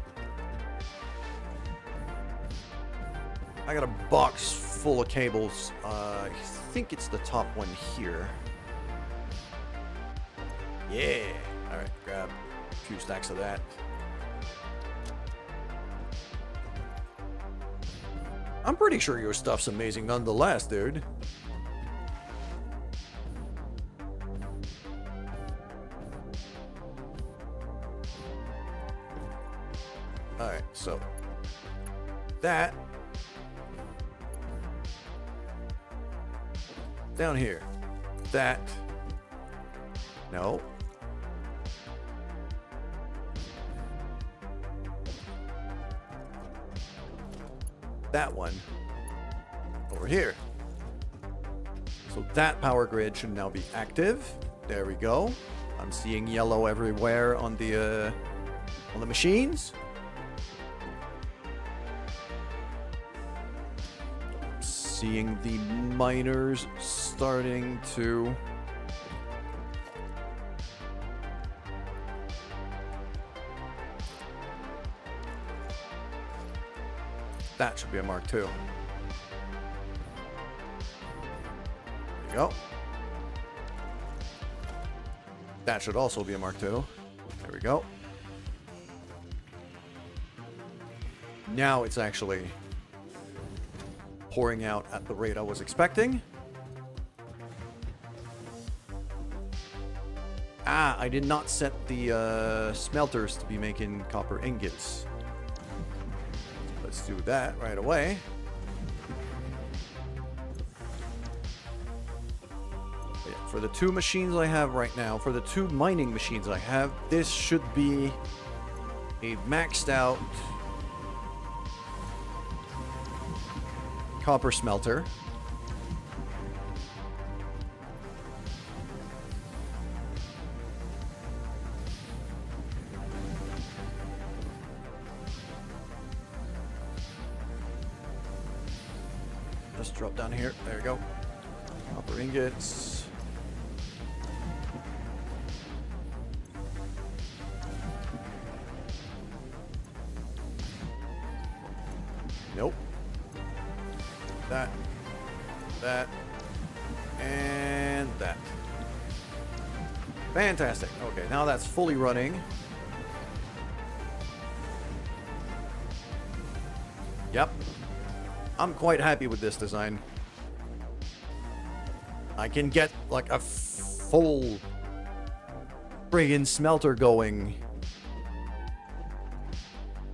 I got a box full of cables. I think it's the top one here. Yeah. Alright, grab a few stacks of that. I'm pretty sure your stuff's amazing nonetheless, dude. Alright, so that down here. That. No. That one over here. So that power grid should now be active. There we go. I'm seeing yellow everywhere on the machines. Seeing the miners starting to that should be a Mark II. There you go. That should also be a Mark II. There we go. Now it's actually pouring out at the rate I was expecting. Ah, I did not set the smelters to be making copper ingots. Let's do that right away. Yeah, for the two machines I have right now, for the two mining machines I have, this should be a maxed out copper smelter. Just drop down here. There you go. Copper ingots. Nope. That. And that. Fantastic. Okay, now that's fully running. Yep. I'm quite happy with this design. I can get like a full friggin' smelter going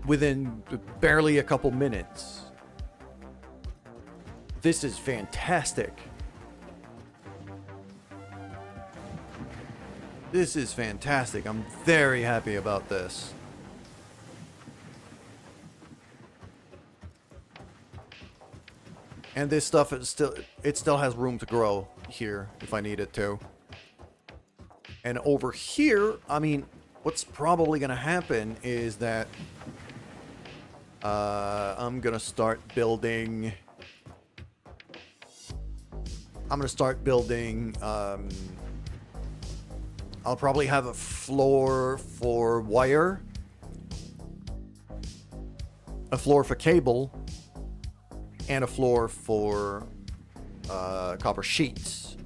within barely a couple minutes. This is fantastic. This is fantastic. I'm very happy about this. And this stuff is still has room to grow here if I need it to. And over here, I mean, what's probably gonna happen is that I'm gonna start building. I'll probably have a floor for wire, a floor for cable, and a floor for copper sheets.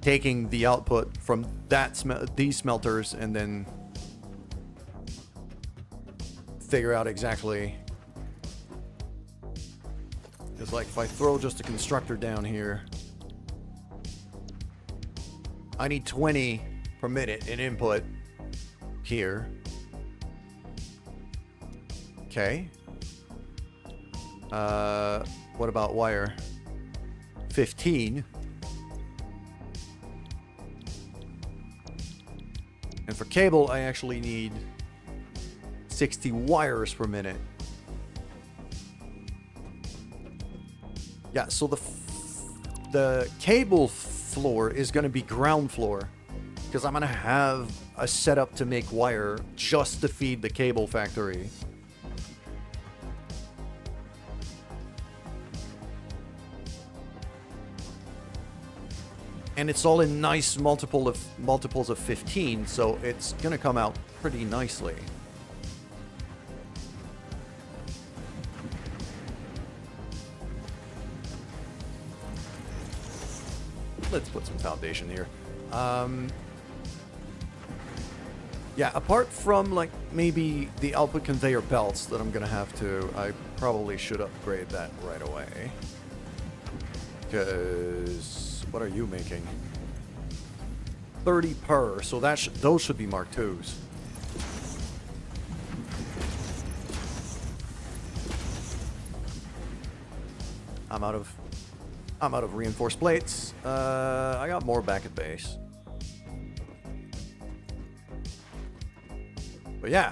Taking the output from these smelters and then figure out exactly. Because like if I throw just a constructor down here, I need 20 per minute in input here. Okay. What about wire? 15. And for cable, I actually need 60 wires per minute. Yeah, so the cable floor is going to be ground floor because I'm going to have a setup to make wire just to feed the cable factory. And it's all in nice multiples of 15, so it's going to come out pretty nicely. Let's put some foundation here. Yeah, apart from like maybe the output conveyor belts that I'm gonna have to, I probably should upgrade that right away. Because what are you making? 30 per, so that those should be Mark IIs. I'm out of reinforced plates. I got more back at base. But yeah,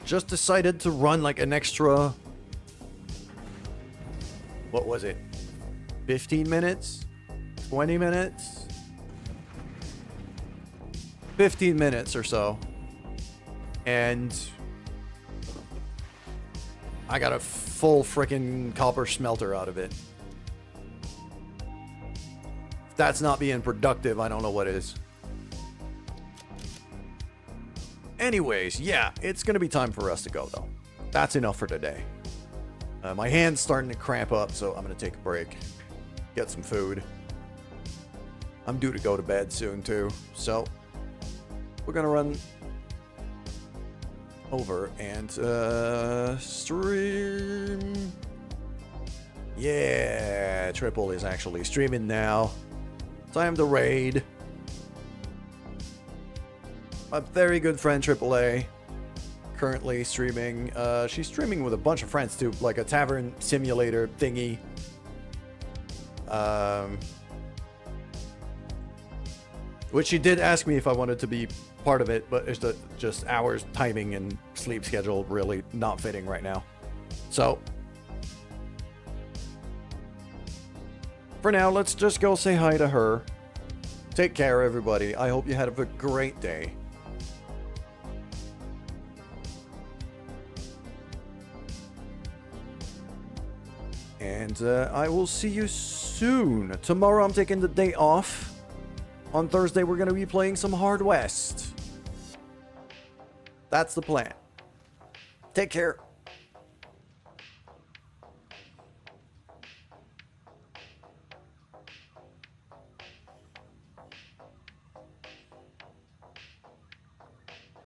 just decided to run like an extra, what was it? 15 minutes? 20 minutes? 15 minutes or so. And I got a full freaking copper smelter out of it. If that's not being productive, I don't know what is. Anyways, yeah, it's gonna be time for us to go though. That's enough for today. My hand's starting to cramp up, so I'm gonna take a break, get some food. I'm due to go to bed soon too, so we're gonna run over and stream. Yeah, Triple is actually streaming now. Time to raid. My very good friend AAA, currently streaming. She's streaming with a bunch of friends too, like a tavern simulator thingy. Which she did ask me if I wanted to be part of it, but it's just hours, timing, and sleep schedule really not fitting right now. So, for now, let's just go say hi to her. Take care, everybody. I hope you had a great day. And I will see you soon. Tomorrow I'm taking the day off. On Thursday we're going to be playing some Hard West. That's the plan. Take care.